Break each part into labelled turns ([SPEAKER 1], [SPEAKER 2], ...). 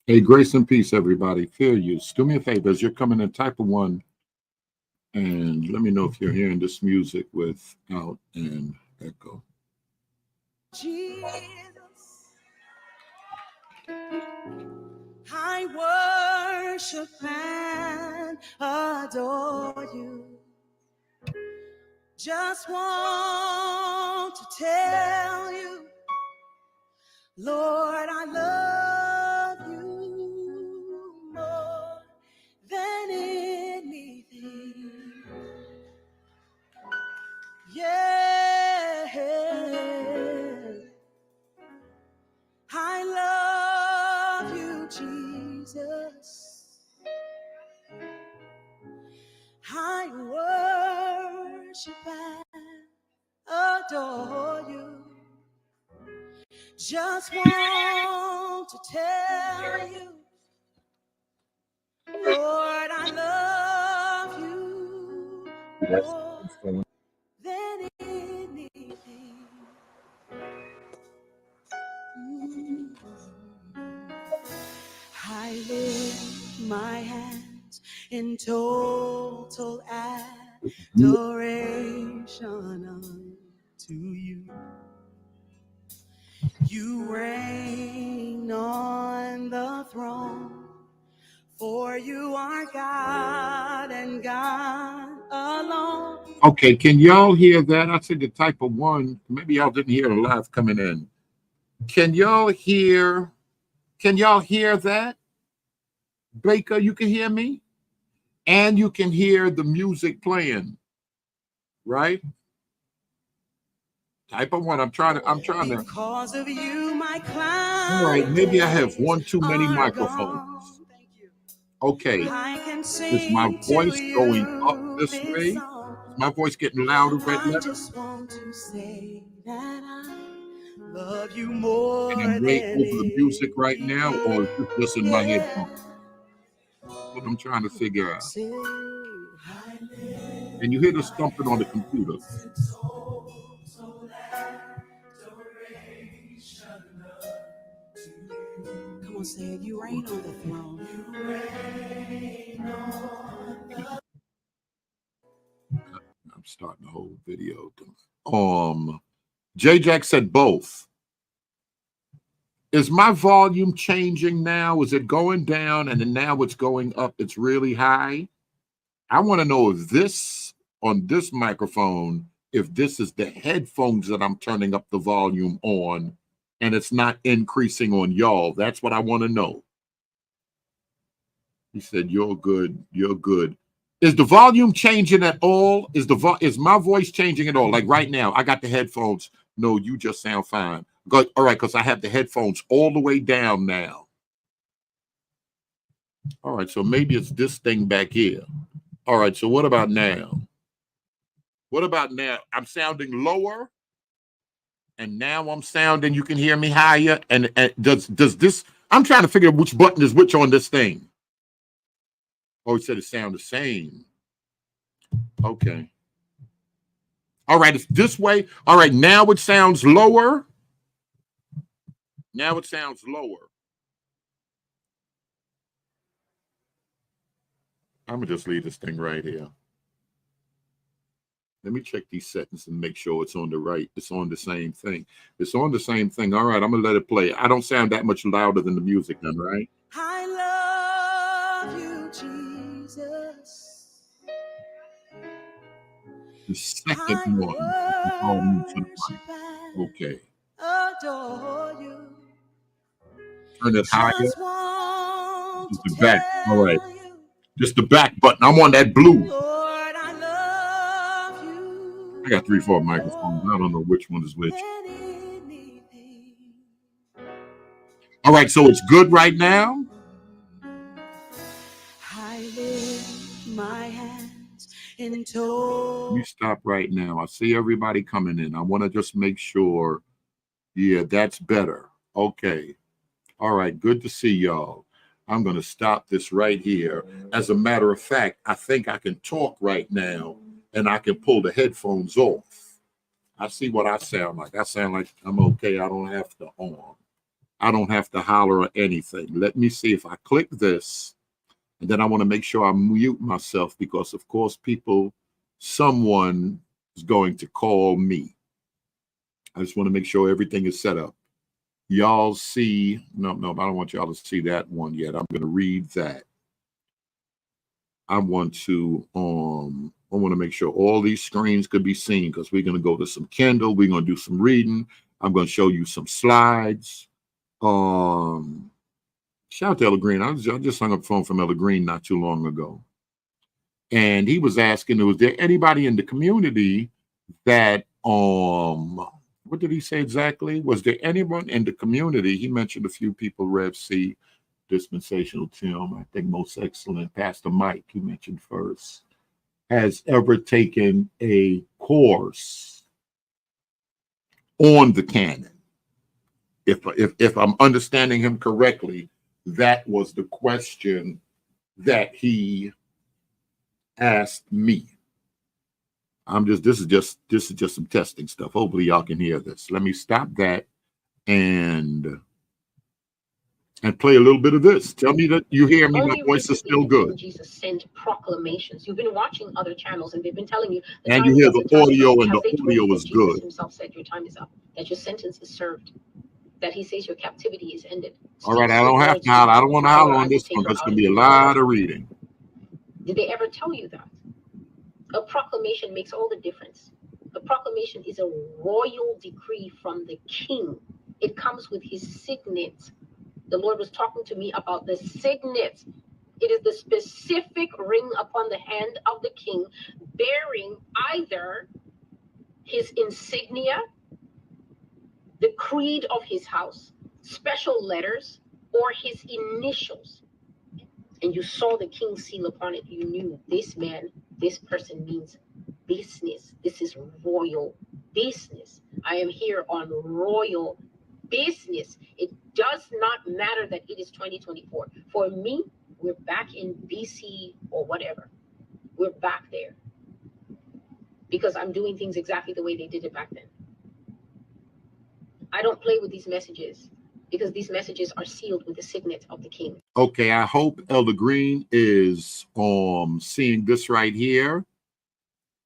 [SPEAKER 1] Hey, grace and peace, everybody. Feel you. Do me a favor as you're coming in, type of one, and let me know if you're hearing this music without an echo.
[SPEAKER 2] Jesus, I worship and adore you. Just want to tell you, Lord, I love you more than anything. Yeah, I love you, Jesus. I worship and adore you. Just want to tell you, Lord, I love you more than anything. I lift my hands in total adoration unto you. You reign on the throne, for you are God and God alone.
[SPEAKER 1] Okay, can y'all hear that? I said the type of one. Maybe y'all didn't hear it live coming in. Can y'all hear? Can y'all hear that? Baker, you can hear me? And you can hear the music playing, right? Type of one. I'm trying to.
[SPEAKER 2] Because of you, my clouds.
[SPEAKER 1] All right, maybe I have one too many microphones. Okay. Is my voice going up this way? Is my voice getting louder right now?
[SPEAKER 2] I just want to say that I love you more.
[SPEAKER 1] And I'm way over the music right now, or is this just in my headphones? What I'm trying to figure out. And you hear the stumping on the computer.
[SPEAKER 2] Come on, say it. You reign on the throne. You reign on the...
[SPEAKER 1] I'm starting the whole video. J Jack said both. Is my volume changing now? Is it going down and then now it's going up? It's really high. I want to know if this on this microphone, if this is the headphones that I'm turning up the volume on and it's not increasing on y'all. That's what I want to know. He said, you're good. You're good. Is the volume changing at all? Is my voice changing at all? Like right now, I got the headphones. No, you just sound fine. Good. All right, because I have the headphones all the way down now. All right, so maybe it's this thing back here. All right, so what about now? What about now? I'm sounding lower, and now I'm sounding, you can hear me higher. And does this, I'm trying to figure out which button is which on this thing. Oh, he said it sounded the same. Okay. All right, it's this way. All right, now it sounds lower. Now it sounds lower. I'm going to just leave this thing right here. Let me check these settings and make sure it's on the right. It's on the same thing. It's on the same thing. All right, I'm going to let it play. I don't sound that much louder than the music then, right?
[SPEAKER 2] I love you, Jesus.
[SPEAKER 1] The second one. Okay.
[SPEAKER 2] Adore you.
[SPEAKER 1] Turn it higher. Just the back. All right. Just the back button. I'm on that blue.
[SPEAKER 2] Lord, I love you.
[SPEAKER 1] I got 3, 4 microphones. I don't know which one is which. All right, so it's good right now.
[SPEAKER 2] I lift my hands in total.
[SPEAKER 1] You stop right now. I see everybody coming in. I want to just make sure. Yeah, that's better. Okay. All right, good to see y'all. I'm going to stop this right here. As a matter of fact, I think I can talk right now and I can pull the headphones off. I see what I sound like. I sound like I'm okay. I don't have to on. I don't have to holler or anything. Let me see if I click this. And then I want to make sure I mute myself because, of course, someone is going to call me. I just want to make sure everything is set up. Y'all see, no, I don't want y'all to see that one yet. I'm going to read that. I want to make sure all these screens could be seen because we're going to go to some Kindle. We're going to do some reading. I'm going to show you some slides. Shout out to Ella Green. I just hung up the phone from Ella Green not too long ago. And he was asking, was there anybody in the community that, what did he say exactly? Was there anyone in the community? He mentioned a few people, Rev C, Dispensational Tim, I think Most Excellent, Pastor Mike, he mentioned first, has ever taken a course on the canon. If I'm understanding him correctly, that was the question that he asked me. This is just some testing stuff. Hopefully y'all can hear this. Let me stop that and play a little bit of this. Tell me that you hear me. My voice is still good.
[SPEAKER 3] Jesus sent proclamations. You've been watching other channels and they've been telling you.
[SPEAKER 1] And you hear the audio, and the audio is good.
[SPEAKER 3] Jesus himself said your time is up, that your sentence is served, that he says your captivity is ended.
[SPEAKER 1] All right, I don't have to holler. I don't want to holler on this one because it's going to be a lot of reading.
[SPEAKER 3] Did they ever tell you that? A proclamation makes all the difference. A proclamation is a royal decree from the king. It comes with his signet. The Lord was talking to me about the signet. It is the specific ring upon the hand of the king bearing either his insignia, the creed of his house, special letters, or his initials. And you saw the king's seal upon it. You knew this man, this person means business. This is royal business. I am here on royal business. It does not matter that it is 2024. For me, we're back in BC or whatever. We're back there because I'm doing things exactly the way they did it back then. I don't play with these messages because these messages are sealed with the signet of the king.
[SPEAKER 1] Okay, I hope Elder Green is seeing this right here.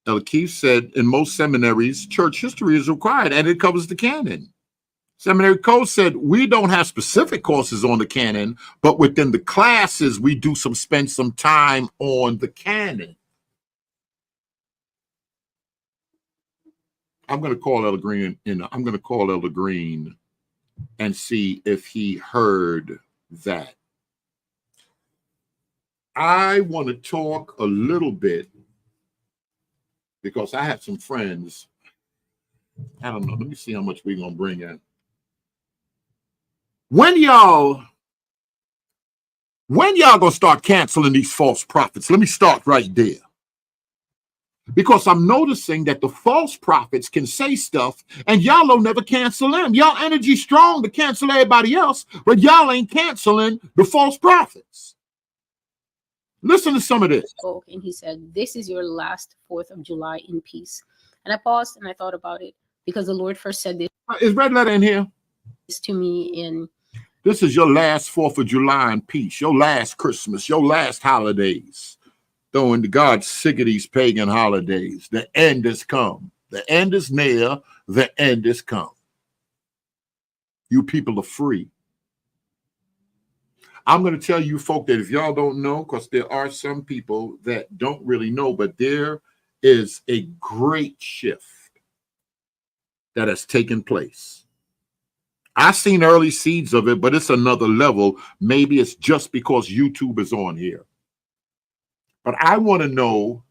[SPEAKER 1] Elder Keith said, in most seminaries, church history is required, and it covers the canon. Seminary Code said, we don't have specific courses on the canon, but within the classes, we do spend some time on the canon. I'm going to call Elder Green and see if he heard that. I want to talk a little bit because I have some friends. I don't know. Let me see how much we're going to bring in. When y'all going to start canceling these false prophets? Let me start right there. Because I'm noticing that the false prophets can say stuff and y'all will never cancel them. Y'all energy strong to cancel everybody else, but y'all ain't canceling the false prophets. Listen to some of this.
[SPEAKER 3] Spoke and he said, this is your last 4th of July in peace. And I paused and I thought about it because the Lord first said this.
[SPEAKER 1] Is Red Letter in here?
[SPEAKER 3] To me in.
[SPEAKER 1] This is your last 4th of July in peace, your last Christmas, your last holidays. Throwing God sick of these pagan holidays. The end has come. The end is near. The end has come. You people are free. I'm going to tell you folk that if y'all don't know, because there are some people that don't really know, but there is a great shift that has taken place. I've seen early seeds of it, but it's another level. Maybe it's just because YouTube is on here. But I want to know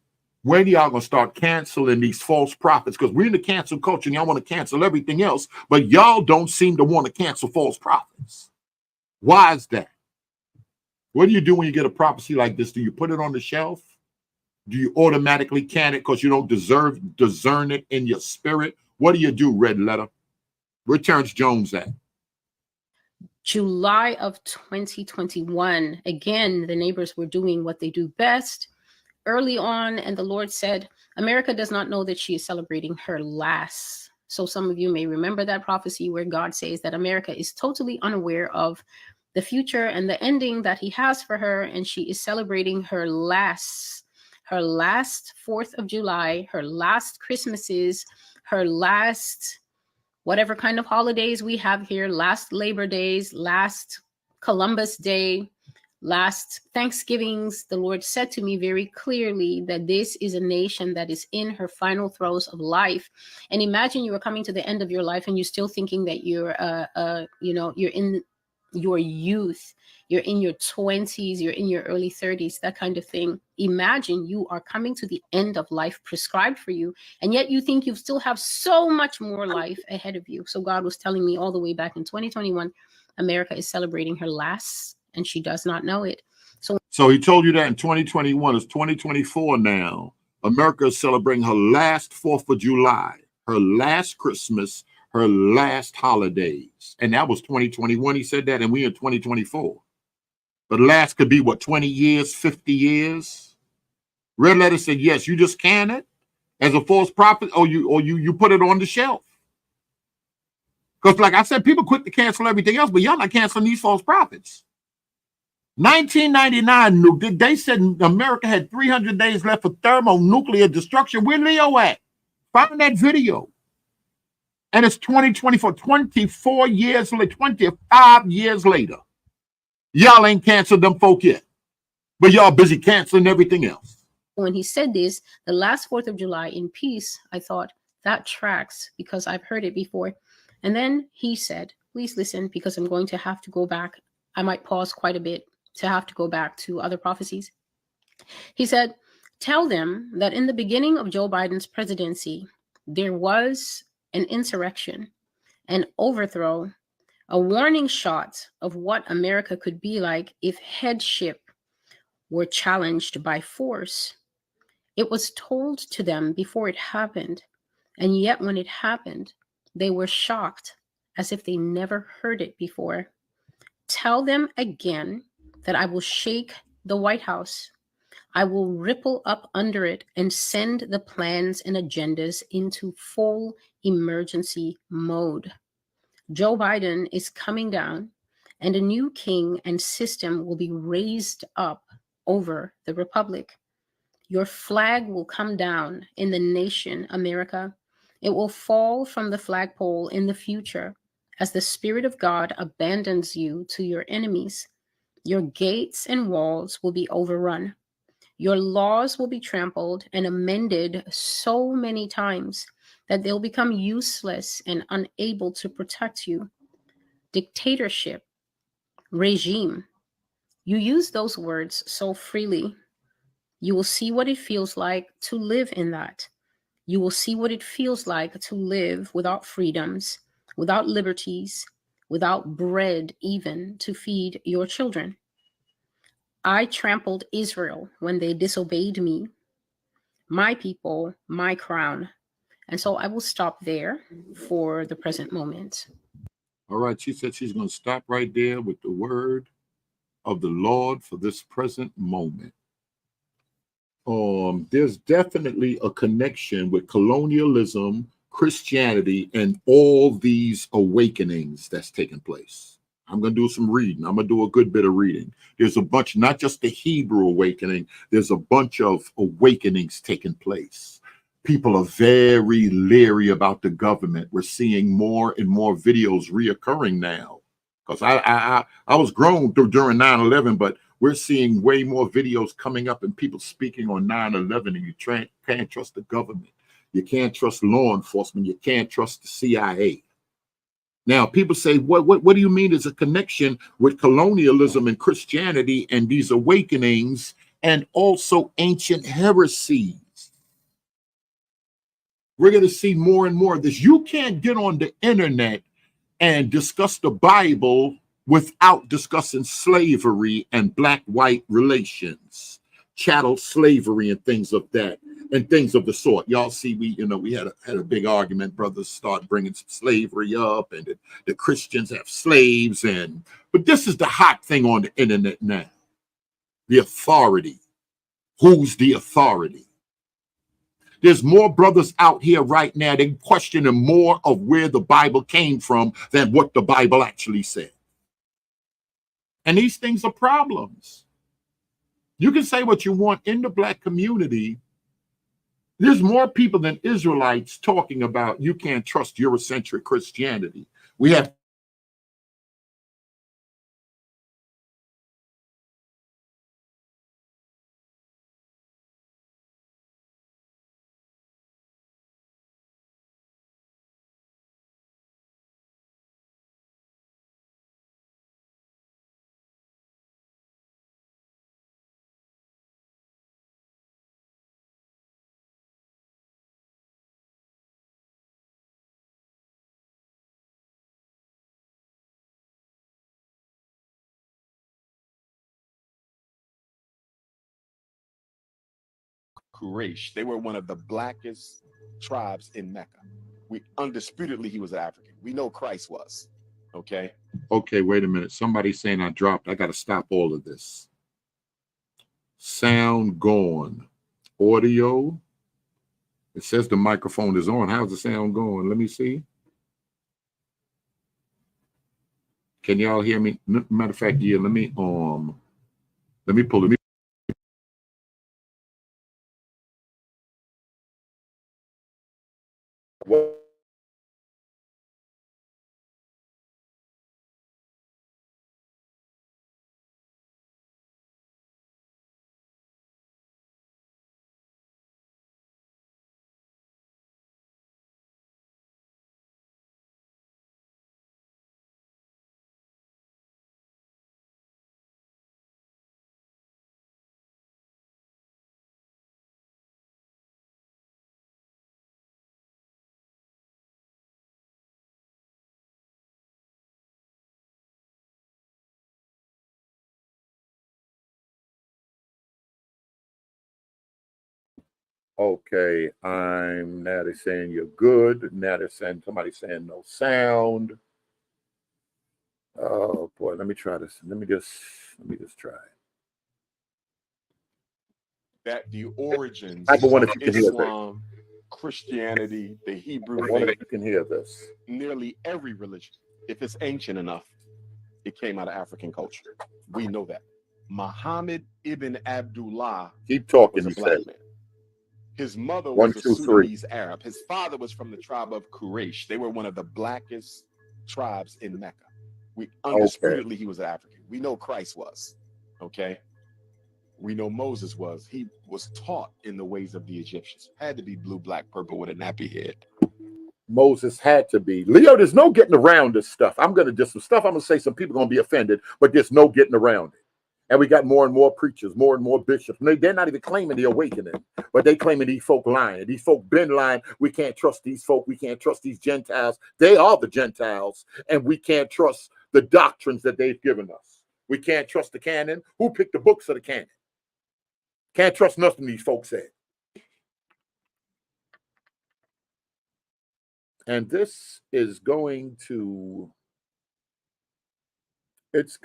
[SPEAKER 1] when y'all going to start canceling these false prophets, because we're in the cancel culture and y'all want to cancel everything else, but y'all don't seem to want to cancel false prophets. Why is that? What do you do when you get a prophecy like this? Do you put it on the shelf? Do you automatically can it because you don't discern it in your spirit? What do you do, Red Letter? Where Terrence Jones at?
[SPEAKER 3] July of 2021, again, the neighbors were doing what they do best early on. And the Lord said, America does not know that she is celebrating her last So some of you may remember that prophecy where God says that America is totally unaware of the future and the ending that he has for her, and she is celebrating her last 4th of July, her last Christmases, her last whatever kind of holidays we have here, last Labor Days, last Columbus Day, last Thanksgivings. The Lord said to me very clearly that this is a nation that is in her final throes of life. And imagine you are coming to the end of your life and you're still thinking that you're you're in your youth, you're in your 20s, you're in your early 30s, that kind of thing. Imagine you are coming to the end of life prescribed for you, and yet you think you still have so much more life ahead of you. So God was telling me all the way back in 2021, America is celebrating her last, and she does not know it.
[SPEAKER 1] So he told you that in 2021. It's 2024 now. America is celebrating her last 4th of July, her last Christmas, her last holidays. And that was 2021. He said that, and we're in 2024. But last could be, what, 20 years, 50 years? Red Letter said, yes, you just can it as a false prophet, or you put it on the shelf. Because like I said, people quit to cancel everything else, but y'all not canceling these false prophets. 1999, they said America had 300 days left for thermonuclear destruction. Where Leo at? Find that video. And it's 2024, 24 years later, 25 years later. Y'all ain't canceled them folk yet, but y'all busy canceling everything else.
[SPEAKER 3] When he said this, the last 4th of July in peace, I thought that tracks because I've heard it before. And then he said, please listen, because I'm going to have to go back. I might pause quite a bit to have to go back to other prophecies. He said, tell them that in the beginning of Joe Biden's presidency, there was an insurrection, an overthrow, a warning shot of what America could be like if headship were challenged by force. It was told to them before it happened, and yet when it happened, they were shocked as if they never heard it before. Tell them again that I will shake the White House. I will ripple up under it and send the plans and agendas into full emergency mode. Joe Biden is coming down, and a new king and system will be raised up over the republic. Your flag will come down in the nation, America. It will fall from the flagpole in the future as the Spirit of God abandons you to your enemies. Your gates and walls will be overrun. Your laws will be trampled and amended so many times that they'll become useless and unable to protect you. Dictatorship, regime. You use those words so freely. You will see what it feels like to live in that. You will see what it feels like to live without freedoms, without liberties, without bread even to feed your children. I trampled Israel when they disobeyed me. My people, my crown. And so I will stop there for the present moment.
[SPEAKER 1] All right, she said she's going to stop right there with the word of the Lord for this present moment. There's definitely a connection with colonialism, Christianity, and all these awakenings that's taking place. I'm going to do some reading. I'm going to do a good bit of reading. There's a bunch, not just the Hebrew awakening, there's a bunch of awakenings taking place. People are very leery about the government. We're seeing more and more videos reoccurring now. Because I was grown during 9/11, but we're seeing way more videos coming up and people speaking on 9/11, and you can't trust the government. You can't trust law enforcement. You can't trust the CIA. Now, people say, what do you mean there's a connection with colonialism and Christianity and these awakenings and also ancient heresies? We're going to see more and more of this. You can't get on the internet and discuss the Bible without discussing slavery and black-white relations, chattel slavery and things of that, and things of the sort. Y'all see, we had a big argument. Brothers start bringing some slavery up, and the Christians have slaves, but this is the hot thing on the internet now. The authority. Who's the authority? There's more brothers out here right now. They're questioning more of where the Bible came from than what the Bible actually said. And these things are problems. You can say what you want in the Black community. There's more people than Israelites talking about you can't trust Eurocentric Christianity. We have
[SPEAKER 4] Quraysh. They were one of the blackest tribes in Mecca. We undisputedly, he was African. We know Christ was. Okay.
[SPEAKER 1] Okay, wait a minute. Somebody's saying I dropped. I got to stop all of this. Sound gone. Audio. It says the microphone is on. How's the sound going? Let me see. Can y'all hear me? Matter of fact, yeah, let me pull it. Okay, now they're saying you're good. Now they're saying somebody's saying no sound. Oh boy, let me try this. Let me just try it.
[SPEAKER 4] That the origins
[SPEAKER 1] I wonder
[SPEAKER 4] of
[SPEAKER 1] if you can hear
[SPEAKER 4] Islam, Christianity, the Hebrew
[SPEAKER 1] I wonder
[SPEAKER 4] faith,
[SPEAKER 1] if you can hear this.
[SPEAKER 4] nearly every religion, if it's ancient enough, it came out of African culture. We know that. Muhammad ibn Abdullah
[SPEAKER 1] Keep talking,
[SPEAKER 4] was a
[SPEAKER 1] you
[SPEAKER 4] black
[SPEAKER 1] said.
[SPEAKER 4] man. His mother
[SPEAKER 1] One,
[SPEAKER 4] was a
[SPEAKER 1] two, three.
[SPEAKER 4] Sudanese Arab. His father was from the tribe of Quraysh. They were one of the blackest tribes in Mecca. We undisputedly, he was African. We know Christ was. Okay. We know Moses was. He was taught in the ways of the Egyptians. Had to be blue, black, purple with a nappy head.
[SPEAKER 1] Moses had to be. Leo, there's no getting around this stuff. I'm going to just some stuff I'm going to say, some people are going to be offended, but there's no getting around it. And we got more and more preachers, more and more bishops. They're not even claiming the awakening, but they claiming these folk lying. These folk been lying. We can't trust these folk. We can't trust these Gentiles. They are the Gentiles, and we can't trust the doctrines that they've given us. We can't trust the canon. Who picked the books of the canon? Can't trust nothing these folks said. And this is going to, it's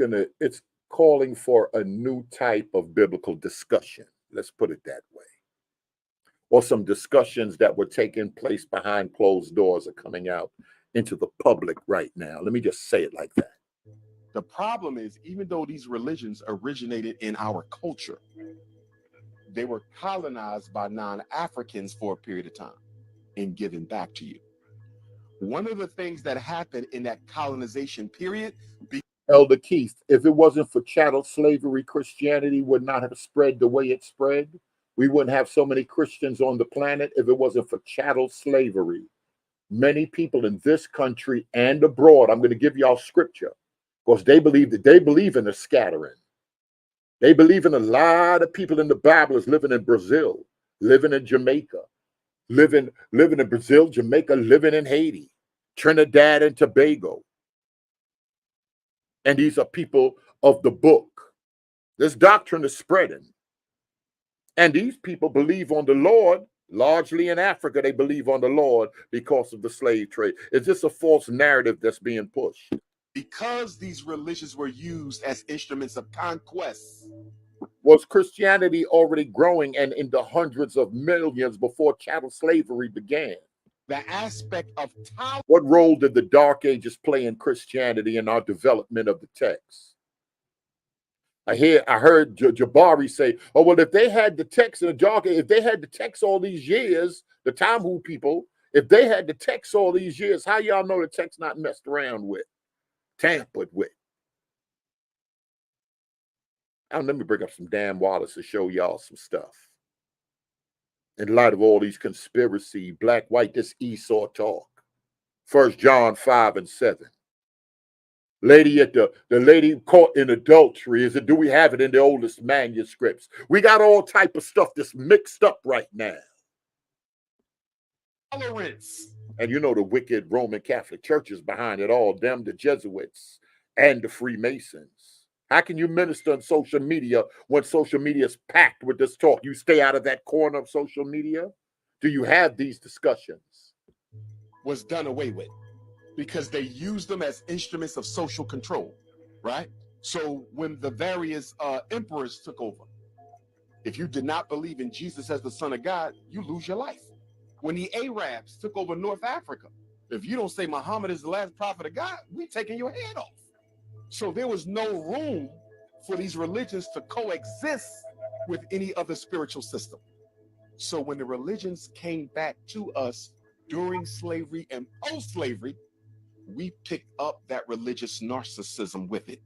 [SPEAKER 1] calling for a new type of biblical discussion. Let's put it that way. Or some discussions that were taking place behind closed doors are coming out into the public right now. Let me just say it like that.
[SPEAKER 4] The problem is, even though these religions originated in our culture, they were colonized by non-Africans for a period of time and given back to you. One of the things that happened in that colonization period,
[SPEAKER 1] Elder Keith, if it wasn't for chattel slavery, Christianity would not have spread the way it spread. We wouldn't have so many Christians on the planet if it wasn't for chattel slavery. Many people in this country and abroad, I'm going to give y'all scripture, because they believe in the scattering. They believe in a lot of people in the Bible is living in Brazil, living in Jamaica, living in Brazil, Jamaica, living in Haiti, Trinidad and Tobago. And these are people of the book. This doctrine is spreading. And these people believe on the Lord, largely in Africa, they believe on the Lord because of the slave trade. It's just a false narrative that's being pushed.
[SPEAKER 4] Because these religions were used as instruments of conquest,
[SPEAKER 1] Was Christianity already growing and in the hundreds of millions before chattel slavery began?
[SPEAKER 4] The aspect of tolerance.
[SPEAKER 1] What role did the Dark Ages play in Christianity in our development of the text? I heard Jabari say, "Oh well, if they had the text in the Dark Ages, if they had the text all these years, the Tamhu people, if they had the text all these years, how y'all know the text not messed around with, tampered with?" Let me bring up some Dan Wallace to show y'all some stuff. In light of all these conspiracy, black, white, this Esau talk. 1 John 5 and 7. Lady at the lady caught in adultery. Do we have it in the oldest manuscripts? We got all type of stuff that's mixed up right now.
[SPEAKER 4] Tolerance.
[SPEAKER 1] And you know the wicked Roman Catholic Church is behind it all, them, the Jesuits, and the Freemasons. How can you minister on social media when social media is packed with this talk? You stay out of that corner of social media? Do you have these discussions?
[SPEAKER 4] Was done away with because they used them as instruments of social control, right? So when the various emperors took over, if you did not believe in Jesus as the Son of God, you lose your life. When the Arabs took over North Africa, if you don't say Muhammad is the last prophet of God, we taking your head off. So there was no room for these religions to coexist with any other spiritual system. So when the religions came back to us during slavery and post-slavery, we picked up that religious narcissism with it.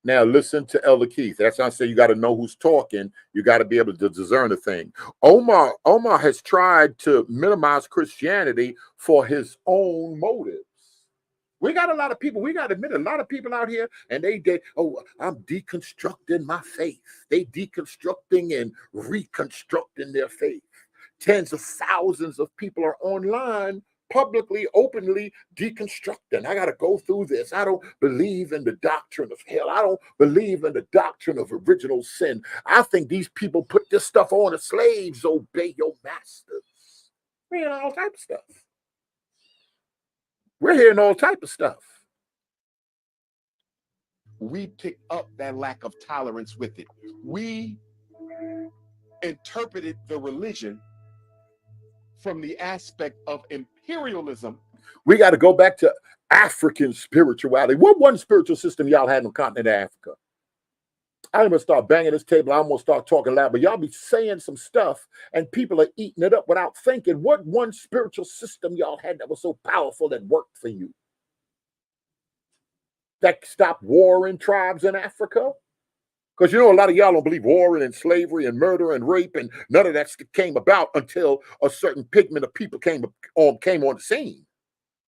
[SPEAKER 1] Now listen to Elder Keith. That's not saying you got to know who's talking. You got to be able to discern a thing. Omar has tried to minimize Christianity for his own motives. We got a lot of people, we got to admit, a lot of people out here, and they I'm deconstructing my faith. They deconstructing and reconstructing their faith. Tens of thousands of people are online publicly, openly deconstructing. I got to go through this. I don't believe in the doctrine of hell. I don't believe in the doctrine of original sin. I think these people put this stuff on the slaves. Obey your masters. We hearing all type of stuff. We're hearing all type of stuff.
[SPEAKER 4] We pick up that lack of tolerance with it. We interpreted the religion from the aspect of imperialism.
[SPEAKER 1] We got to go back to African spirituality. What one spiritual system y'all had in the continent of Africa? I'm going to start banging this table. I'm going to start talking loud, but y'all be saying some stuff and people are eating it up without thinking. What one spiritual system y'all had that was so powerful that worked for you? That stopped warring tribes in Africa? Because you know a lot of y'all don't believe warring and slavery and murder and rape, and none of that came about until a certain pigment of people came on the scene.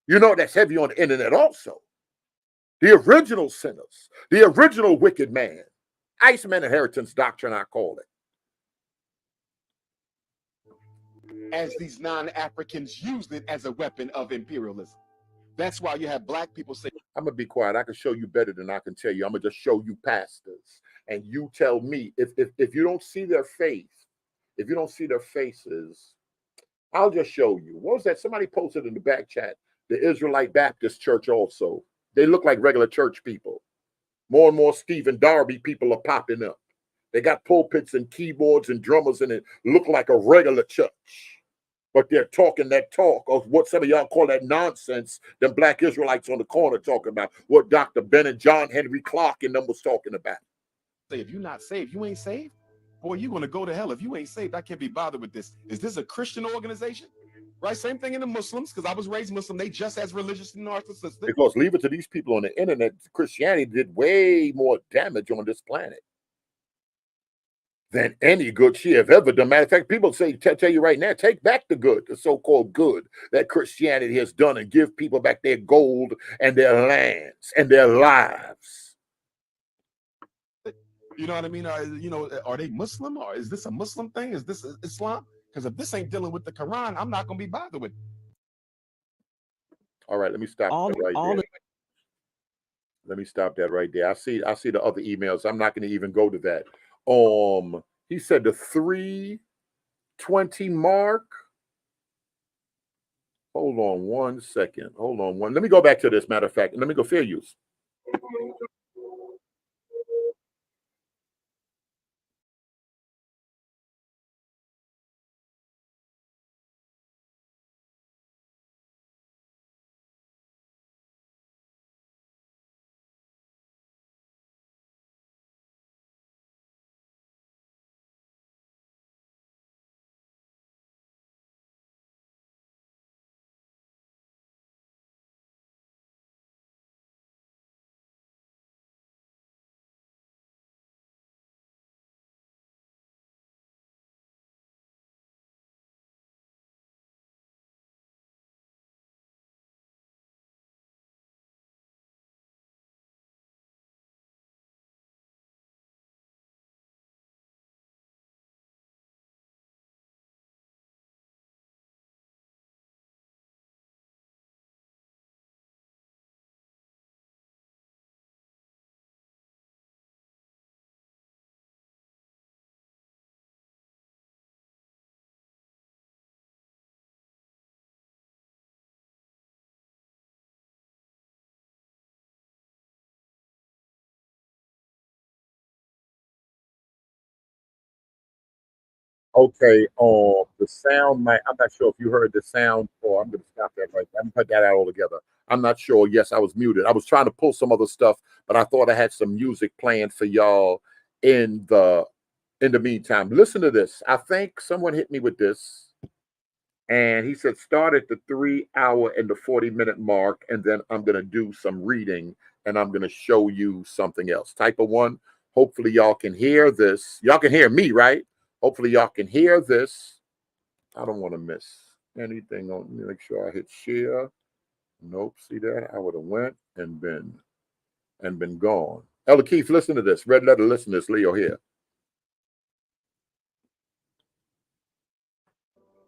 [SPEAKER 1] You know that's heavy on the internet also. The original sinners, the original wicked man. Iceman inheritance doctrine, I call
[SPEAKER 4] it. As these non-Africans used it as a weapon of imperialism. That's why you have black people say,
[SPEAKER 1] I'm going to be quiet. I can show you better than I can tell you. I'm going to just show you pastors. And you tell me, if you don't see their faith, if you don't see their faces, I'll just show you. What was that? Somebody posted in the back chat, the Israelite Baptist Church also. They look like regular church people. More and more Stephen Darby people are popping up. They got pulpits and keyboards and drummers, and it look like a regular church. But they're talking that talk of what some of y'all call that nonsense, them black Israelites on the corner talking about, what Dr. Bennett, John Henry Clark and them was talking about.
[SPEAKER 4] If you're not saved, you ain't saved. Boy, you're going to go to hell. If you ain't saved, I can't be bothered with this. Is this a Christian organization? Right? Same thing in the Muslims, because I was raised Muslim. They just as religious and narcissistic.
[SPEAKER 1] Because leave it to these people on the internet, Christianity did way more damage on this planet than any good she have ever done. Matter of fact, people say, tell you right now, take back the good, the so-called good that Christianity has done, and give people back their gold and their lands and their lives.
[SPEAKER 4] You know what I mean? Are they Muslim, or is this a Muslim thing? Is this Islam? Because if this ain't dealing with the Quran, I'm not going to be bothered with it.
[SPEAKER 1] All right, let me stop that right there. Let me stop that right there. I see the other emails. I'm not going to even go to that. He said the 3:20 mark. Hold on 1 second. Hold on one. Let me go back to this. Matter of fact, let me go fair use. Okay, the sound might, I'm not sure if you heard the sound, or I'm going to stop that right there. I'm going to put that out all together. I'm not sure. Yes, I was muted. I was trying to pull some other stuff, but I thought I had some music playing for y'all in the meantime. Listen to this. I think someone hit me with this, and he said start at the 3 hour and the 40-minute mark, and then I'm going to do some reading, and I'm going to show you something else. Type of one. Hopefully y'all can hear this. Y'all can hear me, right? Hopefully y'all can hear this. I don't want to miss anything. Let me make sure I hit share. Nope. See that? I would have went and been gone. Elder Keith, listen to this. Red letter, listen to this. Leo here.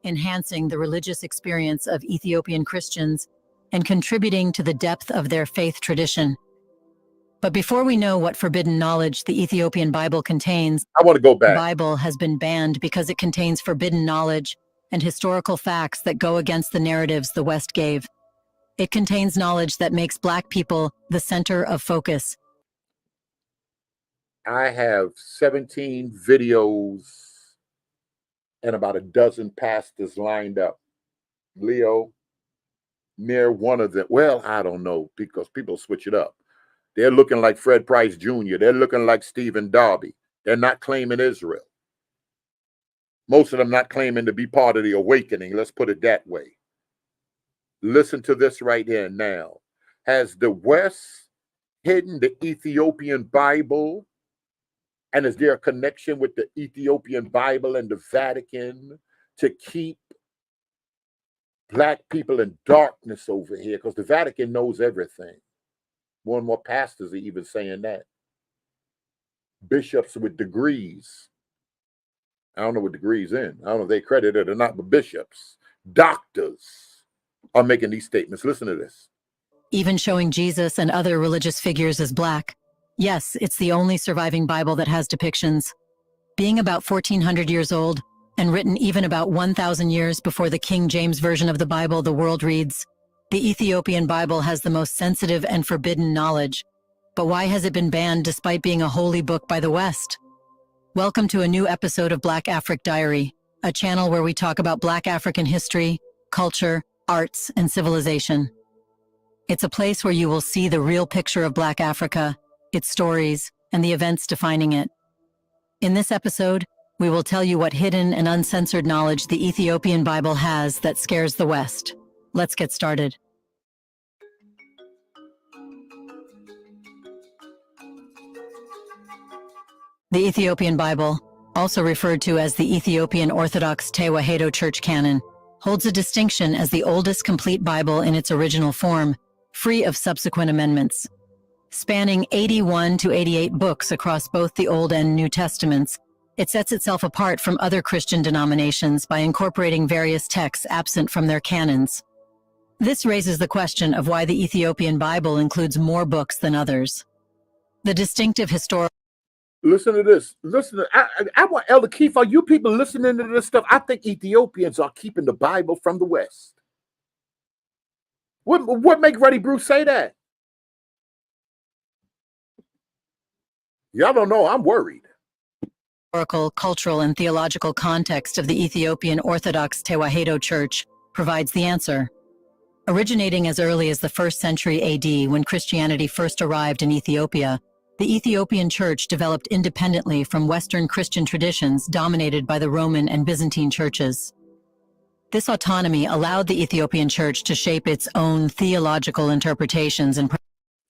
[SPEAKER 5] Enhancing the religious experience of Ethiopian Christians and contributing to the depth of their faith tradition. But before we know what forbidden knowledge the Ethiopian Bible contains,
[SPEAKER 1] I want to go
[SPEAKER 5] the
[SPEAKER 1] back.
[SPEAKER 5] Bible has been banned because it contains forbidden knowledge and historical facts that go against the narratives the West gave. It contains knowledge that makes Black people the center of focus.
[SPEAKER 1] I have 17 videos and about a dozen pastors lined up. Leo, near one of them. Well, I don't know, because people switch it up. They're looking like Fred Price Jr. They're looking like Stephen Darby. They're not claiming Israel. Most of them not claiming to be part of the awakening. Let's put it that way. Listen to this right here now. Has the West hidden the Ethiopian Bible? And is there a connection with the Ethiopian Bible and the Vatican to keep Black people in darkness over here? Because the Vatican knows everything. More and more pastors are even saying that. Bishops with degrees. I don't know what degrees in. I don't know if they credited or not, but bishops, doctors are making these statements. Listen to this.
[SPEAKER 5] Even showing Jesus and other religious figures as Black. Yes, it's the only surviving Bible that has depictions. Being about 1400 years old and written even about 1000 years before the King James Version of the Bible the world reads, the Ethiopian Bible has the most sensitive and forbidden knowledge. But why has it been banned despite being a holy book by the West? Welcome to a new episode of Black Afric Diary, a channel where we talk about Black African history, culture, arts, and civilization. It's a place where you will see the real picture of Black Africa, its stories, and the events defining it. In this episode, we will tell you what hidden and uncensored knowledge the Ethiopian Bible has that scares the West. Let's get started. The Ethiopian Bible, also referred to as the Ethiopian Orthodox Tewahedo Church Canon, holds a distinction as the oldest complete Bible in its original form, free of subsequent amendments. Spanning 81 to 88 books across both the Old and New Testaments, it sets itself apart from other Christian denominations by incorporating various texts absent from their canons. This raises the question of why the Ethiopian Bible includes more books than others. The distinctive historical
[SPEAKER 1] Listen to this. Listen to, I want Elder Keith, are you people listening to this stuff? I think Ethiopians are keeping the Bible from the West. What make Reddy Bruce say that? Y'all don't know. I'm worried.
[SPEAKER 5] historical, cultural, and theological context of the Ethiopian Orthodox Tewahedo Church provides the answer. Originating as early as the 1st century AD, when Christianity first arrived in Ethiopia, the Ethiopian Church developed independently from Western Christian traditions dominated by the Roman and Byzantine churches. This autonomy allowed the Ethiopian Church to shape its own theological interpretations and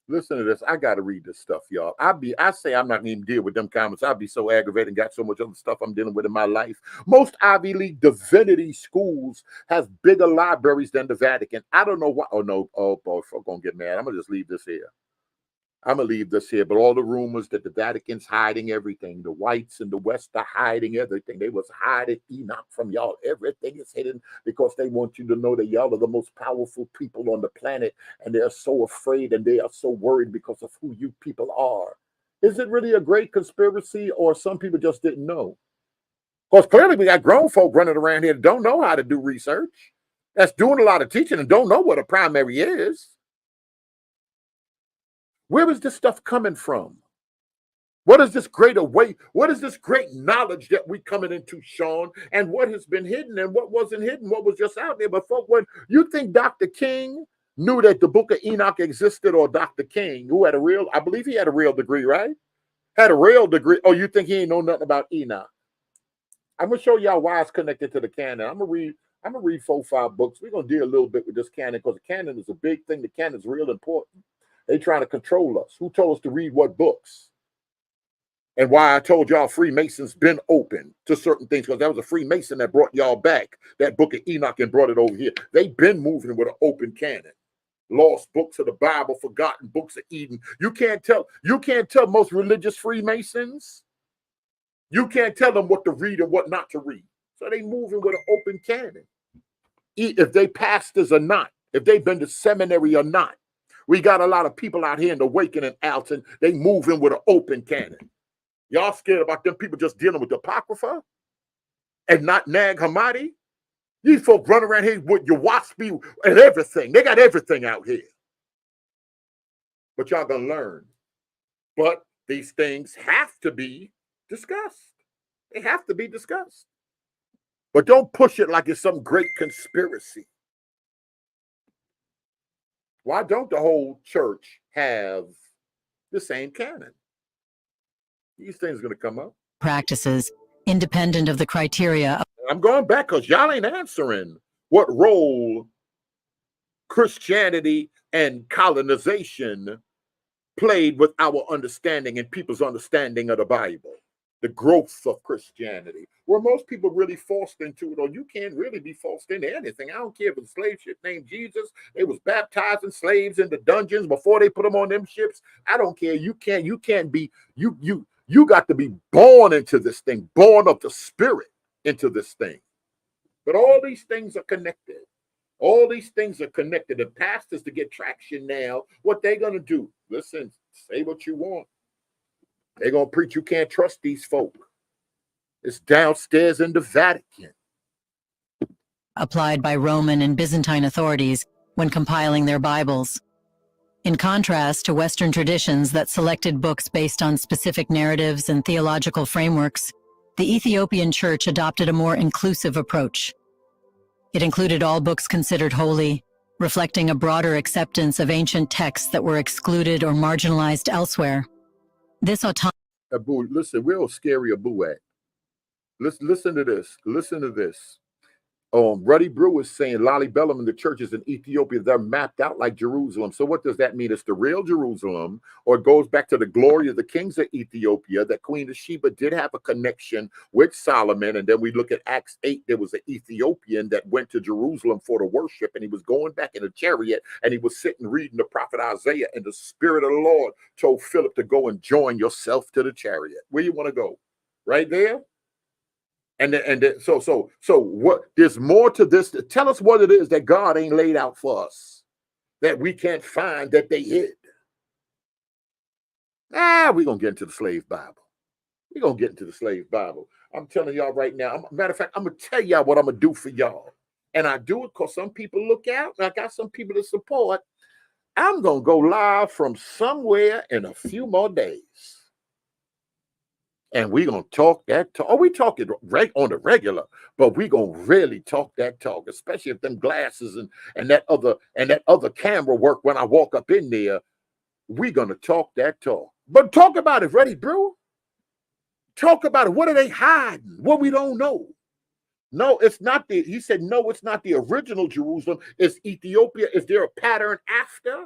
[SPEAKER 1] Listen to this. I got to read this stuff, y'all. I say I'm not going to even deal with them comments. I'll be so aggravated and got so much other stuff I'm dealing with in my life. Most Ivy League divinity schools have bigger libraries than the Vatican. I don't know why. Oh, no. Oh, boy, I'm going to get mad. I'm going to just leave this here. But all the rumors that the Vatican's hiding everything, the whites in the West are hiding everything. They was hiding Enoch from y'all. Everything is hidden because they want you to know that y'all are the most powerful people on the planet, and they are so afraid and they are so worried because of who you people are. Is it really a great conspiracy, or some people just didn't know? Because clearly we got grown folk running around here that don't know how to do research, that's doing a lot of teaching and don't know what a primary is. Where is this stuff coming from? What is this greater way? What is this great knowledge that we coming into, Sean? And what has been hidden and what wasn't hidden, what was just out there? But folk, when you think Dr. King knew that the book of Enoch existed, or Dr. King, who had a real, I believe he had a real degree, right? Had a real degree. Oh, you think he ain't know nothing about Enoch? I'm gonna show y'all why it's connected to the canon. I'm gonna read 4 or 5 books. We're gonna deal a little bit with this canon because the canon is a big thing. The canon is real important. They trying to control us. Who told us to read what books? And why I told y'all Freemasons been open to certain things, because that was a Freemason that brought y'all back that book of Enoch and brought it over here. They've been moving with an open canon. Lost books of the Bible, forgotten books of Eden. You can't tell most religious Freemasons. You can't tell them what to read and what not to read. So they moving with an open canon. If they pastors or not, if they've been to seminary or not. We got a lot of people out here in the Awakening, Alton. They moving with an open canon. Y'all scared about them people just dealing with the Apocrypha and not Nag Hammadi? These folk run around here with your waspy and everything. They got everything out here. But y'all gonna learn. But these things have to be discussed. They have to be discussed. But don't push it like it's some great conspiracy. Why don't the whole church have the same canon? These things are going to come up.
[SPEAKER 5] Practices, independent of the criteria.
[SPEAKER 1] I'm going back because y'all ain't answering what role Christianity and colonization played with our understanding and people's understanding of the Bible. The growth of Christianity. Were most people really forced into it, or you can't really be forced into anything. I don't care if it's a slave ship named Jesus. They was baptizing slaves in the dungeons before they put them on them ships. I don't care. You can't be, you got to be born into this thing, born of the Spirit into this thing. But all these things are connected. All these things are connected. The pastors, to get traction now, what they gonna do? Listen, say what you want. They're going to preach you can't trust these folk. It's downstairs in the Vatican.
[SPEAKER 5] Applied by Roman and Byzantine authorities when compiling their Bibles. In contrast to Western traditions that selected books based on specific narratives and theological frameworks, the Ethiopian Church adopted a more inclusive approach. It included all books considered holy, reflecting a broader acceptance of ancient texts that were excluded or marginalized elsewhere. This autonomy.
[SPEAKER 1] Abu, listen, where was Scary Abu at? Listen to this. Listen to this. Ruddy Brew is saying Lalibela and the churches in Ethiopia, they're mapped out like Jerusalem. So what does that mean? It's the real Jerusalem, or it goes back to the glory of the kings of Ethiopia, that Queen of Sheba did have a connection with Solomon. And then we look at Acts 8, there was an Ethiopian that went to Jerusalem for the worship, and he was going back in a chariot, and he was sitting reading the prophet Isaiah, and the Spirit of the Lord told Philip to go and join yourself to the chariot. Where you want to go? Right there? So what? There's more to this. Tell us what it is that God ain't laid out for us, that we can't find, that they hid. We're gonna get into the slave Bible. We're gonna get into the slave Bible. I'm telling y'all right now. Matter of fact, I'm gonna tell y'all what I'm gonna do for y'all, and I do it because some people look out, and I got some people to support. I'm gonna go live from somewhere in a few more days. And we're going to talk that talk. Oh, we talk it on the regular, but we're going to really talk that talk, especially if them glasses and that other camera work when I walk up in there. We're going to talk that talk. But talk about it, Ready, bro? Talk about it. What are they hiding? What we don't know. No, it's not he said, no, it's not the original Jerusalem. It's Ethiopia. Is there a pattern after?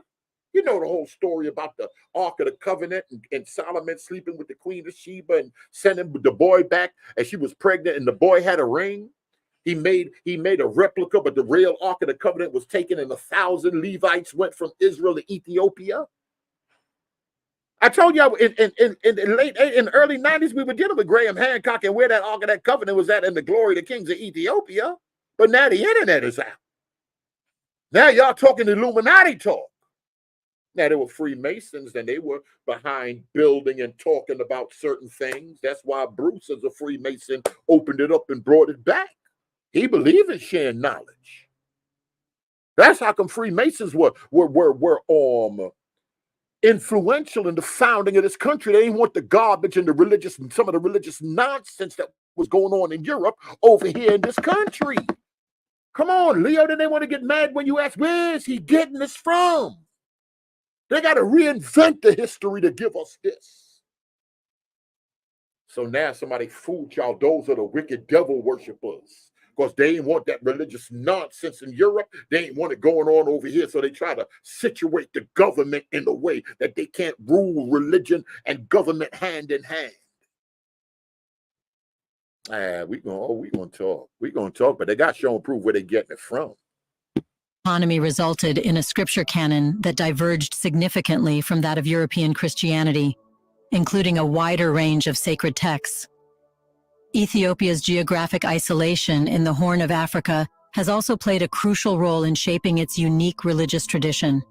[SPEAKER 1] You know the whole story about the Ark of the Covenant and Solomon sleeping with the Queen of Sheba and sending the boy back, and she was pregnant and the boy had a ring. He made a replica, but the real Ark of the Covenant was taken, and 1,000 Levites went from Israel to Ethiopia. I told y'all in the early 90s, we were dealing with Graham Hancock and where that Ark of that Covenant was at in the glory of the kings of Ethiopia. But now the internet is out. Now y'all talking Illuminati talk. Now, they were Freemasons, and they were behind building and talking about certain things. That's why Bruce, as a Freemason, opened it up and brought it back. He believed in sharing knowledge. That's how come Freemasons were influential in the founding of this country. They didn't want the garbage and some of the religious nonsense that was going on in Europe over here in this country. Come on, Leo, then they want to get mad when you ask, where is he getting this from? They got to reinvent the history to give us this. So now somebody fooled y'all. Those are the wicked devil worshipers. Because they ain't want that religious nonsense in Europe. They ain't want it going on over here. So they try to situate the government in a way that they can't rule religion and government hand in hand. We're gonna talk, but they got to show and prove where they're getting it from.
[SPEAKER 5] Autonomy resulted in a scripture canon that diverged significantly from that of European Christianity, including a wider range of sacred texts. Ethiopia's geographic isolation in the Horn of Africa has also played a crucial role in shaping its unique religious tradition.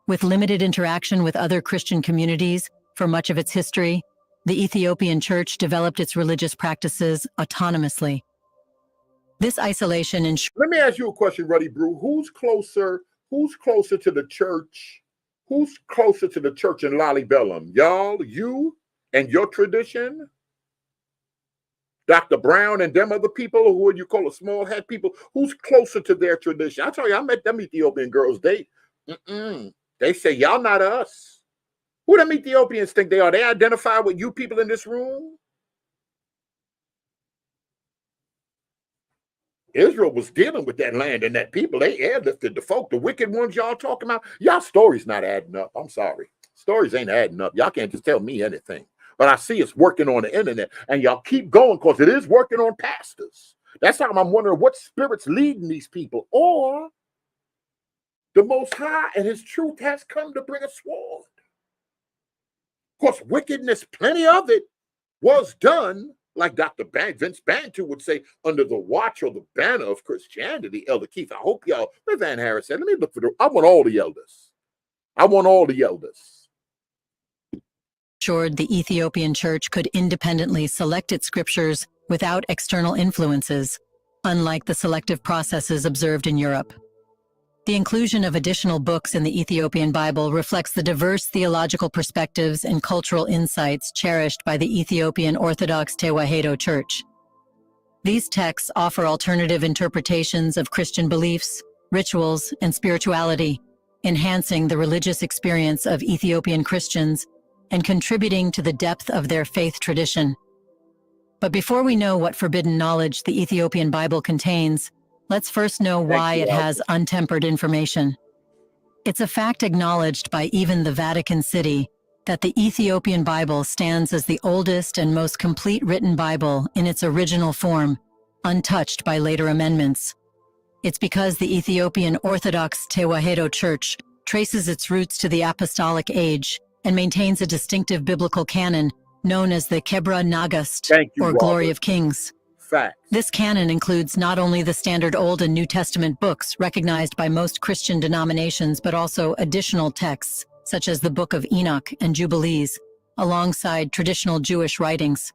[SPEAKER 5] With limited interaction with other Christian communities for much of its history, the Ethiopian Church developed its religious practices autonomously. This isolation
[SPEAKER 1] Let me ask you a question, Ruddy Brew. Who's closer to the church? Who's closer to the church in Lalibellum? Y'all, you and your tradition? Dr. Brown and them other people, who would you call a small hat people? Who's closer to their tradition? I tell you, I met them Ethiopian girls. They say, y'all not us. Who them Ethiopians think they are? They identify with you people in this room? Israel was dealing with that land and that people. They airlifted the folk, the wicked ones y'all talking about. Y'all stories not adding up. I'm sorry. Stories ain't adding up. Y'all can't just tell me anything. But I see it's working on the internet, and y'all keep going because it is working on pastors. That's how I'm wondering what spirit's leading these people, or the Most High and his truth has come to bring a sword. Of course, wickedness, plenty of it, was done, like Dr. Vince Bantu would say, under the watch or the banner of Christianity. Elder Keith, I hope y'all, what Van Harris said, let me look for I want all the elders. I want all the elders.
[SPEAKER 5] ensured the Ethiopian Church could independently select its scriptures without external influences, unlike the selective processes observed in Europe. The inclusion of additional books in the Ethiopian Bible reflects the diverse theological perspectives and cultural insights cherished by the Ethiopian Orthodox Tewahedo Church. These texts offer alternative interpretations of Christian beliefs, rituals, and spirituality, enhancing the religious experience of Ethiopian Christians and contributing to the depth of their faith tradition. But before we know what forbidden knowledge the Ethiopian Bible contains, let's first know why it has untempered information. It's a fact acknowledged by even the Vatican City that the Ethiopian Bible stands as the oldest and most complete written Bible in its original form, untouched by later amendments. It's because the Ethiopian Orthodox Tewahedo Church traces its roots to the Apostolic Age and maintains a distinctive biblical canon known as the Kebra Nagast, or Glory of Kings.
[SPEAKER 1] Fact.
[SPEAKER 5] This canon includes not only the standard Old and New Testament books recognized by most Christian denominations, but also additional texts, such as the Book of Enoch and Jubilees, alongside traditional Jewish writings.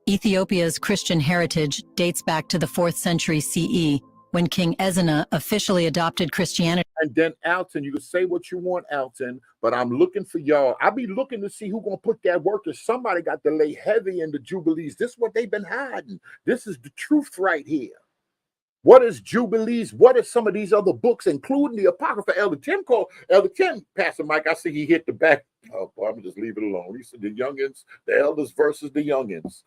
[SPEAKER 5] Ethiopia's Christian heritage dates back to the 4th century CE, when King Ezana officially adopted Christianity.
[SPEAKER 1] And then Alton, you can say what you want, Alton, but I'm looking for y'all. I'll be looking to see who's going to put that work. If somebody got to lay heavy in the Jubilees, this is what they've been hiding. This is the truth right here. What is Jubilees? What are some of these other books, including the Apocrypha? Elder Tim, Pastor Mike, I see he hit the back. Oh, boy, I'm going to just leave it alone. He said the youngins, the elders versus the youngins.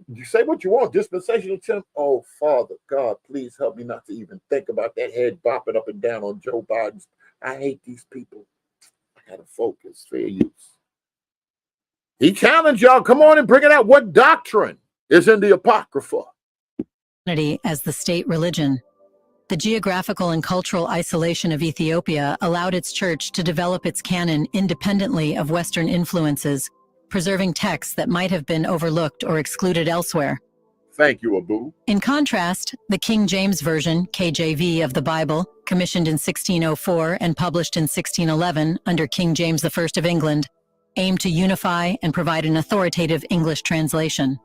[SPEAKER 1] You say what you want, dispensational Tim. Oh, Father God, please help me not to even think about that head bopping up and down on Joe Biden's. I hate these people. I gotta focus, fair use. He challenged y'all. Come on and bring it out. What doctrine is in the Apocrypha?
[SPEAKER 5] As the state religion. The geographical and cultural isolation of Ethiopia allowed its church to develop its canon independently of Western influences, preserving texts that might have been overlooked or excluded elsewhere.
[SPEAKER 1] Thank you, Abu.
[SPEAKER 5] In contrast, the King James Version, KJV, of the Bible, commissioned in 1604 and published in 1611 under King James I of England, aimed to unify and provide an authoritative English translation.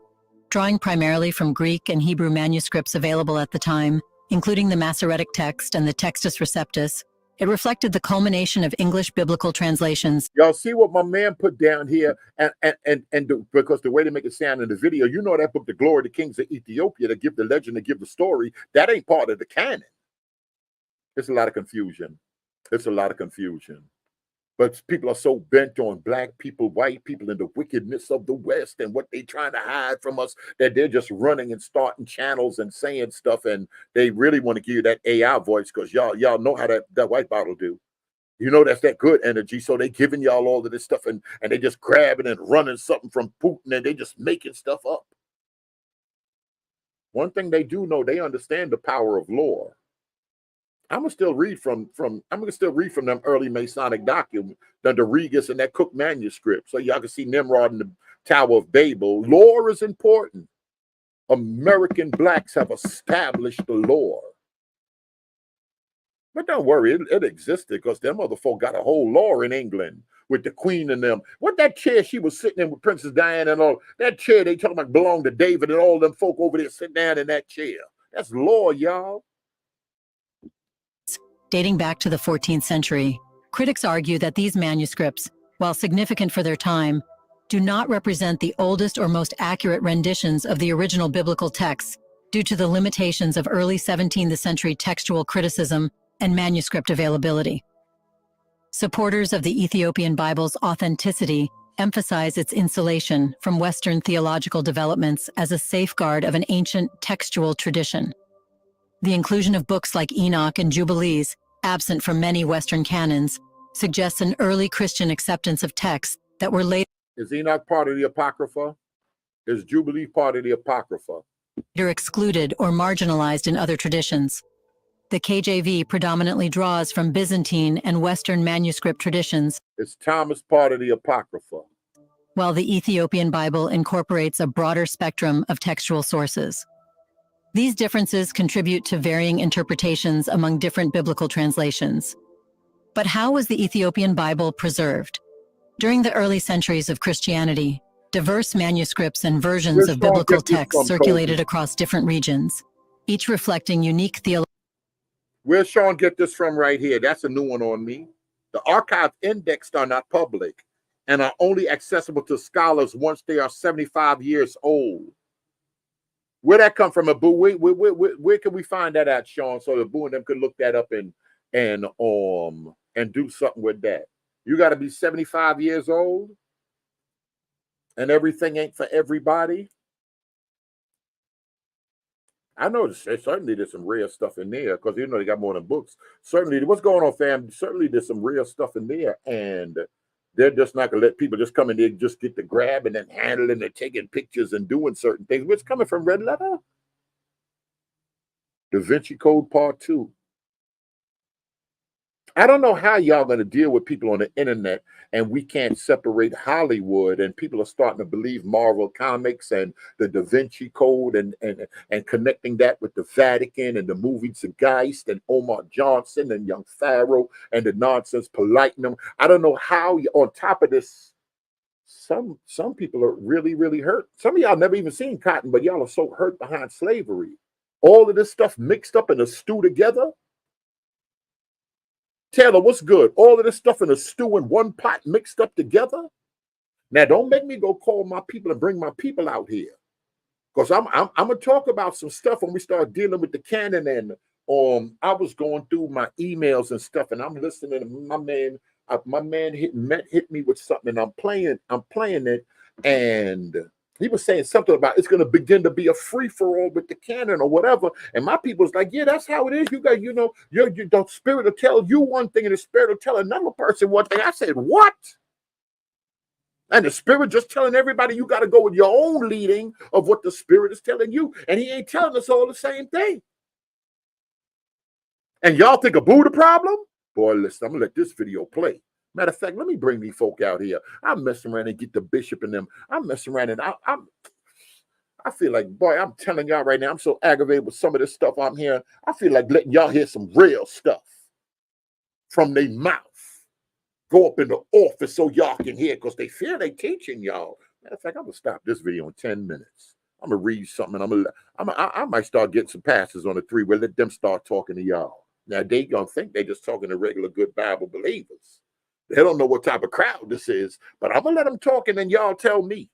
[SPEAKER 5] Drawing primarily from Greek and Hebrew manuscripts available at the time, including the Masoretic text and the Textus Receptus, It reflected the culmination of English biblical translations.
[SPEAKER 1] Y'all see what my man put down here, because the way they make it sound in the video, you know that book, The Glory of the Kings of Ethiopia, to give the legend, to give the story, that ain't part of the canon. It's a lot of confusion. It's a lot of confusion. But people are so bent on black people, white people, and the wickedness of the West and what they trying to hide from us that they're just running and starting channels and saying stuff, and they really want to give you that AI voice because y'all know how that white bottle do. You know that's that good energy, so they giving y'all all of this stuff, and they just grabbing and running something from Putin, and they just making stuff up. One thing they do know, they understand the power of lore. I'm gonna still read from them early Masonic documents, the Regus and that Cook manuscript, so y'all can see Nimrod and the Tower of Babel. Lore is important. American blacks have established the lore. But don't worry, it existed because them other folk got a whole lore in England with the Queen and them. What that chair she was sitting in with Princess Diana and all, that chair they talking about belonged to David and all them folk over there sitting down in that chair. That's lore, y'all.
[SPEAKER 5] Dating back to the 14th century, critics argue that these manuscripts, while significant for their time, do not represent the oldest or most accurate renditions of the original biblical texts due to the limitations of early 17th century textual criticism and manuscript availability. Supporters of the Ethiopian Bible's authenticity emphasize its insulation from Western theological developments as a safeguard of an ancient textual tradition. The inclusion of books like Enoch and Jubilees, absent from many Western canons, suggests an early Christian acceptance of texts that were later.
[SPEAKER 1] Is Enoch part of the Apocrypha? Is Jubilee part of the Apocrypha?
[SPEAKER 5] Excluded or marginalized in other traditions. The KJV predominantly draws from Byzantine and Western manuscript traditions.
[SPEAKER 1] Is Thomas part of the Apocrypha?
[SPEAKER 5] While the Ethiopian Bible incorporates a broader spectrum of textual sources. These differences contribute to varying interpretations among different biblical translations. But how was the Ethiopian Bible preserved? During the early centuries of Christianity, diverse manuscripts and versions of biblical texts circulated across different regions, each reflecting unique theology.
[SPEAKER 1] Where's Sean get this from right here? That's a new one on me. The archive indexed are not public and are only accessible to scholars once they are 75 years old. Where that come from, Abu? Where can we find that at, Sean? So Abu and them could look that up and do something with that. You got to be 75 years old, and everything ain't for everybody. I know certainly there's some rare stuff in there because you know they got more than books. Certainly, what's going on, fam? Certainly, there's some rare stuff in there, and they're just not gonna let people just come in there and just get the grab and then handle it and they're taking pictures and doing certain things. What's coming from Red Letter? Da Vinci Code Part 2. I don't know how y'all gonna deal with people on the internet and we can't separate Hollywood and people are starting to believe Marvel Comics and the Da Vinci Code and connecting that with the Vatican and the movie Geist and Omar Johnson and Young Pharaoh and the nonsense Politenum. I don't know how on top of this, some people are really, really hurt. Some of y'all never even seen Cotton, but y'all are so hurt behind slavery. All of this stuff mixed up in a stew together. Taylor, what's good? All of this stuff in a stew in one pot mixed up together. Now, don't make me go call my people and bring my people out here, because I'm gonna talk about some stuff when we start dealing with the canon. And I was going through my emails and stuff, and I'm listening to my man hit me with something, and I'm playing it, and he was saying something about it's going to begin to be a free-for-all with the canon or whatever. And my people was like, yeah, that's how it is. You got, the spirit will tell you one thing and the spirit will tell another person one thing. I said, what? And the spirit just telling everybody you got to go with your own leading of what the spirit is telling you. And he ain't telling us all the same thing. And y'all think Abu the problem? Boy, listen, I'm going to let this video play. Matter of fact, let me bring these folk out here. I'm messing around and get the bishop and them. I'm messing around and I feel like, boy, I'm telling y'all right now, I'm so aggravated with some of this stuff I'm hearing. I feel like letting y'all hear some real stuff from their mouth. Go up in the office so y'all can hear, because they fear they teaching y'all. Matter of fact, I'm going to stop this video in 10 minutes. I'm going to read something. And I might start getting some passes on the three. We'll let them start talking to y'all. Now, they going to think they just talking to regular good Bible believers. They don't know what type of crowd this is, but I'm going to let them talk and then y'all tell me.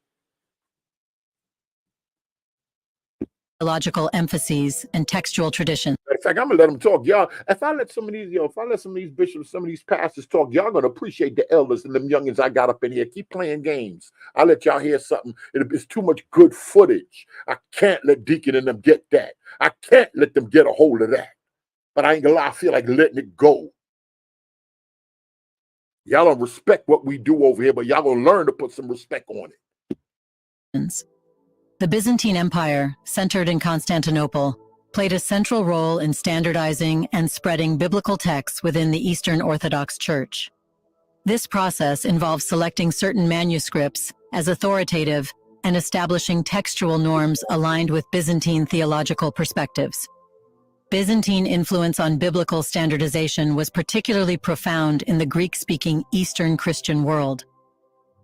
[SPEAKER 5] Theological emphases and textual tradition.
[SPEAKER 1] In fact, I'm gonna let them talk, y'all. If I let some of these, if I let some of these bishops, some of these pastors talk, y'all gonna appreciate the elders and them youngins I got up in here. Keep playing games. I'll let y'all hear something. It's too much good footage. I can't let Deacon and them get that. I can't let them get a hold of that. But I ain't gonna lie, I feel like letting it go. Y'all don't respect what we do over here, but y'all gonna learn to put some respect on it.
[SPEAKER 5] The Byzantine Empire, centered in Constantinople, played a central role in standardizing and spreading biblical texts within the Eastern Orthodox Church. This process involves selecting certain manuscripts as authoritative and establishing textual norms aligned with Byzantine theological perspectives. Byzantine influence on biblical standardization was particularly profound in the Greek-speaking Eastern Christian world.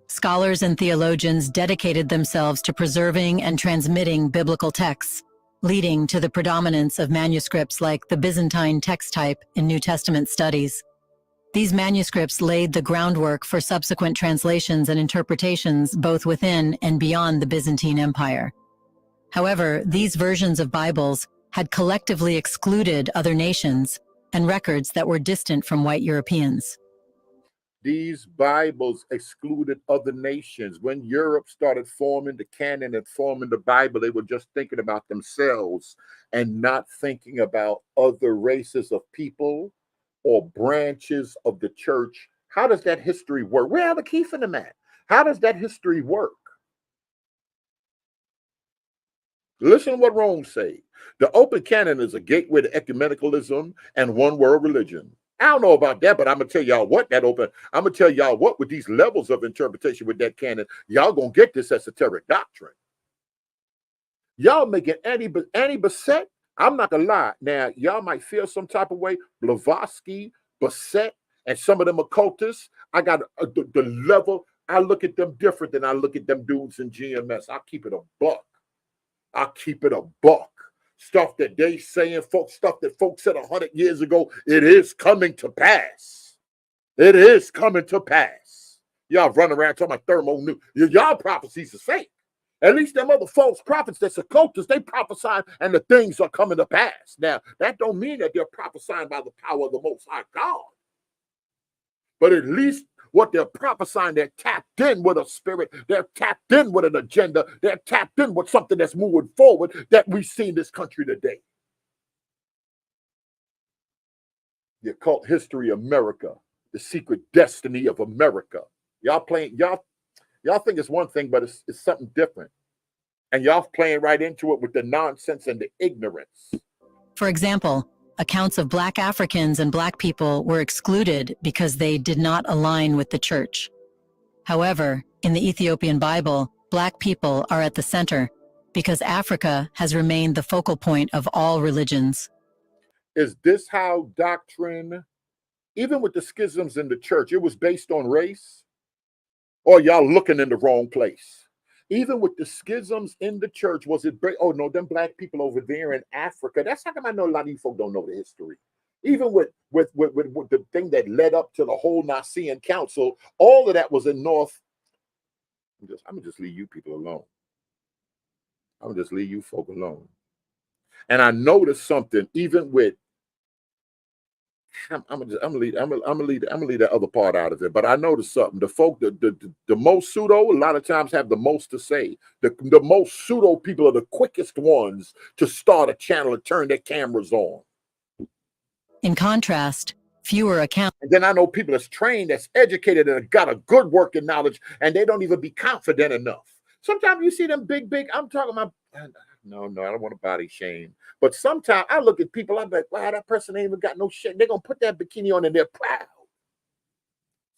[SPEAKER 5] Scholars and theologians dedicated themselves to preserving and transmitting biblical texts, leading to the predominance of manuscripts like the Byzantine text type in New Testament studies. These manuscripts laid the groundwork for subsequent translations and interpretations both within and beyond the Byzantine Empire. However, these versions of Bibles had collectively excluded other nations and records that were distant from white Europeans.
[SPEAKER 1] These Bibles excluded other nations. When Europe started forming the canon and forming the Bible, they were just thinking about themselves and not thinking about other races of people or branches of the church. How does that history work? Where are the key for them at? How does that history work? Listen to what Rome say. The open canon is a gateway to ecumenicalism and one world religion. I don't know about that, but I'm gonna tell y'all what that open. I'm gonna tell y'all what with these levels of interpretation with that canon, y'all gonna get this esoteric doctrine. Y'all making Annie Bassett. I'm not gonna lie. Now y'all might feel some type of way. Blavatsky, Bassett, and some of them occultists. I got the level. I look at them different than I look at them dudes in GMS. I'll keep it a buck. I'll keep it a buck. Stuff that they saying, stuff that folks said 100 years ago, it is coming to pass. It is coming to pass. Y'all run around talking about thermo. Y'all prophecies is fake. At least them other false prophets that's occultists, they prophesy and the things are coming to pass. Now, that don't mean that they're prophesying by the power of the Most High God. But at least what they're prophesying, they're tapped in with a spirit, they're tapped in with an agenda, they're tapped in with something that's moving forward that we see in this country today. The occult history of America, the secret destiny of America. Y'all playing, y'all think it's one thing, but it's something different. And y'all playing right into it with the nonsense and the ignorance.
[SPEAKER 5] For example, accounts of Black Africans and Black people were excluded because they did not align with the church. However, in the Ethiopian Bible, Black people are at the center because Africa has remained the focal point of all religions.
[SPEAKER 1] Is this how doctrine, even with the schisms in the church, it was based on race? Or y'all looking in the wrong place? Even with the schisms in the church, was it, oh no, them Black people over there in Africa, that's how come I know a lot of you folk don't know the history. Even with the thing that led up to the whole Nicene Council, all of that was in North. I'm gonna just leave you people alone. I'm gonna just leave you folk alone. And I noticed something, even with, I'm gonna leave that other part out of it. But I noticed something. The folk, the most pseudo, a lot of times have the most to say. The most pseudo people are the quickest ones to start a channel and turn their cameras on.
[SPEAKER 5] In contrast, fewer accounts.
[SPEAKER 1] And then I know people that's trained, that's educated, and got a good working knowledge, and they don't even be confident enough. Sometimes you see them big, I'm talking about, no, I don't want to body shame. But sometimes I look at people, I'm like, wow, that person ain't even got no shit. They're going to put that bikini on and they're proud.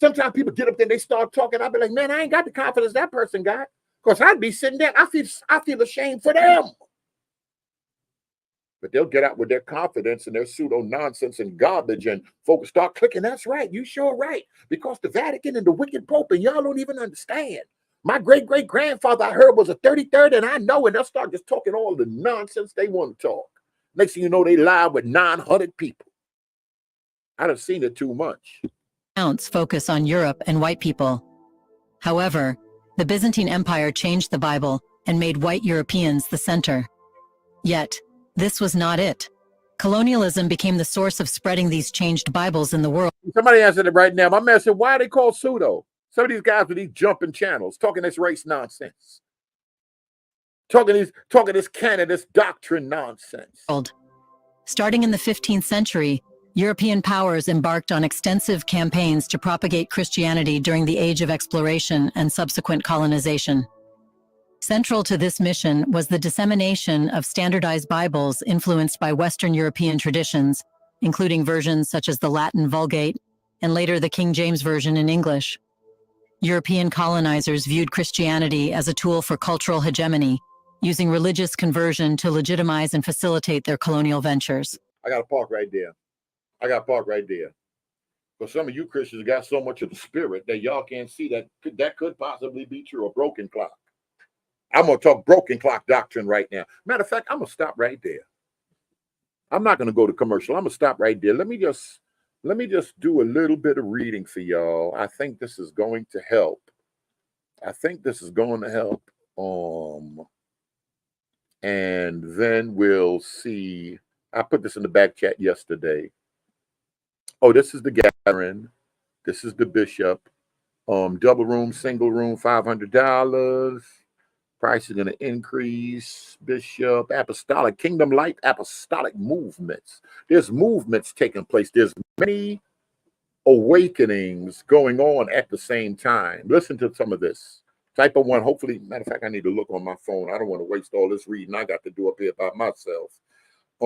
[SPEAKER 1] Sometimes people get up there and they start talking. I'll be like, man, I ain't got the confidence that person got. Because I'd be sitting there, I feel ashamed for them. But they'll get out with their confidence and their pseudo nonsense and garbage, and folks start clicking. That's right. You sure right. Because the Vatican and the wicked Pope, and y'all don't even understand. My great-great-grandfather, I heard, was a 33rd, and I know, and they'll start just talking all the nonsense they want to talk. Next thing you know, they live with 900 people. I done seen it too much.
[SPEAKER 5] Accounts focus on Europe and white people. However, the Byzantine Empire changed the Bible and made white Europeans the center. Yet, this was not it. Colonialism became the source of spreading these changed Bibles in the world.
[SPEAKER 1] Somebody answered it right now. My man said, why are they called pseudo? Some of these guys with these jumping channels, talking this race nonsense. Talking this canon, this doctrine nonsense.
[SPEAKER 5] Starting in the 15th century, European powers embarked on extensive campaigns to propagate Christianity during the Age of Exploration and subsequent colonization. Central to this mission was the dissemination of standardized Bibles influenced by Western European traditions, including versions such as the Latin Vulgate and later the King James Version in English. European colonizers viewed Christianity as a tool for cultural hegemony, using religious conversion to legitimize and facilitate their colonial ventures.
[SPEAKER 1] I got to park right there. Because some of you Christians got so much of the spirit that y'all can't see that could possibly be true. A broken clock. I'm going to talk broken clock doctrine right now. Matter of fact, I'm going to stop right there. I'm not going to go to commercial. I'm going to stop right there. Let me just do a little bit of reading for y'all. I think this is going to help. And then we'll see. I put this in the back chat yesterday. Oh, this is the gathering. This is the bishop. Double room, single room, $500. Price is going to increase. Bishop, apostolic, kingdom light, apostolic movements. There's movements taking place. There's many awakenings going on at the same time. Listen to some of this. Type of one. Hopefully, matter of fact, I need to look on my phone. I don't want to waste all this reading I got to do up here by myself. I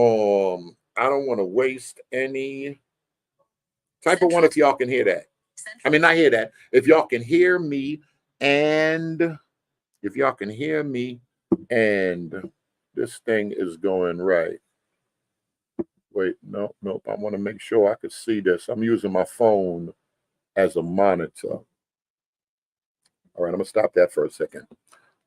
[SPEAKER 1] don't want to waste any. Type of one if y'all can hear that. I mean, not hear that. If y'all can hear me and this thing is going right. Wait, nope. I want to make sure I could see this. I'm using my phone as a monitor. All right, I'm gonna stop that for a second.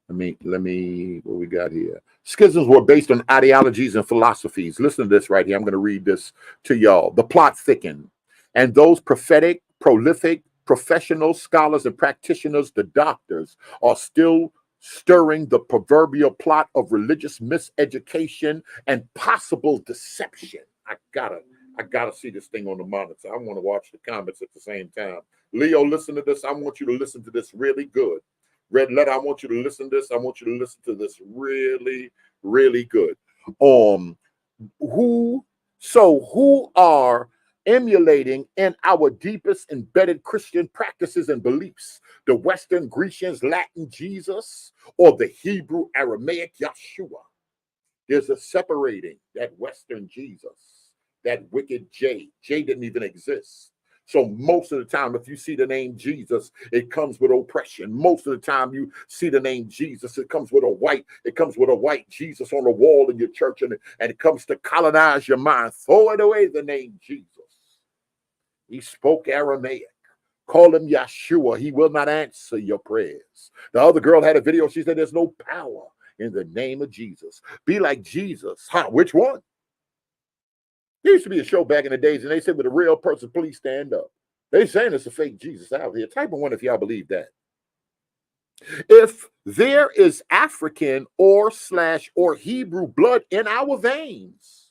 [SPEAKER 1] Let me, what we got here? Schisms were based on ideologies and philosophies. Listen to this right here. I'm going to read this to y'all. The plot thickened, and those prophetic, prolific, professional scholars and practitioners, the doctors, are still stirring the proverbial plot of religious miseducation and possible deception. I gotta see this thing on the monitor. I want to watch the comments at the same time. Leo, listen to this. I want you to listen to this really good. Red letter, I want you to listen to this. I want you to listen to this really, really good. Who are emulating in our deepest embedded Christian practices and beliefs? The Western Grecians, Latin Jesus, or the Hebrew Aramaic Yeshua? There's a separating that Western Jesus, that wicked J. J didn't even exist. So most of the time, if you see the name Jesus, it comes with oppression. Most of the time you see the name Jesus, it comes with a white Jesus on the wall in your church, and it comes to colonize your mind. Throw it away, the name Jesus. He spoke Aramaic. Call him Yeshua. He will not answer your prayers. The other girl had a video. She said, there's no power in the name of Jesus. Be like Jesus. Huh? Which one? There used to be a show back in the days, and they said, with a real person, please stand up. They saying it's a fake Jesus out here. Type of one if y'all believe that. If there is African or Hebrew blood in our veins,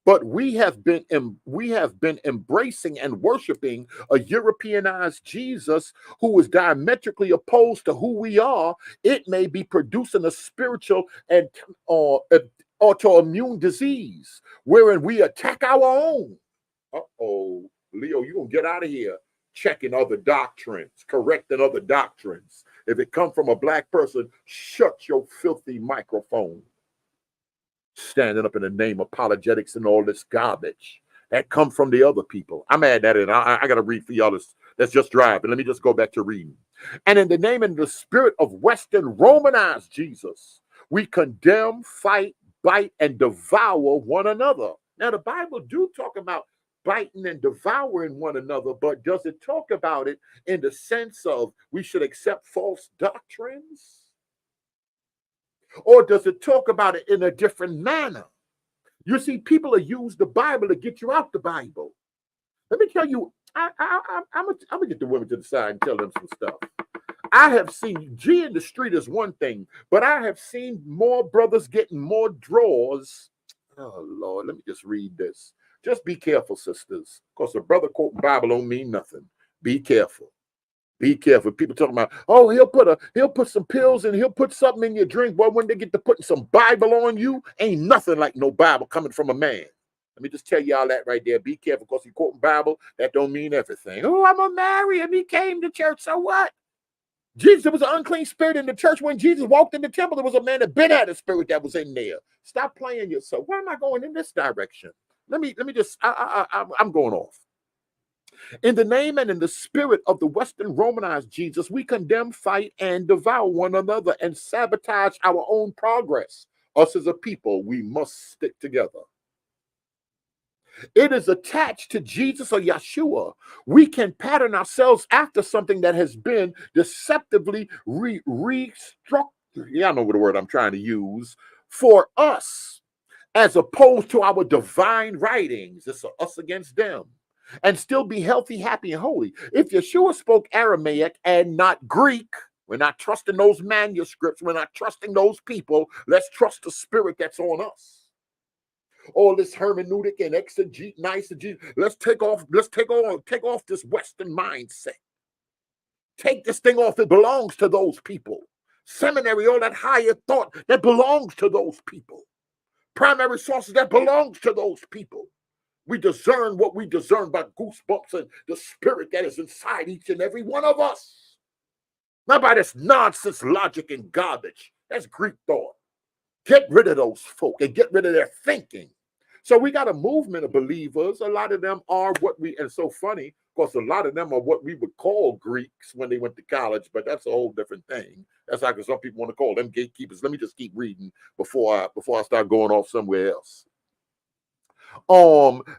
[SPEAKER 1] but we have been embracing and worshiping a Europeanized Jesus who is diametrically opposed to who we are, it may be producing a spiritual and autoimmune disease wherein we attack our own. Uh-oh, Leo, you're gonna get out of here checking other doctrines, correcting other doctrines. If it come from a black person, shut your filthy microphone. Standing up in the name of apologetics and all this garbage that come from the other people. I'm adding that in. I gotta read for y'all. Let's just drive, and let me just go back to reading. And in the name and the spirit of Western Romanized Jesus, we condemn, fight, bite, and devour one another. Now, the Bible do talk about biting and devouring one another, but does it talk about it in the sense of we should accept false doctrines? Or does it talk about it in a different manner? You see, people have used the Bible to get you out the Bible. Let me tell you, I'm gonna get the women to the side and tell them some stuff. I have seen G in the street is one thing, but I have seen more brothers getting more draws. Oh Lord, let me just read this. Just be careful, sisters, because a brother quoting Bible don't mean nothing. Be careful. Be careful. People talking about, oh, he'll put some pills and he'll put something in your drink. Boy, when they get to putting some Bible on you, ain't nothing like no Bible coming from a man. Let me just tell y'all that right there. Be careful, because he quoting Bible, that don't mean everything. Oh, I'm gonna marry him. He came to church. So what? Jesus, there was an unclean spirit in the church. When Jesus walked in the temple, there was a man that been had a spirit that was in there. Stop playing yourself. Why am I going in this direction? Let me just, I'm going off. In the name and in the spirit of the Western Romanized Jesus, we condemn, fight, and devour one another and sabotage our own progress. Us as a people, we must stick together. It is attached to Jesus or Yeshua. We can pattern ourselves after something that has been deceptively restructured. Yeah, I know what the word I'm trying to use. For us, as opposed to our divine writings. It's us against them. And still be healthy, happy, and holy. If Yeshua spoke Aramaic and not Greek, we're not trusting those manuscripts. We're not trusting those people. Let's trust the spirit that's on us. All this hermeneutic and eisegesis. Let's take off this Western mindset. Take this thing off. It belongs to those people. Seminary, all that higher thought, that belongs to those people. Primary sources, that belongs to those people. We discern what we discern by goosebumps and the spirit that is inside each and every one of us. Not by this nonsense logic and garbage. That's Greek thought. Get rid of those folk and get rid of their thinking. So we got a movement of believers. A lot of them are what we, and it's so funny, because a lot of them are what we would call Greeks when they went to college, but that's a whole different thing. That's like some people want to call them gatekeepers. Let me just keep reading before I start going off somewhere else.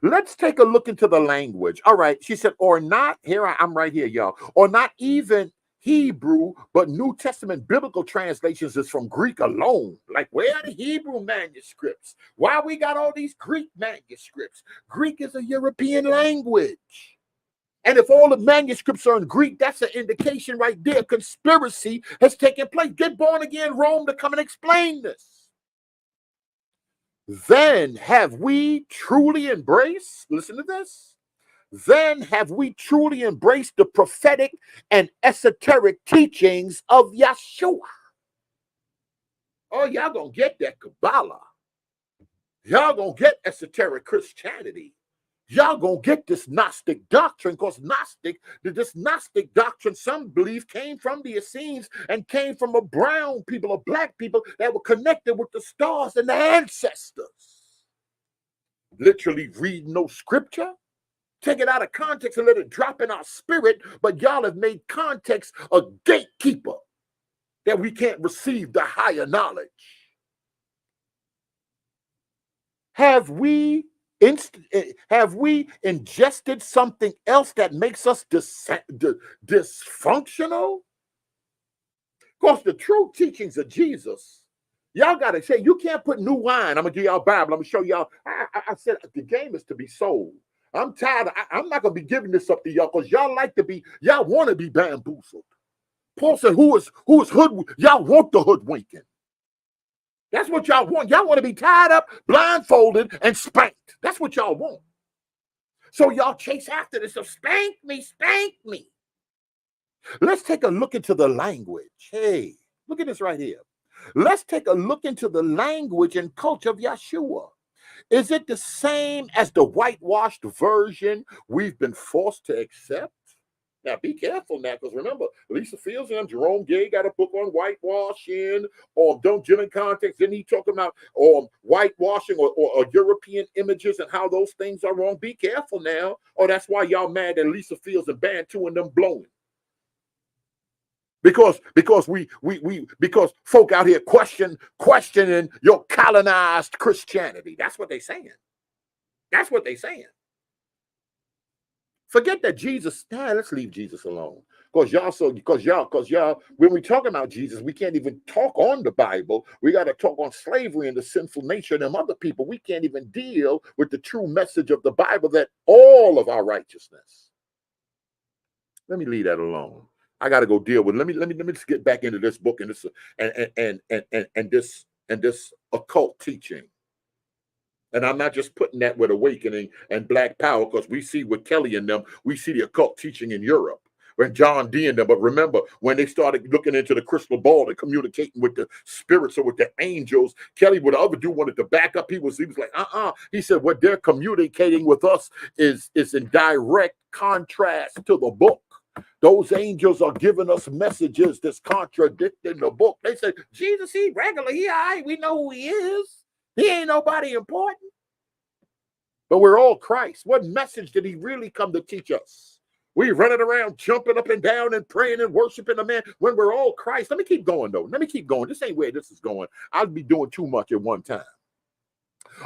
[SPEAKER 1] Let's take a look into the language. All right, she said, or not, I'm right here, y'all, or not even Hebrew, but New Testament biblical translations is from Greek alone. Like, where are the Hebrew manuscripts? Why we got all these Greek manuscripts? Greek is a European language. And if all the manuscripts are in Greek, that's an indication right there. Conspiracy has taken place. Get born again, Rome, to come and explain this. Then have we truly embraced, listen to this, then have we truly embraced the prophetic and esoteric teachings of Yeshua. Oh, y'all gonna get that Kabbalah. Y'all gonna get esoteric Christianity. Y'all gonna get this Gnostic doctrine, because this Gnostic doctrine, some believe, came from the Essenes and came from a brown people or black people that were connected with the stars and the ancestors. Literally read no scripture, take it out of context and let it drop in our spirit, but y'all have made context a gatekeeper that we can't receive the higher knowledge. Have we ingested something else that makes us dysfunctional? Of course, the true teachings of Jesus, y'all got to say, you can't put new wine. I'm going to give y'all Bible. I'm going to show y'all. I said the game is to be sold. I'm tired. I'm not going to be giving this up to y'all, because y'all want to be bamboozled. Paul said, who is hood? Y'all want the hoodwinking. That's what y'all want. Y'all want to be tied up, blindfolded, and spanked. That's what y'all want. So y'all chase after this. So spank me, spank me. Let's take a look into the language. Hey, look at this right here. Let's take a look into the language and culture of Yeshua. Is it the same as the whitewashed version we've been forced to accept? Now, be careful now, because remember, Lisa Fields and Jerome Gay got a book on whitewashing, or don't Jim in context. Didn't he talk about whitewashing or European images and how those things are wrong? Be careful now. Oh, that's why y'all mad at Lisa Fields and Bantu and them blowing. Because folk out here questioning your colonized Christianity. That's what they're saying. That's what they're saying. Forget that Jesus, let's leave Jesus alone. Because y'all, when we talk about Jesus, we can't even talk on the Bible. We got to talk on slavery and the sinful nature of them other people. We can't even deal with the true message of the Bible, that all of our righteousness. Let me leave that alone. I got to go deal with. Let me just get back into this book and this occult teaching. And I'm not just putting that with awakening and black power, because we see with Kelly and them, we see the occult teaching in Europe, when John D and them. But remember, when they started looking into the crystal ball and communicating with the spirits or with the angels, Kelly, what the other dude wanted to back up. He was like, He said, what they're communicating with us is in direct contrast to the book. Those angels are giving us messages that's contradicting the book. They say, Jesus, he regular, he all right, we know who he is. He ain't nobody important. But we're all Christ. What message did he really come to teach us? We running around jumping up and down and praying and worshiping the man when we're all Christ. Let me keep going, though. Let me keep going. This ain't where this is going. I'll be doing too much at one time.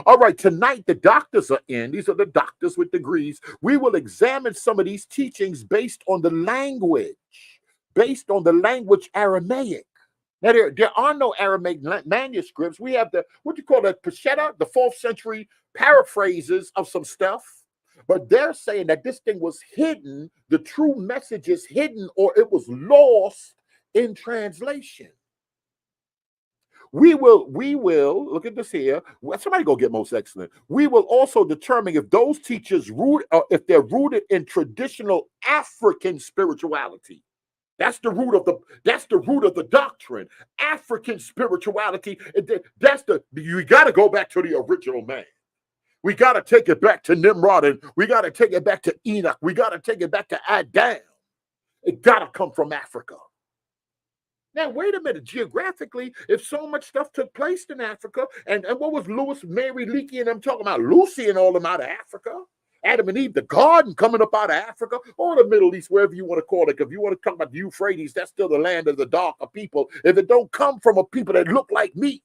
[SPEAKER 1] All right, tonight the doctors are in. These are the doctors with degrees. We will examine some of these teachings based on the language Aramaic. Now, there are no Aramaic manuscripts. We have the Peshitta, the 4th century paraphrases of some stuff. But they're saying that this thing was hidden, the true message is hidden, or it was lost in translation. We will, look at this here. Somebody go get most excellent. We will also determine if those teachers if they're rooted in traditional African spirituality. That's the root of the doctrine. African spirituality. You got to go back to the original man. We got to take it back to Nimrod, and we got to take it back to Enoch. We got to take it back to Adam. It got to come from Africa. Now, wait a minute. Geographically, if so much stuff took place in Africa, and what was Lewis, Mary, Leakey, and them talking about? Lucy and all them out of Africa. Adam and Eve, the garden coming up out of Africa, or the Middle East, wherever you want to call it. If you want to talk about the Euphrates, that's still the land of the darker people. If it don't come from a people that look like me,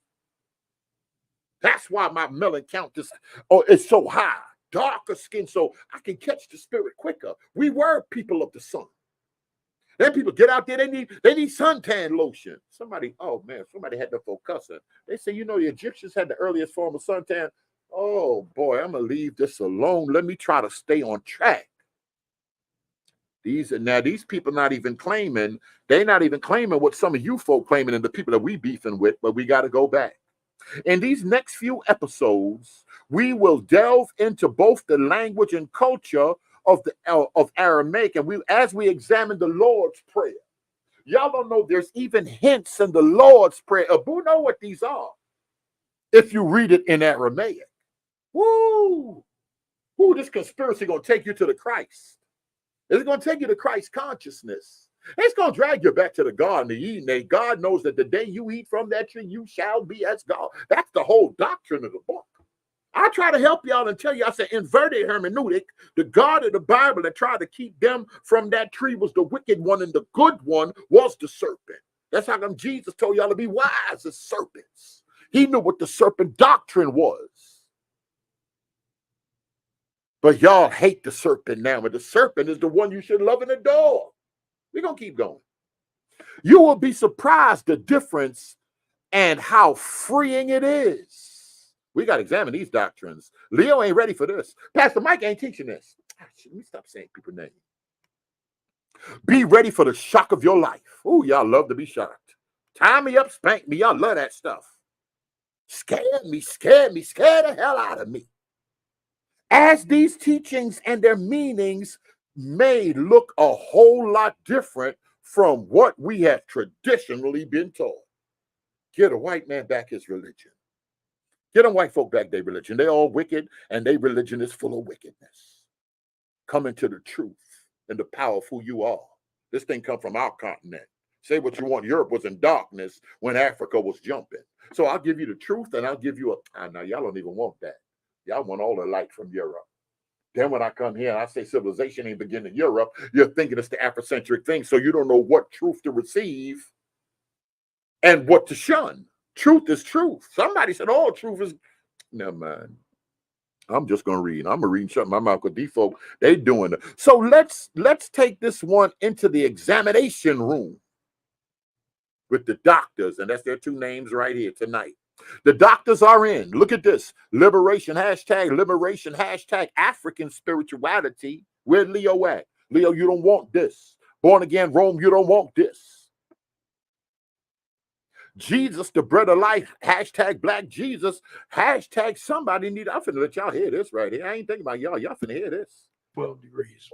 [SPEAKER 1] that's why my melon count is so high. Darker skin, so I can catch the spirit quicker. We were people of the sun. Then people get out there, they need suntan lotion. Somebody had to focus it. They say, the Egyptians had the earliest form of suntan. Oh boy, I'm gonna leave this alone. Let me try to stay on track. These people not even claiming, they're not even claiming what some of you folk claiming and the people that we beefing with, but we got to go back. In these next few episodes, we will delve into both the language and culture of Aramaic, and as we examine the Lord's Prayer. Y'all don't know there's even hints in the Lord's Prayer. Who know what these are? If you read it in Aramaic. Woo! This conspiracy gonna take you to the Christ. It's gonna take you to Christ consciousness. It's gonna drag you back to the Garden of Eden. God knows that the day you eat from that tree, you shall be as God. That's the whole doctrine of the book. I try to help y'all and tell you, I said inverted hermeneutic. The God of the Bible that tried to keep them from that tree was the wicked one, and the good one was the serpent. That's how come Jesus told y'all to be wise as serpents. He knew what the serpent doctrine was. But y'all hate the serpent now, and the serpent is the one you should love and adore. We're going to keep going. You will be surprised the difference and how freeing it is. We got to examine these doctrines. Leo ain't ready for this. Pastor Mike ain't teaching this. Let me stop saying people's names. Be ready for the shock of your life. Oh, y'all love to be shocked. Tie me up, spank me. Y'all love that stuff. Scare me, scare the hell out of me. As these teachings and their meanings may look a whole lot different from what we have traditionally been taught. Get a white man back his religion. Get them white folk back their religion. They're all wicked, and their religion is full of wickedness. Come into the truth and the power of who you are. This thing come from our continent. Say what you want. Europe was in darkness when Africa was jumping. So I'll give you the truth, and I'll give you now y'all don't even want that. Y'all want all the light from Europe. Then when I come here, I say civilization ain't beginning in Europe. You're thinking it's the Afrocentric thing, so you don't know what truth to receive and what to shun. Truth is truth. Somebody said, "Oh, truth is." Never mind. I'm just gonna read. I'm gonna read and shut my mouth because these folk, they doing it. So let's take this one into the examination room with the doctors, and that's their two names right here tonight. The doctors are in. Look at this. Liberation, hashtag African spirituality. Where Leo at? Leo, you don't want this. Born again Rome, you don't want this. Jesus, the bread of life, hashtag Black Jesus, hashtag somebody need. I'm finna let y'all hear this right here. I ain't thinking about y'all. Y'all finna hear this.
[SPEAKER 6] 12 degrees.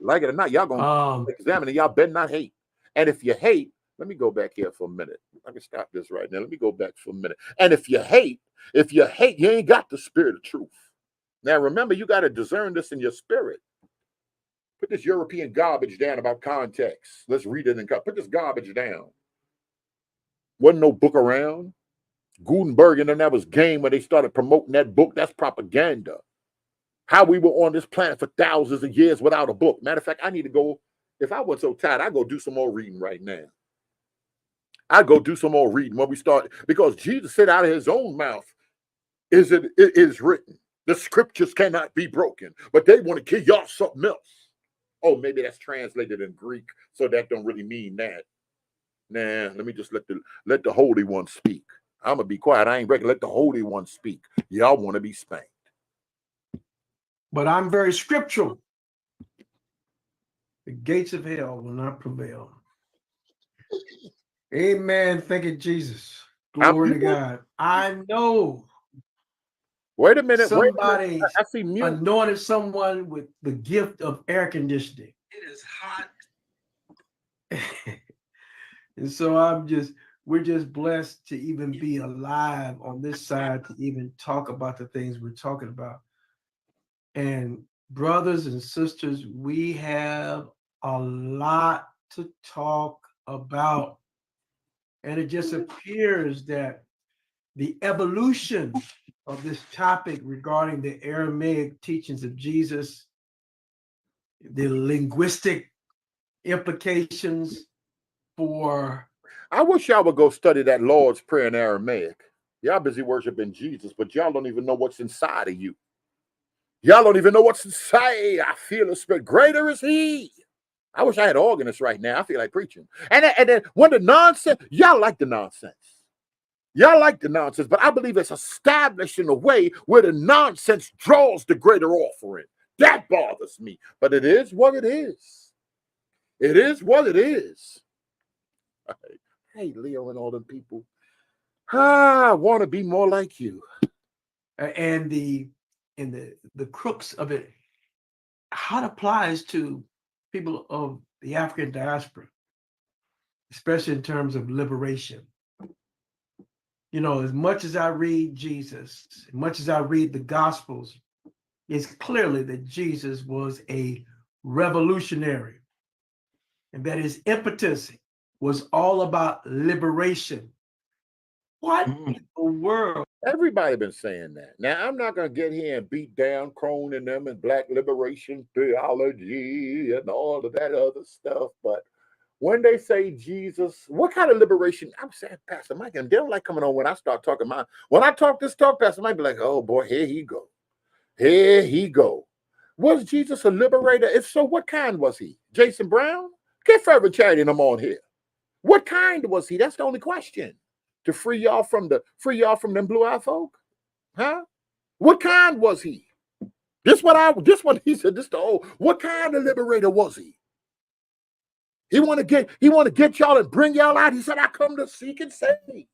[SPEAKER 1] Like it or not, y'all gonna examine it. Y'all better not hate. And if you hate, let me go back here for a minute. I can stop this right now. Let me go back for a minute. And if you hate, you ain't got the spirit of truth. Now remember, you got to discern this in your spirit. Put this European garbage down about context. Let's read it and put this garbage down. Wasn't no book around. Gutenberg and then that was game when they started promoting that book. That's propaganda. How we were on this planet for thousands of years without a book. Matter of fact, I need to go. If I wasn't so tired, I'd go do some more reading right now. I'd go do some more reading when we start, because Jesus said out of his own mouth, it is written. The scriptures cannot be broken, but they want to give y'all something else. Oh, maybe that's translated in Greek, so that don't really mean that. Nah, let me just let the Holy One speak. I'm gonna be quiet. I ain't ready. Let the Holy One speak. Y'all want to be spanked.
[SPEAKER 6] But I'm very scriptural. The gates of hell will not prevail. Amen. Thank you, Jesus. Glory to God. I know.
[SPEAKER 1] Wait a minute.
[SPEAKER 6] Somebody
[SPEAKER 1] I see mute.
[SPEAKER 6] anointed someone with the gift of air conditioning. It is hot. And so we're just blessed to even be alive on this side to even talk about the things we're talking about. And brothers and sisters, we have a lot to talk about. And it just appears that the evolution of this topic regarding the Aramaic teachings of Jesus, the linguistic implications for...
[SPEAKER 1] I wish y'all would go study that Lord's Prayer in Aramaic. Y'all busy worshiping Jesus, but y'all don't even know what's inside of you. Y'all don't even know what's inside. I feel the Spirit. Greater is He. I wish I had an organist right now. I feel like preaching. And then when the nonsense, y'all like the nonsense. Y'all like the nonsense, but I believe it's established in a way where the nonsense draws the greater offering. That bothers me. But it is what it is. It is what it is. Hey, Leo and all them people. I want to be more like you.
[SPEAKER 6] And the crux of it, how it applies to people of the African diaspora, especially in terms of liberation. You know, as much as I read Jesus, as much as I read the Gospels, it's clearly that Jesus was a revolutionary and that his impetus was all about liberation. What in the world?
[SPEAKER 1] Everybody been saying that. Now, I'm not going to get here and beat down Crone and them and Black liberation theology and all of that other stuff, but when they say Jesus, what kind of liberation? I'm saying, Pastor Mike, and they don't like coming on when I start talking. When I talk this talk, Pastor Mike be like, oh boy, here he go. Here he go. Was Jesus a liberator? If so, what kind was he? Jason Brown? Get Fervent Charity and them on here. What kind was he? That's the only question. To free y'all from them blue-eyed folk? Huh? What kind was he? This what he said, what kind of liberator was he? He want to get y'all and bring y'all out. He said, I come to seek and save.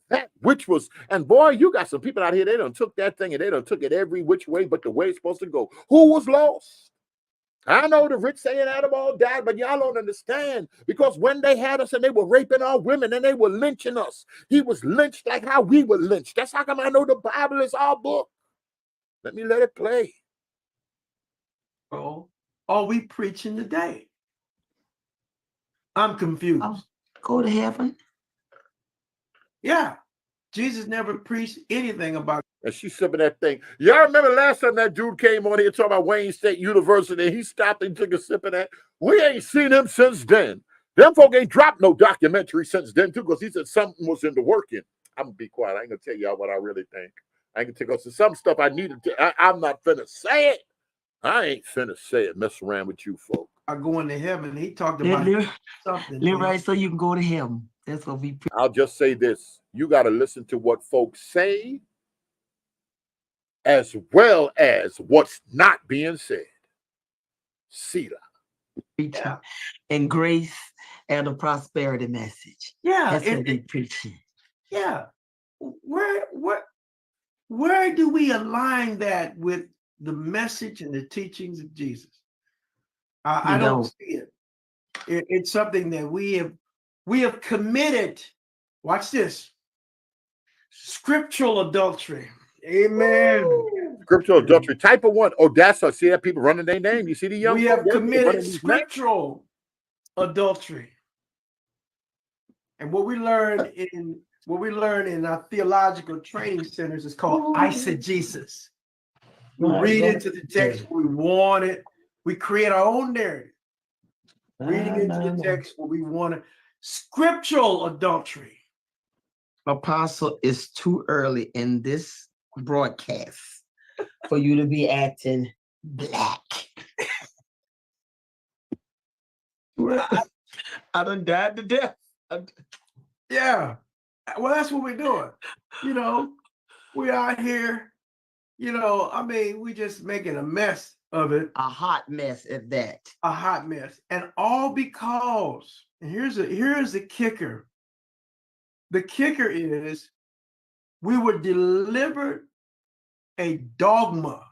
[SPEAKER 1] That which was, and boy, you got some people out here, they done took that thing and they done took it every which way but the way it's supposed to go. Who was lost? I know the rich saying Adam all died, but y'all don't understand, because when they had us and they were raping our women and they were lynching us, he was lynched like how we were lynched. That's how come I know the Bible is our book. Let me let it play.
[SPEAKER 6] Oh, are we preaching today? I'm confused.
[SPEAKER 2] Go to heaven.
[SPEAKER 6] Yeah. Jesus never preached anything about.
[SPEAKER 1] And she's sipping that thing. Y'all remember last time that dude came on here talking about Wayne State University, and he stopped and took a sip of that? We ain't seen him since then. Them folk ain't dropped no documentary since then, too, because he said something was in the working. I'm going to be quiet. I ain't going to tell y'all what I really think. I can take off some stuff I needed to. I'm not finna say it. I ain't finna say it. Mess around with you folk.
[SPEAKER 6] I go into heaven. He talked about something.
[SPEAKER 2] Right, so you can go to him. That's what we.
[SPEAKER 1] I'll just say this: you got to listen to what folks say, as well as what's not being said. See that.
[SPEAKER 2] Yeah. And grace and a prosperity message.
[SPEAKER 6] Yeah,
[SPEAKER 2] that's what we preaching.
[SPEAKER 6] Yeah, where do we align that with the message and the teachings of Jesus? I don't see it. It's something that we have committed. Watch this. Scriptural adultery. Amen.
[SPEAKER 1] Ooh. Scriptural adultery. Type of one. Oh, that's us. See that people running their name. You see the young.
[SPEAKER 6] We have committed scriptural adultery. And what we learn in our theological training centers is called eisegesis. We read into the text what we want it. We create our own narrative. Reading into the text what we want it. Scriptural adultery.
[SPEAKER 2] Apostle, it's too early in this broadcast for you to be acting black. I done died to death.
[SPEAKER 6] Yeah. Well, that's what we're doing. You know, we're out here, you know, I mean, we just making a mess of it.
[SPEAKER 2] A hot mess at that.
[SPEAKER 6] A hot mess. And all because, and here's the kicker. The kicker is we were delivered a dogma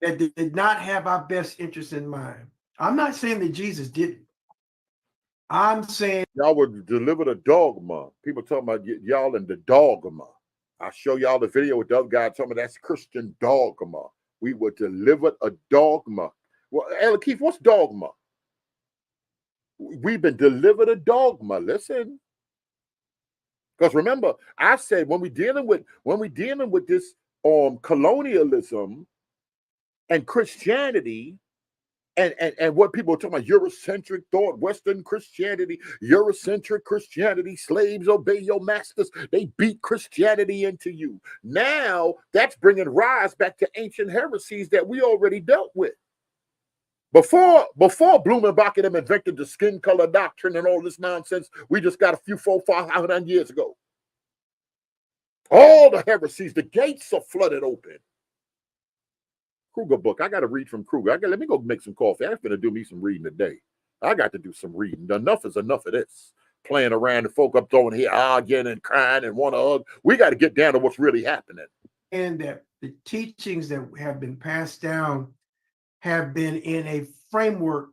[SPEAKER 6] that did not have our best interest in mind. I'm not saying that Jesus didn't. I'm saying
[SPEAKER 1] y'all were delivered a dogma. People talking about y'all in the dogma. I'll show y'all the video with the other guy talking about that's Christian dogma. We were delivered a dogma. Well, Ella Keith, what's dogma? We've been delivered a dogma. Listen. Because remember, I said when we dealing with this colonialism and Christianity, and what people are talking about, Eurocentric thought, Western Christianity, Eurocentric Christianity, slaves obey your masters. They beat Christianity into you. Now that's bringing rise back to ancient heresies that we already dealt with. Before Blumenbach and them invented the skin color doctrine and all this nonsense, we just got a few 400-500 years ago. All the heresies, the gates are flooded open. Kruger book. I got to read from Kruger. Let me go make some coffee. I'm going to do me some reading today. I got to do some reading. Enough is enough of this. Playing around and folk up throwing here, arguing and crying and want to hug. We got to get down to what's really happening.
[SPEAKER 6] And that the teachings that have been passed down have been in a framework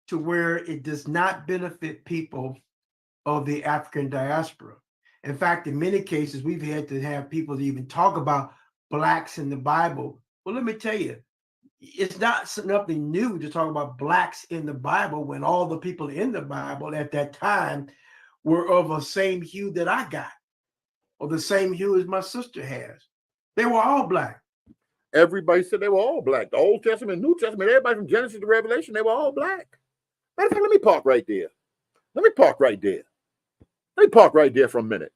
[SPEAKER 6] to where it does not benefit people of the African diaspora. In fact, in many cases, we've had to have people to even talk about blacks in the Bible. Well, let me tell you, it's not nothing new to talk about blacks in the Bible when all the people in the Bible at that time were of the same hue that I got, or the same hue as my sister has. They were all black.
[SPEAKER 1] Everybody said they were all black. The Old Testament, New Testament, everybody from Genesis to Revelation, they were all black. Matter of fact, let me park right there. Let me park right there for a minute.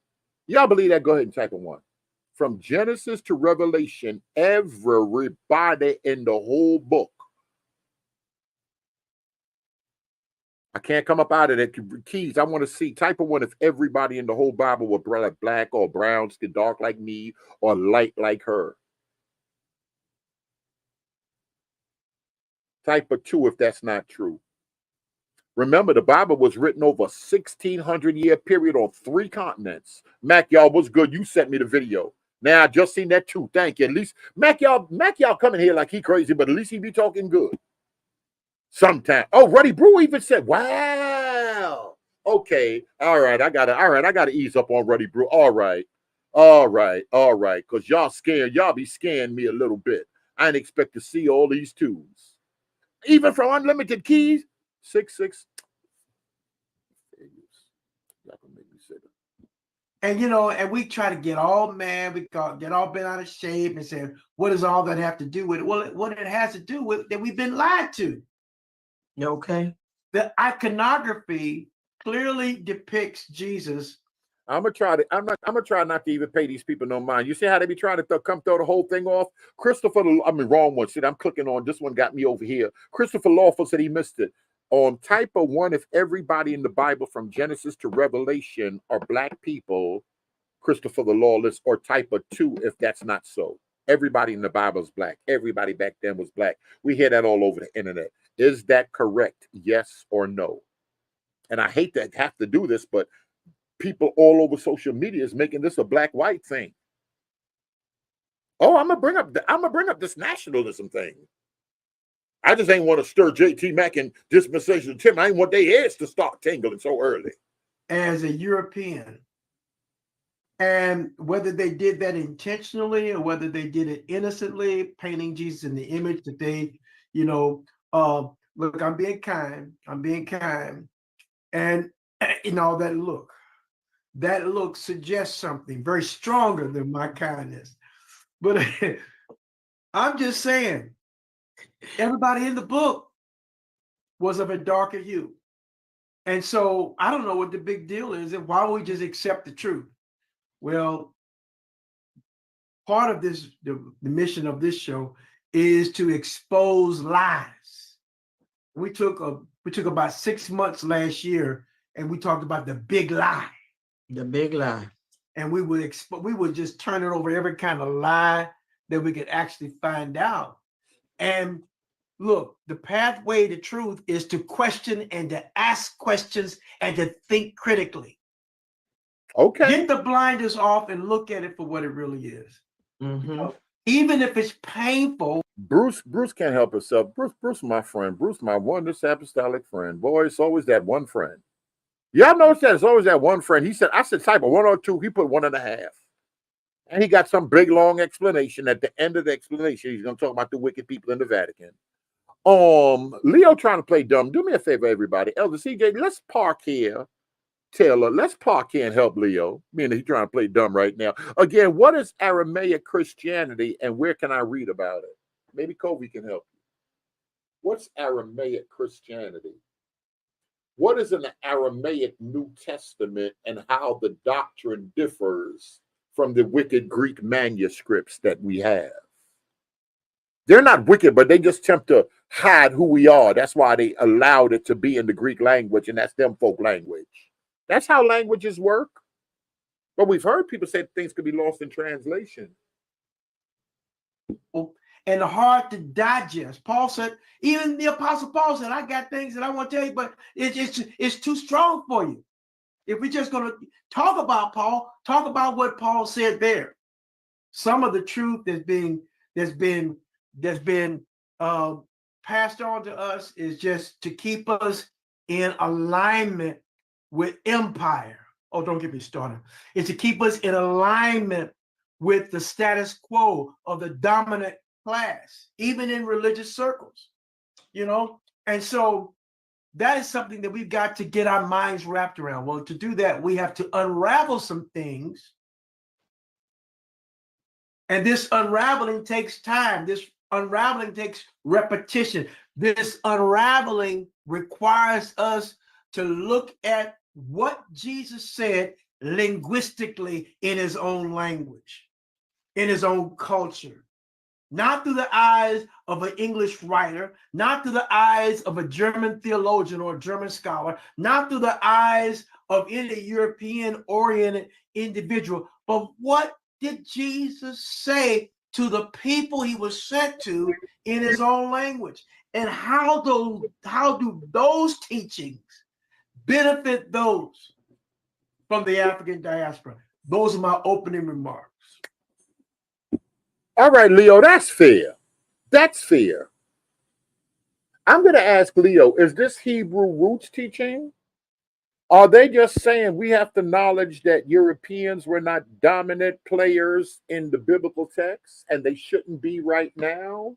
[SPEAKER 1] Y'all believe that? Go ahead and type in one. From Genesis to Revelation, everybody in the whole book. I can't come up out of that. Keys, I want to see. Type of one if everybody in the whole Bible were black or brown, skin dark like me, or light like her. Type of two if that's not true. Remember, the Bible was written over a 1,600-year period on 3 continents. Mac, y'all, what's good? You sent me the video. Now I just seen that too. Thank you. At least Mac y'all coming here like he crazy, but at least he be talking good. Sometimes. Oh, Ruddy Brew even said, "Wow, okay, all right, I gotta ease up on Ruddy Brew. All right, because y'all be scaring me a little bit. I didn't expect to see all these twos, even from Unlimited Keys 66. Y'all can make me say that.
[SPEAKER 6] And, you know, and we try to get all mad, get all bent out of shape and say, what does all that have to do with it? Well, what it has to do with that we've been lied to.
[SPEAKER 2] Okay.
[SPEAKER 6] The iconography clearly depicts Jesus
[SPEAKER 1] I'm gonna try not to even pay these people no mind. You see how they be trying to come throw the whole thing off? Wrong one. See, I'm clicking on this one, got me over here. Christopher Lawful said he missed it. Type of 1, if everybody in the Bible from Genesis to Revelation are black people, Christopher the Lawless, or type of 2 if that's not so. Everybody in the Bible is black. Everybody back then was black. We hear that all over the internet. Is that correct? Yes or no? And I hate to have to do this, but people all over social media is making this a black-white thing. Oh, I'm gonna bring up this nationalism thing. I just ain't want to stir JT Mack and dispensation Tim. I ain't want their heads to start tingling so early.
[SPEAKER 6] As a European, and whether they did that intentionally or whether they did it innocently, painting Jesus in the image that they, look, I'm being kind, and that look suggests something very stronger than my kindness. But I'm just saying, everybody in the book was of a darker hue. And so I don't know what the big deal is, and why don't we just accept the truth? Well, part of this, the mission of this show is to expose lies. We took about 6 months last year, and we talked about the big lie.
[SPEAKER 2] The big lie.
[SPEAKER 6] And we would just turn it over every kind of lie that we could actually find out. And look, the pathway to truth is to question and to ask questions and to think critically.
[SPEAKER 1] Okay.
[SPEAKER 6] Get the blinders off and look at it for what it really is.
[SPEAKER 2] Mm-hmm.
[SPEAKER 6] Even if it's painful.
[SPEAKER 1] Bruce can't help himself. Bruce, my friend. Bruce, my wondrous apostolic friend. Boy, it's always that one friend. Y'all notice that it's always that one friend. I said type of 1 or 2. He put 1.5. And he got some big, long explanation. At the end of the explanation, he's going to talk about the wicked people in the Vatican. Leo trying to play dumb. Do me a favor, everybody. Elder CJ, let's park here. Taylor, let's park here and help Leo. Meaning he's trying to play dumb right now. Again, what is Aramaic Christianity and where can I read about it? Maybe Kobe can help you. What's Aramaic Christianity? What is an Aramaic New Testament and how the doctrine differs from the wicked Greek manuscripts that we have? They're not wicked, but they just attempt to hide who we are. That's why they allowed it to be in the Greek language, and that's them folk language. That's how languages work. But we've heard people say things could be lost in translation.
[SPEAKER 6] And hard to digest. Paul said, even the Apostle Paul said, I got things that I want to tell you, but it's too strong for you. If we're just going to talk about Paul, talk about what Paul said there. Some of the truth that's been passed on to us is just to keep us in alignment with empire. Oh, don't get me started. It's to keep us in alignment with the status quo of the dominant class, even in religious circles, And so that is something that we've got to get our minds wrapped around. Well, to do that, we have to unravel some things. And this unraveling takes time. This unraveling takes repetition. This unraveling requires us to look at what Jesus said linguistically in his own language, in his own culture, not through the eyes of an English writer, not through the eyes of a German theologian or a German scholar, not through the eyes of any European-oriented individual, but what did Jesus say to the people he was sent to in his own language? And how do those teachings benefit those from the African diaspora? Those are my opening remarks.
[SPEAKER 1] All right, Leo, that's fair. That's fair. I'm going to ask Leo, is this Hebrew roots teaching? Are they just saying we have to acknowledge that Europeans were not dominant players in the biblical text and they shouldn't be right now?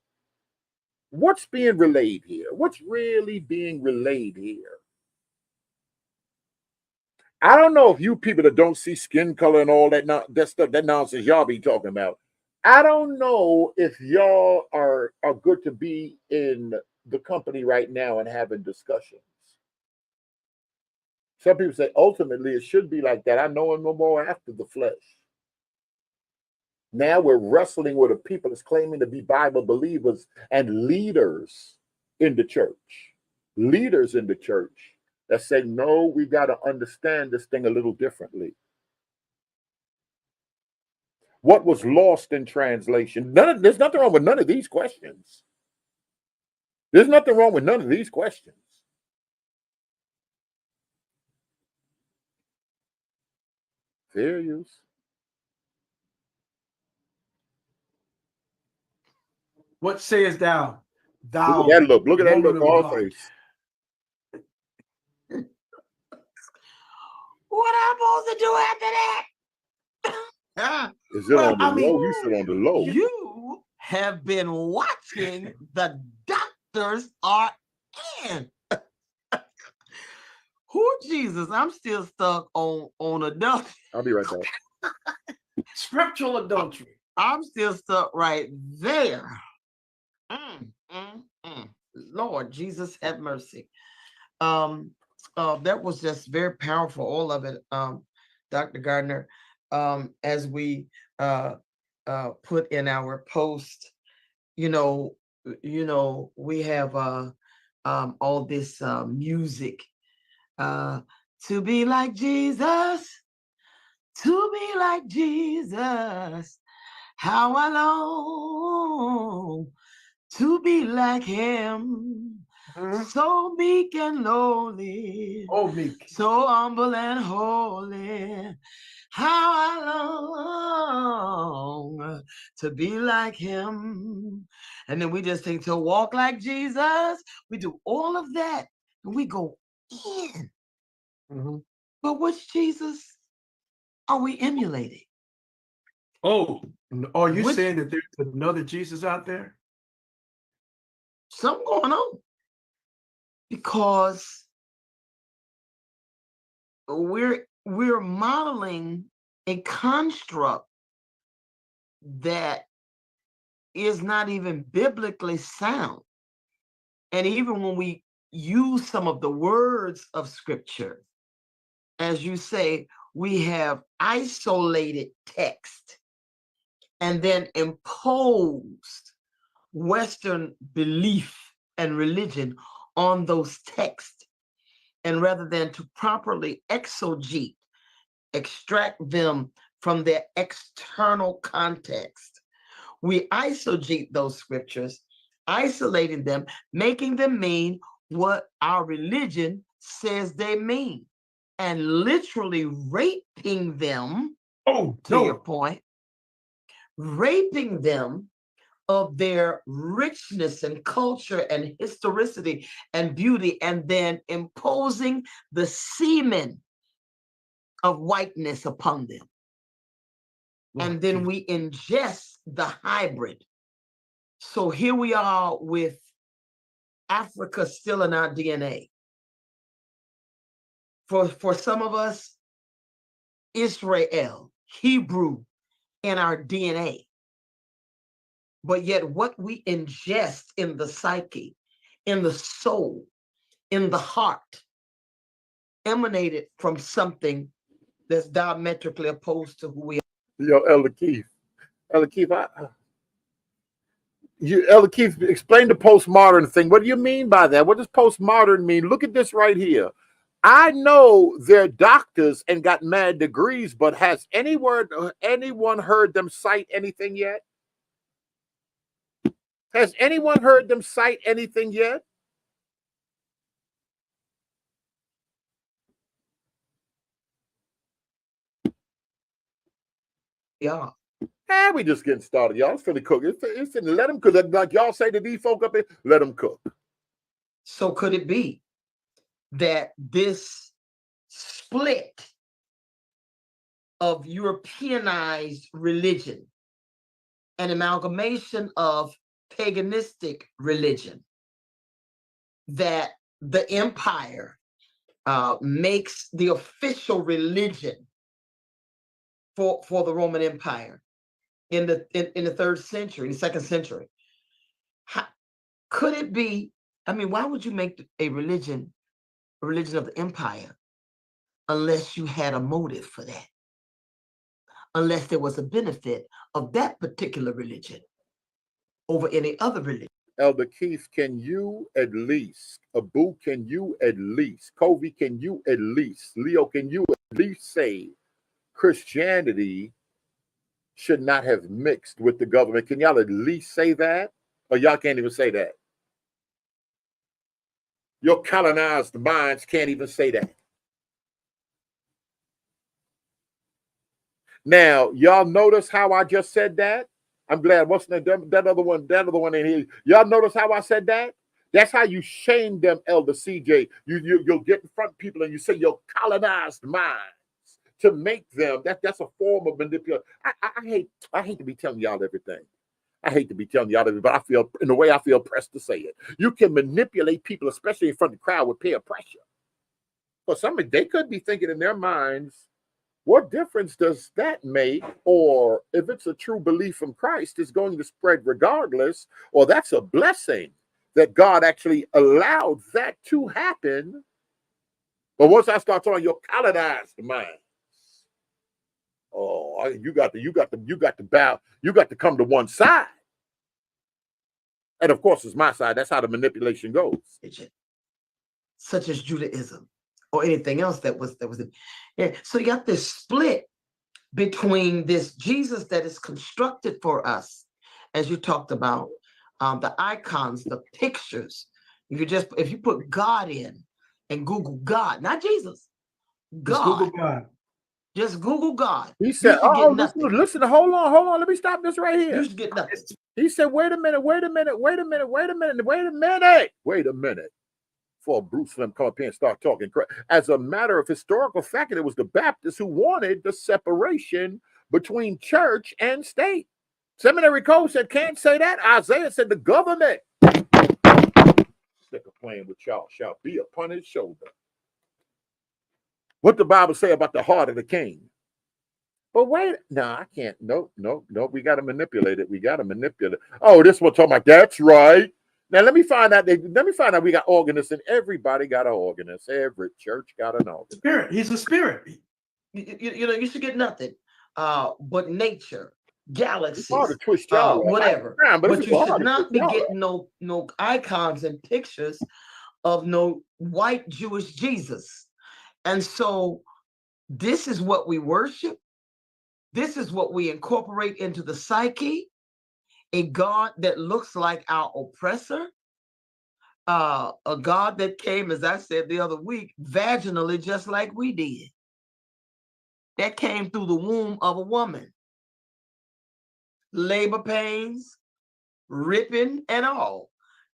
[SPEAKER 1] What's being relayed here? What's really being relayed here? I don't know if you people that don't see skin color and all that stuff, that nonsense y'all be talking about. I don't know if y'all are good to be in the company right now and having discussions. Some people say ultimately it should be like that. I know him no more after the flesh. Now we're wrestling with a people that's claiming to be Bible believers and leaders in the church. Leaders in the church that say, no, we got to understand this thing a little differently. What was lost in translation? There's nothing wrong with none of these questions. There's nothing wrong with none of these questions. Fair use.
[SPEAKER 6] What sayest thou?
[SPEAKER 1] Look at that look. Look at that
[SPEAKER 6] woman
[SPEAKER 1] look
[SPEAKER 6] of
[SPEAKER 1] on
[SPEAKER 6] God?
[SPEAKER 1] her face.
[SPEAKER 2] What I'm supposed to do after that?
[SPEAKER 1] Is it
[SPEAKER 2] Well,
[SPEAKER 1] on the low? He's still on the low.
[SPEAKER 2] You have been watching The Doctors Are In. Who Jesus? I'm still stuck on adultery.
[SPEAKER 1] I'll be right back.
[SPEAKER 6] Scriptural adultery.
[SPEAKER 2] I'm still stuck right there. Lord Jesus, have mercy. That was just very powerful, all of it, Dr. Gardner. As we put in our post, we have all this music to be like Jesus, to be like Jesus. How I long to be like him. So meek and lowly,
[SPEAKER 6] meek,
[SPEAKER 2] so humble and holy. How I long to be like him. And then we just think to walk like Jesus. We do all of that and we go in. But which Jesus are we emulating?
[SPEAKER 6] Oh, are you saying that there's another Jesus out there?
[SPEAKER 2] Something going on. Because we're modeling a construct that is not even biblically sound. And even when we use some of the words of scripture, as you say, we have isolated text and then imposed Western belief and religion on those texts. And rather than to properly exegete, extract them from their external context, we eisegete those scriptures, isolating them, making them mean what our religion says they mean, and literally raping them, your point, raping them of their richness and culture and historicity and beauty, and then imposing the semen of whiteness upon them. And then we ingest the hybrid. So here we are with Africa still in our DNA. For some of us, Israel, Hebrew in our DNA. But yet what we ingest in the psyche, in the soul, in the heart, emanated from something that's diametrically opposed to who we are.
[SPEAKER 1] Yo, Elder Keith, Elder Keith, explain the postmodern thing. What do you mean by that? What does postmodern mean? Look at this right here. I know they're doctors and got mad degrees, but has anyone heard them cite anything yet? Has anyone heard them cite anything yet?
[SPEAKER 2] Yeah.
[SPEAKER 1] We just getting started, y'all. It's finna cook. It's finna let them cook. Like y'all say to these folk up here, let them cook.
[SPEAKER 2] So could it be that this split of Europeanized religion, an amalgamation of paganistic religion, that the empire makes the official religion for the Roman Empire in the 3rd century, the 2nd century? Could it be? I mean, why would you make a religion of the empire unless you had a motive for that, unless there was a benefit of that particular religion over any other religion.
[SPEAKER 1] Elder Keith, can you at least, Abu, can you at least, Covey, can you at least, Leo, can you at least say Christianity should not have mixed with the government? Can y'all at least say that? Or y'all can't even say that? Your colonized minds can't even say that. Now, y'all notice how I just said that? I'm glad. What's that other one in here? Y'all notice how I said that? That's how you shame them, Elder CJ. You'll get in front of people and you say your colonized minds to make them. That's a form of manipulation. I hate to be telling y'all everything. I hate to be telling y'all everything, but I feel in the way I feel pressed to say it. You can manipulate people, especially in front of the crowd, with peer pressure. For some, they could be thinking in their minds, what difference does that make? Or if it's a true belief from Christ, it's going to spread regardless, or that's a blessing that God actually allowed that to happen. But once I start talking your colonized mind, oh, you got to bow, you got to come to one side. And of course, it's my side. That's how the manipulation goes.
[SPEAKER 2] Such as Judaism or anything else that was yeah. So you got this split between this Jesus that is constructed for us, as you talked about, the icons, the pictures. If you put God in and Google God, not Jesus, God.
[SPEAKER 6] Just Google God.
[SPEAKER 2] Just Google God.
[SPEAKER 1] He said, "Oh, listen, hold on. Let me stop this right here."
[SPEAKER 2] You should get nothing.
[SPEAKER 1] He said, wait a minute. Before Bruce Slim come up here and start talking. As a matter of historical fact, it was the Baptists who wanted the separation between church and state. Seminary Code said, can't say that. Isaiah said, the government, sick of playing with y'all, shall be upon his shoulder. What the Bible say about the heart of the king? But wait, no, I can't. No. We got to manipulate it. Oh, this one talking about, that's right. Now let me find out. We got organists, and everybody got an organist. Every church got an organist.
[SPEAKER 6] Spirit. He's a spirit.
[SPEAKER 2] You should get nothing. But nature, galaxies,
[SPEAKER 1] whatever.
[SPEAKER 2] But you should not be getting no icons and pictures of no white Jewish Jesus. And so this is what we worship. This is what we incorporate into the psyche. A God that looks like our oppressor, a God that came, as I said the other week, vaginally, just like we did. That came through the womb of a woman. Labor pains, ripping, and all,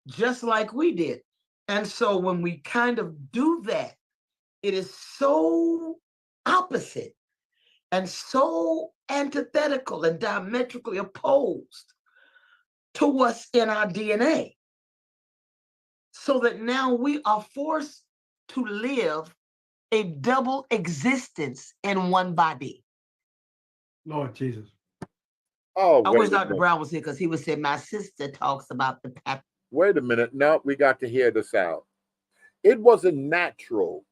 [SPEAKER 2] just like we did. And so when we kind of do that, it is so opposite and so antithetical and diametrically opposed to what's in our DNA, so that now we are forced to live a double existence in one body.
[SPEAKER 6] Lord Jesus.
[SPEAKER 1] Oh,
[SPEAKER 2] I wish Dr. Brown was here, because he would say, my sister talks about the path.
[SPEAKER 1] Wait a minute. No, we got to hear this out. It wasn't natural.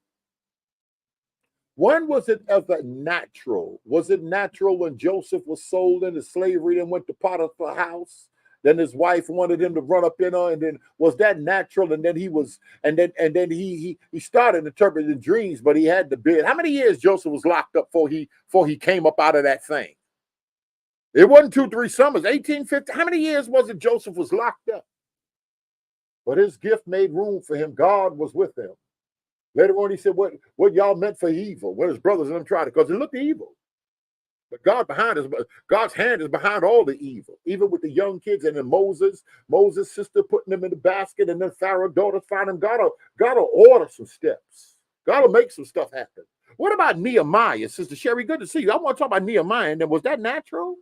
[SPEAKER 1] When was it ever natural? Was it natural when Joseph was sold into slavery and went to Potiphar's house? Then his wife wanted him to run up in her, and then was that natural? And then he started interpreting dreams, but he had to bid. How many years Joseph was locked up before he came up out of that thing? It wasn't 2-3 summers, 1850. How many years was it Joseph was locked up? But his gift made room for him. God was with him. Later on, he said, what y'all meant for evil, what his brothers and them tried to, because it looked evil. But God's hand is behind all the evil, even with the young kids. And then Moses' sister putting them in the basket, and then Pharaoh's daughter found him. God will order some steps. God will make some stuff happen. What about Nehemiah, Sister Sherry? Good to see you. I want to talk about Nehemiah. And then, was that natural?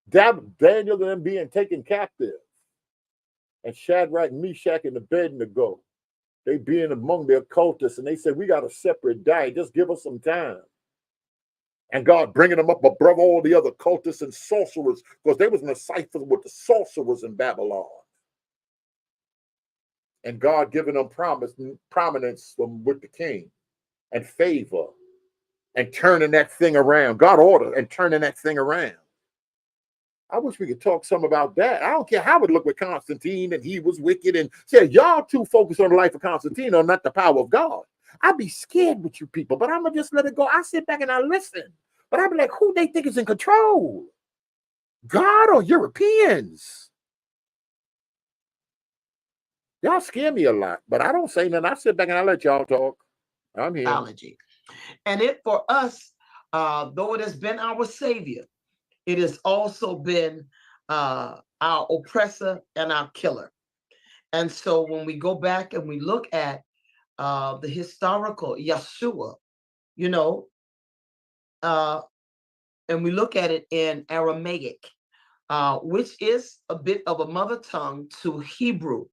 [SPEAKER 1] Daniel and them being taken captive, and Shadrach, Meshach, and Abednego, they being among the occultists, and they said, we got a separate diet. Just give us some time. And God bringing them up above all the other cultists and sorcerers, because they was in a cipher with the sorcerers in Babylon. And God giving them prominence with the king. and favor and turning that thing around. God order and turning that thing around. I wish we could talk some about that. I don't care how it looked with Constantine and he was wicked and said, y'all too focused on the life of Constantine or not the power of God. I'd be scared with you people, but I'm going to just let it go. I sit back and I listen. But I'd be like, who they think is in control? God or Europeans? Y'all scare me a lot, but I don't say nothing. I sit back and I let y'all talk. I'm here.
[SPEAKER 2] Theology. And it for us, though it has been our savior, it has also been our oppressor and our killer. And so when we go back and we look at the historical Yeshua, you know, and we look at it in Aramaic, which is a bit of a mother tongue to Hebrew.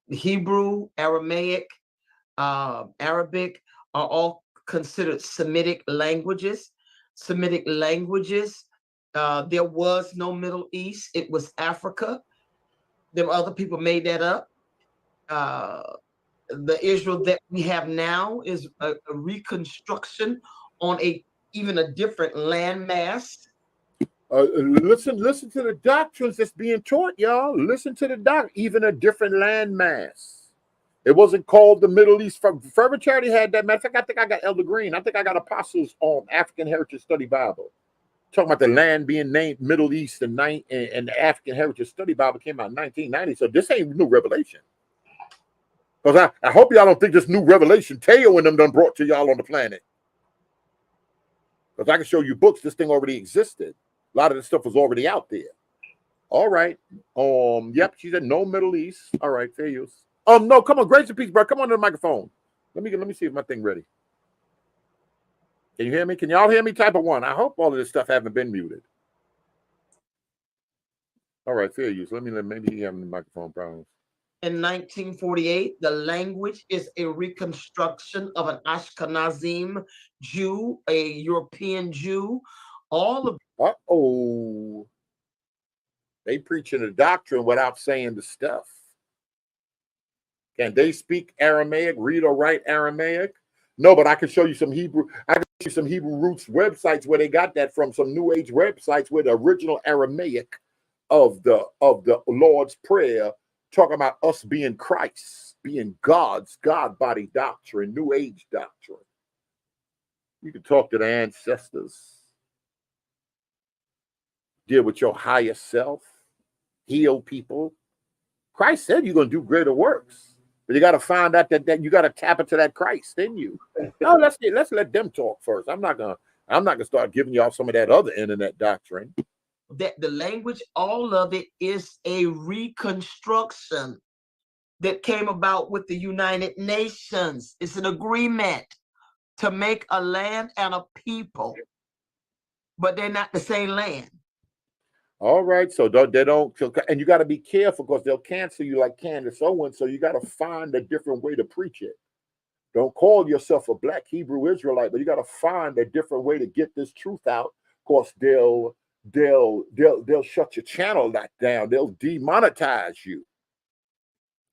[SPEAKER 2] Hebrew, Aramaic, Arabic are all considered Semitic languages. Semitic languages, there was no Middle East. It was Africa. There were other people made that up. The Israel that we have now is a reconstruction on even a different landmass.
[SPEAKER 1] Listen to the doctrines that's being taught, y'all. Listen to the doc, even a different landmass. It wasn't called the Middle East. Fervent Charity had that. Matter of fact, I think I got Elder Green. I think I got Apostles on African Heritage Study Bible. Talking about the land being named Middle East and the African Heritage Study Bible came out in 1990. So this ain't new revelation. Because I hope y'all don't think this new revelation Teo and them done brought to y'all on the planet. Because I can show you books. This thing already existed. A lot of this stuff was already out there. All right. Yep, she said no Middle East. All right, fair use. No, come on, grace and peace, bro. Come on to the microphone. Let me see if my thing ready. Can you hear me? Can y'all hear me? Type of 1. I hope all of this stuff haven't been muted. All right, fair use. Maybe you have the microphone problems.
[SPEAKER 2] In 1948, the language is a reconstruction of an Ashkenazim Jew, a European Jew. All of
[SPEAKER 1] they preaching the doctrine without saying the stuff. Can they speak Aramaic, read or write Aramaic? No, but I can show you some Hebrew. I can show you some Hebrew roots websites where they got that from, some New Age websites where the original Aramaic of the Lord's Prayer talking about us being Christ, being God's God-body doctrine, New Age doctrine. You can talk to the ancestors, deal with your higher self, heal people. Christ said you're going to do greater works. But you got to find out that you got to tap into that Christ in you. No, let's let them talk first. I'm not gonna start giving y'all some of that other internet doctrine.
[SPEAKER 2] That the language, all of it is a reconstruction that came about with the United Nations. It's an agreement to make a land and a people, but they're not the same land.
[SPEAKER 1] All right, so they don't, and you got to be careful because they'll cancel you like Candace Owens. So you got to find a different way to preach it. Don't call yourself a Black Hebrew Israelite, but you got to find a different way to get this truth out. Of course, they'll shut your channel down. They'll demonetize you.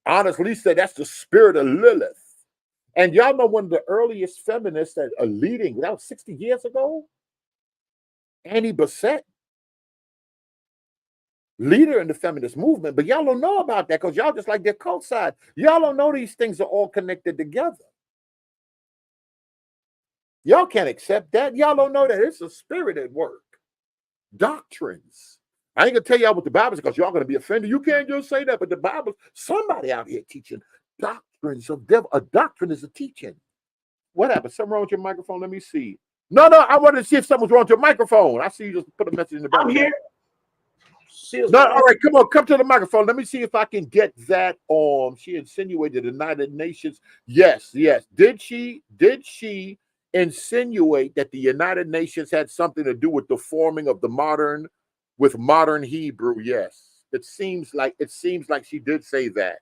[SPEAKER 1] Honestly, said that's the spirit of Lilith. And y'all know one of the earliest feminists that are leading, that was 60 years ago, Annie Besant. Leader in the feminist movement, but y'all don't know about that because y'all just like their cult side. Y'all don't know these things are all connected together. Y'all can't accept that. Y'all don't know that it's a spirit at work. Doctrines. I ain't gonna tell y'all what the Bible is because y'all gonna be offended. You can't just say that, but the Bible, somebody out here teaching doctrines of devil. A doctrine is a teaching. What happened? Something wrong with your microphone? Let me see. No, I wanted to see if something was wrong with your microphone. I see you just put a message in the back.
[SPEAKER 2] I'm here.
[SPEAKER 1] No, all right, come to the microphone. Let me see if I can get that on. She insinuated the United Nations. Yes. Did she insinuate that the United Nations had something to do with the forming of modern Hebrew? Yes. It seems like she did say that.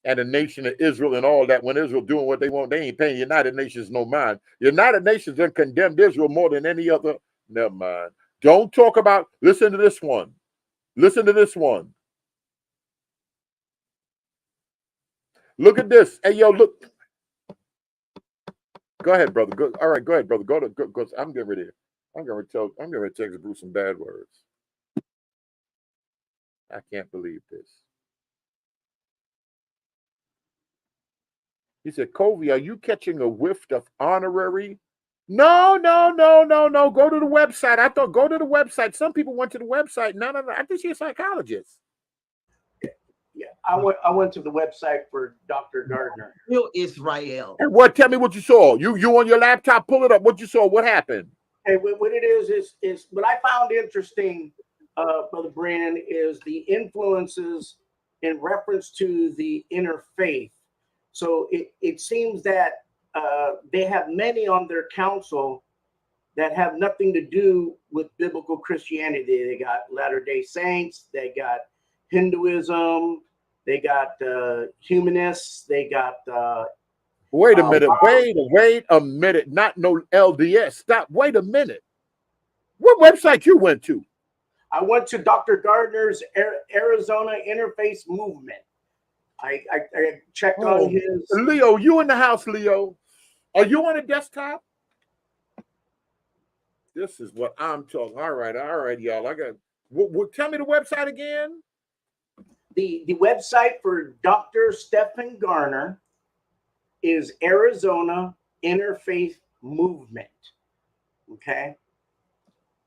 [SPEAKER 1] And the nation of Israel and all that, when Israel doing what they want, they ain't paying United Nations no mind. United Nations done condemned Israel more than any other. Never mind. Don't talk about, listen to this one. Listen to this one. Look at this. Hey, yo, look. Go ahead, brother. Go. All right, go ahead, brother. Go. I'm getting ready. I'm going to text Bruce some bad words. I can't believe this. He said, Covey, are you catching a whiff of honorary? No. Go to the website. I thought go to the website. Some people went to the website. No. I think she's a psychologist.
[SPEAKER 7] Yeah, I went to the website for Dr. Gardner.
[SPEAKER 2] Real Israel.
[SPEAKER 1] And what? Tell me what you saw. You on your laptop? Pull it up. What you saw? What happened?
[SPEAKER 7] Hey, what it is what I found interesting, Brother Brand, is the influences in reference to the interfaith. So it seems that they have many on their council that have nothing to do with biblical Christianity. They got Latter-day Saints, they got Hinduism, they got humanists, they got
[SPEAKER 1] wait a minute, wait a minute. Not no LDS. Stop. Wait a minute. What website you went to?
[SPEAKER 7] I went to Dr. Gardner's Arizona Interfaith Movement. I checked on his.
[SPEAKER 1] Leo, you in the house, Leo? Are you on a desktop? This is what I'm talking. All right, y'all. I got. Tell me the website again.
[SPEAKER 7] The website for Dr. Stephen Garner is Arizona Interfaith Movement. Okay.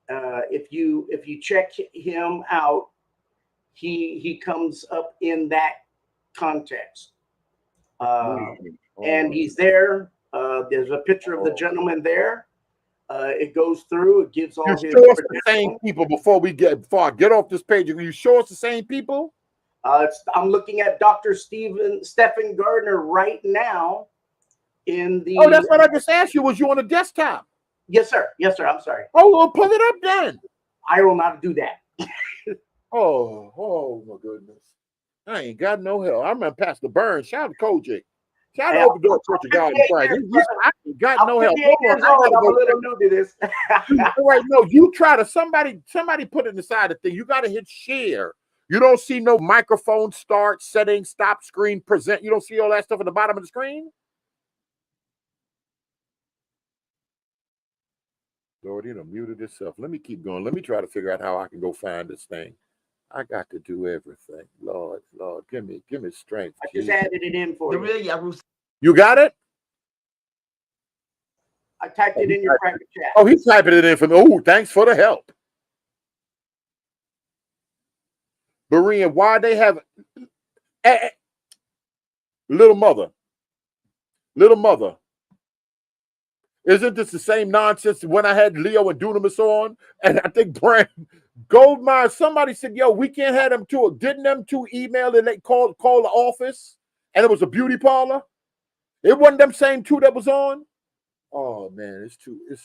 [SPEAKER 7] If you check him out, he comes up in that context. And he's there. There's a picture of the gentleman there. It goes through. It gives all his.
[SPEAKER 1] Show us the same people before I get off this page. Can you show us the same people?
[SPEAKER 7] I'm looking at Dr. Stephen Gardner right now. In the.
[SPEAKER 1] Oh, that's what I just asked you. Was you on a desktop?
[SPEAKER 7] Yes, sir. Yes, sir. I'm sorry.
[SPEAKER 1] Oh, well, pull it up then.
[SPEAKER 7] I will not do that.
[SPEAKER 1] Oh my goodness. I ain't got no help. I remember Pastor Burns. Shout out to Kojic. Shout out to Open Door Church of God in Christ. I ain't got no help.
[SPEAKER 7] I'm a little new to this.
[SPEAKER 1] Right, no, you try to somebody put it inside the thing. You got to hit share. You don't see no microphone start, setting, stop, screen, present. You don't see all that stuff at the bottom of the screen? Lord, you done muted itself. Let me keep going. Let me try to figure out how I can go find this thing. I got to do everything. Lord, give me strength.
[SPEAKER 7] I just added it in for you.
[SPEAKER 1] You got it?
[SPEAKER 7] I typed it in your private chat.
[SPEAKER 1] Oh, he's typing it in for me. Oh, thanks for the help. Berean, why they have little mother. Isn't this the same nonsense when I had Leo and Dunamis on? And I think Brand Goldmine, somebody said, yo, we can't have them two. Didn't them two email and they call the office and it was a beauty parlor? It wasn't them same two that was on? Oh man, it's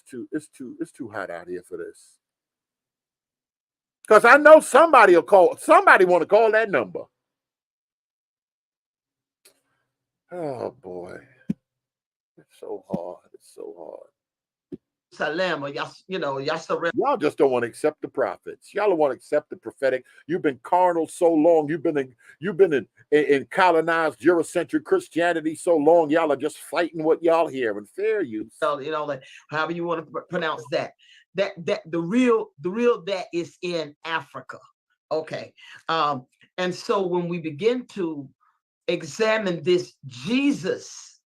[SPEAKER 1] too hot out here for this. Because I know somebody want to call that number. Oh boy. It's so hard. Y'all just don't want to accept the prophets. Y'all don't want to accept the prophetic. You've been carnal so long. You've been in colonized Eurocentric Christianity so long. Y'all are just fighting what y'all hear. And fair use.
[SPEAKER 2] Like however you want to pronounce that. That the real that is in Africa. Okay. And so when we begin to examine this Jesus,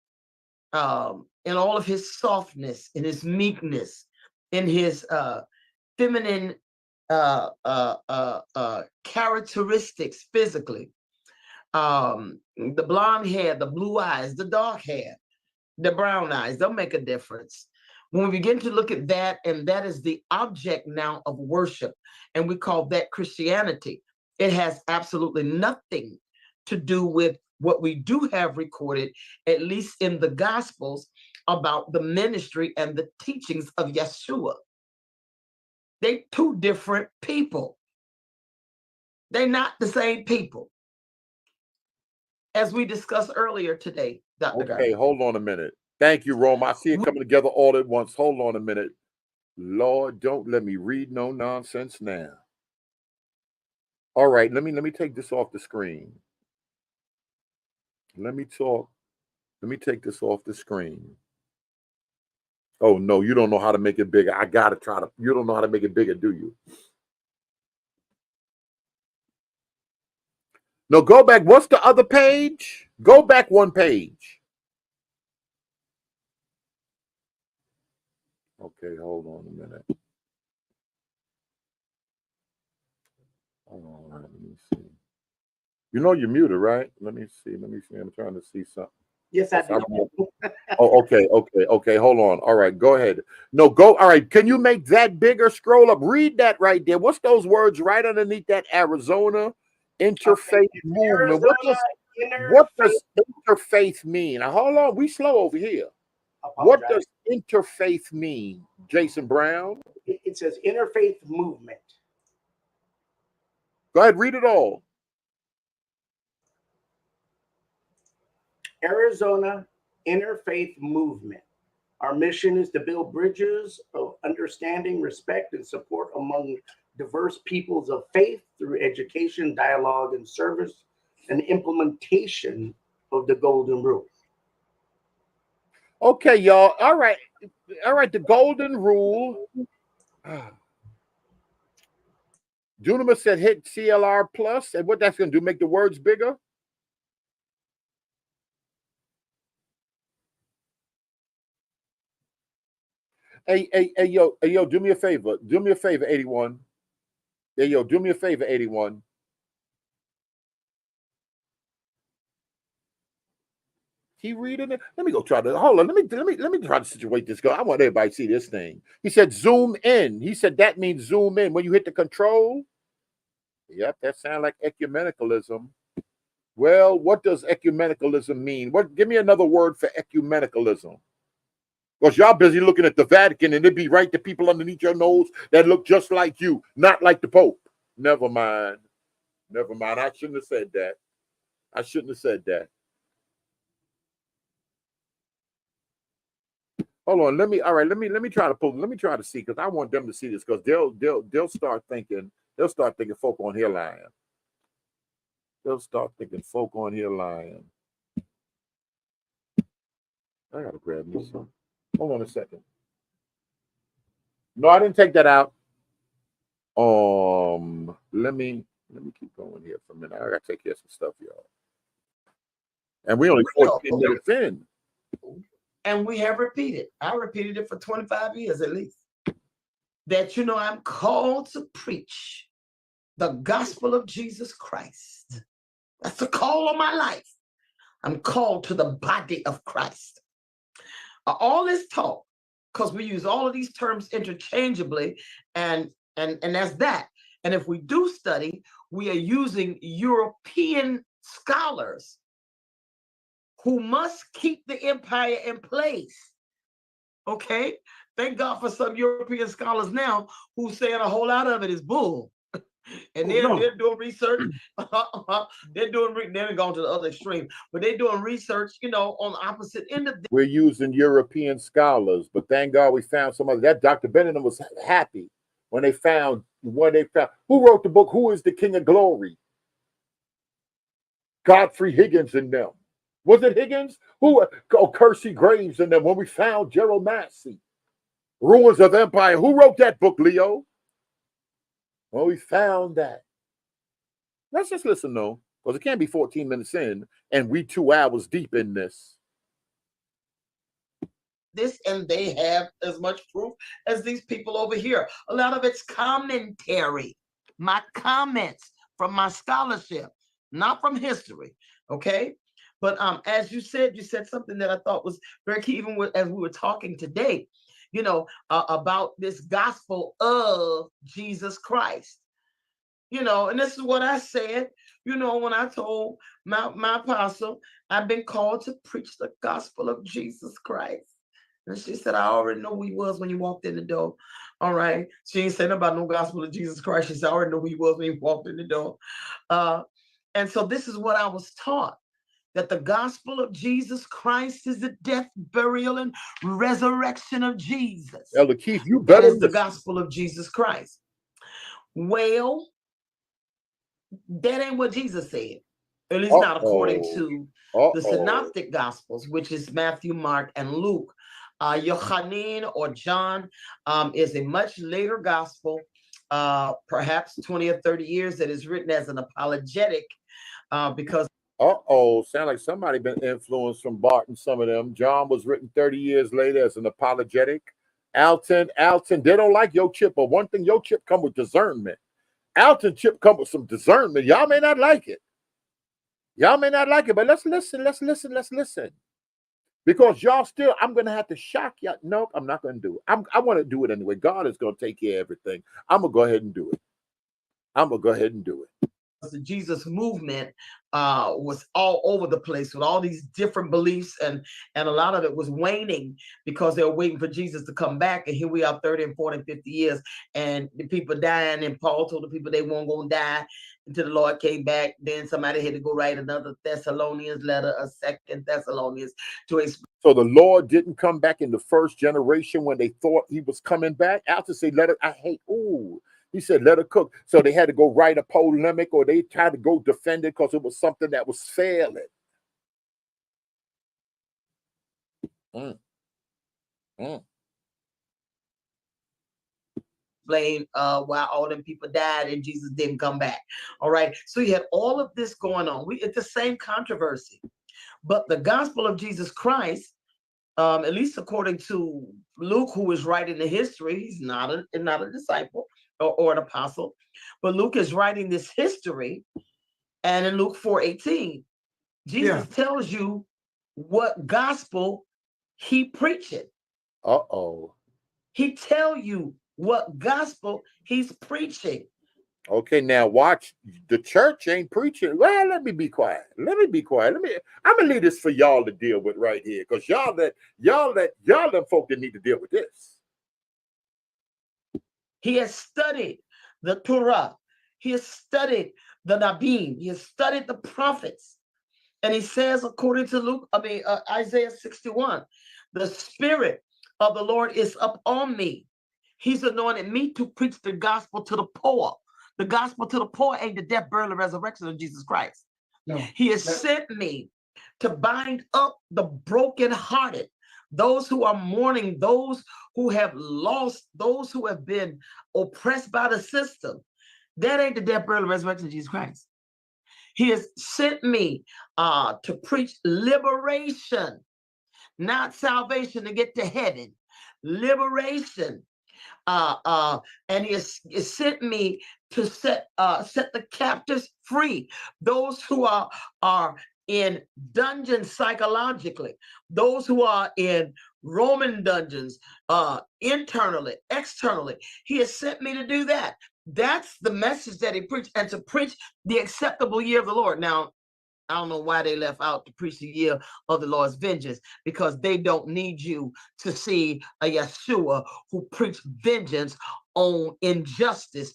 [SPEAKER 2] in all of his softness, in his meekness, in his feminine characteristics physically, the blonde hair, the blue eyes, the dark hair, the brown eyes, they'll make a difference. When we begin to look at that, and that is the object now of worship, and we call that Christianity, it has absolutely nothing to do with what we do have recorded, at least in the Gospels, about the ministry and the teachings of Yeshua. They're two different people. They're not the same people. As we discussed earlier today, Dr.
[SPEAKER 1] Okay,
[SPEAKER 2] Gardner.
[SPEAKER 1] hold on a minute. Thank you, Rome. I see it coming together all at once. Hold on a minute. Lord, don't let me read no nonsense now. All right, let me take this off the screen. Let me take this off the screen. Oh, no, you don't know how to make it bigger. I got to try to. You don't know how to make it bigger, do you? No, go back. What's the other page? Go back one page. Okay, hold on a minute. All right, let me see. You know you're muted, right? Let me see. I'm trying to see something.
[SPEAKER 7] Yes, I do.
[SPEAKER 1] Oh, okay. Hold on. All right, go ahead. No, go. All right, can you make that bigger? Scroll up. Read that right there. What's those words right underneath that? Arizona interfaith movement. What does interfaith mean? Now, hold on. We slow over here. What does interfaith mean, Jason Brown?
[SPEAKER 7] It says interfaith movement.
[SPEAKER 1] Go ahead, read it all.
[SPEAKER 7] Arizona interfaith movement. Our mission is to build bridges of understanding, respect, and support among diverse peoples of faith through education, dialogue, and service, and implementation of the Golden Rule.
[SPEAKER 1] Okay, y'all. All right. The Golden Rule. Dunamis said hit CLR plus, and what that's going to do? Make the words bigger. Hey, yo, do me a favor. Do me a favor, 81. Hey, yo, do me a favor, 81. He reading it? Let me go try to hold on. Let me try to situate this guy. I want everybody to see this thing. He said zoom in. He said that means zoom in. When you hit the control. Yep, that sounds like ecumenicalism. Well, what does ecumenicalism mean? Give me another word for ecumenicalism. Because y'all busy looking at the Vatican and it'd be right the people underneath your nose that look just like you, not like the Pope. Never mind. I shouldn't have said that. Hold on. Let me try to see, because I want them to see this, because they'll start thinking folk on here lying. They'll start thinking folk on here lying. I gotta grab me some. Hold on a second. No, I didn't take that out. Let me keep going here for a minute. I gotta take care of some stuff, y'all. And we only 14 minutes in.
[SPEAKER 2] And we have repeated. I repeated it for 25 years at least. That I'm called to preach the gospel of Jesus Christ. That's the call of my life. I'm called to the body of Christ. All this talk, because we use all of these terms interchangeably, and that's that. And if we do study, we are using European scholars who must keep the empire in place. Okay? Thank God for some European scholars now who saying a whole lot of it is bull. And they're doing research. They're going to the other extreme, but they're doing research, on the opposite end of this.
[SPEAKER 1] We're using European scholars, but thank God we found somebody. That Dr. Benjamin was happy when they found who wrote the book, Who is the King of Glory? Godfrey Higgins and them. Was it Higgins? Kersey Graves and them. When we found Gerald Massey, Ruins of Empire. Who wrote that book, Leo? Well, we found that. Let's just listen, though, because it can't be 14 minutes in, and we 2 hours deep in this.
[SPEAKER 2] And they have as much proof as these people over here. A lot of it's commentary, my comments from my scholarship, not from history. Okay. But as you said something that I thought was very key, even as we were talking today, about this gospel of Jesus Christ. And this is what I said, when I told my apostle, I've been called to preach the gospel of Jesus Christ. And she said, I already know who he was when you walked in the door. All right. She ain't saying about no gospel of Jesus Christ. She said, I already know who he was when he walked in the door. And so this is what I was taught, that the gospel of Jesus Christ is the death, burial, and resurrection of Jesus.
[SPEAKER 1] Elder Keith, you better.
[SPEAKER 2] That is the gospel of Jesus Christ. Well, that ain't what Jesus said. At least not according to the synoptic gospels, which is Matthew, Mark, and Luke. Yochanan or John is a much later gospel, perhaps 20 or 30 years, that is written as an apologetic because.
[SPEAKER 1] Sound like somebody been influenced from Barton, some of them. John was written 30 years later as an apologetic. Alton, they don't like your chip, but one thing, your chip come with discernment. Alton chip come with some discernment. Y'all may not like it. But let's listen. Because y'all still, I'm going to have to shock y'all. Nope, I'm not going to do it. I want to do it anyway. God is going to take care of everything. I'm going to go ahead and do it.
[SPEAKER 2] The Jesus movement was all over the place with all these different beliefs, and a lot of it was waning because they were waiting for Jesus to come back. And here we are 30 and 40 and 50 years, and the people dying, and Paul told the people they weren't going to die until the Lord came back. Then somebody had to go write another Thessalonians letter, a second Thessalonians to explain.
[SPEAKER 1] So the Lord didn't come back in the first generation when they thought he was coming back. After say, he said, let it cook. So they had to go write a polemic, or they tried to go defend it because it was something that was failing.
[SPEAKER 2] Explain why all them people died and Jesus didn't come back. All right. So you had all of this going on. It's the same controversy. But the gospel of Jesus Christ, at least according to Luke, who is writing the history, he's not a disciple or an apostle, but Luke is writing this history, and in Luke 4:18, Jesus tells you what gospel he preaching. He tell you what gospel he's preaching.
[SPEAKER 1] Okay, now watch. The church ain't preaching. Well, let me be quiet. I'm gonna leave this for y'all to deal with right here, because y'all them folk that need to deal with this.
[SPEAKER 2] He has studied the Torah. He has studied the Nabim. He has studied the prophets. And he says, according to Isaiah 61, the Spirit of the Lord is upon me. He's anointed me to preach the gospel to the poor. The gospel to the poor ain't the death, burial, and resurrection of Jesus Christ. No. He has sent me to bind up the brokenhearted, those who are mourning, those who have lost, those who have been oppressed by the system. That ain't the death, burial, and resurrection of Jesus Christ. He has sent me to preach liberation, not salvation to get to heaven. Liberation. And he has sent me to set the captives free. Those who are in dungeons psychologically, those who are in Roman dungeons, internally, externally. He has sent me to do that. That's the message that he preached, and to preach the acceptable year of the Lord. Now, I don't know why they left out to preach the year of the Lord's vengeance, because they don't need you to see a Yeshua who preached vengeance on injustice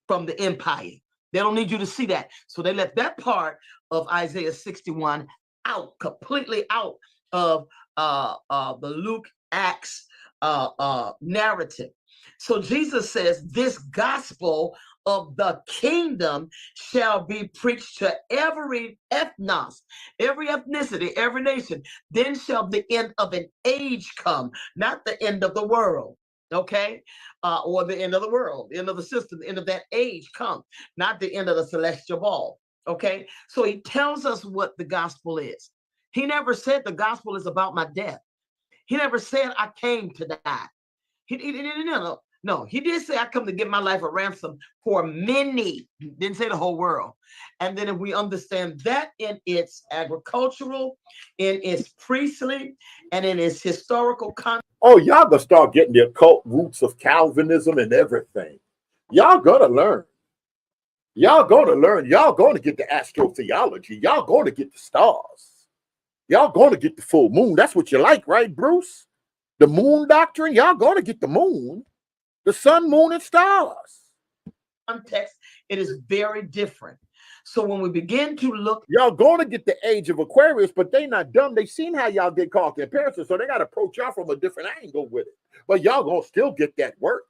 [SPEAKER 2] from the empire. They don't need you to see that. So they left that part of Isaiah 61 out, completely out of the Luke Acts narrative. So Jesus says, this gospel of the kingdom shall be preached to every ethnos, every ethnicity, every nation. Then shall the end of an age come, not the end of the world, okay? Or the end of the world, the end of the system, the end of that age come, not the end of the celestial ball, okay? So he tells us what the gospel is. He never said the gospel is about my death. He never said I came to die. No, he did say I come to give my life a ransom for many. He didn't say the whole world. And then if we understand that in its agricultural, in its priestly, and in its historical context.
[SPEAKER 1] Oh, y'all gonna start getting the occult roots of Calvinism and everything. Y'all gonna learn. Y'all gonna get the astrotheology. Y'all gonna get the stars. Y'all gonna get the full moon. That's what you like, right, Bruce? The moon doctrine. Y'all gonna get the moon. The sun, moon, and stars.
[SPEAKER 2] Context, it is very different. So when we begin to look,
[SPEAKER 1] y'all going to get the age of Aquarius, but they not dumb. They seen how y'all get caught in comparison, so they got to approach y'all from a different angle with it. But y'all gonna still get that work.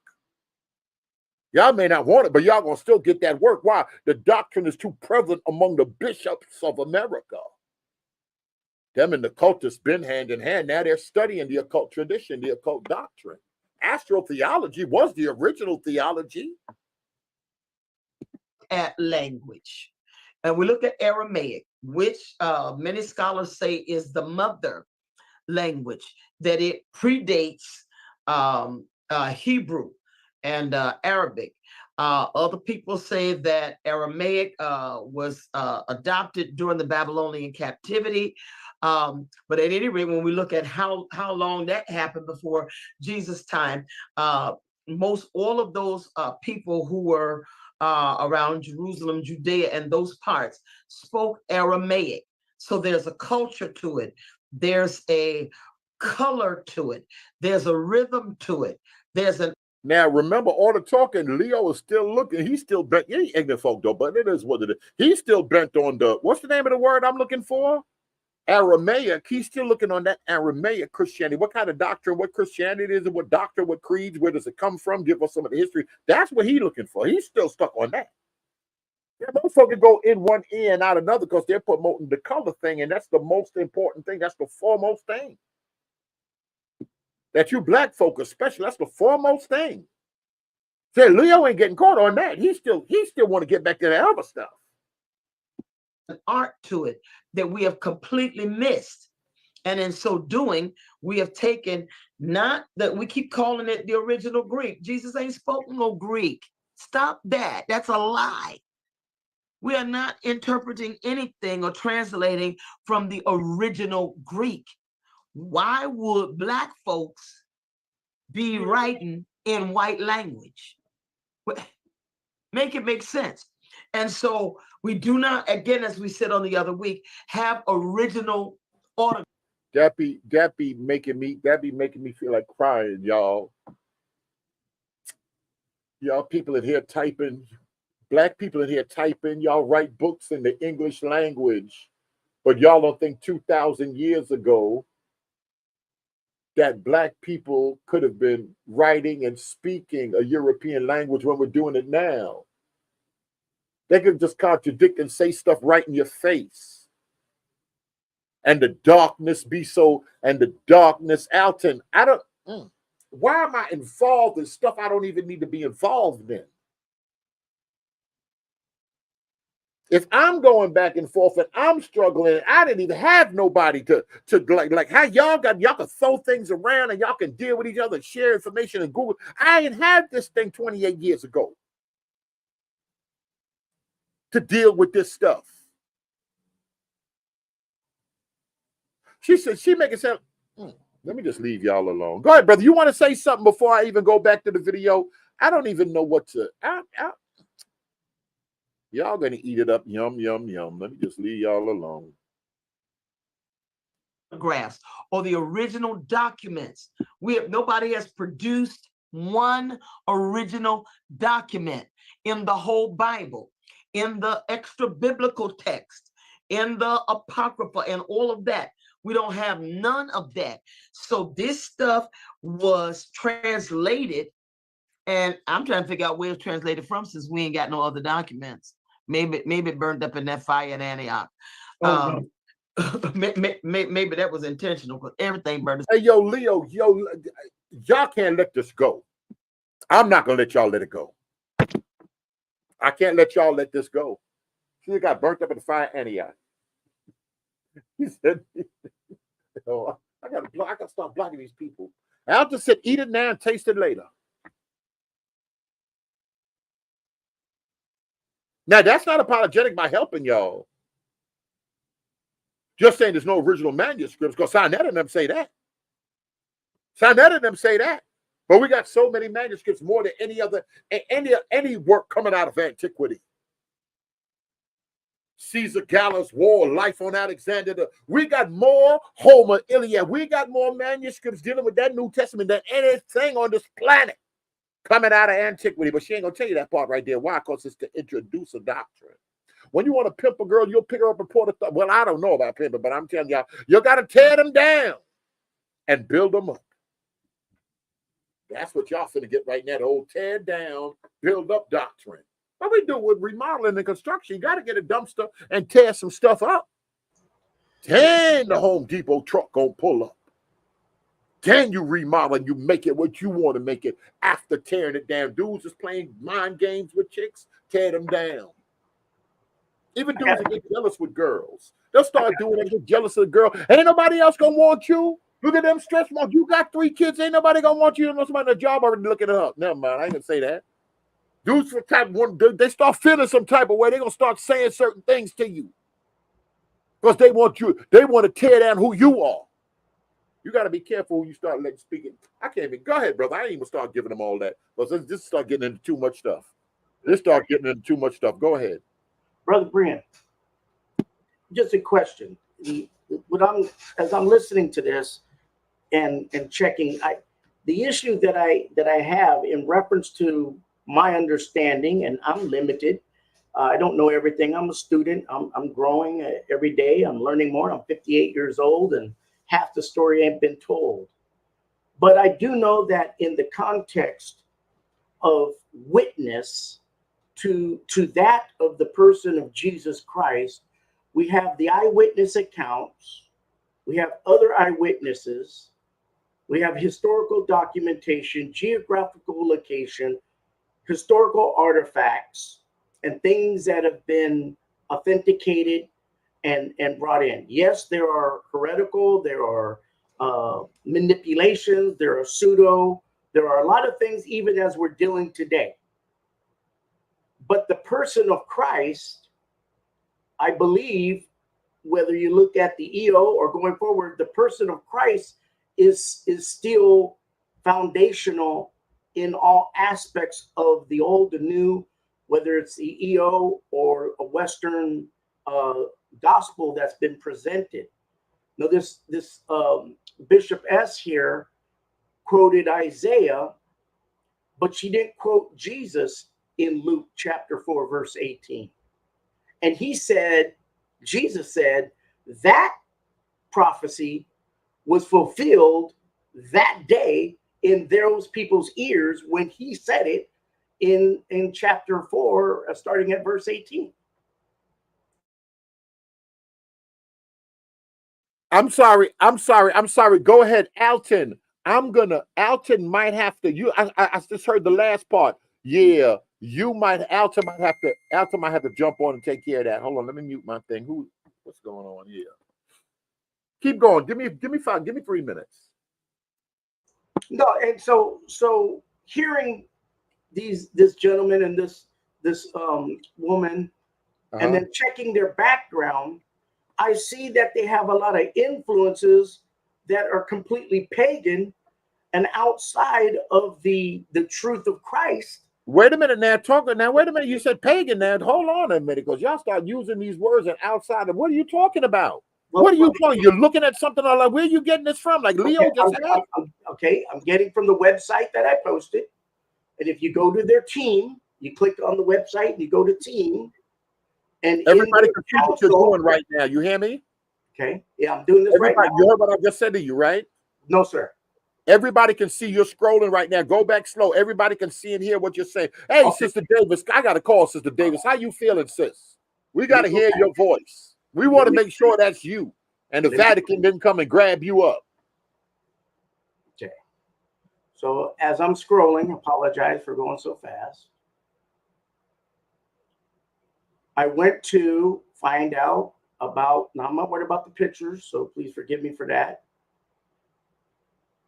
[SPEAKER 1] Y'all may not want it, but y'all gonna still get that work. Why? The doctrine is too prevalent among the bishops of America. Them and the cultists been hand in hand. Now they're studying the occult tradition, the occult doctrine. Astrotheology was the original theology.
[SPEAKER 2] At language. And we look at Aramaic, which many scholars say is the mother language, that it predates Hebrew and Arabic. Other people say that Aramaic was adopted during the Babylonian captivity. But at any rate, when we look at how long that happened before Jesus' time, most all of those people who were around Jerusalem, Judea, and those parts spoke Aramaic. So there's a culture to it. There's a color to it. There's a rhythm to it. There's an
[SPEAKER 1] Now, remember, all the talking, Leo is still looking. He's still bent. He ain't ignorant folk, though, but it is what it is. He's still bent on the, what's the name of the word I'm looking for? Aramaic. He's still looking on that Aramaic Christianity. What kind of doctrine, what Christianity is it, what doctrine, what creeds, where does it come from? Give us some of the history. That's what he's looking for. He's still stuck on that. Yeah, those folks go in one ear and out another because they're promoting the color thing, and that's the most important thing. That's the foremost thing. That you black folk especially, that's the foremost thing. Say Leo ain't getting caught on that. He still want to get back to the other stuff.
[SPEAKER 2] An art to it that we have completely missed. And in so doing, we have taken, not that we keep calling it the original Greek. Jesus ain't spoken no Greek. Stop that. That's a lie. We are not interpreting anything or translating from the original Greek. Why would black folks be writing in white language? Make it make sense. And so we do not, again, as we said on the other week, have original order.
[SPEAKER 1] That be making me feel like crying, y'all. Y'all people in here typing, black people in here typing, y'all write books in the English language, but y'all don't think 2,000 years ago that black people could have been writing and speaking a European language when we're doing it now. They could just contradict and say stuff right in your face. And the darkness be so, and the darkness, Alton, why am I involved in stuff I don't even need to be involved in? If I'm going back and forth and I'm struggling, I didn't even have nobody to like how y'all can throw things around and y'all can deal with each other, share information and Google. I didn't have this thing 28 years ago to deal with this stuff. She said, she make it sound, let me just leave y'all alone. Go ahead, brother. You want to say something before I even go back to the video? I don't even know what to, y'all gonna eat it up, yum, yum, yum. Let me just leave y'all alone.
[SPEAKER 2] Graphs or the original documents. Nobody has produced one original document in the whole Bible, in the extra biblical text, in the Apocrypha, and all of that. We don't have none of that. So this stuff was translated, and I'm trying to figure out where it's translated from since we ain't got no other documents. Maybe it burned up in that fire at Antioch. Maybe that was intentional because everything burned.
[SPEAKER 1] Hey, yo, Leo, y'all can't let this go. I'm not gonna let y'all let it go. I can't let y'all let this go. She got burnt up in the fire at Antioch. He said, oh, I gotta stop blocking these people. I'll just sit, eat it now and taste it later. Now, that's not apologetic by helping y'all. Just saying there's no original manuscripts, because Sinetta and them say that. Sinetta and them say that. But we got so many manuscripts, more than any work coming out of antiquity. Caesar Gallus War, Life on Alexander. We got more Homer, Iliad. We got more manuscripts dealing with that New Testament than anything on this planet coming out of antiquity. But she ain't gonna tell you that part right there. Why? Because it's to introduce a doctrine. When you want to pimp a girl, you'll pick her up and pour the stuff. Well, I don't know about pimping, but I'm telling y'all, you got to tear them down and build them up. That's what y'all finna get right now, the old tear down, build up doctrine. What we do with remodeling and construction, you got to get a dumpster and tear some stuff up. Then the Home Depot truck gonna pull up. Then you remodel and you make it what you want to make it after tearing it down. Dudes is playing mind games with chicks, tear them down. Even dudes that get jealous with girls. They'll start doing it, get jealous of the girl. Ain't nobody else gonna want you. Look at them stretch marks. You got 3 kids, ain't nobody gonna want you. Unless somebody in the job already looking it up. Never mind, I ain't gonna say that. Dudes for type one, they start feeling some type of way. They're gonna start saying certain things to you. Because they want to tear down who you are. You got to be careful who you start letting speaking. I can't even go ahead, brother. I ain't even start giving them all that. But let's just start getting into too much stuff. Go ahead.
[SPEAKER 7] Brother Brian, just a question. As I'm listening to this and checking, the issue that I have in reference to my understanding, and I'm limited. I don't know everything. I'm a student. I'm growing every day. I'm learning more. I'm 58 years old, and half the story ain't been told. But I do know that in the context of witness to that of the person of Jesus Christ, we have the eyewitness accounts, we have other eyewitnesses, we have historical documentation, geographical location, historical artifacts, and things that have been authenticated and brought in. Yes, there are heretical, there are manipulations, there are pseudo, there are a lot of things even as we're dealing today. But the person of Christ, I believe, whether you look at the EO or going forward, the person of Christ is still foundational in all aspects of the old and new, whether it's the EO or a Western gospel that's been presented. Now, this Bishop S here quoted Isaiah, but she didn't quote Jesus in Luke chapter 4, verse 18. And Jesus said that prophecy was fulfilled that day in those people's ears when he said it in chapter 4, starting at verse 18.
[SPEAKER 1] I'm sorry. Go ahead, Alton. Alton might have to, I just heard the last part. Yeah, Alton might have to jump on and take care of that. Hold on, let me mute my thing. What's going on here? Keep going. Give me 3 minutes.
[SPEAKER 7] No, and so hearing this gentleman and this woman, and then checking their background, I see that they have a lot of influences that are completely pagan and outside of the truth of Christ.
[SPEAKER 1] Wait a minute now, wait a minute. You said pagan now. Hold on a minute, because y'all start using these words and outside of what are you talking about? Well, what are you talking? You're looking at something like, where are you getting this from? Like Leo just said.
[SPEAKER 7] I'm getting from the website that I posted. And if you go to their team, you click on the website and you go to team. And
[SPEAKER 1] everybody can see what you're doing right now. You hear me?
[SPEAKER 7] Okay. Yeah, I'm doing this right now.
[SPEAKER 1] You heard what I just said to you, right?
[SPEAKER 7] No, sir.
[SPEAKER 1] Everybody can see you're scrolling right now. Go back slow. Everybody can see and hear what you're saying. Hey, okay. Sister Davis, I got to call Sister Davis. How you feeling, sis? We got to hear your voice. We want to make sure that's you. And the Vatican didn't come and grab you up.
[SPEAKER 7] Okay. So as I'm scrolling, apologize for going so fast. I went to find out about, now I'm not worried about the pictures, so please forgive me for that.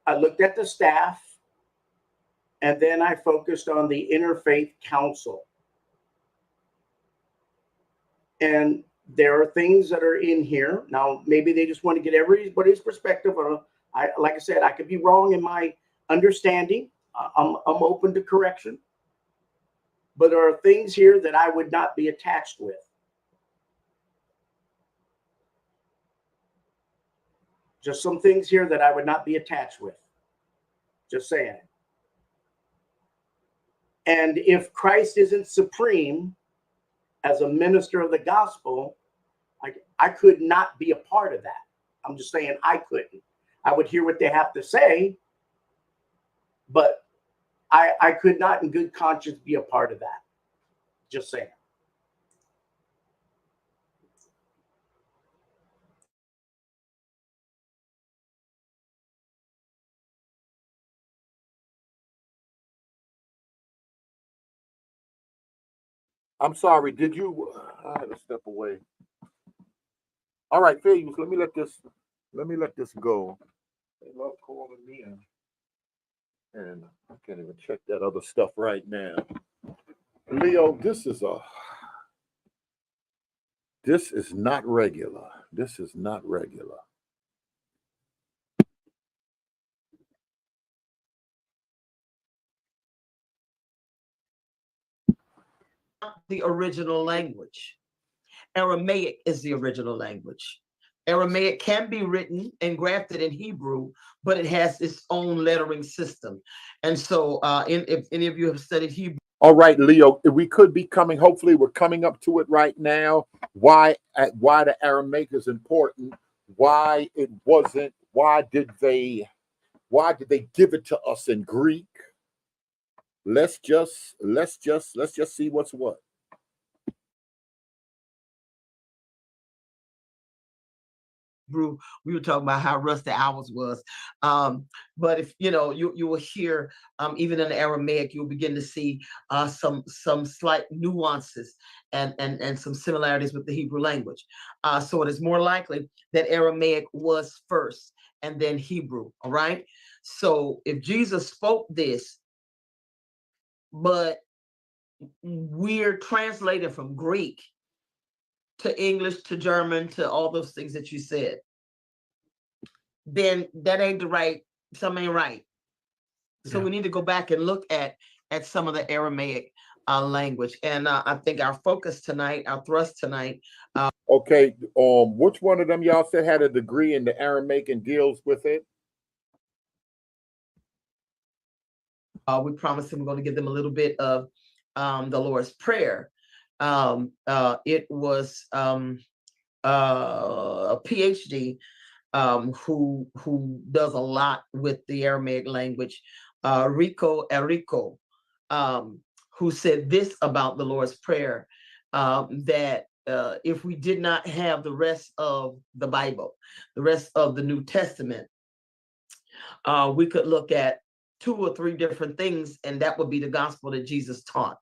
[SPEAKER 7] I looked at the staff, and then I focused on the Interfaith Council. And there are things that are in here. Now, maybe they just want to get everybody's perspective. Like I said, I could be wrong in my understanding. I'm open to correction. But there are things here that I would not be attached with. Just some things here that I would not be attached with. Just saying. And if Christ isn't supreme as a minister of the gospel, I could not be a part of that. I'm just saying I couldn't. I would hear what they have to say, but I could not in good conscience be a part of that. Just saying.
[SPEAKER 1] I'm sorry. Did you? I had to step away. All right, fair use. Let me let this go. They love calling me in. And I can't even check that other stuff right now. Leo, this is not regular. This is not regular.
[SPEAKER 2] The original language. Aramaic is the original language. Aramaic can be written and grafted in Hebrew, but it has its own lettering system. And so if any of you have studied Hebrew.
[SPEAKER 1] All right, Leo, we could be coming, hopefully we're coming up to it right now. Why the Aramaic is important, why it wasn't, why did they give it to us in Greek? Let's just see what's what.
[SPEAKER 2] We were talking about how rusty ours was, but if you know, you will hear even in the Aramaic, you'll begin to see some slight nuances and some similarities with the Hebrew language. So it is more likely that Aramaic was first and then Hebrew. All right. So if Jesus spoke this, but we're translated from Greek to English to German to all those things that you said, then that ain't the right, something ain't right. So we need to go back and look at some of the Aramaic language. And I think our focus tonight, our thrust tonight.
[SPEAKER 1] Okay, which one of them y'all said had a degree in the Aramaic and deals with it?
[SPEAKER 2] We promised them we're going to give them a little bit of the Lord's Prayer. It was a PhD who does a lot with the Aramaic language, Rico Errico, who said this about the Lord's Prayer, that if we did not have the rest of the Bible, the rest of the New Testament, we could look at 2 or 3 different things, and that would be the gospel that Jesus taught.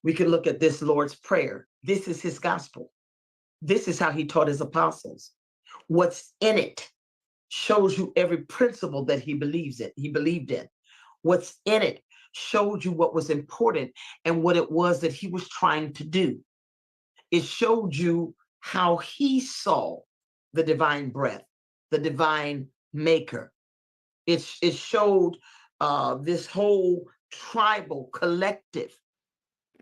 [SPEAKER 2] We could look at this Lord's Prayer. This is his gospel. This is how he taught his apostles. What's in it shows you every principle that he believed in. What's in it showed you what was important and what it was that he was trying to do. It showed you how he saw the divine breath, the divine maker. It showed this whole tribal collective.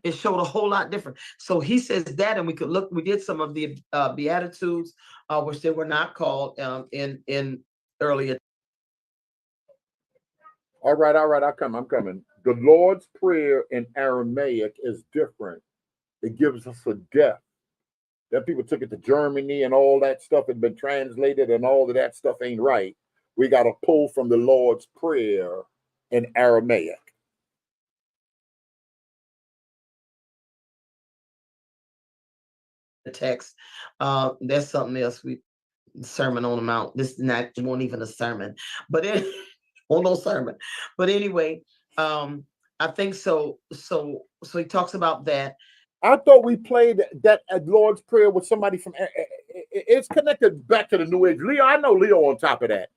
[SPEAKER 2] It showed a whole lot different. So he says that, and we could look. We did some of the Beatitudes, which they were not called in earlier.
[SPEAKER 1] All right, I'm coming. The Lord's Prayer in Aramaic is different. It gives us a depth. That people took it to Germany and all that stuff had been translated, and all of that stuff ain't right. We got to pull from the Lord's Prayer in Aramaic.
[SPEAKER 2] The text. That's something else. Sermon on the Mount. This won't even a sermon, but no sermon. But anyway, I think so. So he talks about that.
[SPEAKER 1] I thought we played that at Lord's Prayer with somebody from. It's connected back to the New Age. Leo, I know Leo on top of that.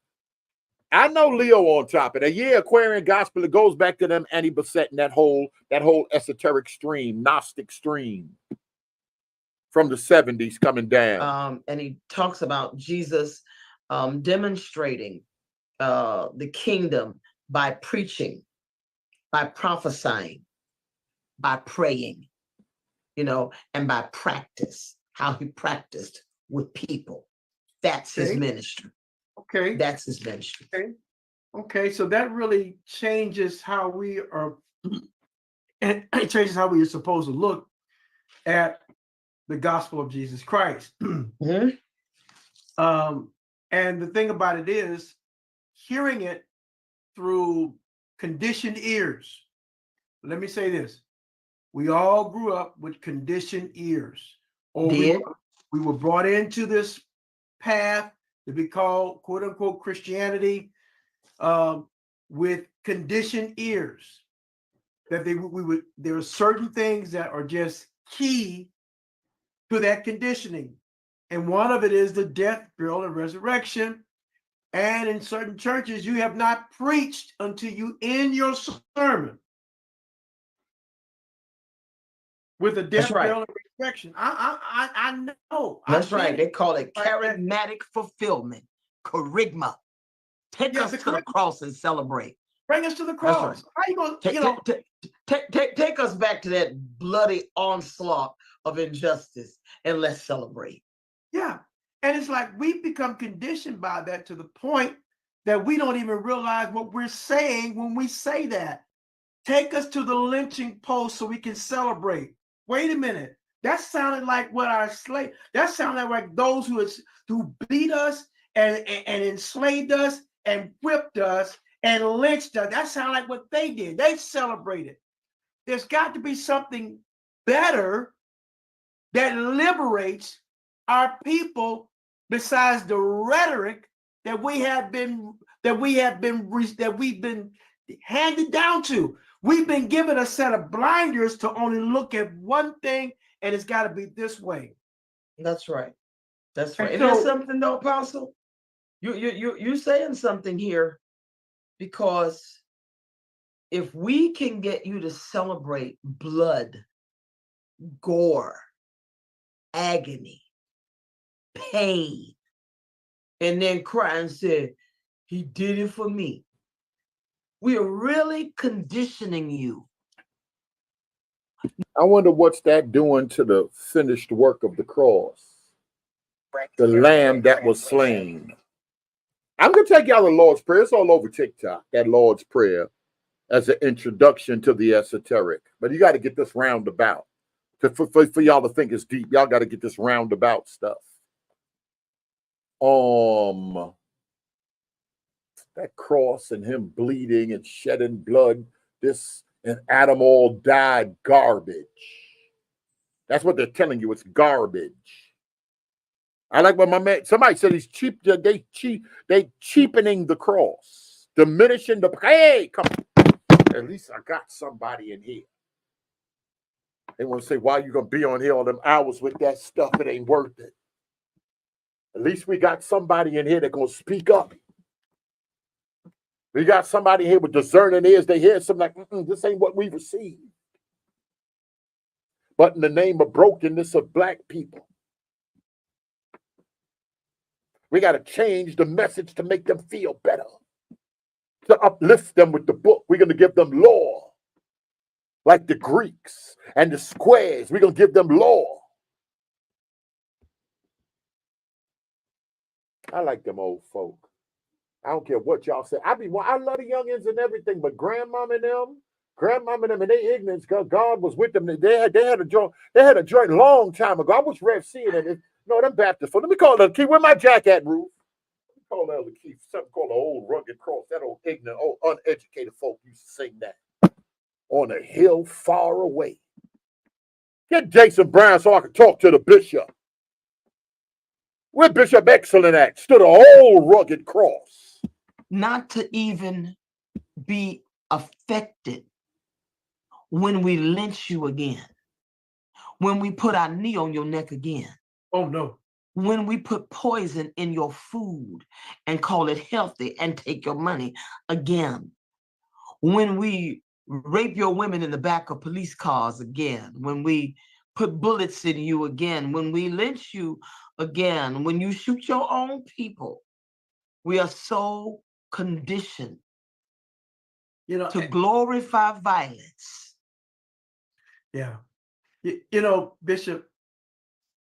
[SPEAKER 1] Yeah, Aquarian Gospel. It goes back to them Annie Besant and that whole esoteric stream, Gnostic stream from the 70s coming down.
[SPEAKER 2] And he talks about Jesus demonstrating the kingdom by preaching, by prophesying, by praying, and by practice, how he practiced with people. That's his ministry.
[SPEAKER 6] Okay.
[SPEAKER 2] That's his ministry.
[SPEAKER 6] Okay. So that really changes how we are, and it changes how we are supposed to look at the gospel of Jesus Christ.
[SPEAKER 2] Mm-hmm.
[SPEAKER 6] And the thing about it is, hearing it through conditioned ears. Let me say this. We all grew up with conditioned ears. Or we were brought into this path to be called, quote unquote, Christianity, with conditioned ears. That there are certain things that are just key to that conditioning. And one of it is the death, burial, and resurrection. And in certain churches, you have not preached until you end your sermon with a death, burial, and resurrection. I know.
[SPEAKER 2] That's right. They call it charismatic fulfillment, charisma. Take us to the cross and celebrate.
[SPEAKER 6] Bring us to the cross.
[SPEAKER 2] Right.
[SPEAKER 6] How you going to,
[SPEAKER 2] take us back to that bloody onslaught of injustice and let's celebrate.
[SPEAKER 6] Yeah. And it's like we've become conditioned by that to the point that we don't even realize what we're saying when we say that. Take us to the lynching post so we can celebrate. Wait a minute. That sounded like what our slave, that sounded like those who beat us and enslaved us and whipped us and lynched us. That sounded like what they did. They celebrated. There's got to be something better that liberates our people besides the rhetoric that we've been handed down to. We've been given a set of blinders to only look at one thing, and it's got to be this way.
[SPEAKER 2] That's right. That's right.
[SPEAKER 6] And
[SPEAKER 2] Isn't that something, though, Apostle? You're saying something here, because if we can get you to celebrate blood, gore, agony, pain, and then cry and say, he did it for me, we are really conditioning you.
[SPEAKER 1] I wonder what's that doing to the finished work of the cross, the lamb that was slain. I'm going to take y'all the Lord's Prayer. It's all over TikTok, that Lord's Prayer, as an introduction to the esoteric. But you got to get this roundabout. For y'all to think it's deep, y'all got to get this roundabout stuff. That cross and him bleeding and shedding blood, this and Adam all died garbage. That's what they're telling you. It's garbage. I like what my man, somebody said he's cheap. They cheapening the cross, diminishing the, hey, come on. At least I got somebody in here. They want to say, why you going to be on here all them hours with that stuff? It ain't worth it. At least we got somebody in here that's going to speak up. We got somebody here with discerning ears. They hear something like, this ain't what we received. But in the name of brokenness of black people, we got to change the message to make them feel better, to uplift them with the book. We're going to give them law, like the Greeks and the squares. We're going to give them law. I like them old folk. I don't care what y'all say. I love the youngins and everything, but grandmama and them and their ignorance, because God was with them. They had a joint a long time ago. I was Rev seeing it. No, them Baptists. Let me call Elder Keith. Where my jack at, Ruth? Let me call Elder Keith. Something called the old rugged cross. That old ignorant, old uneducated folk used to sing that. On a hill far away. Get Jason Brown so I can talk to the bishop. Where Bishop Excellent at? Stood an old rugged cross.
[SPEAKER 2] Not to even be affected when we lynch you again, when we put our knee on your neck again.
[SPEAKER 6] Oh, no.
[SPEAKER 2] When we put poison in your food and call it healthy and take your money again. When we rape your women in the back of police cars again. When we put bullets in you again. When we lynch you again. When you shoot your own people. We are so conditioned to glorify violence.
[SPEAKER 6] Yeah. Bishop,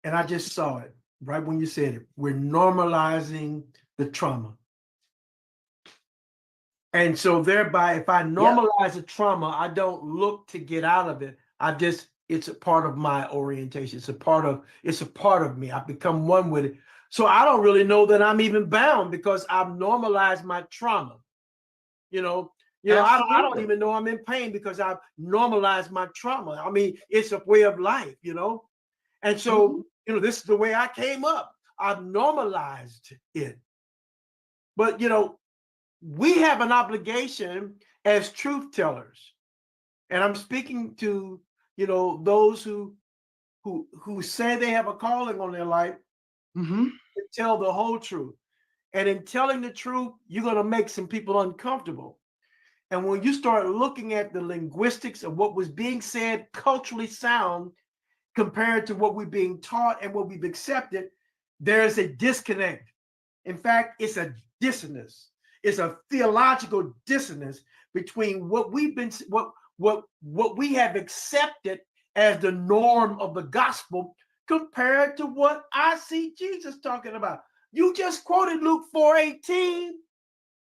[SPEAKER 6] and I just saw it right when you said it. We're normalizing the trauma. And so thereby, if I normalize the trauma, I don't look to get out of it. It's a part of my orientation. It's a part of me. I become one with it. So I don't really know that I'm even bound because I've normalized my trauma. I don't even know I'm in pain because I've normalized my trauma. I mean, it's a way of life, And so, this is the way I came up. I've normalized it. But, we have an obligation as truth tellers. And I'm speaking to, those who who say they have a calling on their life to tell the whole truth. And in telling the truth, you're going to make some people uncomfortable. And when you start looking at the linguistics of what was being said, culturally sound, compared to what we're being taught and what we've accepted, there's a disconnect. In fact, it's a dissonance. It's a theological dissonance between what we've been, what we have accepted as the norm of the gospel compared to what I see Jesus talking about. You just quoted Luke 4:18,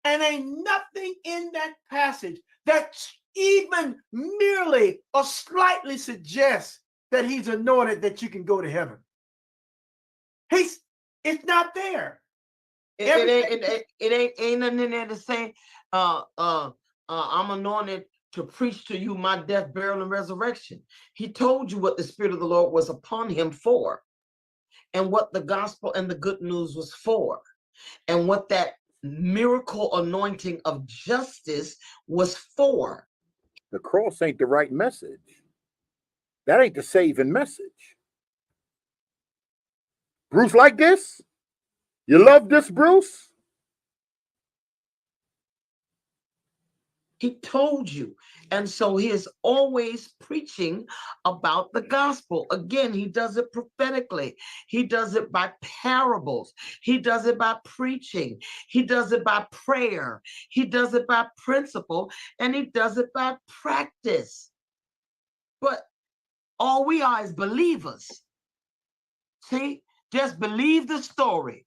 [SPEAKER 6] and ain't nothing in that passage that even merely or slightly suggests that he's anointed that you can go to heaven. It's not there.
[SPEAKER 2] It ain't nothing in there to say, I'm anointed to preach to you my death, burial, and resurrection. He told you what the Spirit of the Lord was upon him for, and what the gospel and the good news was for, and what that miracle anointing of justice was for.
[SPEAKER 1] The cross ain't the right message. That ain't the saving message. Bruce, like this? You love this, Bruce?
[SPEAKER 2] He told you. And so he is always preaching about the gospel. Again, he does it prophetically. He does it by parables. He does it by preaching. He does it by prayer. He does it by principle. And he does it by practice. But all we are is believers. See, just believe the story.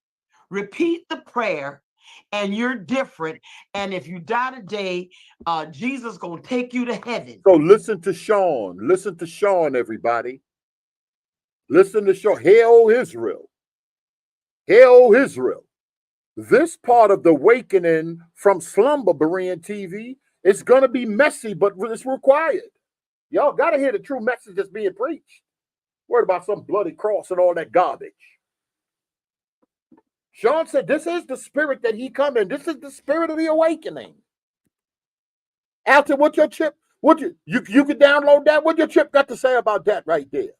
[SPEAKER 2] Repeat the prayer. And you're different. And if you die today, Jesus gonna take you to heaven.
[SPEAKER 1] So listen to Sean. Listen to Sean, everybody. Listen to Sean. Hear, O Israel. Hear, O Israel. This part of the awakening from slumber, Berean TV, is going to be messy, but it's required. Y'all got to hear the true message that's being preached. Worried about some bloody cross and all that garbage. Sean said, this is the spirit that he come in. This is the spirit of the awakening. Alton, what your chip, you can download that? What your chip got to say about that right there?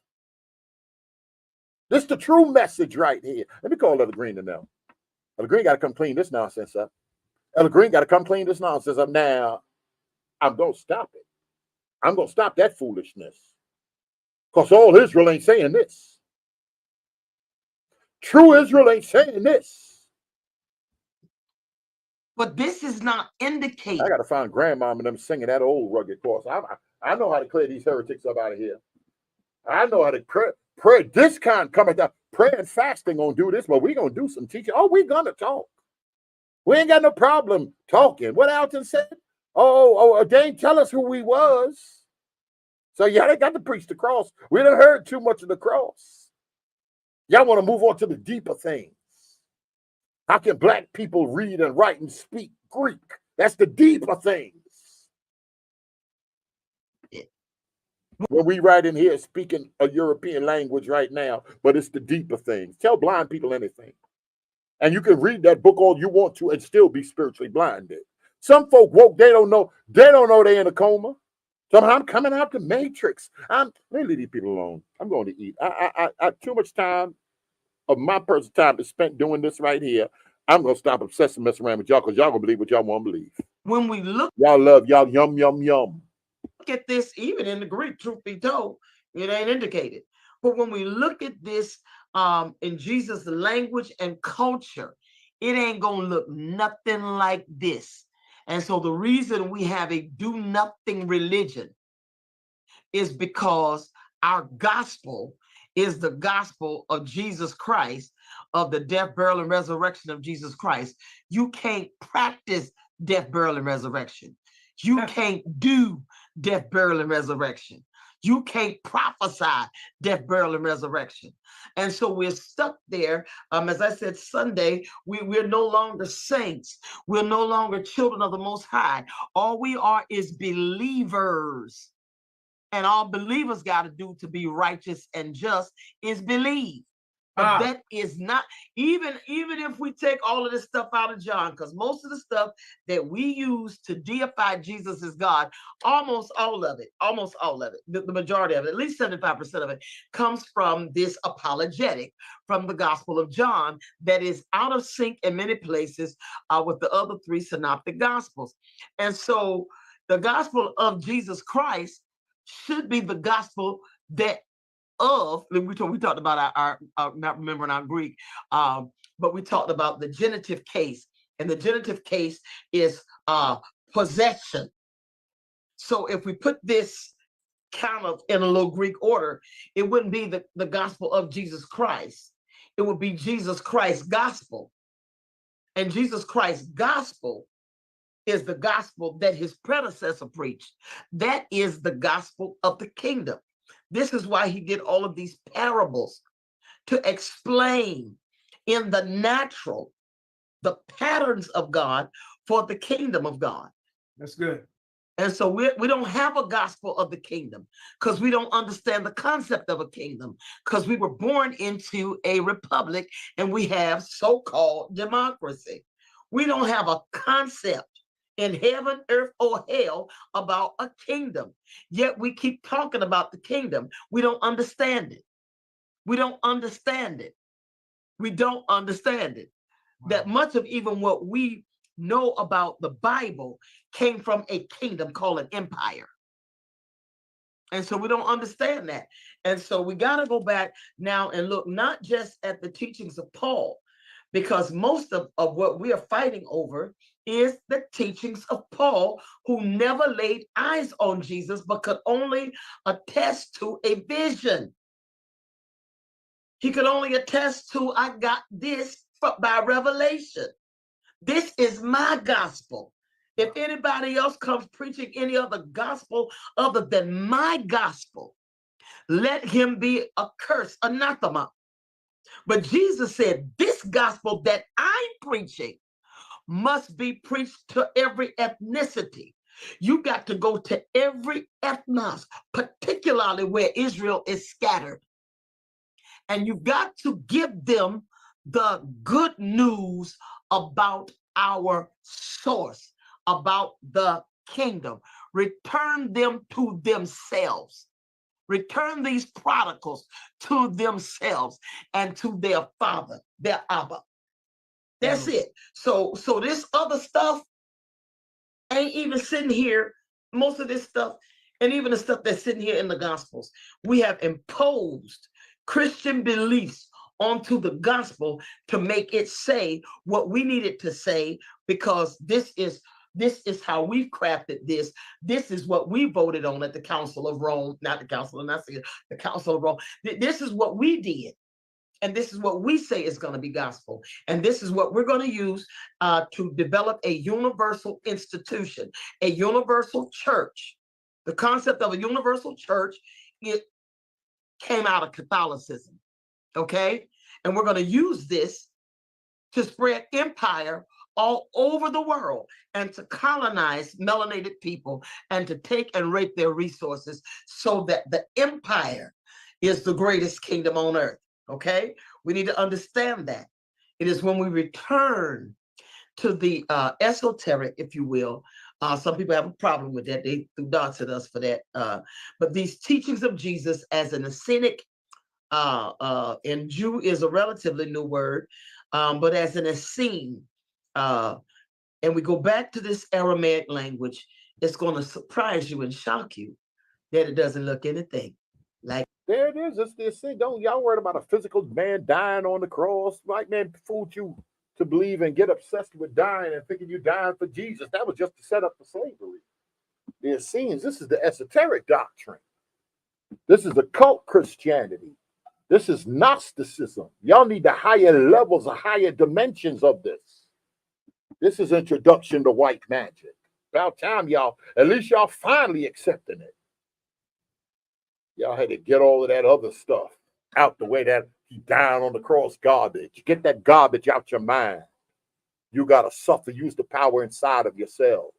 [SPEAKER 1] This is the true message right here. Let me call Elder Green now. Elder Green got to come clean this nonsense up. Elder Green got to come clean this nonsense up. Now, I'm going to stop it. I'm going to stop that foolishness. Because all Israel ain't saying this. True Israel ain't saying this.
[SPEAKER 2] But this is not indicating.
[SPEAKER 1] I got to find grandmom and them singing that old rugged cross. I know how to clear these heretics up out of here. I know how to pray. This kind coming down. Prayer and fasting gonna do this, but we gonna do some teaching. Oh, we gonna talk. We ain't got no problem talking. What Alton said? They ain't tell us who we was. So yeah, they got to preach the cross. We done heard too much of the cross. Y'all want to move on to the deeper things. How can black people read and write and speak Greek? That's the deeper things. When we right in here speaking a European language right now, but it's the deeper things. Tell blind people anything. And you can read that book all you want to and still be spiritually blinded. Some folk woke, they don't know they're in a coma. So I'm coming out the matrix. Let me leave these people alone. I'm going to eat. I too much time of my personal time is spent doing this right here. I'm going to stop obsessing, messing around with y'all because y'all going to believe what y'all want to believe.
[SPEAKER 2] When we look,
[SPEAKER 1] y'all love y'all yum, yum, yum.
[SPEAKER 2] Look at this, even in the Greek, truth be told, it ain't indicated. But when we look at this in Jesus' language and culture, it ain't going to look nothing like this. And so the reason we have a do-nothing religion is because our gospel is the gospel of Jesus Christ, of the death, burial, and resurrection of Jesus Christ. You can't practice death, burial, and resurrection. You can't do death, burial, and resurrection. You can't prophesy death, burial, and resurrection. And so we're stuck there. As I said Sunday, we're no longer saints. We're no longer children of the Most High. All we are is believers. And all believers got to do to be righteous and just is believe. But that is not, even if we take all of this stuff out of John, because most of the stuff that we use to deify Jesus as God, almost all of it, the majority of it, at least 75% of it, comes from this apologetic from the Gospel of John that is out of sync in many places with the other three synoptic Gospels. And so the Gospel of Jesus Christ should be the gospel that we talked about our not remembering our Greek, but we talked about the genitive case, and the genitive case is possession. So if we put this kind of in a little Greek order, it wouldn't be the gospel of Jesus Christ. It would be Jesus Christ's gospel. And Jesus Christ's gospel is the gospel that his predecessor preached. That is the gospel of the kingdom. This is why he did all of these parables to explain in the natural the patterns of God for the kingdom of God.
[SPEAKER 6] That's good.
[SPEAKER 2] And so we don't have a gospel of the kingdom because we don't understand the concept of a kingdom, because we were born into a republic and we have so-called democracy. We don't have a concept in heaven, earth, or hell about a kingdom. Yet we keep talking about the kingdom. We don't understand it. We don't understand it. We don't understand it. Wow. That much of even what we know about the Bible came from a kingdom called an empire. And so we don't understand that. And so we got to go back now and look not just at the teachings of Paul, because most of what we are fighting over is the teachings of Paul, who never laid eyes on Jesus, but could only attest to a vision. He could only attest to, I got this by revelation. This is my gospel. If anybody else comes preaching any other gospel other than my gospel, let him be accursed, anathema. But Jesus said, this gospel that I'm preaching must be preached to every ethnicity. You got to go to every ethnos, particularly where Israel is scattered. And you've got to give them the good news about our source, about the kingdom. Return them to themselves. Return these prodigals to themselves and to their father, their Abba. That's it. So this other stuff ain't even sitting here. Most of this stuff, and even the stuff that's sitting here in the Gospels, we have imposed Christian beliefs onto the gospel to make it say what we need it to say, because this is how we've crafted this. This is what we voted on at the Council of Rome, not the Council of Nicaea, the Council of Rome. This is what we did. And this is what we say is going to be gospel. And this is what we're going to use to develop a universal institution, a universal church. The concept of a universal church, it came out of Catholicism, okay? And we're going to use this to spread empire all over the world and to colonize melanated people and to take and rape their resources so that the empire is the greatest kingdom on earth. Okay, we need to understand that. It is when we return to the esoteric, if you will. Some people have a problem with that. They threw darts at us for that. But these teachings of Jesus as an Essenic, and Jew is a relatively new word, but as an Essene, and we go back to this Aramaic language, it's going to surprise you and shock you that it doesn't look anything like.
[SPEAKER 1] There it is. It's this thing. Don't y'all worry about a physical man dying on the cross. White man fooled you to believe and get obsessed with dying and thinking you dying for Jesus. That was just to set up for slavery. The Essenes, this is the esoteric doctrine. This is occult Christianity. This is Gnosticism. Y'all need the higher levels, the higher dimensions of this. This is introduction to white magic. About time y'all, at least y'all finally accepting it. Y'all had to get all of that other stuff out the way, that he died on the cross garbage. Get that garbage out your mind. You got to suffer, use the power inside of yourselves.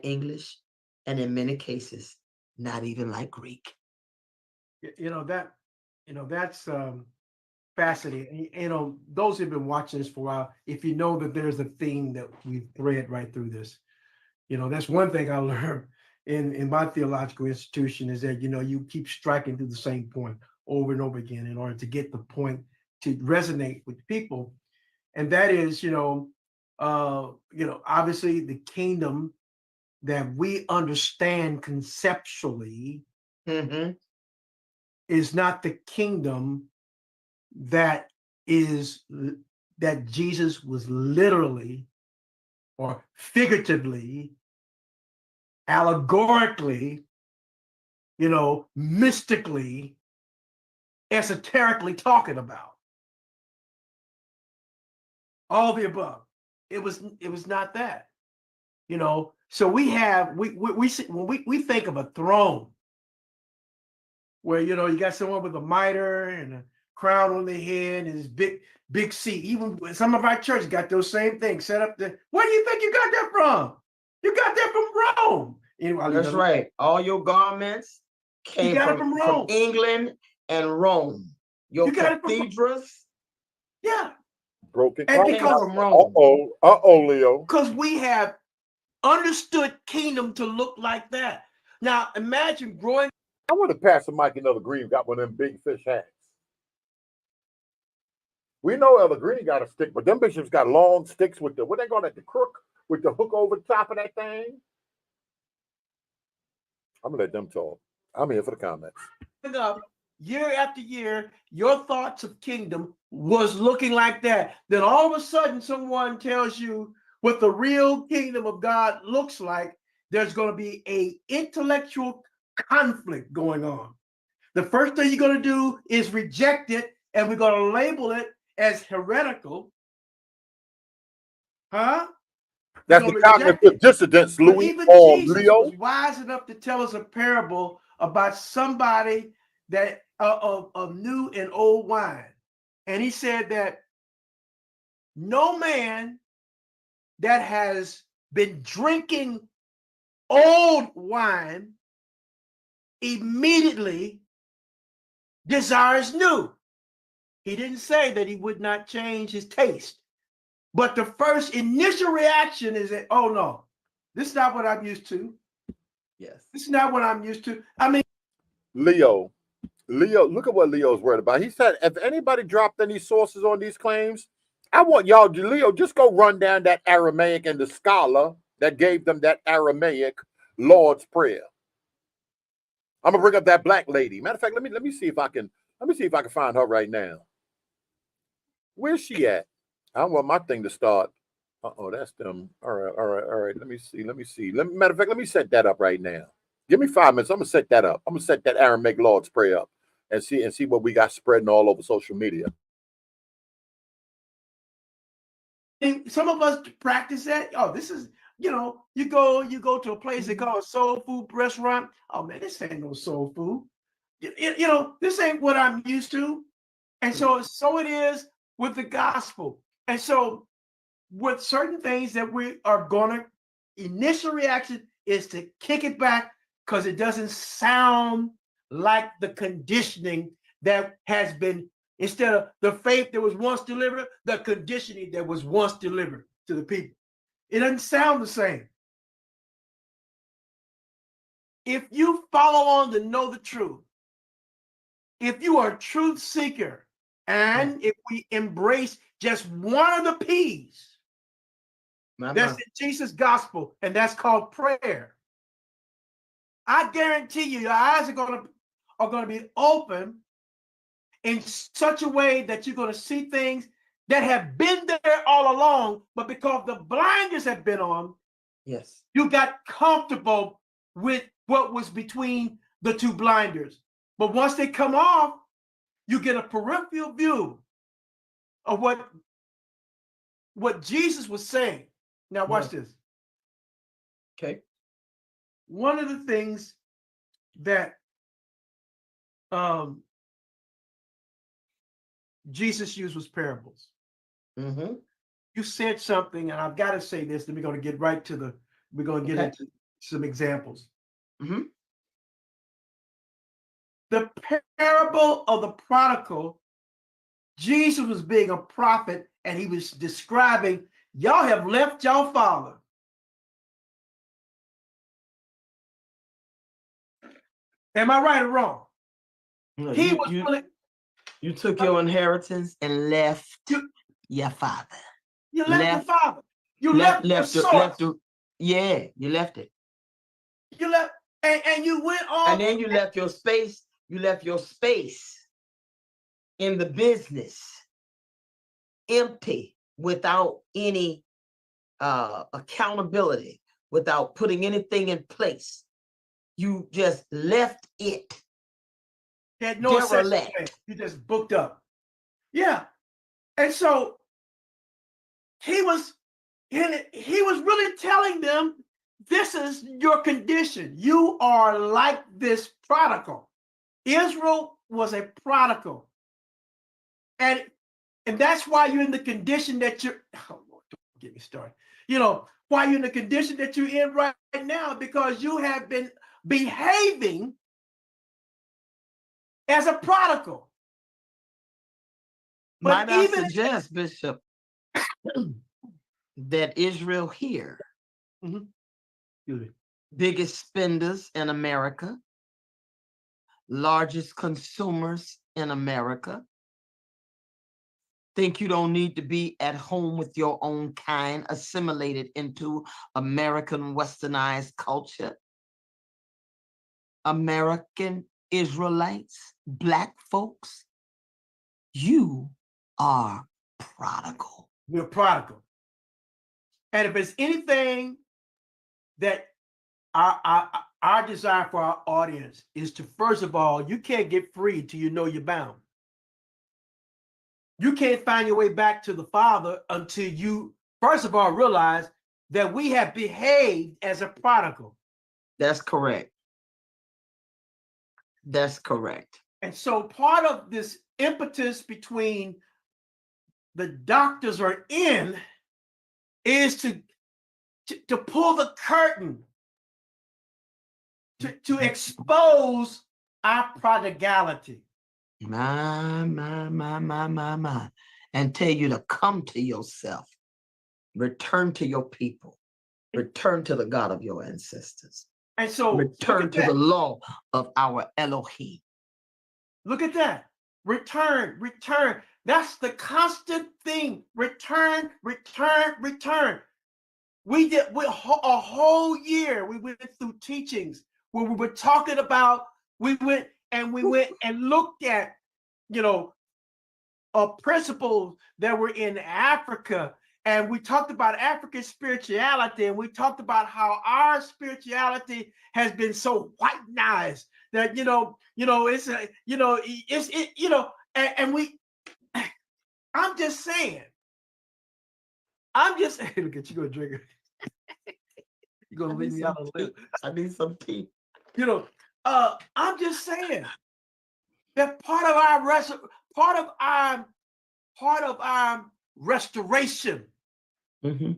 [SPEAKER 2] English, and in many cases, not even like Greek.
[SPEAKER 6] That's fascinating. Those who've been watching this for a while, if you know that there's a theme that we've thread right through this, that's one thing I learned in my theological institution is that, you keep striking through the same point over and over again in order to get the point to resonate with people. And that is, obviously the kingdom that we understand conceptually is not the kingdom that Jesus was literally or figuratively, allegorically, mystically, esoterically talking about. All the above. It was not that. So we when we think of a throne where you got someone with a mitre and a crown on their head and his big seat. Even some of our churches got those same things set up there. Where do you think you got that from? You got that from Rome.
[SPEAKER 2] That's right. All your garments came from England and Rome. Your cathedrals.
[SPEAKER 6] Yeah.
[SPEAKER 1] Broken.
[SPEAKER 2] And because of Rome.
[SPEAKER 1] Leo.
[SPEAKER 6] Because we have understood kingdom to look like that. Now imagine growing.
[SPEAKER 1] I want to pass the mic Elder Green got one of them big fish hats. We know Elder Green got a stick, but them bishops got long sticks with what they call that, the crook, with the hook over the top of that thing. I'm gonna let them talk. I'm here for the comments.
[SPEAKER 6] Year after year, your thoughts of kingdom was looking like that. Then all of a sudden, someone tells you what the real kingdom of God looks like. There's going to be an intellectual conflict going on. The first thing you're going to do is reject it, and we're going to label it as heretical. Huh?
[SPEAKER 1] That's the cognitive dissidence, Louis.
[SPEAKER 6] Even Jesus was wise enough to tell us a parable about somebody that of new and old wine. And he said that no man that has been drinking old wine immediately desires new. He didn't say that he would not change his taste. But the first initial reaction is that, oh no, this is not what I'm used to.
[SPEAKER 2] Yes.
[SPEAKER 6] This is not what I'm used to. I mean,
[SPEAKER 1] Leo, look at what Leo's worried about. He said, if anybody dropped any sources on these claims, I want y'all, Leo, just go run down that Aramaic and the scholar that gave them that Aramaic Lord's Prayer. I'm gonna bring up that black lady. Matter of fact, let me see if I can find her right now. Where's she at? I don't want my thing to start. That's them. All right. Let me see. Matter of fact, let me set that up right now. Give me 5 minutes. I'm gonna set that up. I'm gonna set that Aramaic Lord's Prayer up and see what we got spreading all over social media.
[SPEAKER 6] Some of us practice that. Oh, this is, you go to a place they call a soul food restaurant. Oh man, this ain't no soul food. This ain't what I'm used to. And so it is with the gospel. And so with certain things that we are gonna, initial reaction is to kick it back because it doesn't sound like the conditioning that has been, instead of the faith that was once delivered, the conditioning that was once delivered to the people. It doesn't sound the same. If you follow on to know the truth, if you are a truth seeker, and if we embrace just one of the P's, that's in Jesus' gospel, and that's called prayer, I guarantee you your eyes are going to be open in such a way that you're going to see things that have been there all along, but because the blinders have been on,
[SPEAKER 2] yes,
[SPEAKER 6] you got comfortable with what was between the two blinders. But once they come off, you get a peripheral view of what Jesus was saying. Now watch this.
[SPEAKER 2] Okay.
[SPEAKER 6] One of the things that Jesus used was parables.
[SPEAKER 2] Mm-hmm.
[SPEAKER 6] You said something, and I've got to say this, then we're going to get right to we're going to get into some examples.
[SPEAKER 2] Mm-hmm.
[SPEAKER 6] The parable of the prodigal, Jesus was being a prophet, and he was describing, y'all have left your father. Am I right or wrong?
[SPEAKER 2] No,
[SPEAKER 6] He was really,
[SPEAKER 2] you took your inheritance and left your father.
[SPEAKER 6] you left your father. You left the source.
[SPEAKER 2] Yeah, you left it.
[SPEAKER 6] You left, and you went on.
[SPEAKER 2] And then you left your space. You left your space in the business empty, without any accountability, without putting anything in place. You just left it.
[SPEAKER 6] Had no assessment. You just booked up. Yeah. And so he was really telling them, this is your condition. You are like this prodigal. Israel was a prodigal. And that's why you're in the condition that you're, oh Lord, don't get me started. You know, why you're in the condition that you're in right now, because you have been behaving as a prodigal.
[SPEAKER 2] Might I suggest, Bishop, that Israel here, biggest spenders in America, largest consumers in America, think you don't need to be at home with your own kind, assimilated into American westernized culture. American Israelites, Black folks, you are prodigal.
[SPEAKER 6] We're prodigal. And if it's anything that our desire for our audience is to, first of all, you can't get free until you know you're bound. You can't find your way back to the Father until you, first of all, realize that we have behaved as a prodigal.
[SPEAKER 2] That's correct. That's correct.
[SPEAKER 6] And so part of this impetus between the doctors are in is to pull the curtain, to expose our prodigality.
[SPEAKER 2] My. And tell you to come to yourself. Return to your people. Return to the God of your ancestors.
[SPEAKER 6] And so
[SPEAKER 2] return to the law of our Elohim.
[SPEAKER 6] Look at that. Return. That's the constant thing. Return. We did a whole year. We went through teachings where we were talking about, we went and looked at, principles that were in Africa. And we talked about African spirituality, and we talked about how our spirituality has been so whitenized that I'm just saying. Look at you, gonna drink it. You're gonna leave me out of lip.
[SPEAKER 2] I need some tea.
[SPEAKER 6] I'm just saying that part of our restoration.
[SPEAKER 2] Mm-hmm.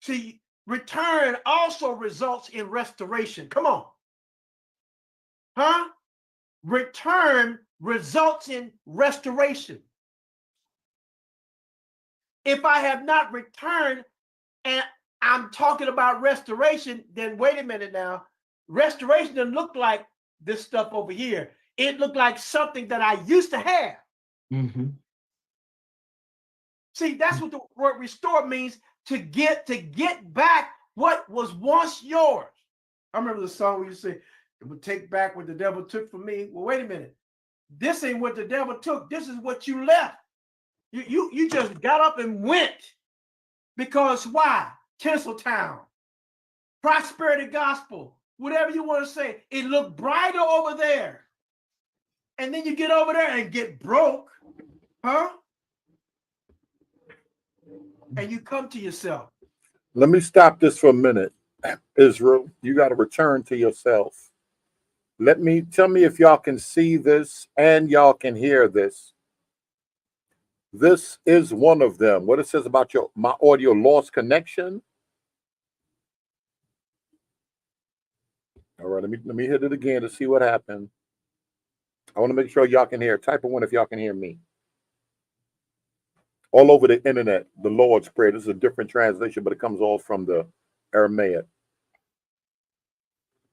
[SPEAKER 6] See, return also results in restoration. Come on. Huh? Return results in restoration. If I have not returned and I'm talking about restoration, then wait a minute now. Restoration doesn't look like this stuff over here. It looked like something that I used to have.
[SPEAKER 2] Mm-hmm.
[SPEAKER 6] See, that's what the word restore means, to get back what was once yours. I remember the song where you say, it would take back what the devil took from me. Well, wait a minute. This ain't what the devil took. This is what you left. You just got up and went. Because why? Tinseltown, prosperity gospel, whatever you want to say. It looked brighter over there. And then you get over there and get broke. Huh? And you come to yourself.
[SPEAKER 1] Let me stop this for a minute. Israel, you got to return to yourself. Tell me if y'all can see this and y'all can hear this. This is one of them. What it says about my audio lost connection. All right, let me hit it again to see what happened. I want to make sure y'all can hear. Type of one if y'all can hear me. All over the internet, the Lord's Prayer. This is a different translation, but it comes all from the Aramaic.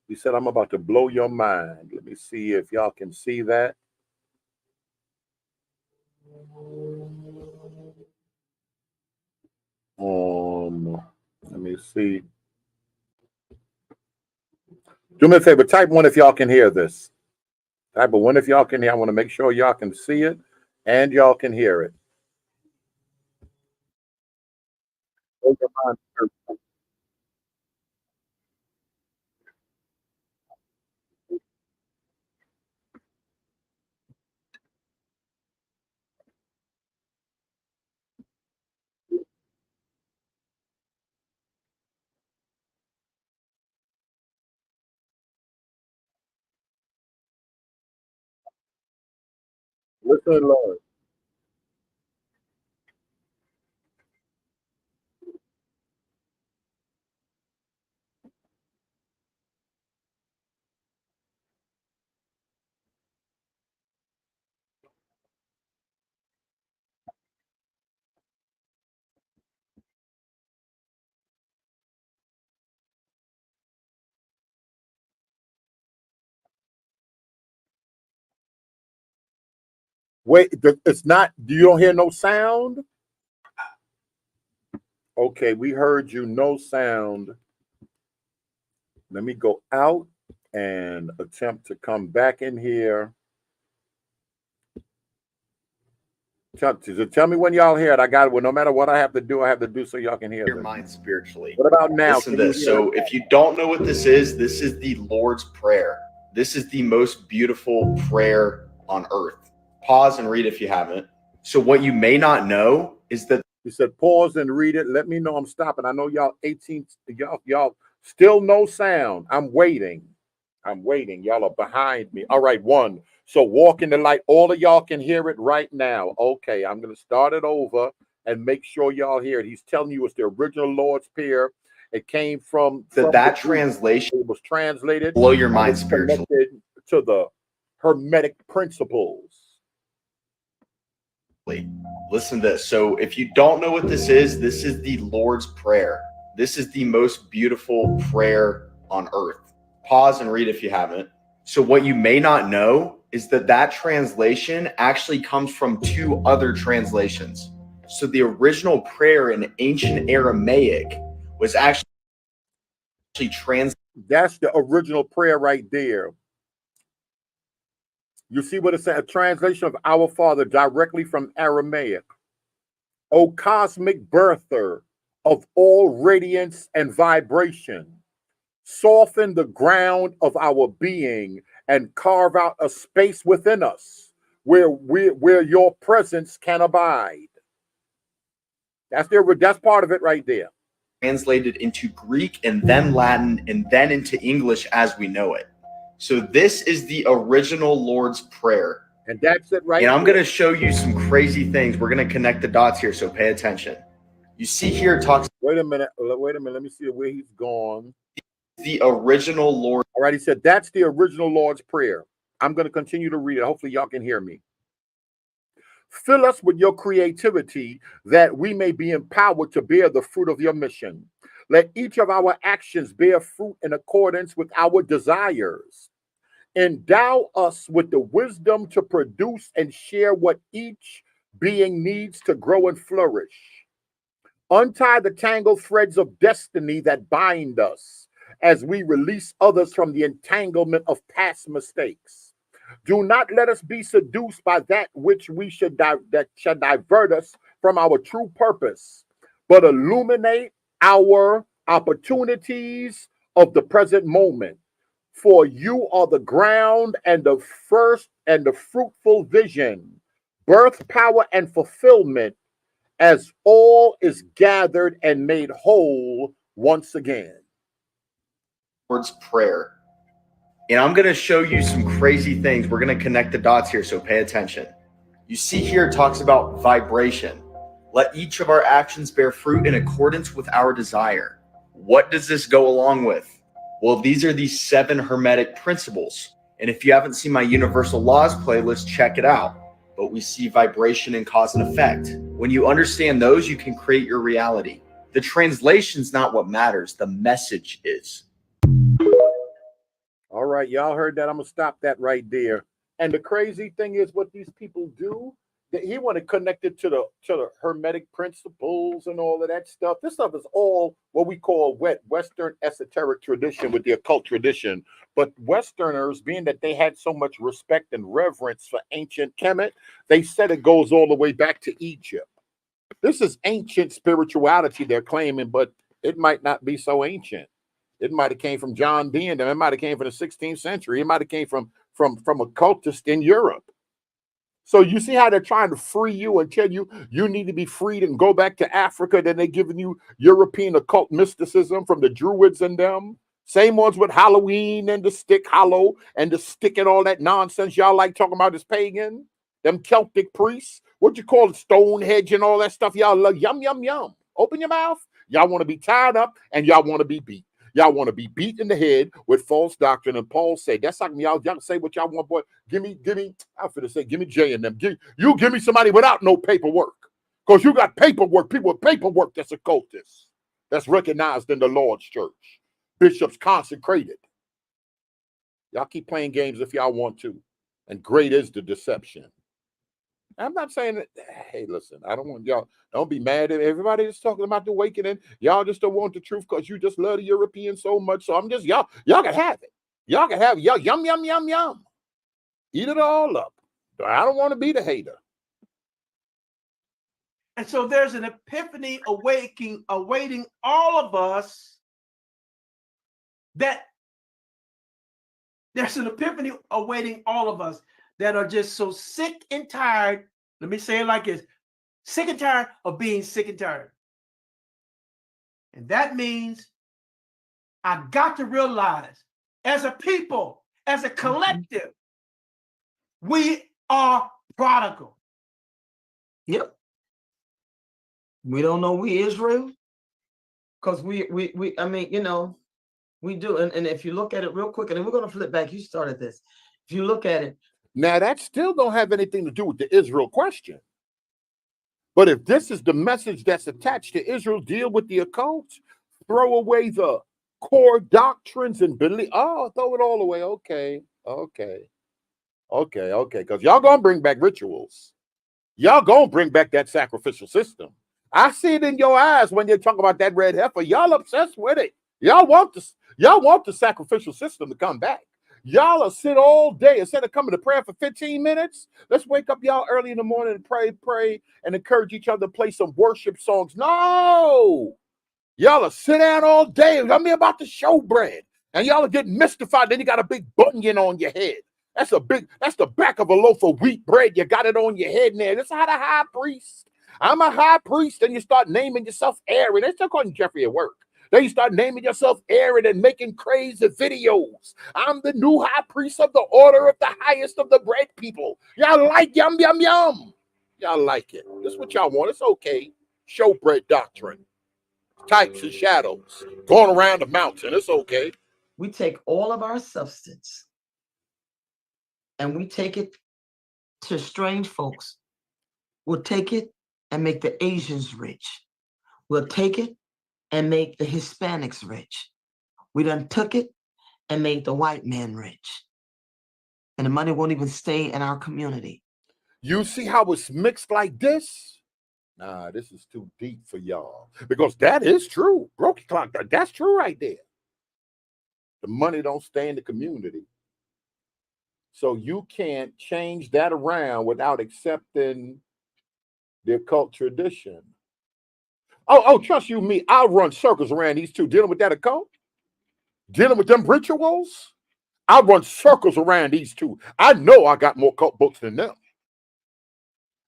[SPEAKER 1] He said, I'm about to blow your mind. Let me see if y'all can see that. Let me see. Do me a favor, type one if y'all can hear this. Type of one if y'all can hear. I want to make sure y'all can see it and y'all can hear it. Listen, Lord. Wait, it's not, you don't hear no sound? Okay, we heard you, no sound. Let me go out and attempt to come back in here. Tell me when y'all hear it. I got it. Well, no matter what I have to do so y'all can hear
[SPEAKER 8] Your
[SPEAKER 1] this.
[SPEAKER 8] mind spiritually.
[SPEAKER 1] What about now?
[SPEAKER 8] Listen to this. So if you don't know what this is the Lord's Prayer. This is the most beautiful prayer on earth. Pause and read if you haven't. So what you may not know is that
[SPEAKER 1] He said, pause and read it. Let me know I'm stopping. I know y'all 18, y'all still no sound. I'm waiting. Y'all are behind me. All right, one. So walk in the light. All of y'all can hear it right now. Okay, I'm going to start it over and make sure y'all hear it. He's telling you it's the original Lord's Prayer. It came from
[SPEAKER 8] that translation.
[SPEAKER 1] It was translated.
[SPEAKER 8] Blow your mind spiritually.
[SPEAKER 1] Connected to the Hermetic principles.
[SPEAKER 8] Listen to this. So if you don't know what this is the Lord's Prayer. This is the most beautiful prayer on earth. Pause and read if you haven't. So what you may not know is that translation actually comes from two other translations. So the original prayer in ancient Aramaic was actually translated.
[SPEAKER 1] That's the original prayer right there. You see what it says? A translation of Our Father directly from Aramaic. O cosmic birther of all radiance and vibration, soften the ground of our being and carve out a space within us where your presence can abide. That's part of it right there.
[SPEAKER 8] Translated into Greek and then Latin and then into English as we know it. So this is the original Lord's Prayer.
[SPEAKER 1] And that's it right
[SPEAKER 8] And I'm
[SPEAKER 1] there.
[SPEAKER 8] going to show you some crazy things. We're going to connect the dots here, so pay attention. You see here it talks.
[SPEAKER 1] Wait a minute. Let me see where he's gone.
[SPEAKER 8] The original Lord.
[SPEAKER 1] All right, he said that's the original Lord's Prayer. I'm going to continue to read it. Hopefully y'all can hear me. Fill us with your creativity that we may be empowered to bear the fruit of your mission. Let each of our actions bear fruit in accordance with our desires. Endow us with the wisdom to produce and share what each being needs to grow and flourish. Untie the tangled threads of destiny that bind us as we release others from the entanglement of past mistakes. Do not let us be seduced by that which that should divert us from our true purpose, but illuminate our opportunities of the present moment. For you are the ground and the first and the fruitful vision, birth, power, and fulfillment, as all is gathered and made whole once again.
[SPEAKER 8] Lord's Prayer. And I'm going to show you some crazy things. We're going to connect the dots here, so pay attention. You see here it talks about vibration. Let each of our actions bear fruit in accordance with our desire. What does this go along with? Well, these are the 7 Hermetic principles. And if you haven't seen my Universal Laws playlist, check it out. But we see vibration and cause and effect. When you understand those, you can create your reality. The translation's not what matters. The message is.
[SPEAKER 1] All right, y'all heard that. I'm gonna stop that right there. And the crazy thing is, what these people do, that he want to connect it to the Hermetic principles and all of that stuff. This stuff is all what we call Western esoteric tradition with the occult tradition. But Westerners, being that they had so much respect and reverence for ancient Kemet, they said it goes all the way back to Egypt. This is ancient spirituality they're claiming, but it might not be so ancient. It might have came from John Dee and them. It might have came from the 16th century. It might have came from occultists in Europe. So you see how they're trying to free you and tell you you need to be freed and go back to Africa. Then they're giving you European occult mysticism from the Druids and them. Same ones with Halloween and the stick hollow and the stick and all that nonsense y'all like talking about is pagan. Them Celtic priests. What you call it, Stonehenge and all that stuff. Y'all love yum, yum, yum. Open your mouth. Y'all want to be tied up and y'all want to be beat. Y'all want to be beat in the head with false doctrine. And Paul said, that's like y'all say what y'all want, boy. Give me, I'm finna say, give me Jay and them. You give me somebody without no paperwork. Because you got paperwork, people with paperwork that's occultists. That's recognized in the Lord's church. Bishops consecrated. Y'all keep playing games if y'all want to. And great is the deception. I'm not saying that, hey, listen, I don't want y'all, don't be mad at everybody that's talking about the awakening. Y'all just don't want the truth because you just love the Europeans so much. So I'm just, y'all can have it. Y'all can have it. Y'all, yum, yum, yum, yum. Eat it all up. I don't want to be the hater.
[SPEAKER 6] And so there's an epiphany awaiting all of us, that there's an epiphany awaiting all of us that are just so sick and tired. Let me say it like this: sick and tired of being sick and tired. And that means I got to realize, as a people, as a collective, we are prodigal.
[SPEAKER 2] Yep. We don't know we Israel. Because we I mean, you know, we do. And if you look at it real quick, and then we're going to flip back. You started this. If you look at it.
[SPEAKER 1] Now, that still don't have anything to do with the Israel question. But if this is the message that's attached to Israel, deal with the occult, throw away the core doctrines and belief. Oh, throw it all away. Okay. Because y'all going to bring back rituals. Y'all going to bring back that sacrificial system. I see it in your eyes when you talk about that red heifer. Y'all obsessed with it. Y'all want the sacrificial system to come back. Y'all will sit all day instead of coming to prayer for 15 minutes. Let's wake up y'all early in the morning and pray, and encourage each other to play some worship songs. No, y'all will sit down all day. Tell me about the showbread, and y'all will get mystified. Then you got a big bunion on your head. That's the back of a loaf of wheat bread. You got it on your head there. That's how the high priest. I'm a high priest, and you start naming yourself Aaron. They still calling Jeffrey at work. Then you start naming yourself Aaron and making crazy videos. I'm the new high priest of the order of the highest of the bread people. Y'all like yum, yum, yum. Y'all like it. This is what y'all want. It's okay. Showbread doctrine. Types and shadows. Going around the mountain. It's okay.
[SPEAKER 2] We take all of our substance and we take it to strange folks. We'll take it and make the Asians rich. We'll take it and make the Hispanics rich. We done took it and made the white man rich. And the money won't even stay in our community.
[SPEAKER 1] You see how it's mixed like this? Nah, this is too deep for y'all. Because that is true. Broken clock, that's true right there. The money don't stay in the community. So you can't change that around without accepting the occult tradition. Oh, trust you me, I'll run circles around these two, dealing with that occult, dealing with them rituals. I'll run circles around these two. I know I got more cult books than them.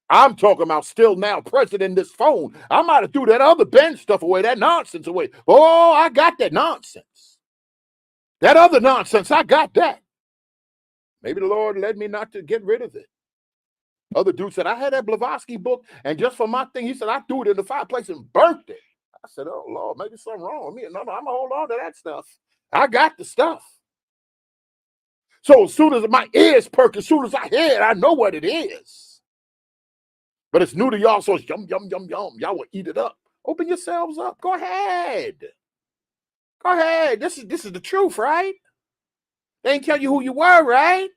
[SPEAKER 1] I'm talking about still now present in this phone. I might have threw that other Ben stuff away, that nonsense away. Oh, I got that nonsense. That other nonsense, I got that. Maybe the Lord led me not to get rid of it. Other dude said, I had that Blavatsky book, and just for my thing, he said, I threw it in the fireplace and burnt it. I said, oh, Lord, maybe something wrong with me. No, I'm going to hold on to that stuff. I got the stuff. So as soon as my ears perk, as soon as I hear it, I know what it is. But it's new to y'all, so it's yum, yum, yum, yum. Y'all will eat it up. Open yourselves up. Go ahead. Go ahead. This is the truth, right? They ain't tell you who you were, right?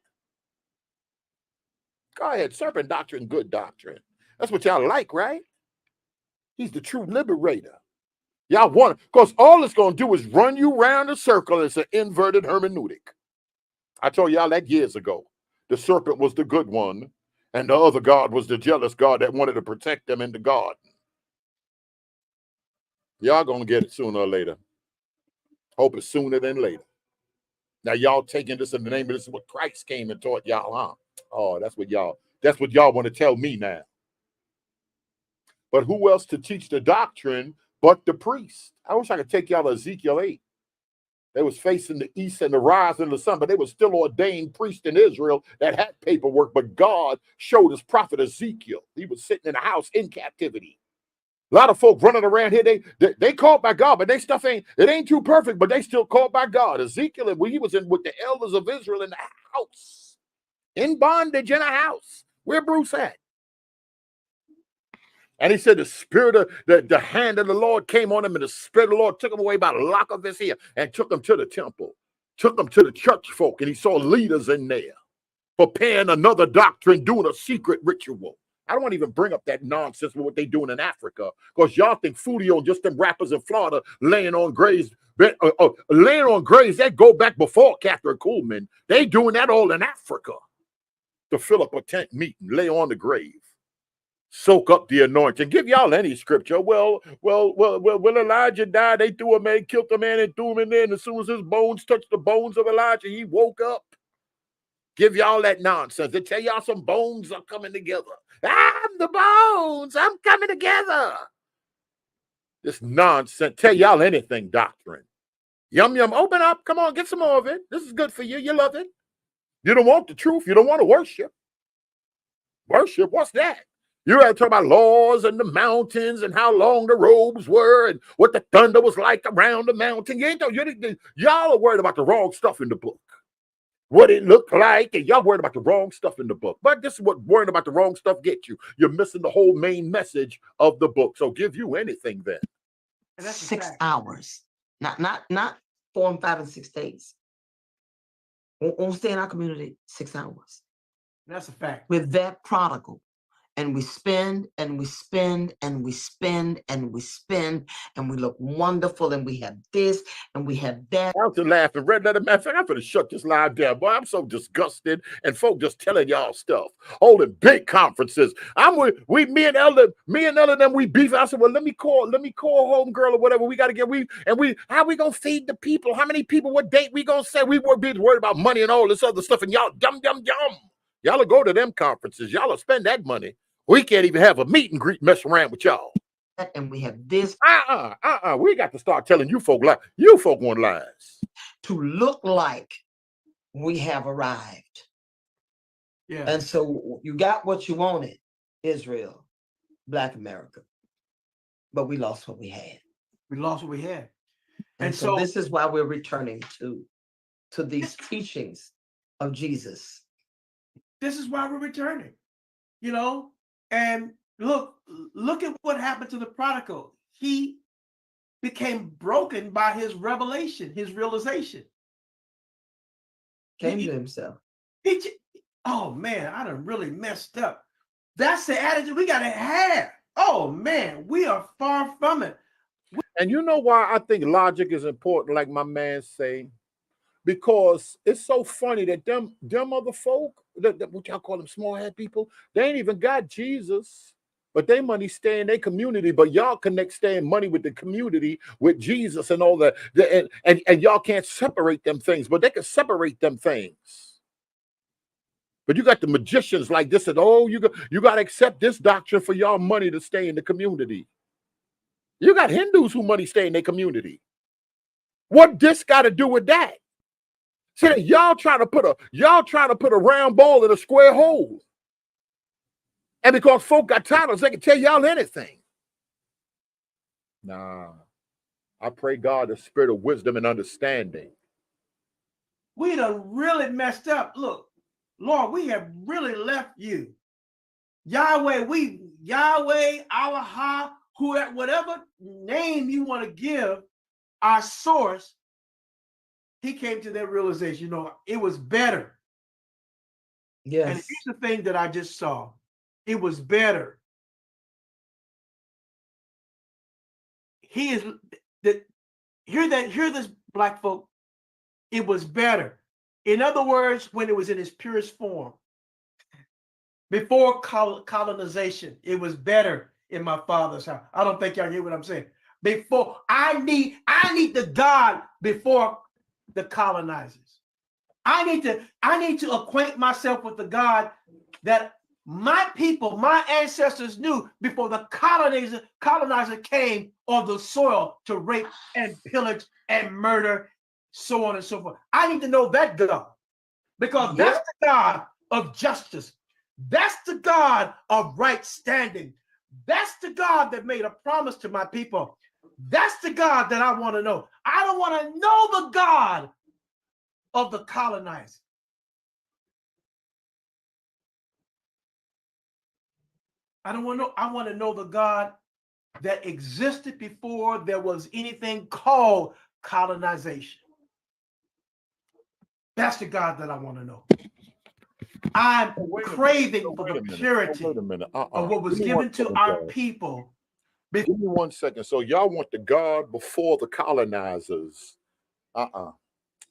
[SPEAKER 1] Go ahead. Serpent doctrine, good doctrine. That's what y'all like, right? He's the true liberator. Y'all want it. Because all it's going to do is run you around a circle. It's an inverted hermeneutic. I told y'all that years ago. The serpent was the good one, and the other God was the jealous God that wanted to protect them in the garden. Y'all going to get it sooner or later. Hope it's sooner than later. Now, y'all taking this in the name of this is what Christ came and taught y'all, huh? Oh, that's what y'all want to tell me now. But who else to teach the doctrine but the priest? I wish I could take y'all to Ezekiel 8. They was facing the east and the rising of the sun, but they were still ordained priests in Israel that had paperwork. But God showed his prophet Ezekiel. He was sitting in a house in captivity. A lot of folk running around here, they called by God, but they stuff ain't too perfect, but they still called by God. Ezekiel, when he was in with the elders of Israel in the house, in bondage in a house. Where Bruce at? And he said the spirit of the hand of the Lord came on him, and the spirit of the Lord took him away by the lock of his hair and took him to the temple, took him to the church folk, and he saw leaders in there preparing another doctrine, doing a secret ritual. I don't want to even bring up that nonsense with what they doing in Africa, because y'all think Foodie on just them rappers in Florida laying on graves, laying on graves that go back before Catherine Kuhlman. They doing that all in Africa to fill up a tent meeting, lay on the grave. Soak up the anointing. Give y'all any scripture. Well, when Elijah died, they threw a man, killed the man, and threw him in there. And as soon as his bones touched the bones of Elijah, he woke up. Give y'all that nonsense. They tell y'all some bones are coming together. I'm the bones. I'm coming together. This nonsense. Tell y'all anything doctrine. Yum, yum. Open up. Come on, get some more of it. This is good for you. You love it. You don't want the truth. You don't want to worship. Worship? What's that? You had to talk about laws and the mountains and how long the robes were and what the thunder was like around the mountain. Y'all are worried about the wrong stuff in the book. What it looked like, and y'all worried about the wrong stuff in the book. But this is what worrying about the wrong stuff gets you. You're missing the whole main message of the book. So give you anything then.
[SPEAKER 2] 6 hours. Not 4 and 5 and 6 days. Won't stay in our community 6 hours.
[SPEAKER 6] That's a fact.
[SPEAKER 2] We're that prodigal. And we spend and we spend and we spend and we spend and we look wonderful and we have this and we have that.
[SPEAKER 1] I was laughing. Red letter, matter of fact, I'm going to shut this live down. Boy, I'm so disgusted. And folk just telling y'all stuff. Holding big conferences. Me and Elder, them, we beef. I said, well, let me call homegirl or whatever. We got to get, how we going to feed the people? How many people, what date we going to say? We were being worried about money and all this other stuff. And y'all, yum. Y'all will go to them conferences. Y'all will spend that money. We can't even have a meet and greet mess around with y'all.
[SPEAKER 2] And we have this.
[SPEAKER 1] We got to start telling you folk lies. You folk want lies.
[SPEAKER 2] To look like we have arrived.
[SPEAKER 6] Yeah.
[SPEAKER 2] And so you got what you wanted, Israel, Black America. But we lost what we had.
[SPEAKER 6] We lost what we had.
[SPEAKER 2] And so this is why we're returning to these teachings of Jesus.
[SPEAKER 6] This is why we're returning. You know? And look at what happened to the prodigal. He became broken by his revelation, his realization.
[SPEAKER 2] Came to himself.
[SPEAKER 6] Oh man, I done really messed up. That's the attitude we gotta have. Oh man, we are far from it.
[SPEAKER 1] And you know why I think logic is important, like my man say? Because it's so funny that them other folk, what y'all call them small head people, they ain't even got Jesus, but they money stay in their community. But y'all connect staying money with the community, with Jesus and all that. And y'all can't separate them things, but they can separate them things. But you got the magicians like this, and you got to accept this doctrine for y'all money to stay in the community. You got Hindus who money stay in their community. What this got to do with that? See, y'all trying to put a round ball in a square hole. And because folk got titles, they can tell y'all anything. Nah. I pray God the spirit of wisdom and understanding
[SPEAKER 6] we done really messed up. Look, Lord, we have really left you. Yahweh, Allah, whatever name you want to give our source, he came to that realization, you know, it was better.
[SPEAKER 2] Yes.
[SPEAKER 6] And here's the thing that I just saw. It was better. Hear this, black folk. It was better. In other words, when it was in its purest form. Before colonization, it was better in my father's house. I don't think y'all hear what I'm saying. Before, I need the God before the colonizers. I need to acquaint myself with the God that my people, my ancestors knew before the colonizer came on the soil to rape and pillage and murder, so on and so forth. I need to know that God, because that's the God of justice. That's the God of right standing. That's the God that made a promise to my people. That's the God that I want to know. I don't want to know the God of the colonizer. I want to know the God that existed before there was anything called colonization. That's the God that I want to know. I'm craving for the purity of what was given to our people.
[SPEAKER 1] Give me 1 second. So y'all want the God before the colonizers.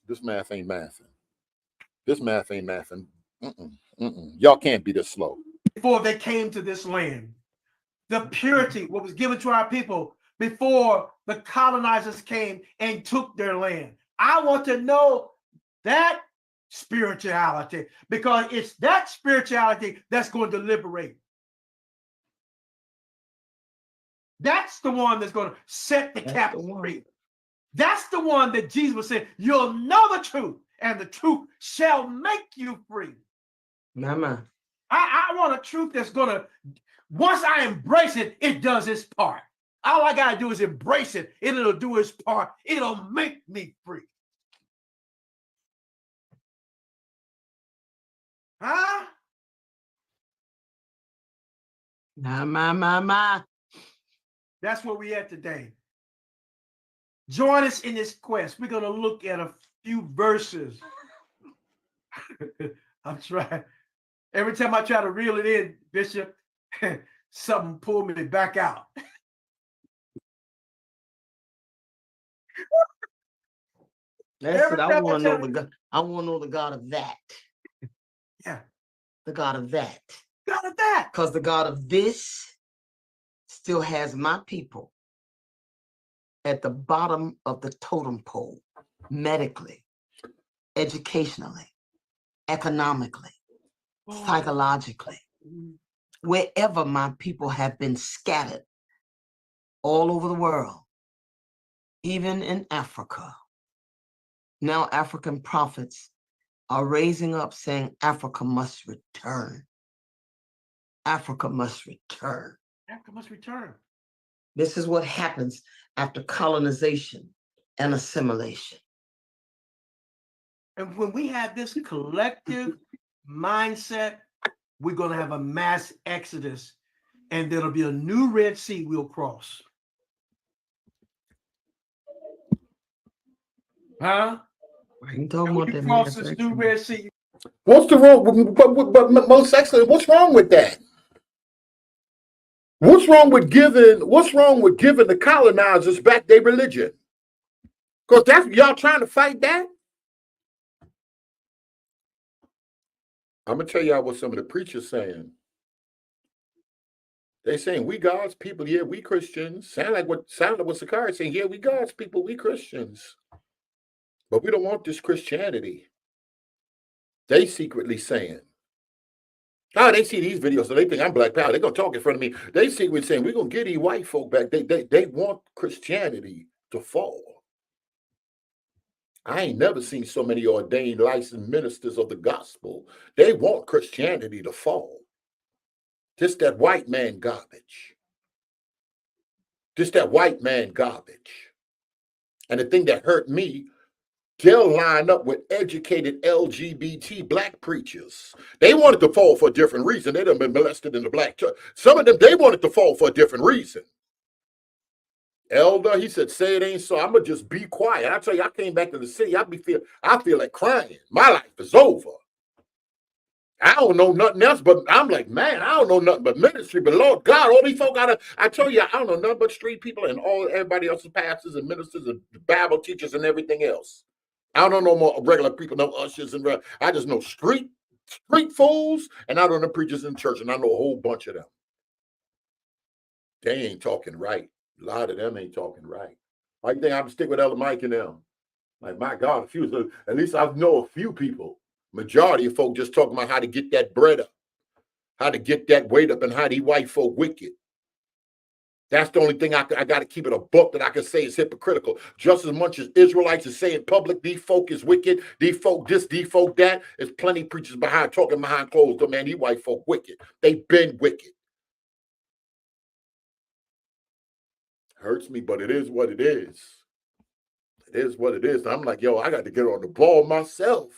[SPEAKER 1] This math ain't mathing. This math ain't mathing. Y'all can't be this slow.
[SPEAKER 6] Before they came to this land, the purity, what was given to our people before the colonizers came and took their land. I want to know that spirituality, because it's that spirituality that's going to liberate. That's the one that's going to set the captives free. That's the one that Jesus said, you'll know the truth, and the truth shall make you free.
[SPEAKER 2] Mama.
[SPEAKER 6] I want a truth that's going to, once I embrace it, it does its part. All I got to do is embrace it, and it'll do its part. It'll make me free. Huh?
[SPEAKER 2] My.
[SPEAKER 6] That's where we at today. Join us in this quest. We're going to look at a few verses. I'm trying. Every time I try to reel it in, Bishop, something pull me back out.
[SPEAKER 2] That's it. I want to know the God. I want to know the God of that.
[SPEAKER 6] Yeah.
[SPEAKER 2] The God of that.
[SPEAKER 6] God of that.
[SPEAKER 2] Because the God of this still has my people at the bottom of the totem pole, medically, educationally, economically, psychologically, wherever my people have been scattered all over the world, even in Africa. Now African prophets are raising up saying Africa must return. Africa must return.
[SPEAKER 6] Africa must return.
[SPEAKER 2] This is what happens after colonization and assimilation.
[SPEAKER 6] And when we have this collective mindset, we're going to have a mass exodus, and there'll be a new Red Sea we'll cross. Huh?
[SPEAKER 2] You talking about that
[SPEAKER 6] cross this new Red Sea.
[SPEAKER 1] What's the wrong? But most excellent. What's wrong with that? What's wrong with giving the colonizers back their religion? Because that's y'all trying to fight that. I'm gonna tell y'all what some of the preachers saying. They saying we God's people, yeah, we Christians. Sound like what Sakari saying, yeah, we God's people, we Christians. But we don't want this Christianity. They secretly saying. Oh, they see these videos, so they think I'm Black Power. They're gonna talk in front of me. They secretly saying we're gonna get these white folk back. They want Christianity to fall. I ain't never seen so many ordained licensed ministers of the gospel. They want Christianity to fall. Just that white man garbage. Just that white man garbage. And the thing that hurt me they'll line up with educated LGBT black preachers. They wanted to fall for a different reason. They done been molested in the black church. Some of them, they wanted to fall for a different reason. Elder, he said, say it ain't so. I'm going to just be quiet. I tell you, I came back to the city. I feel like crying. My life is over. I don't know nothing else, but I'm like, man, I don't know nothing but ministry. But Lord God, all these folk I tell you, I don't know nothing but street people and everybody else is pastors and ministers and Bible teachers and everything else. I don't know more regular people, no ushers and I just know street fools, and I don't know preachers in church, and I know a whole bunch of them. They ain't talking right. A lot of them ain't talking right. I think I'm stick with Elder Mike and them. Like, my God, at least I know a few people. Majority of folk just talking about how to get that bread up, how to get that weight up, and how these white folk wicked. That's the only thing I got to keep it a book that I can say is hypocritical. Just as much as Israelites are saying public, these folk is wicked, these folk this, these folk that. There's plenty of preachers talking behind closed doors. Man, these white folk wicked. They've been wicked. Hurts me, but it is what it is. It is what it is. I'm like, yo, I got to get on the ball myself.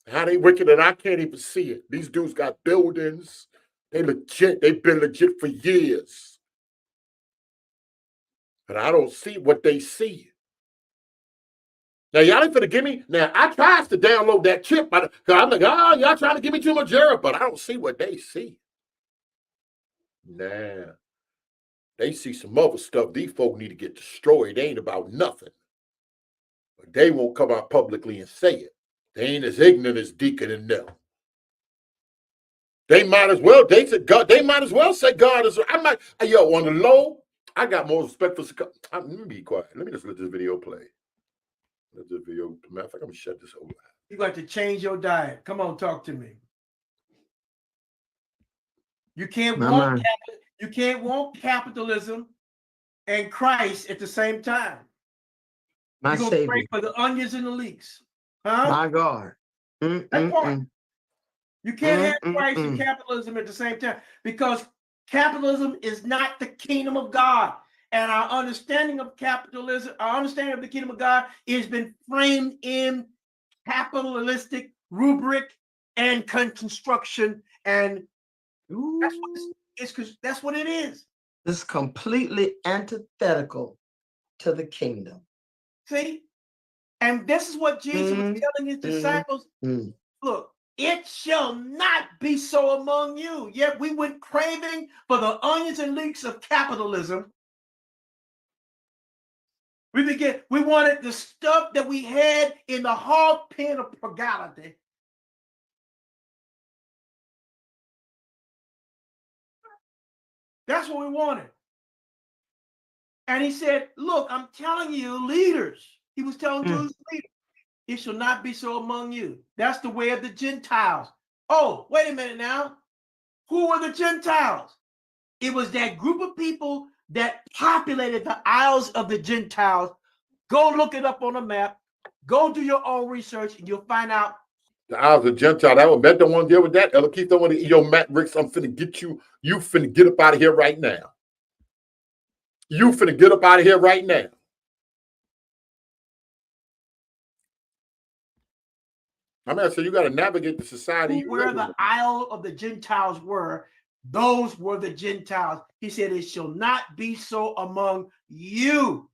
[SPEAKER 1] How they wicked and I can't even see it. These dudes got buildings. They legit. They've been legit for years. But I don't see what they see. Now, y'all ain't finna give me. Now, I tried to download that chip. Because I'm like, oh, y'all trying to give me too much error. But I don't see what they see. Nah. They see some other stuff. These folk need to get destroyed. They ain't about nothing. But they won't come out publicly and say it. They ain't as ignorant as Deacon and them. They might as well. They said God. They might as well say God is. I'm like, yo, on the low, I got more respect for. Let me be quiet. Let me just let this video play. Let this video. Matter of fact, I'm gonna shut this over.
[SPEAKER 6] You got to change your diet. Come on, talk to me. You can't want capitalism and Christ at the same time.
[SPEAKER 2] My
[SPEAKER 6] You're gonna pray for the onions and the leeks. Huh?
[SPEAKER 2] My God.
[SPEAKER 6] That part. You can't have Christ and capitalism at the same time because capitalism is not the kingdom of God. And our understanding of capitalism, our understanding of the kingdom of God has been framed in capitalistic rubric and construction. And that's what it is.
[SPEAKER 2] It's completely antithetical to the kingdom.
[SPEAKER 6] See? And this is what Jesus was telling his disciples. Look, it shall not be so among you. Yet we went craving for the onions and leeks of capitalism. We wanted the stuff that we had in the hog pen of frugality. That's what we wanted. And he said, look, I'm telling you, leaders. He was telling Jews leaders, it shall not be so among you. That's the way of the Gentiles. Oh, wait a minute now. Who were the Gentiles? It was that group of people that populated the isles of the Gentiles. Go look it up on a map. Go do your own research and you'll find out.
[SPEAKER 1] The Isles of Gentile. That one, Matt don't want to deal with that. Ella Keith don't want to. Yo, Matt Ricks, I'm finna get you. You finna get up out of here right now. You finna get up out of here right now. I mean, so you got to navigate the society.
[SPEAKER 6] Where the isle of the Gentiles were, those were the Gentiles. He said, it shall not be so among you.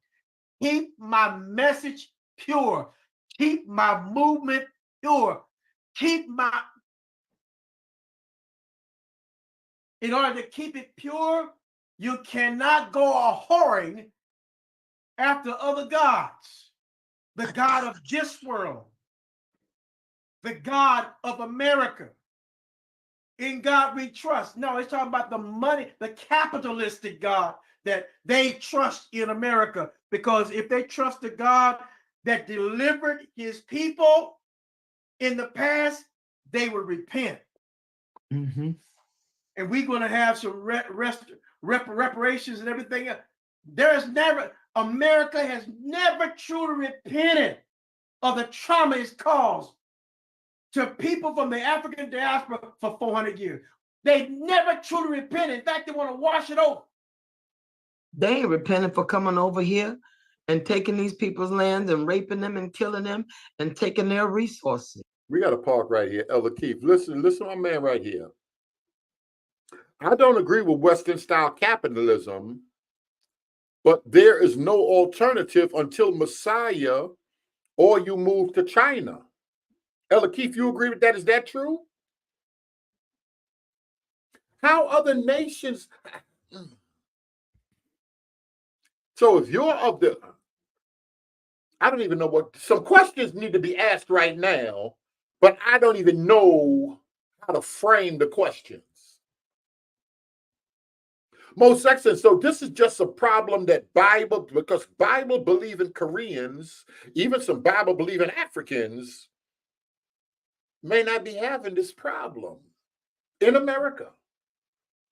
[SPEAKER 6] Keep my message pure. Keep my movement pure. In order to keep it pure, you cannot go a-whoring after other gods. The God of this world. The God of America. In God we trust. No, it's talking about the money, the capitalistic God that they trust in America. Because if they trust the God that delivered his people in the past, they would repent. And we're going to have some reparations and everything else. America has never truly repented of the trauma it's caused to people from the African diaspora for 400 years. They never truly repented. In fact, they want to wash it over.
[SPEAKER 2] They ain't repenting for coming over here and taking these people's lands and raping them and killing them and taking their resources.
[SPEAKER 1] We got to park right here. Elder Keith, listen to my man right here. I don't agree with Western style capitalism, but there is no alternative until Messiah or you move to China. Elder Keith, you agree with that? Is that true? How other nations... So if you're of the... I don't even know what... Some questions need to be asked right now, but I don't even know how to frame the questions. Most excellent. So this is just a problem that because Bible believing Koreans, even some Bible believing Africans, may not be having this problem in America.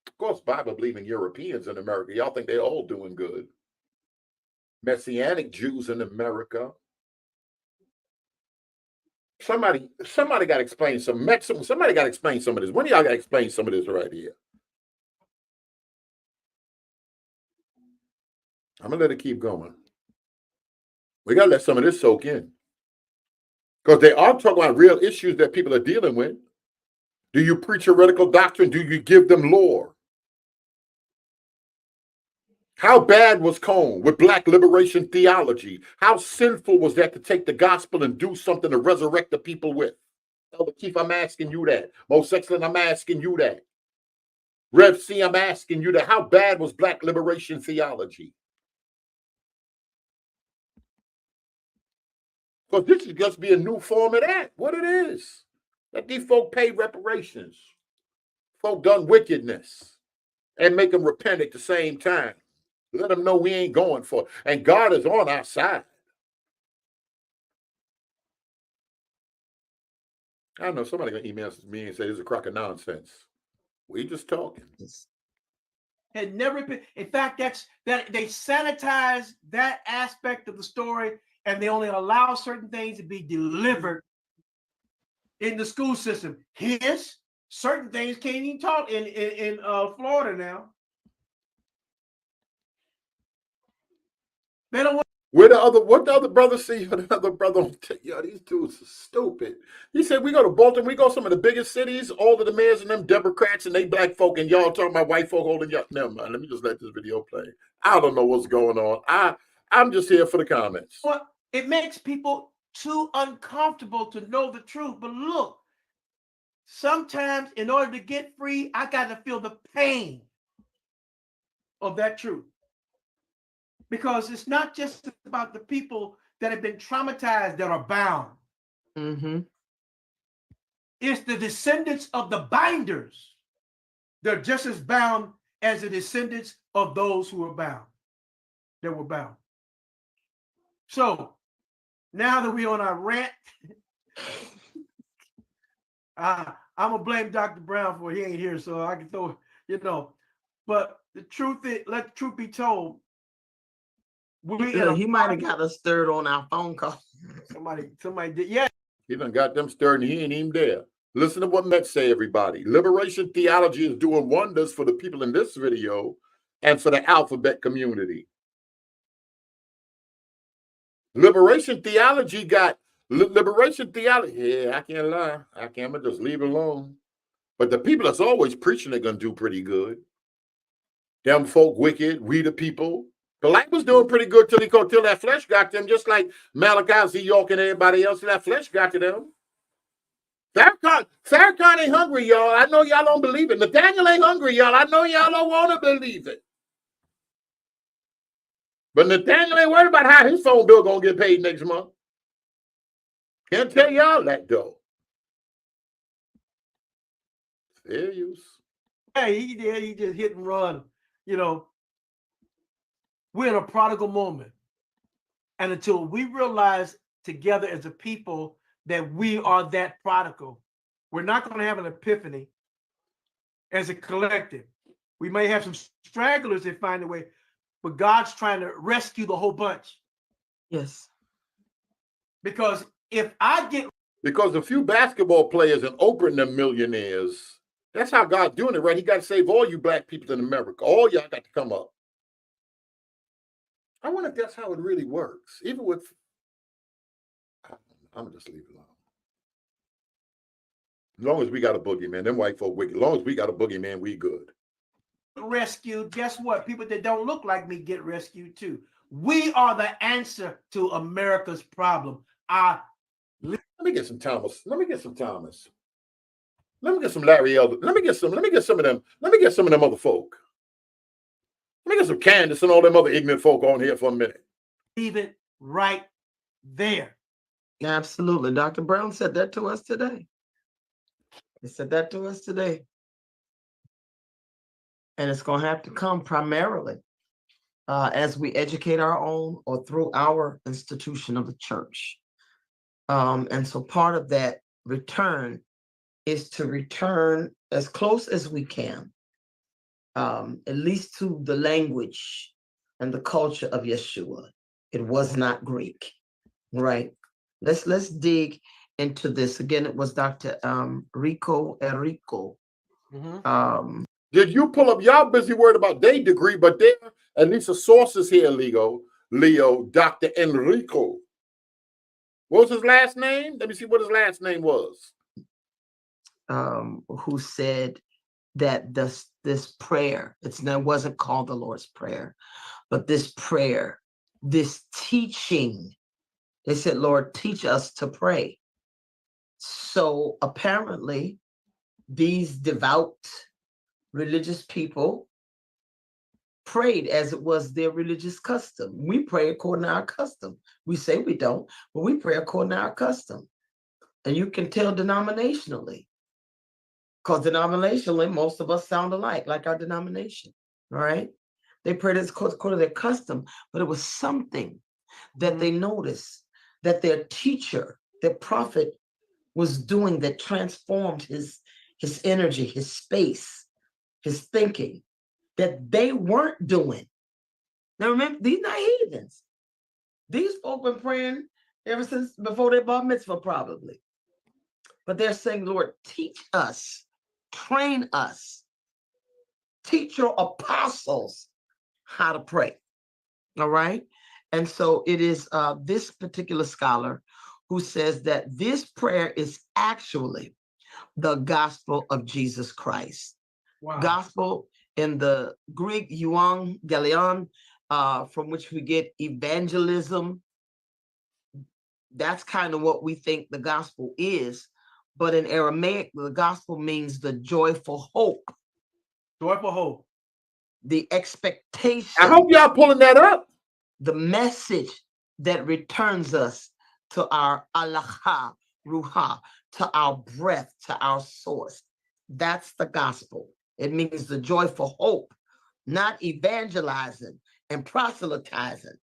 [SPEAKER 1] Of course, Bible believing Europeans in America, y'all think they're all doing good. Messianic Jews in America. Somebody got to explain somebody got to explain some of this. One of y'all got to explain some of this right here. I'm going to let it keep going. We got to let some of this soak in. Because they are talking about real issues that people are dealing with. Do you preach heretical doctrine? Do you give them lore? How bad was Cone with black liberation theology? How sinful was that to take the gospel and do something to resurrect the people with? Elder Keith, I'm asking you that. Most excellent, I'm asking you that. Rev C, I'm asking you that. How bad was black liberation theology? Because this is just be a new form of that. What it is. Let these folk pay reparations. Folk done wickedness. And make them repent at the same time. Let them know we ain't going for it. And God is on our side. I don't know. Somebody going to email me and say this is a crock of nonsense. We just talking.
[SPEAKER 6] Had never been. In fact, that they sanitize that aspect of the story, and they only allow certain things to be delivered in the school system. Hence, certain things can't even taught in Florida now. They don't want.
[SPEAKER 1] What the other brother see? Another brother, yo, these dudes are stupid. He said, we go to Baltimore, we go some of the biggest cities, all of the mayors and them Democrats and they black folk, and y'all talking about white folk holding y'all. Never mind, let me just let this video play. I don't know what's going on. I'm just here for the comments.
[SPEAKER 6] Well, it makes people too uncomfortable to know the truth. But look, sometimes in order to get free, I got to feel the pain of that truth. Because it's not just about the people that have been traumatized that are bound.
[SPEAKER 2] Mm-hmm.
[SPEAKER 6] It's the descendants of the binders. They're just as bound as the descendants of those who are bound. That were bound. So now that we're on our rant, I'm gonna blame Dr. Brown for he ain't here, so I can throw, But the truth is, let the truth be told.
[SPEAKER 2] He might have got us stirred on our phone call.
[SPEAKER 6] Somebody did. Yeah.
[SPEAKER 1] He done got them stirred and he ain't even there. Listen to what Met say, everybody. Liberation theology is doing wonders for the people in this video and for the alphabet community. Liberation theology. Yeah, I can't lie. I'm gonna just leave it alone. But the people that's always preaching they're gonna do pretty good. Them folk wicked, we the people. The light was doing pretty good till that flesh got them, just like Malachi, Z. York, and everybody else. That flesh got to them. Farrakhan ain't hungry, y'all. I know y'all don't believe it. Nathaniel ain't hungry, y'all. I know y'all don't want to believe it. But Nathaniel ain't worried about how his phone bill gonna get paid next month. Can't tell y'all that though. Fair use.
[SPEAKER 6] Yeah, he did. He just hit and run. We're in a prodigal moment. And until we realize together as a people that we are that prodigal, we're not going to have an epiphany as a collective. We may have some stragglers that find a way, but God's trying to rescue the whole bunch.
[SPEAKER 2] Yes.
[SPEAKER 6] Because
[SPEAKER 1] because a few basketball players and Oprah them millionaires, that's how God's doing it, right? He got to save all you black people in America. All y'all got to come up. I wonder if that's how it really works. Even with, I'm gonna just leave it alone. As long as we got a boogeyman, them white folk wicked. As long as we got a boogeyman, we good.
[SPEAKER 6] Rescued. Guess what? People that don't look like me get rescued too. We are the answer to America's problem.
[SPEAKER 1] Let me get some Thomas. Let me get some Thomas. Let me get some Larry Elder. Let me get some of them. Let me get some of them other folk. Let me get some Candace and all them other ignorant folk on here for a minute.
[SPEAKER 6] Leave it right there.
[SPEAKER 2] Absolutely. Dr. Brown said that to us today. He said that to us today. And it's going to have to come primarily as we educate our own or through our institution of the church. And so part of that return is to return as close as we can, at least to the language and the culture of Yeshua. It was not Greek, right? Let's dig into this. Again, it was Dr. Rico Enrico.
[SPEAKER 6] Mm-hmm.
[SPEAKER 1] Did you pull up? Y'all busy worried about their degree, but there at least the sources here, Leo, Dr. Enrico. What was his last name? Let me see what his last name was.
[SPEAKER 2] Who said that this prayer, it wasn't called the Lord's Prayer, but this prayer, this teaching, they said, Lord, teach us to pray. So apparently these devout religious people prayed as it was their religious custom. We pray according to our custom. We say we don't, but we pray according to our custom. And you can tell denominationally, because denominationally, most of us sound alike, like our denomination, all right? They prayed as according to their custom, but it was something that they noticed that their teacher, their prophet, was doing that transformed his energy, his space, his thinking, that they weren't doing. Now remember, these not heathens. These folk been praying ever since before their bar mitzvah, probably. But they're saying, Lord, teach us, train us, teach your apostles how to pray. All right. And so it is this particular scholar who says that this prayer is actually the gospel of Jesus Christ.
[SPEAKER 6] Wow.
[SPEAKER 2] Gospel in the Greek, euangelion, from which we get evangelism. That's kind of what we think the gospel is. But in Aramaic, the gospel means the joyful hope.
[SPEAKER 6] Joyful hope.
[SPEAKER 2] The expectation.
[SPEAKER 1] I hope y'all pulling that up.
[SPEAKER 2] The message that returns us to our alaha, ruha, to our breath, to our source. That's the gospel. It means the joyful hope, not evangelizing and proselytizing,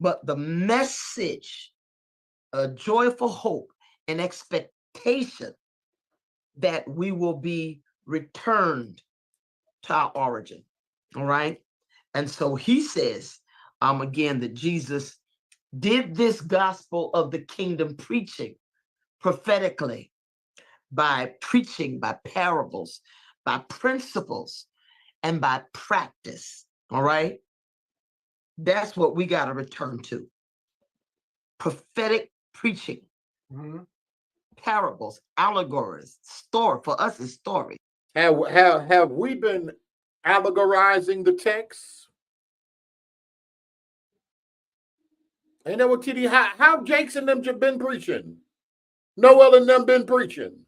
[SPEAKER 2] but the message, a joyful hope and expectation that we will be returned to our origin. All right. And so he says, again, that Jesus did this gospel of the kingdom preaching prophetically by preaching, by parables, by principles, and by practice. All right. That's what we got to return to. Prophetic preaching, parables, allegories, story. For us, it's story.
[SPEAKER 1] Have we been allegorizing the text? Ain't that what TD? How Jakes and them been preaching? Noel and them been preaching.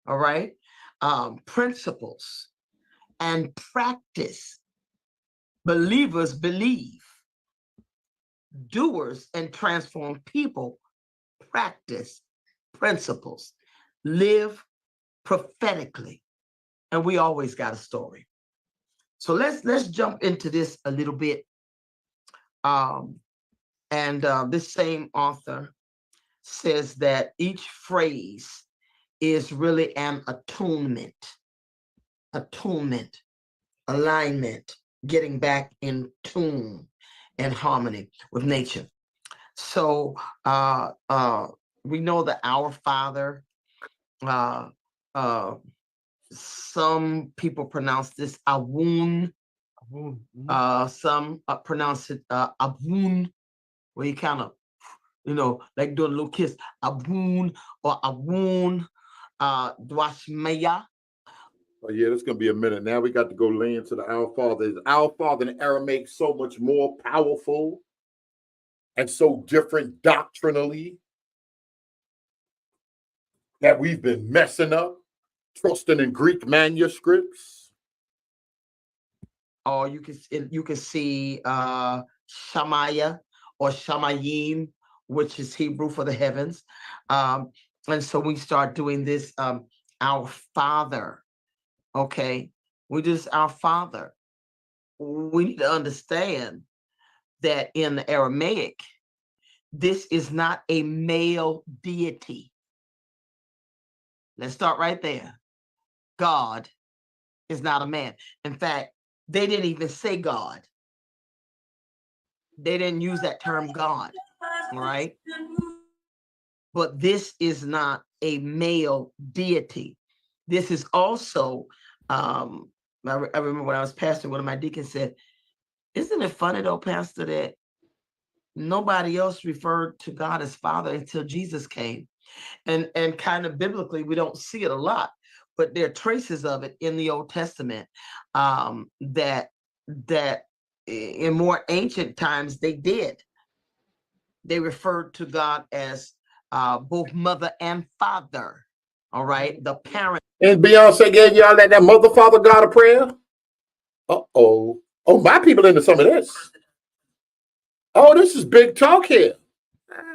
[SPEAKER 2] All right. Principles and practice. Believers believe. Doers and transform people practice principles. Live prophetically. And we always got a story. So let's jump into this a little bit. This same author says that each phrase is really an attunement, alignment, getting back in tune and harmony with nature. So we know that our Father, Some people pronounce this Awun. Some pronounce it Abun, where you kind of, like doing a little kiss. Abun or Awun, Dwashmeya.
[SPEAKER 1] Oh, yeah, that's going to be a minute. Now we got to go lay into the Our Father. Is Our Father in Aramaic so much more powerful and so different doctrinally that we've been messing up, trusting in Greek manuscripts?
[SPEAKER 2] Or you can see Shamaya or Shamayim, which is Hebrew for the heavens. And so we start doing this, Our Father. Okay, we just Our Father. We need to understand that in the Aramaic, this is not a male deity. Let's start right there. God is not a man. In fact, they didn't even say God. They didn't use that term God, right? But this is not a male deity. This is also, I remember when I was pastor, one of my deacons said, isn't it funny though, Pastor, that nobody else referred to God as Father until Jesus came? And kind of biblically, we don't see it a lot, but there are traces of it in the Old Testament, that in more ancient times they did. They referred to God as both mother and father. All right, the parent.
[SPEAKER 1] And Beyonce gave y'all that mother, father, God of prayer? Uh-oh. Oh, my people into some of this. Oh, this is big talk here.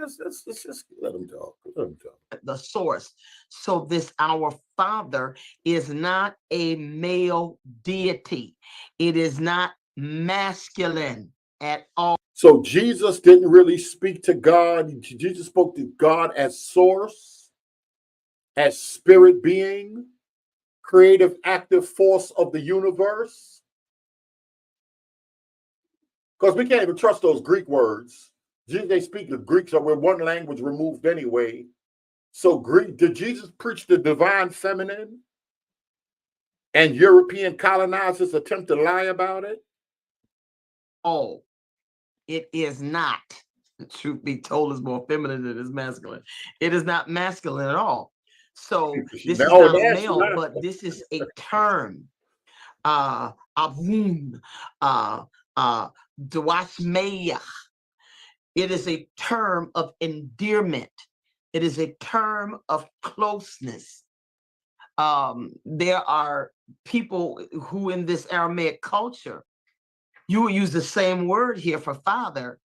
[SPEAKER 1] Let's just let them talk. Let them talk.
[SPEAKER 2] The source. So this Our Father is not a male deity. It is not masculine at all.
[SPEAKER 1] So Jesus didn't really speak to God. Jesus spoke to God as source, as spirit being, creative, active force of the universe. Because we can't even trust those Greek words. They speak the Greek, so we're one language removed anyway. So Greek, did Jesus preach the divine feminine? And European colonizers attempt to lie about it?
[SPEAKER 2] Oh, it is not. The truth be told, is more feminine than it is masculine. It is not masculine at all. So this is not a male, but this is a term. Avun, Dwashmeya. It is a term of endearment. It is a term of closeness. There are people who in this Aramaic culture, you would use the same word here for father.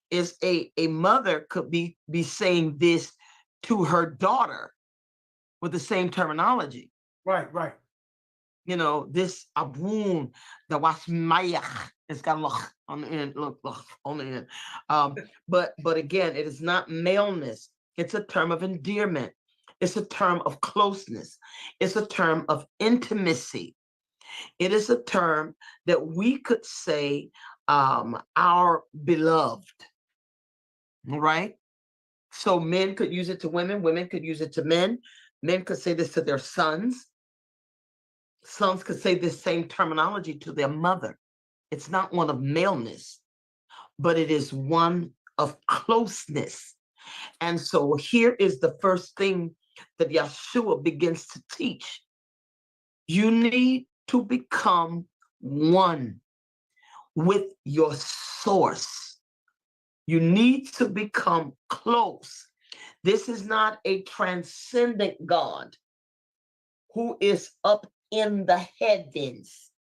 [SPEAKER 2] Is a mother could be saying this to her daughter with the same terminology.
[SPEAKER 6] Right.
[SPEAKER 2] This abun, the wasmayach, it's got look on the end, look on the end. But again, it is not maleness. It's a term of endearment. It's a term of closeness. It's a term of intimacy. It is a term that we could say, our beloved. All right. So men could use it to women. Women could use it to men. Men could say this to their sons. Sons could say this same terminology to their mother. It's not one of maleness, but it is one of closeness. And so here is the first thing that Yeshua begins to teach. You need to become one with your source. You need to become close. This is not a transcendent God who is up in the heavens.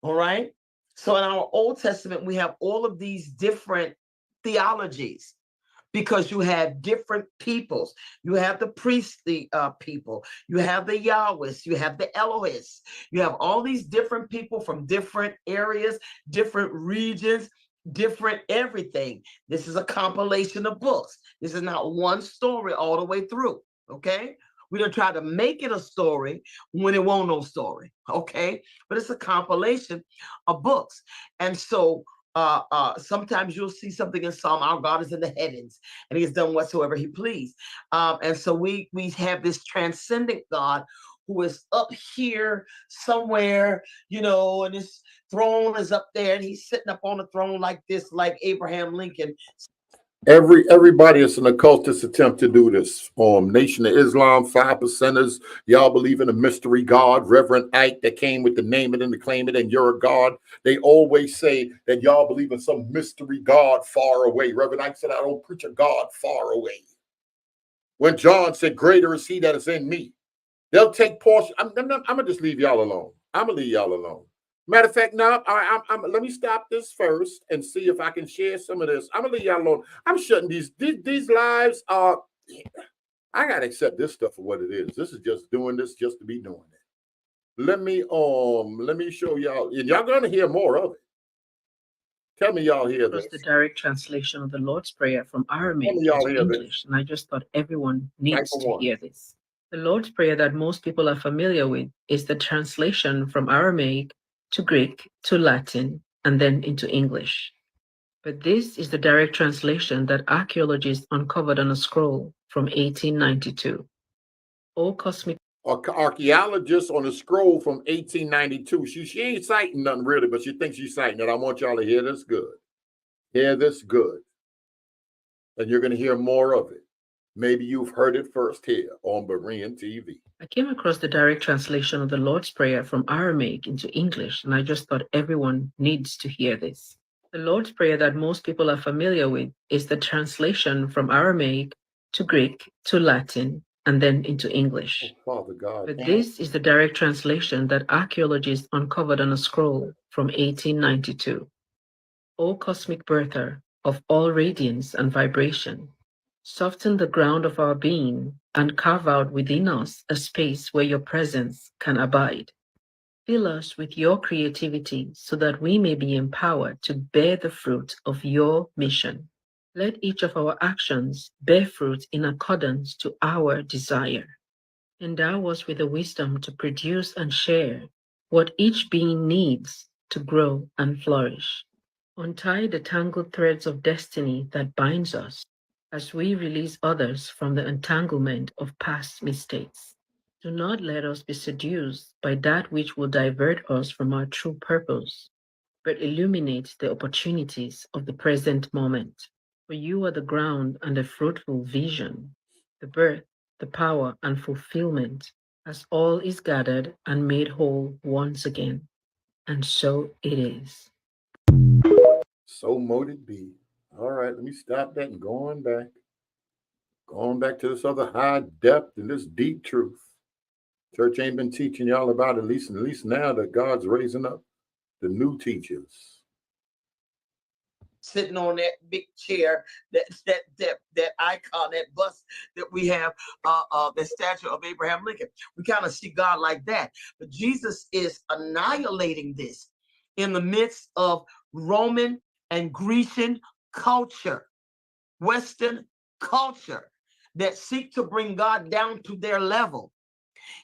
[SPEAKER 2] All right. So in our Old Testament, we have all of these different theologies because you have different peoples. You have the priestly people. You have the Yahwehs. You have the Elohists. You have all these different people from different areas, different regions, different everything. This is a compilation of books. This is not one story all the way through. Okay. We don't try to make it a story when it won't no story. Okay. But it's a compilation of books. And so sometimes you'll see something in Psalm, our God is in the heavens and he has done whatsoever he pleased. And so we have this transcendent God who is up here somewhere, you know, and his throne is up there, and he's sitting up on the throne like this, like Abraham Lincoln.
[SPEAKER 1] Everybody is an occultist attempt to do this. Nation of Islam, 5%ers, y'all believe in a mystery God, Reverend Ike that came with the name it and the claim it, and you're a God. They always say that y'all believe in some mystery God far away. Reverend Ike said, I don't preach a God far away. When John said, greater is he that is in me. They'll take portion. I'm gonna just leave y'all alone. I'm gonna leave y'all alone. Matter of fact, now let me stop this first and see if I can share some of this. I'm gonna leave y'all alone. I'm shutting these lives. I gotta accept this stuff for what it is. This is just doing this just to be doing it. Let me show y'all, and y'all gonna hear more of it. Tell me y'all hear this.
[SPEAKER 9] The direct translation of the Lord's Prayer from Aramaic into English, and I just thought everyone needs to hear this. The Lord's Prayer that most people are familiar with is the translation from Aramaic to Greek to Latin and then into English. But this is the direct translation that archaeologists uncovered on a scroll from 1892. O cosmic
[SPEAKER 1] archaeologist on a scroll from 1892. She ain't citing nothing really, but she thinks she's citing it. I want y'all to hear this good. Hear this good. And you're going to hear more of it. Maybe you've heard it first here on Berean TV.
[SPEAKER 9] I came across the direct translation of the Lord's Prayer from Aramaic into English, and I just thought everyone needs to hear this. The Lord's Prayer that most people are familiar with is the translation from Aramaic to Greek to Latin and then into English.
[SPEAKER 1] Oh, Father God.
[SPEAKER 9] But this is the direct translation that archaeologists uncovered on a scroll from 1892. O cosmic birther of all radiance and vibration, soften the ground of our being and carve out within us a space where your presence can abide. Fill us with your creativity so that we may be empowered to bear the fruit of your mission. Let each of our actions bear fruit in accordance to our desire. Endow us with the wisdom to produce and share what each being needs to grow and flourish. Untie the tangled threads of destiny that binds us as we release others from the entanglement of past mistakes. Do not let us be seduced by that which will divert us from our true purpose, but illuminate the opportunities of the present moment. For you are the ground and the fruitful vision, the birth, the power, and fulfillment, as all is gathered and made whole once again. And so it is.
[SPEAKER 1] So mote it be. All right, let me stop that and going back to this other high depth and this deep truth. Church ain't been teaching y'all about it, at least now that God's raising up the new teachers.
[SPEAKER 2] Sitting on that big chair, that icon, that bust that we have, the statue of Abraham Lincoln. We kind of see God like that. But Jesus is annihilating this in the midst of Roman and Grecian culture, Western culture that seek to bring God down to their level.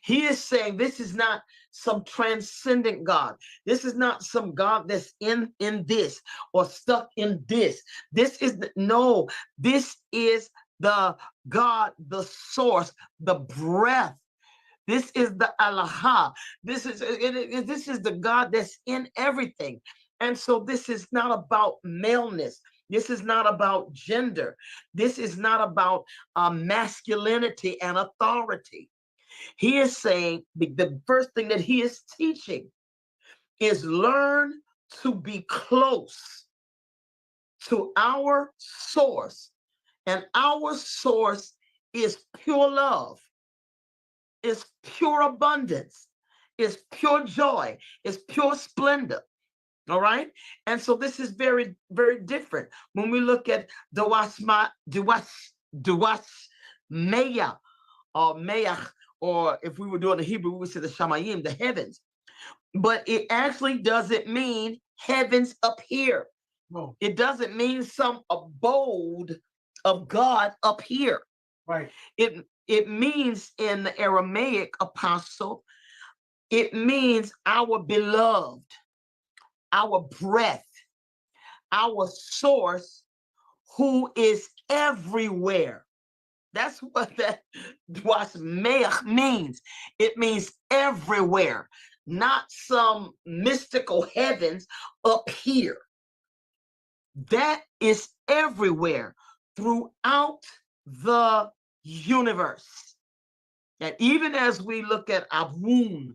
[SPEAKER 2] He is saying this is not some transcendent God. This is not some God that's in this or stuck in this. This is this is the God, the source, the breath. This is the Allah. This is the God that's in everything. And so this is not about maleness. This is not about gender. This is not about masculinity and authority. He is saying the first thing that he is teaching is learn to be close to our source. And our source is pure love, is pure abundance, is pure joy, is pure splendor. All right. And so this is very, very different. When we look at Duwas Meya or Mayach, or if we were doing the Hebrew, we would say the Shamayim, the heavens. But it actually doesn't mean heavens up here. No. It doesn't mean some abode of God up here.
[SPEAKER 6] Right.
[SPEAKER 2] It means in the Aramaic, apostle, it means our beloved, our breath, our source, who is everywhere. That's what mea means. It means everywhere, not some mystical heavens up here. That is everywhere throughout the universe. And even as we look at Abun,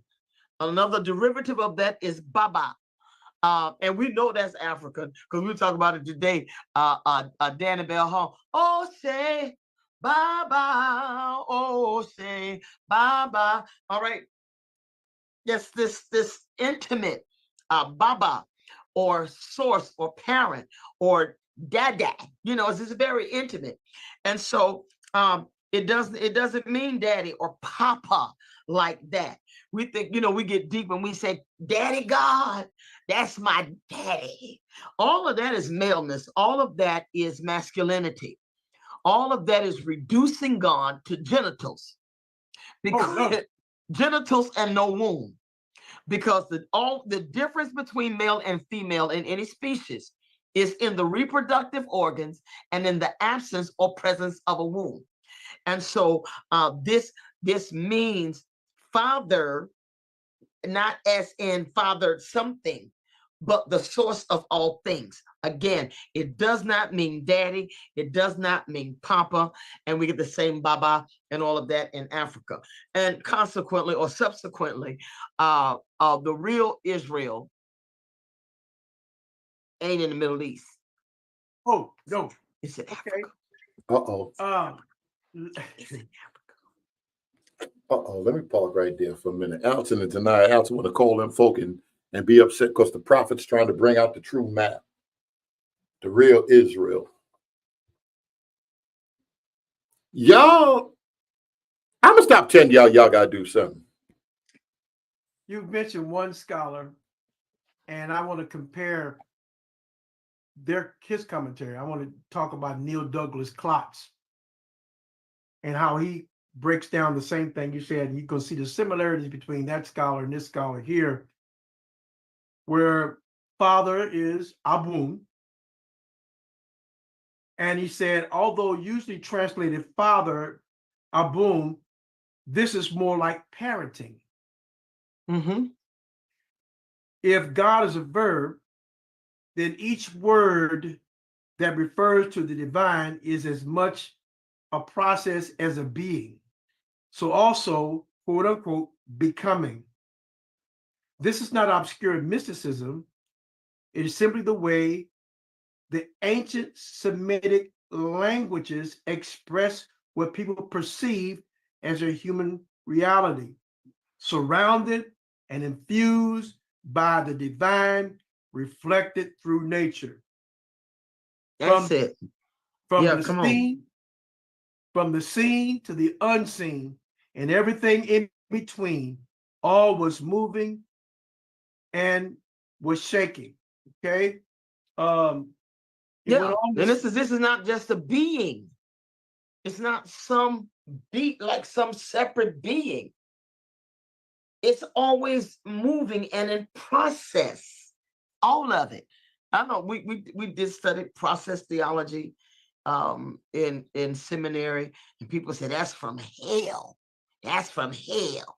[SPEAKER 2] another derivative of that is Baba. And we know that's African because we talk about it today. Danny Bell Hall. Oh, say Baba. Oh, say Baba. All right. Yes, this intimate Baba or source or parent or dada. You know, it's very intimate. And so it doesn't mean daddy or papa like that. We think, we get deep when we say daddy God, that's my daddy. All of that is maleness. All of that is masculinity. All of that is reducing God to genitals. Because genitals and no womb. Because the difference between male and female in any species is in the reproductive organs and in the absence or presence of a womb. And so this means father, not as in father something, but the source of all things. Again, it does not mean daddy. It does not mean papa. And we get the same baba and all of that in Africa. And consequently or subsequently, the real Israel ain't in the Middle East.
[SPEAKER 6] Oh, no.
[SPEAKER 2] It's in Africa.
[SPEAKER 1] Uh-oh.
[SPEAKER 2] It's in Africa.
[SPEAKER 1] Uh-oh. Let me pause right there for a minute. Alton and Tanaya, Alton want to call them folk and be upset because the prophet's trying to bring out the true map. The real Israel. Y'all, I'm going to stop telling y'all got to do something.
[SPEAKER 6] You've mentioned one scholar, and I want to compare his commentary. I want to talk about Neil Douglas Klotz and how he breaks down the same thing you said. You can see the similarities between that scholar and this scholar here, where father is Abun. And he said, although usually translated father, Abun, this is more like parenting.
[SPEAKER 2] Mm-hmm.
[SPEAKER 6] If God is a verb, then each word that refers to the divine is as much a process as a being. So also, quote unquote, becoming. This is not obscure mysticism. It is simply the way the ancient Semitic languages express what people perceive as a human reality, surrounded and infused by the divine, reflected through nature.
[SPEAKER 2] That's it.
[SPEAKER 6] From the seen to the unseen and everything in between, all was moving and was shaking. Okay.
[SPEAKER 2] And this is not just a being. It's not some some separate being. It's always moving and in process. All of it. I know we did study process theology in seminary, and people say that's from hell. That's from hell.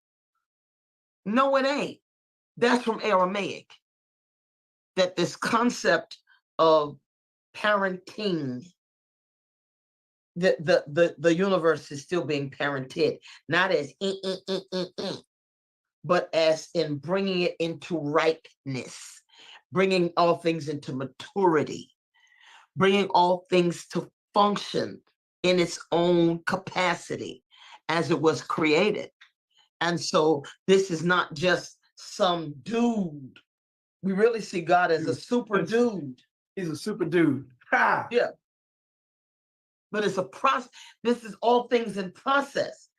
[SPEAKER 2] No, it ain't. That's from Aramaic. That this concept of parenting, the universe is still being parented, not as but as in bringing it into rightness, bringing all things into maturity, bringing all things to function in its own capacity as it was created. And so this is not just some dude. We really see God as a super dude.
[SPEAKER 6] He's a super dude. Ha!
[SPEAKER 2] Yeah. But it's a process. This is all things in process.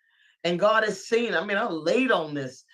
[SPEAKER 2] And God is saying, I'm late on this.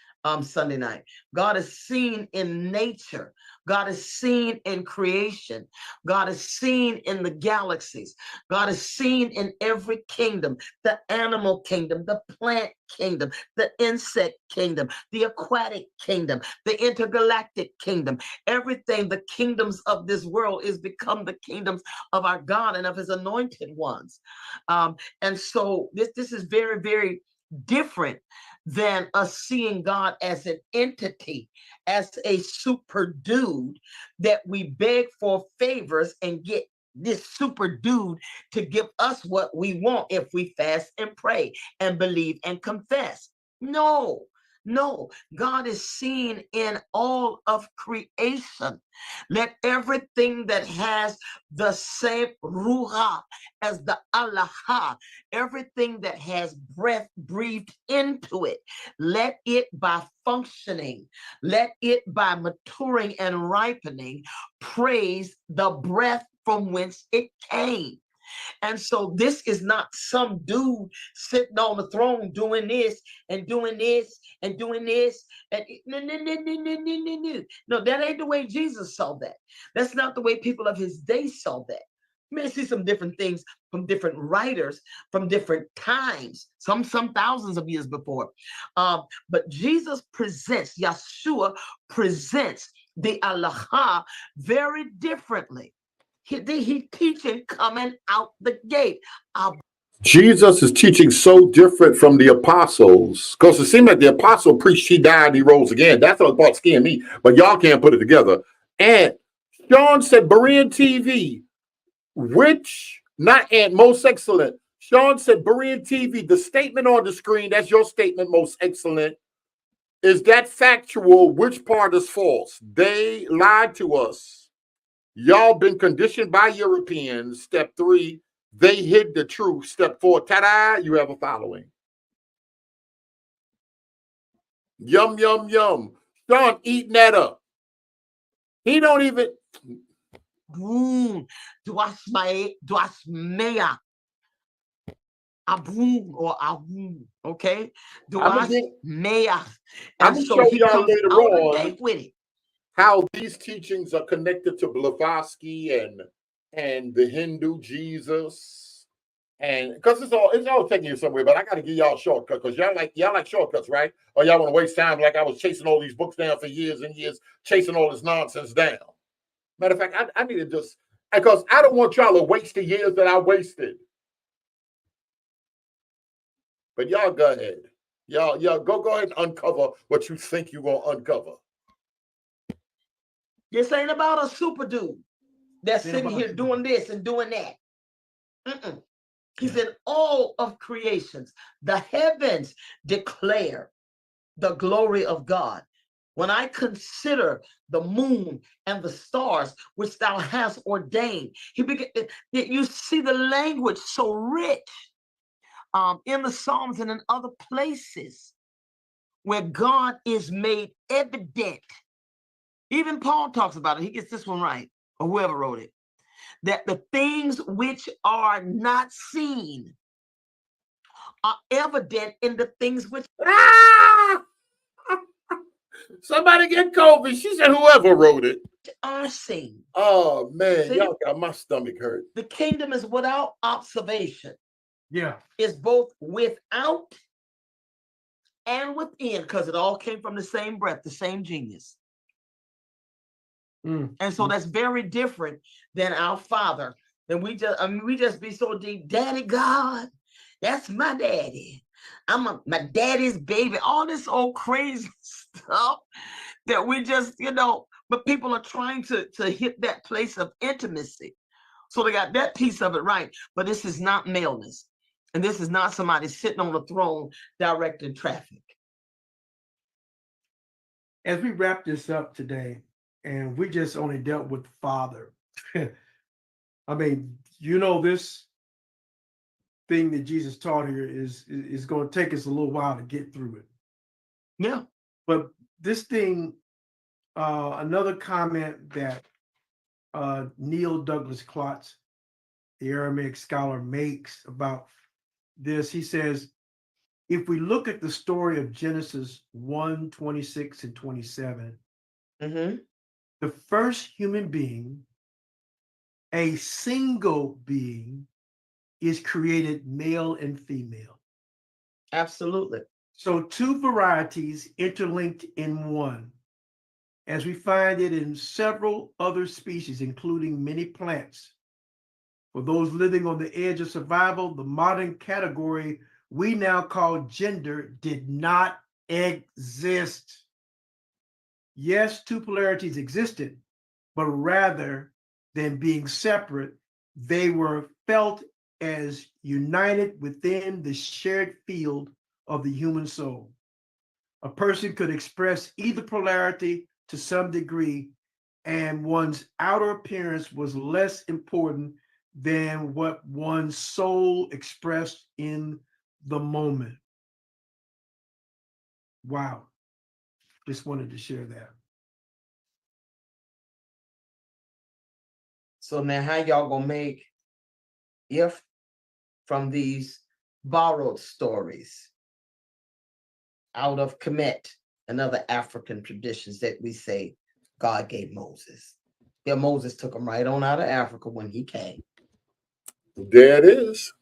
[SPEAKER 2] Sunday night. God is seen in nature. God is seen in creation. God is seen in the galaxies. God is seen in every kingdom, the animal kingdom, the plant kingdom, the insect kingdom, the aquatic kingdom, the intergalactic kingdom. Everything, the kingdoms of this world is become the kingdoms of our God and of his anointed ones. And so this is very, very different than us seeing God as an entity, as a super dude that we beg for favors and get this super dude to give us what we want if we fast and pray and believe and confess. No, God is seen in all of creation. Let everything that has the same ruha as the Allah, everything that has breath breathed into it, let it by functioning, let it by maturing and ripening, praise the breath from whence it came. And so this is not some dude sitting on the throne doing this and doing this and doing this. And no, that ain't the way Jesus saw that. That's not the way people of his day saw that. You may see some different things from different writers from different times, some thousands of years before. But Jesus presents, Yeshua presents the Allah very differently. He teaching coming out the gate.
[SPEAKER 1] Jesus is teaching so different from the apostles, because it seemed like the apostle preached, he died, he rose again. That's what part scared me, but y'all can't put it together. And Sean said, Berean TV, which, not and most excellent. Sean said, Berean TV, the statement on the screen, that's your statement, most excellent. Is that factual? Which part is false? They lied to us. Y'all been conditioned by Europeans. Step 3, they hid the truth. Step 4, ta-da, you have a following. Yum, yum, yum. Sean eating that up. He don't even.
[SPEAKER 2] Duasmea. Abun or Abun, okay? Duasmea.
[SPEAKER 1] I'm going to show y'all later on
[SPEAKER 2] with it.
[SPEAKER 1] How these teachings are connected to Blavatsky and the Hindu Jesus, and because it's all taking you somewhere. But I got to give y'all a shortcut, because y'all like shortcuts, right? Or y'all want to waste time like I was chasing all these books down for years and years, chasing all this nonsense down. Matter of fact, I need to just, because I don't want y'all to waste the years that I wasted. But y'all go ahead, y'all go ahead and uncover what you think you're gonna uncover.
[SPEAKER 2] This ain't about a super dude that's sitting here doing this and doing that. He's in all of creations. The heavens declare the glory of God. When I consider the moon and the stars, which thou hast ordained, you see the language so rich in the Psalms and in other places where God is made evident. Even Paul talks about it. He gets this one right, or whoever wrote it. That the things which are not seen are evident in the things which
[SPEAKER 1] Somebody get COVID. She said whoever wrote it
[SPEAKER 2] are seen.
[SPEAKER 1] Oh man, y'all got my stomach hurt.
[SPEAKER 2] The kingdom is without observation.
[SPEAKER 6] Yeah.
[SPEAKER 2] It's both without and within, because it all came from the same breath, the same genius. And so that's very different than our Father. Then we just be so deep, Daddy God, that's my daddy. My daddy's baby, all this old crazy stuff that we just, but people are trying to hit that place of intimacy. So they got that piece of it right, but this is not maleness. And this is not somebody sitting on the throne directing traffic.
[SPEAKER 6] As we wrap this up today, and we just only dealt with the Father. I mean, this thing that Jesus taught here is going to take us a little while to get through it.
[SPEAKER 2] Yeah.
[SPEAKER 6] But this thing, another comment that Neil Douglas Klotz, the Aramaic scholar, makes about this, he says, if we look at the story of Genesis 1, 26 and 27, the first human being, a single being, is created male and female.
[SPEAKER 2] Absolutely.
[SPEAKER 6] So two varieties interlinked in one, as we find it in several other species, including many plants. For those living on the edge of survival, the modern category we now call gender did not exist. Yes, two polarities existed, but rather than being separate, they were felt as united within the shared field of the human soul. A person could express either polarity to some degree, and one's outer appearance was less important than what one's soul expressed in the moment. Wow. Just wanted to share that.
[SPEAKER 2] So now how y'all gonna make, if from these borrowed stories out of Kemet and other African traditions that we say God gave Moses? Yeah, Moses took him right on out of Africa when he came.
[SPEAKER 1] There it is.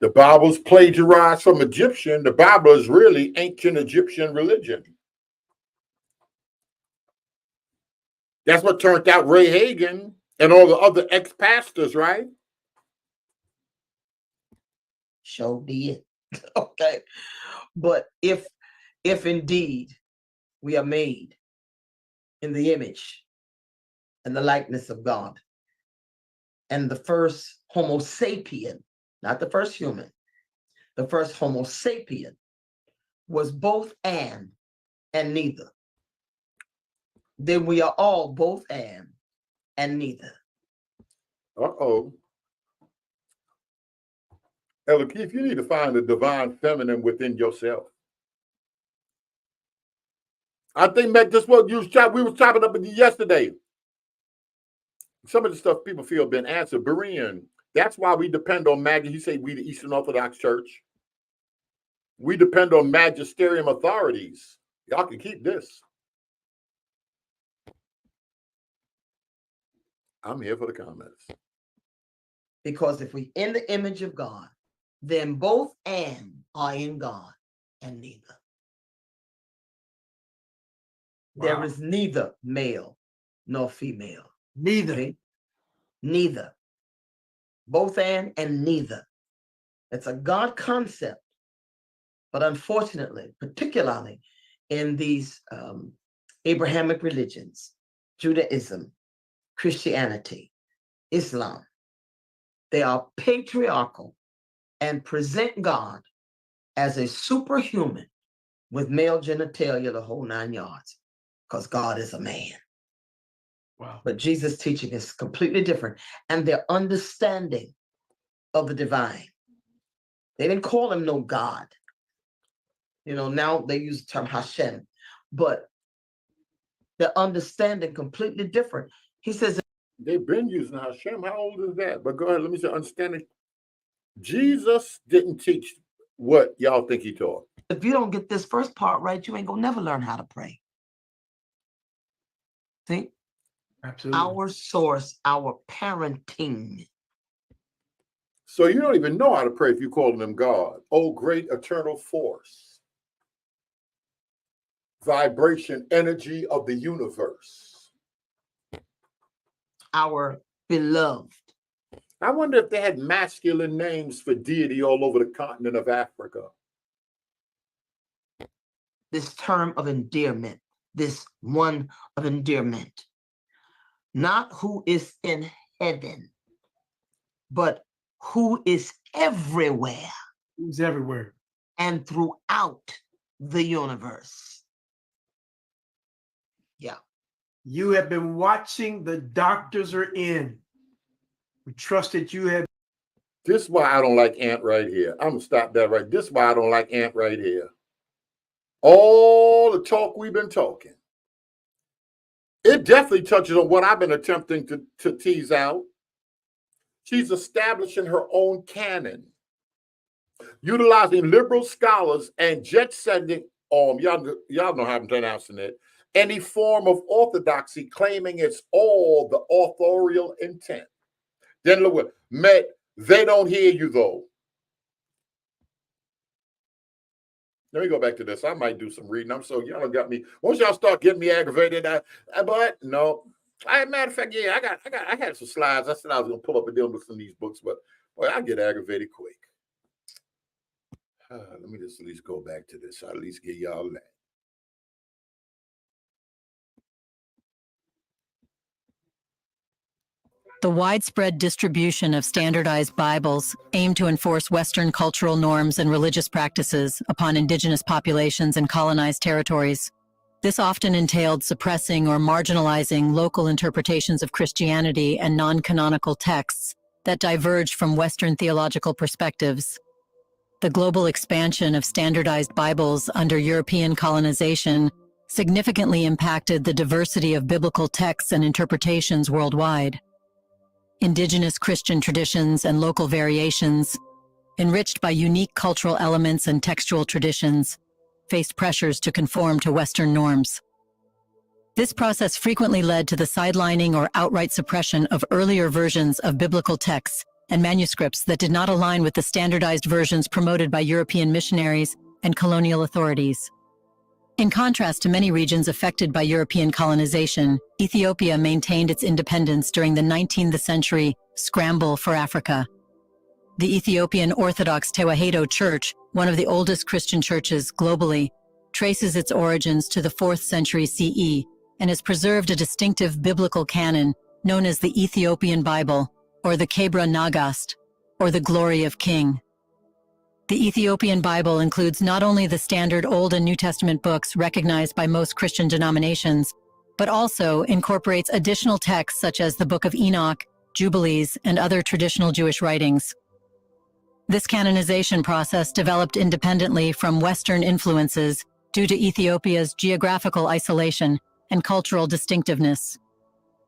[SPEAKER 1] The Bible's plagiarized from Egyptian. The Bible is really ancient Egyptian religion. That's what turned out Ray Hagan and all the other ex-pastors, right?
[SPEAKER 2] Sure did. Okay. But if indeed we are made in the image and the likeness of God, and the first Homo sapien, not the first human, the first Homo sapien was both and neither, then we are all both and neither.
[SPEAKER 1] Uh-oh. Elder Keith, you need to find the divine feminine within yourself. I think that this what we was chopping up yesterday. Some of the stuff people feel been answered. Berean, that's why we depend on you say we, the Eastern Orthodox Church. We depend on magisterium authorities. Y'all can keep this. I'm here for the comments.
[SPEAKER 2] Because if we in the image of God, then both and are in God and neither. Wow. There is neither male nor female.
[SPEAKER 6] Neither.
[SPEAKER 2] Okay? Neither. Both and neither. It's a God concept. But unfortunately, particularly in these Abrahamic religions, Judaism, Christianity, Islam, they are patriarchal and present God as a superhuman with male genitalia, the whole 9 yards, because God is a man.
[SPEAKER 6] Wow.
[SPEAKER 2] But Jesus' teaching is completely different. And their understanding of the divine, they didn't call him no God. You know, now they use the term Hashem, but the understanding completely different. He says
[SPEAKER 1] they've been using Hashem. How old is that? But go ahead, let me say understanding. Jesus didn't teach what y'all think he taught.
[SPEAKER 2] If you don't get this first part right, you ain't gonna never learn how to pray. See?
[SPEAKER 6] Absolutely.
[SPEAKER 2] Our source, our parenting.
[SPEAKER 1] So you don't even know how to pray if you call him God. Oh, great eternal force. Vibration, energy of the universe.
[SPEAKER 2] Our beloved.
[SPEAKER 1] I wonder if they had masculine names for deity all over the continent of Africa.
[SPEAKER 2] This term of endearment, this one of endearment. Not who is in heaven, but who is everywhere.
[SPEAKER 6] Who's everywhere.
[SPEAKER 2] And throughout the universe. Yeah.
[SPEAKER 6] You have been watching The Doctors Are In. We trust that you have.
[SPEAKER 1] This is why I don't like Ant right here. I'm going to stop that right. This is why I don't like Ant right here. All the talk we've been talking. It definitely touches on what I've been attempting to tease out. She's establishing her own canon. utilizing liberal scholars and jet-setting, y'all know how I'm pronouncing it, any form of orthodoxy, claiming it's all the authorial intent. Then look what, Met, they don't hear you though. Let me go back to this. I might do some reading. Y'all got me. Once y'all start getting me aggravated, but no. Matter of fact, yeah, I had some slides. I said I was gonna pull up and deal with some of these books, but boy, I get aggravated quick. Let me just at least go back to this. I'll at least get y'all that.
[SPEAKER 5] The widespread distribution of standardized Bibles aimed to enforce Western cultural norms and religious practices upon indigenous populations in colonized territories. This often entailed suppressing or marginalizing local interpretations of Christianity and non-canonical texts that diverged from Western theological perspectives. The global expansion of standardized Bibles under European colonization significantly impacted the diversity of biblical texts and interpretations worldwide. Indigenous Christian traditions and local variations, enriched by unique cultural elements and textual traditions, faced pressures to conform to Western norms. This process frequently led to the sidelining or outright suppression of earlier versions of biblical texts and manuscripts that did not align with the standardized versions promoted by European missionaries and colonial authorities. In contrast to many regions affected by European colonization, Ethiopia maintained its independence during the 19th century scramble for Africa. The Ethiopian Orthodox Tewahedo Church, one of the oldest Christian churches globally, traces its origins to the 4th century CE and has preserved a distinctive biblical canon known as the Ethiopian Bible, or the Kebra Nagast, or the Glory of King. The Ethiopian Bible includes not only the standard Old and New Testament books recognized by most Christian denominations, but also incorporates additional texts such as the Book of Enoch, Jubilees, and other traditional Jewish writings. This canonization process developed independently from Western influences due to Ethiopia's geographical isolation and cultural distinctiveness.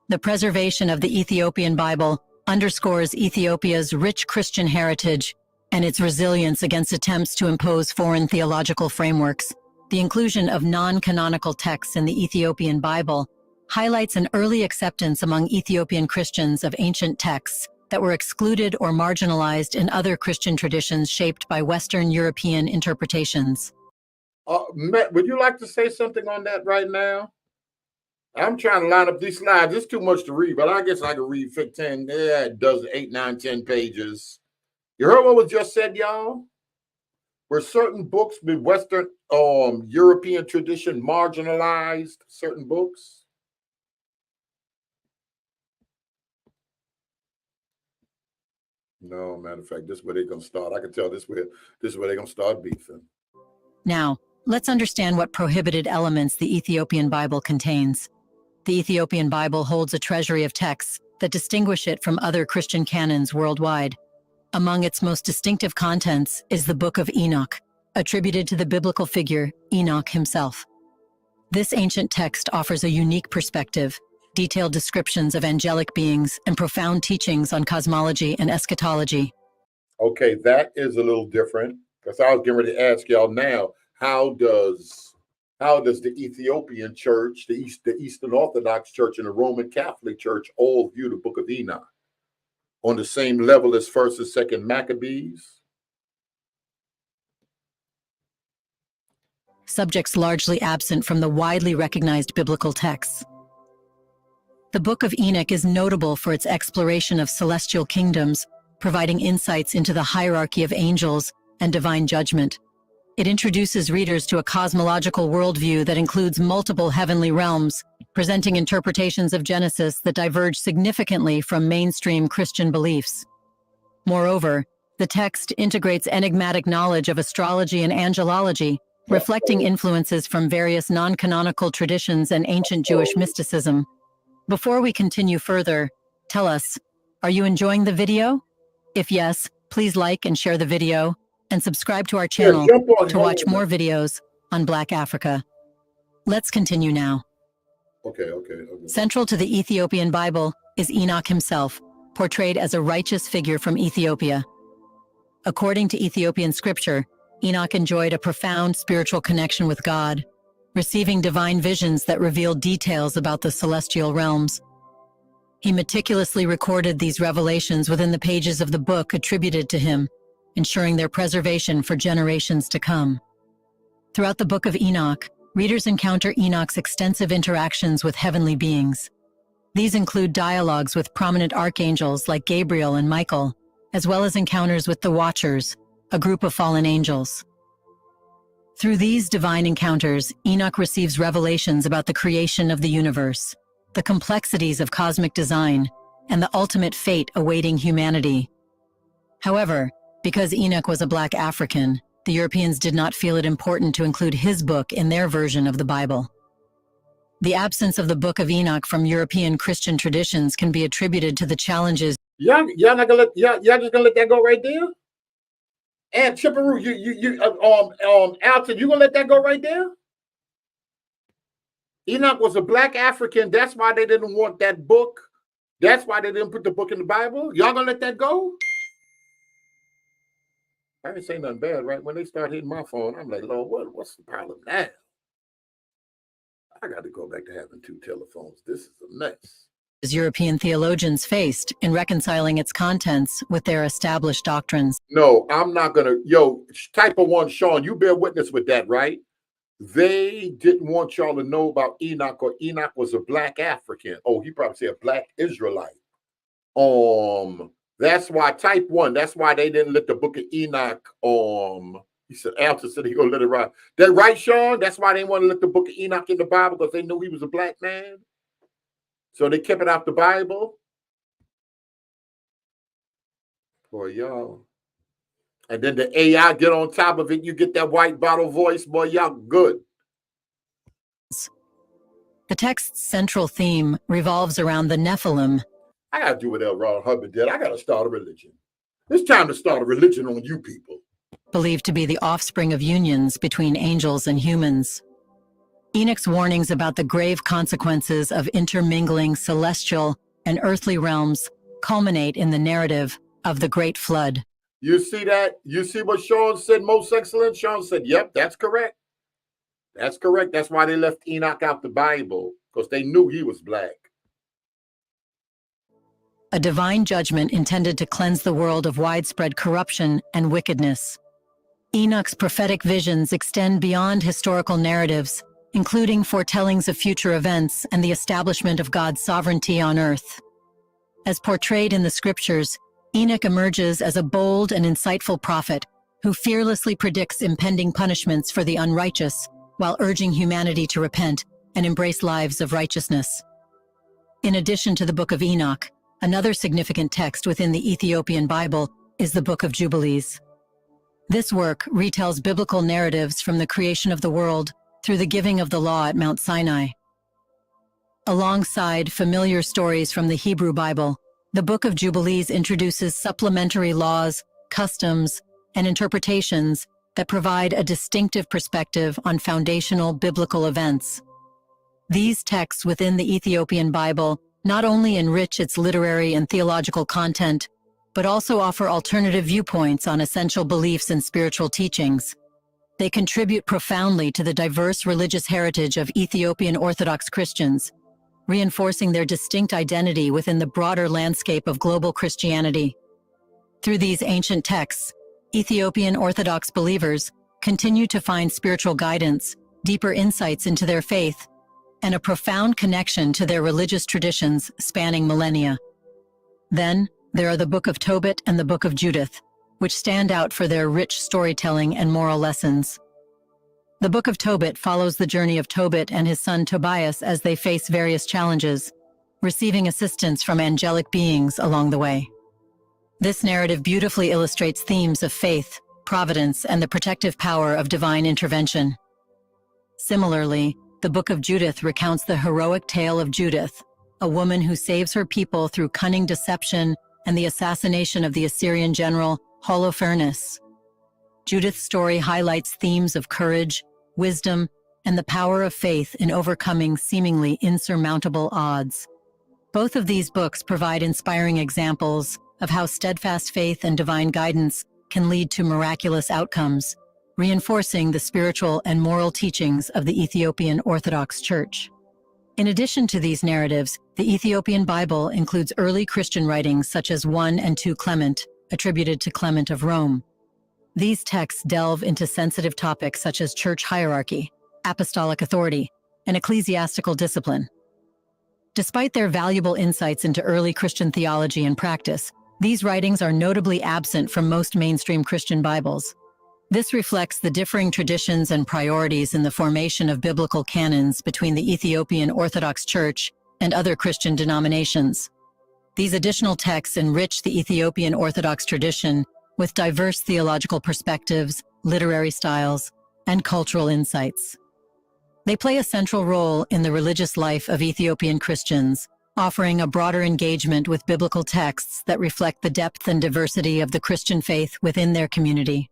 [SPEAKER 5] The preservation of the Ethiopian Bible underscores Ethiopia's rich Christian heritage and its resilience against attempts to impose foreign theological frameworks. The inclusion of non-canonical texts in the Ethiopian Bible highlights an early acceptance among Ethiopian Christians of ancient texts that were excluded or marginalized in other Christian traditions shaped by Western European interpretations.
[SPEAKER 1] Matt, would you like to say something on that right now? I'm trying to line up these slides. It's too much to read, but I guess I can read 15, it does 8, 9, 10 pages. You heard what was just said, y'all? Were certain books with Western European tradition marginalized certain books? No, matter of fact, this is where they're going to start. I can tell this is where they're going to start beefing.
[SPEAKER 5] Now, let's understand what prohibited elements the Ethiopian Bible contains. The Ethiopian Bible holds a treasury of texts that distinguish it from other Christian canons worldwide. Among its most distinctive contents is the Book of Enoch, attributed to the biblical figure Enoch himself. This ancient text offers a unique perspective, detailed descriptions of angelic beings, and profound teachings on cosmology and eschatology.
[SPEAKER 1] Okay, that is a little different, because I was getting ready to ask y'all now, how does the Ethiopian church, the Eastern Orthodox Church, and the Roman Catholic Church all view the Book of Enoch? On the same level as 1st and 2nd Maccabees?
[SPEAKER 5] Subjects largely absent from the widely recognized biblical texts. The Book of Enoch is notable for its exploration of celestial kingdoms, providing insights into the hierarchy of angels and divine judgment. It introduces readers to a cosmological worldview that includes multiple heavenly realms, presenting interpretations of Genesis that diverge significantly from mainstream Christian beliefs. Moreover, the text integrates enigmatic knowledge of astrology and angelology, reflecting influences from various non-canonical traditions and ancient Jewish mysticism. Before we continue further, tell us, are you enjoying the video? If yes, please like and share the video, and subscribe to our channel to watch more videos on Black Africa. Let's continue now.
[SPEAKER 1] Okay.
[SPEAKER 5] Central to the Ethiopian Bible is Enoch himself, portrayed as a righteous figure from Ethiopia. According to Ethiopian scripture, Enoch enjoyed a profound spiritual connection with God, receiving divine visions that revealed details about the celestial realms. He meticulously recorded these revelations within the pages of the book attributed to him, ensuring their preservation for generations to come. Throughout the Book of Enoch, readers encounter Enoch's extensive interactions with heavenly beings. These include dialogues with prominent archangels like Gabriel and Michael, as well as encounters with the Watchers, a group of fallen angels. Through these divine encounters, Enoch receives revelations about the creation of the universe, the complexities of cosmic design, and the ultimate fate awaiting humanity. However, because Enoch was a Black African, the Europeans did not feel it important to include his book in their version of the Bible. The absence of the Book of Enoch from European Christian traditions can be attributed to the challenges.
[SPEAKER 1] Y'all not gonna let y'all just gonna let that go right there? And Chipperoo, Alton, you gonna let that go right there? Enoch was a Black African. That's why they didn't want that book. That's why they didn't put the book in the Bible. Y'all gonna let that go? I didn't say nothing bad, right? When they start hitting my phone, I'm like, Lord, what's the problem now? I got to go back to having two telephones. This is a mess.
[SPEAKER 5] European theologians faced in reconciling its contents with their established doctrines.
[SPEAKER 1] No, I'm not going to. Type of one, Sean, you bear witness with that, right? They didn't want y'all to know about Enoch, or Enoch was a Black African. Oh, he probably said a Black Israelite. That's why type one, that's why they didn't let the book of Enoch, he said, Alton said he gonna let it ride. That right, Sean? That's why they want to let the book of Enoch in the Bible, because they knew he was a Black man. So they kept it out the Bible. Boy, y'all. And then the AI get on top of it. You get that white bottle voice, boy, y'all good.
[SPEAKER 5] The text's central theme revolves around the Nephilim.
[SPEAKER 1] I got to do what L. Ron Hubbard did. I got to start a religion. It's time to start a religion on you people.
[SPEAKER 5] Believed to be the offspring of unions between angels and humans. Enoch's warnings about the grave consequences of intermingling celestial and earthly realms culminate in the narrative of the Great Flood.
[SPEAKER 1] You see that? You see what Sean said, most excellent? Sean said, yep, that's correct. That's correct. That's why they left Enoch out the Bible, because they knew he was Black.
[SPEAKER 5] A divine judgment intended to cleanse the world of widespread corruption and wickedness. Enoch's prophetic visions extend beyond historical narratives, including foretellings of future events and the establishment of God's sovereignty on earth. As portrayed in the scriptures, Enoch emerges as a bold and insightful prophet who fearlessly predicts impending punishments for the unrighteous while urging humanity to repent and embrace lives of righteousness. In addition to the Book of Enoch, another significant text within the Ethiopian Bible is the Book of Jubilees. This work retells biblical narratives from the creation of the world through the giving of the law at Mount Sinai. Alongside familiar stories from the Hebrew Bible, the Book of Jubilees introduces supplementary laws, customs, and interpretations that provide a distinctive perspective on foundational biblical events. These texts within the Ethiopian Bible not only enrich its literary and theological content, but also offer alternative viewpoints on essential beliefs and spiritual teachings. They contribute profoundly to the diverse religious heritage of Ethiopian Orthodox Christians, reinforcing their distinct identity within the broader landscape of global Christianity. Through these ancient texts, Ethiopian Orthodox believers continue to find spiritual guidance, deeper insights into their faith, and a profound connection to their religious traditions spanning millennia. Then, there are the Book of Tobit and the Book of Judith, which stand out for their rich storytelling and moral lessons. The Book of Tobit follows the journey of Tobit and his son Tobias as they face various challenges, receiving assistance from angelic beings along the way. This narrative beautifully illustrates themes of faith, providence, and the protective power of divine intervention. Similarly, the Book of Judith recounts the heroic tale of Judith, a woman who saves her people through cunning deception and the assassination of the Assyrian general Holofernes. Judith's story highlights themes of courage, wisdom, and the power of faith in overcoming seemingly insurmountable odds. Both of these books provide inspiring examples of how steadfast faith and divine guidance can lead to miraculous outcomes, reinforcing the spiritual and moral teachings of the Ethiopian Orthodox Church. In addition to these narratives, the Ethiopian Bible includes early Christian writings such as 1 and 2 Clement, attributed to Clement of Rome. These texts delve into sensitive topics such as church hierarchy, apostolic authority, and ecclesiastical discipline. Despite their valuable insights into early Christian theology and practice, these writings are notably absent from most mainstream Christian Bibles. This reflects the differing traditions and priorities in the formation of biblical canons between the Ethiopian Orthodox Church and other Christian denominations. These additional texts enrich the Ethiopian Orthodox tradition with diverse theological perspectives, literary styles, and cultural insights. They play a central role in the religious life of Ethiopian Christians, offering a broader engagement with biblical texts that reflect the depth and diversity of the Christian faith within their community.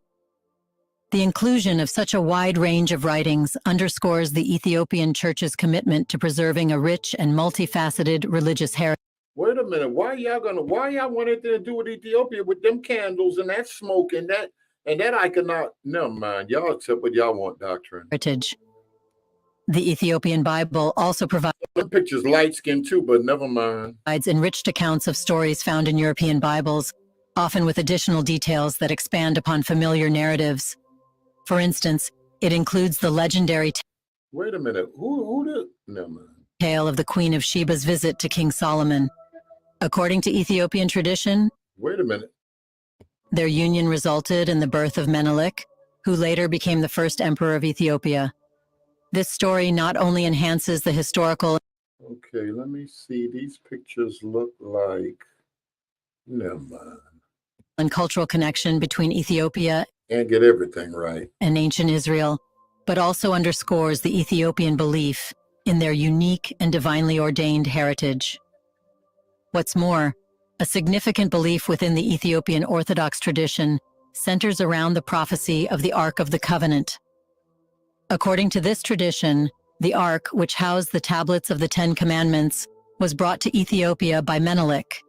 [SPEAKER 5] The inclusion of such a wide range of writings underscores the Ethiopian Church's commitment to preserving a rich and multifaceted religious heritage.
[SPEAKER 1] Wait a minute. Why y'all want anything to do with Ethiopia with them candles and that smoke and that I cannot, never mind. Y'all accept what y'all want, doctrine.
[SPEAKER 5] The Ethiopian Bible also provides
[SPEAKER 1] Them pictures light skinned too, but never mind.
[SPEAKER 5] enriched accounts of stories found in European Bibles, often with additional details that expand upon familiar narratives. For instance, it includes the legendary
[SPEAKER 1] Wait a minute. Who did? Never mind.
[SPEAKER 5] tale of the Queen of Sheba's visit to King Solomon. According to Ethiopian tradition,
[SPEAKER 1] Wait a minute.
[SPEAKER 5] their union resulted in the birth of Menelik, who later became the first emperor of Ethiopia. This story not only enhances the historical
[SPEAKER 1] Okay, let me see. These pictures look like. Never mind.
[SPEAKER 5] and cultural connection between Ethiopia
[SPEAKER 1] Can't get everything right.
[SPEAKER 5] and ancient Israel, but also underscores the Ethiopian belief in their unique and divinely ordained heritage. What's more, a significant belief within the Ethiopian Orthodox tradition centers around the prophecy of the Ark of the Covenant. According to this tradition, the Ark, which housed the tablets of the Ten Commandments, was brought to Ethiopia by Menelik.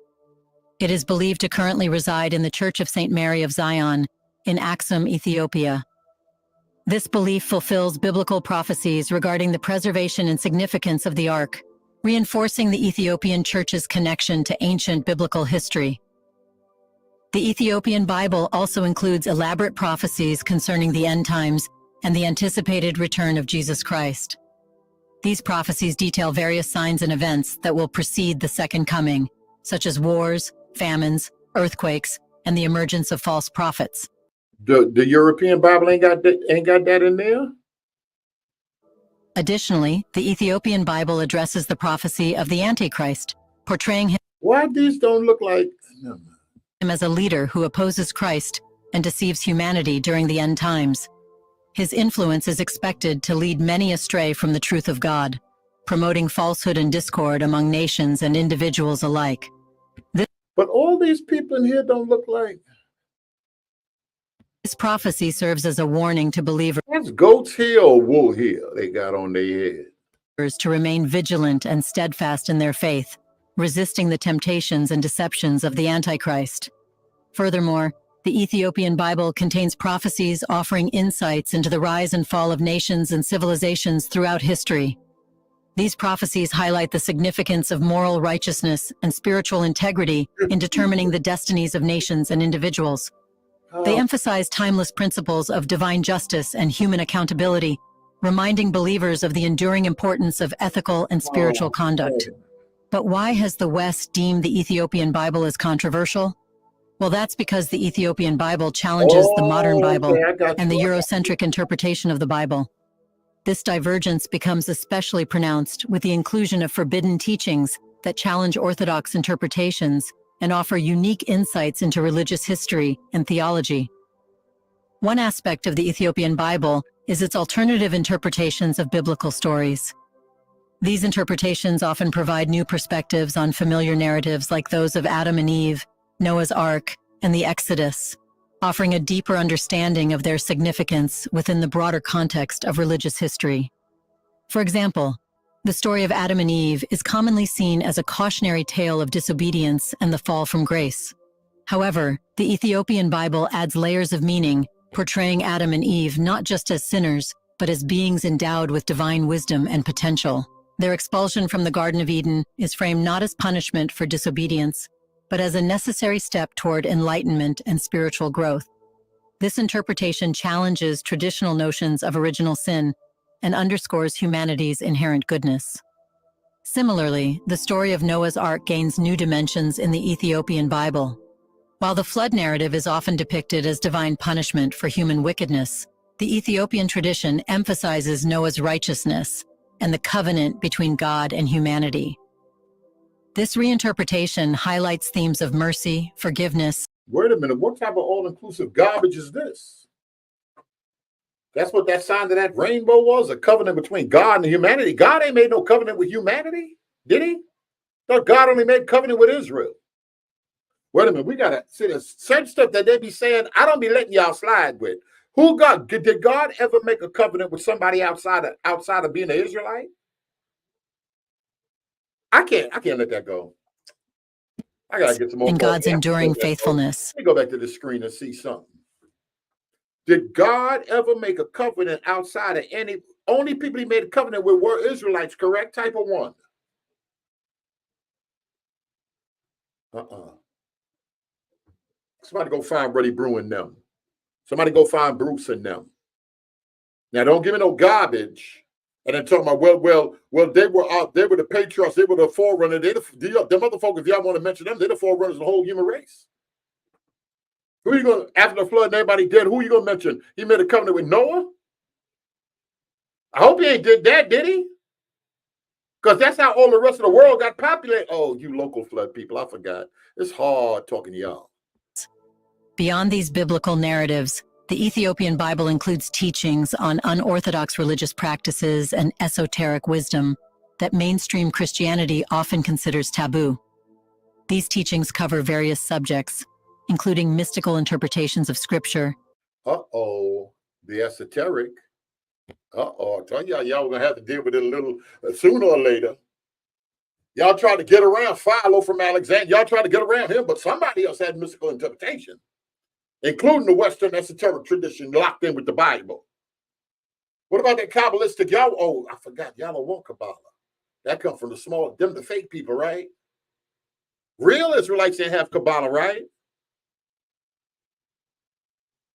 [SPEAKER 5] It is believed to currently reside in the Church of St. Mary of Zion in Aksum, Ethiopia. This belief fulfills biblical prophecies regarding the preservation and significance of the Ark, reinforcing the Ethiopian Church's connection to ancient biblical history. The Ethiopian Bible also includes elaborate prophecies concerning the end times and the anticipated return of Jesus Christ. These prophecies detail various signs and events that will precede the second coming, such as wars, famines, earthquakes, and the emergence of false prophets.
[SPEAKER 1] The European Bible ain't got that in there?
[SPEAKER 5] Additionally, the Ethiopian Bible addresses the prophecy of the Antichrist, portraying him
[SPEAKER 1] Why these don't look like? Never mind.
[SPEAKER 5] as a leader who opposes Christ and deceives humanity during the end times. His influence is expected to lead many astray from the truth of God, promoting falsehood and discord among nations and individuals alike.
[SPEAKER 1] But all these people in here don't look like.
[SPEAKER 5] This prophecy serves as a warning to believers
[SPEAKER 1] That's Goat's Hill or Wool Hill they got on their head.
[SPEAKER 5] to remain vigilant and steadfast in their faith, resisting the temptations and deceptions of the Antichrist. Furthermore, the Ethiopian Bible contains prophecies offering insights into the rise and fall of nations and civilizations throughout history. These prophecies highlight the significance of moral righteousness and spiritual integrity in determining the destinies of nations and individuals. They emphasize timeless principles of divine justice and human accountability, reminding believers of the enduring importance of ethical and spiritual conduct. But why has the West deemed the Ethiopian Bible as controversial? Well, that's because the Ethiopian Bible challenges the modern Bible
[SPEAKER 1] okay, I got
[SPEAKER 5] and the
[SPEAKER 1] you.
[SPEAKER 5] Eurocentric interpretation of the Bible. This divergence becomes especially pronounced with the inclusion of forbidden teachings that challenge orthodox interpretations and offer unique insights into religious history and theology. One aspect of the Ethiopian Bible is its alternative interpretations of biblical stories. These interpretations often provide new perspectives on familiar narratives like those of Adam and Eve, Noah's Ark, and the Exodus, offering a deeper understanding of their significance within the broader context of religious history. For example, the story of Adam and Eve is commonly seen as a cautionary tale of disobedience and the fall from grace. However, the Ethiopian Bible adds layers of meaning, portraying Adam and Eve not just as sinners, but as beings endowed with divine wisdom and potential. Their expulsion from the Garden of Eden is framed not as punishment for disobedience, but as a necessary step toward enlightenment and spiritual growth. This interpretation challenges traditional notions of original sin and underscores humanity's inherent goodness. Similarly, the story of Noah's Ark gains new dimensions in the Ethiopian Bible. While the flood narrative is often depicted as divine punishment for human wickedness, the Ethiopian tradition emphasizes Noah's righteousness and the covenant between God and humanity. This reinterpretation highlights themes of mercy, forgiveness.
[SPEAKER 1] Wait a minute, what type of all-inclusive garbage is this? That's what that sign of that rainbow was, a covenant between God and humanity. God ain't made no covenant with humanity, did he? Thought God only made covenant with Israel. Wait a minute, we gotta see there's certain stuff that they be saying, I don't be letting y'all slide with. Did God ever make a covenant with somebody outside of being an Israelite? I can't let that go. I gotta get some more.
[SPEAKER 5] And God's enduring faithfulness.
[SPEAKER 1] Let me go back to the screen and see something. Did God ever make a covenant outside of any? Only people he made a covenant with were Israelites, correct? Type of one. Somebody go find Brady Brew and them. Somebody go find Bruce and them. Now, don't give me no garbage. And then talking about, well, they were the patriarchs, they were the forerunner. Them other folk, if y'all want to mention them, they're the forerunners of the whole human race. Who are you going to, after the flood and everybody dead, who are you going to mention? He made a covenant with Noah? I hope he ain't did that, did he? Because that's how all the rest of the world got populated. Oh, you local flood people, I forgot. It's hard talking to y'all.
[SPEAKER 5] Beyond these biblical narratives, the Ethiopian Bible includes teachings on unorthodox religious practices and esoteric wisdom that mainstream Christianity often considers taboo. These teachings cover various subjects, including mystical interpretations of scripture.
[SPEAKER 1] The esoteric. I tell y'all were going to have to deal with it a little sooner or later. Y'all tried to get around Philo from Alexandria. Y'all tried to get around him, but somebody else had mystical interpretation, including the Western esoteric tradition locked in with the Bible. What about that Kabbalistic? Y'all, oh, I forgot. Y'all don't want Kabbalah. That comes from the fake people, right? Real Israelites didn't have Kabbalah, right?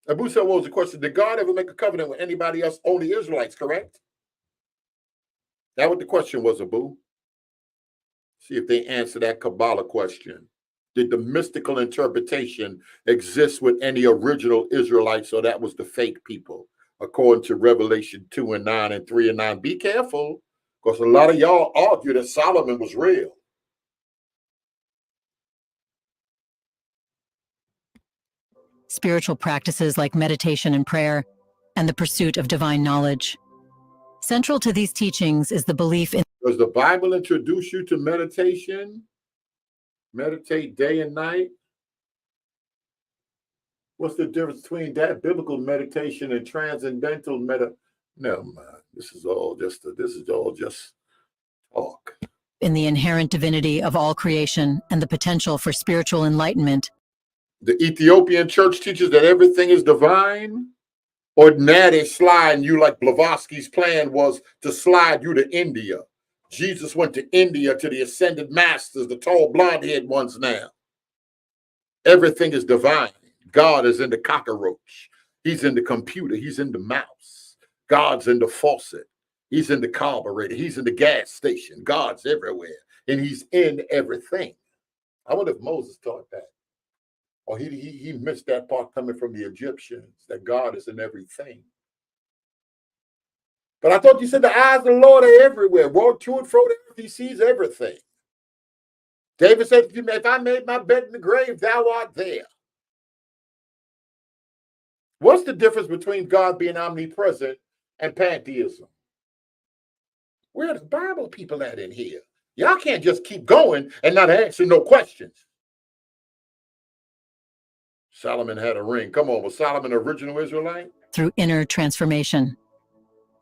[SPEAKER 1] Abu said, what was the question? Did God ever make a covenant with anybody else? Only Israelites, correct? That what the question was, Abu. See if they answer that Kabbalah question. Did the mystical interpretation exist with any original Israelites, or that was the fake people, according to Revelation 2:9 and 3:9? Be careful, because a lot of y'all argue that Solomon was real.
[SPEAKER 5] Spiritual practices like meditation and prayer, and the pursuit of divine knowledge. Central to these teachings is the belief in...
[SPEAKER 1] Does the Bible introduce you to meditation? Meditate day and night? What's the difference between that biblical meditation and transcendental Never mind. This is all just talk.
[SPEAKER 5] In the inherent divinity of all creation and the potential for spiritual enlightenment.
[SPEAKER 1] The Ethiopian church teaches that everything is divine, or now they slide you like Blavatsky's plan was to slide you to India. Jesus went to India to the ascended masters, the tall blonde-haired ones now. Everything is divine. God is in the cockroach. He's in the computer. He's in the mouse. God's in the faucet. He's in the carburetor. He's in the gas station. God's everywhere, and he's in everything. I wonder if Moses taught that. Or he missed that part coming from the Egyptians, that God is in everything. But I thought you said the eyes of the Lord are everywhere. Walk to and fro the earth, he sees everything. David said, if I made my bed in the grave, thou art there. What's the difference between God being omnipresent and pantheism? Where are the Bible people at in here? Y'all can't just keep going and not answer no questions. Solomon had a ring. Come on, was Solomon an original Israelite?
[SPEAKER 5] Through inner transformation.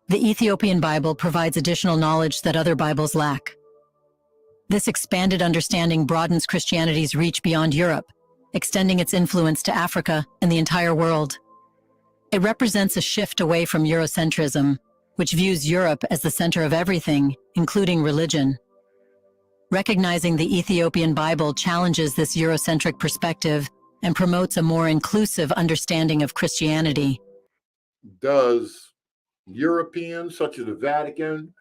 [SPEAKER 5] The Ethiopian Bible provides additional knowledge that other Bibles lack. This expanded understanding broadens Christianity's reach beyond Europe extending its influence to Africa and the entire world. It represents a shift away from Eurocentrism, which views Europe as the center of everything, including religion. Recognizing the Ethiopian Bible challenges this Eurocentric perspective and promotes a more inclusive understanding of Christianity.
[SPEAKER 1] Does Europeans, such as the Vatican,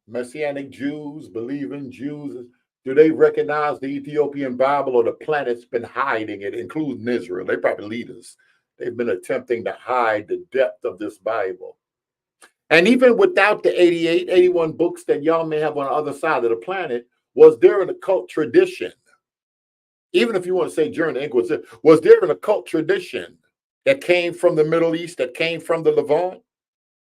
[SPEAKER 1] Messianic Jews, believing Jews, do they recognize the Ethiopian Bible, or the planet's been hiding it, including Israel? They probably leaders. They've been attempting to hide the depth of this Bible. And even without the 88, 81 books that y'all may have on the other side of the planet, was there an occult tradition? Even if you want to say during the Inquisition, was there an occult tradition that came from the Middle East, that came from the Levant?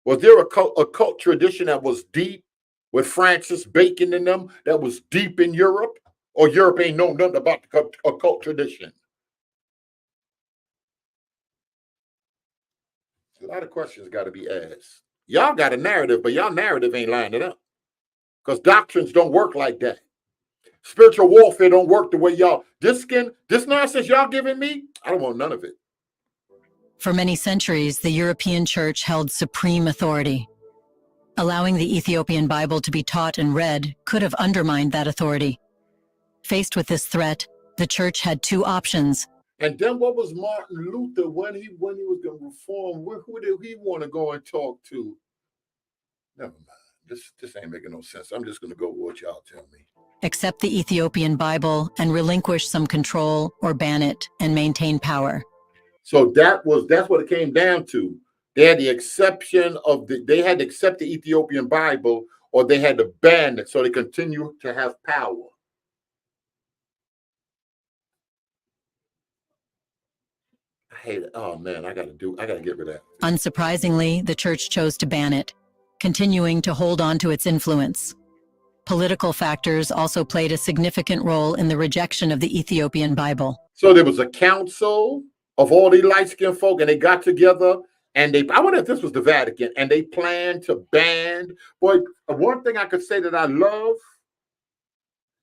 [SPEAKER 1] Was there a cult tradition that was deep with Francis Bacon in them, that was deep in Europe? Or Europe ain't know nothing about the occult tradition? A lot of questions got to be asked. Y'all got a narrative, but y'all narrative ain't lining up, because doctrines don't work like that. Spiritual warfare don't work the way y'all. This nonsense y'all giving me, I don't want none of it.
[SPEAKER 5] For many centuries, the European Church held supreme authority. Allowing the Ethiopian Bible to be taught and read could have undermined that authority. Faced with this threat, the Church had two options.
[SPEAKER 1] And then what was Martin Luther when he was going to reform? Who did he want to go and talk to? Never mind. This ain't making no sense. I'm just going to go with what y'all tell me.
[SPEAKER 5] Accept the Ethiopian Bible and relinquish some control, or ban it and maintain power.
[SPEAKER 1] So that's what it came down to. They had the exception of they had to accept the Ethiopian Bible, or they had to ban it so they continue to have power. I hate it. Oh man, I gotta get rid of that.
[SPEAKER 5] Unsurprisingly, the Church chose to ban it, continuing to hold on to its influence. Political factors also played a significant role in the rejection of the Ethiopian Bible.
[SPEAKER 1] So there was a council of all these light-skinned folk, and they got together, and I wonder if this was the Vatican, and they planned to ban. Boy, one thing I could say that I love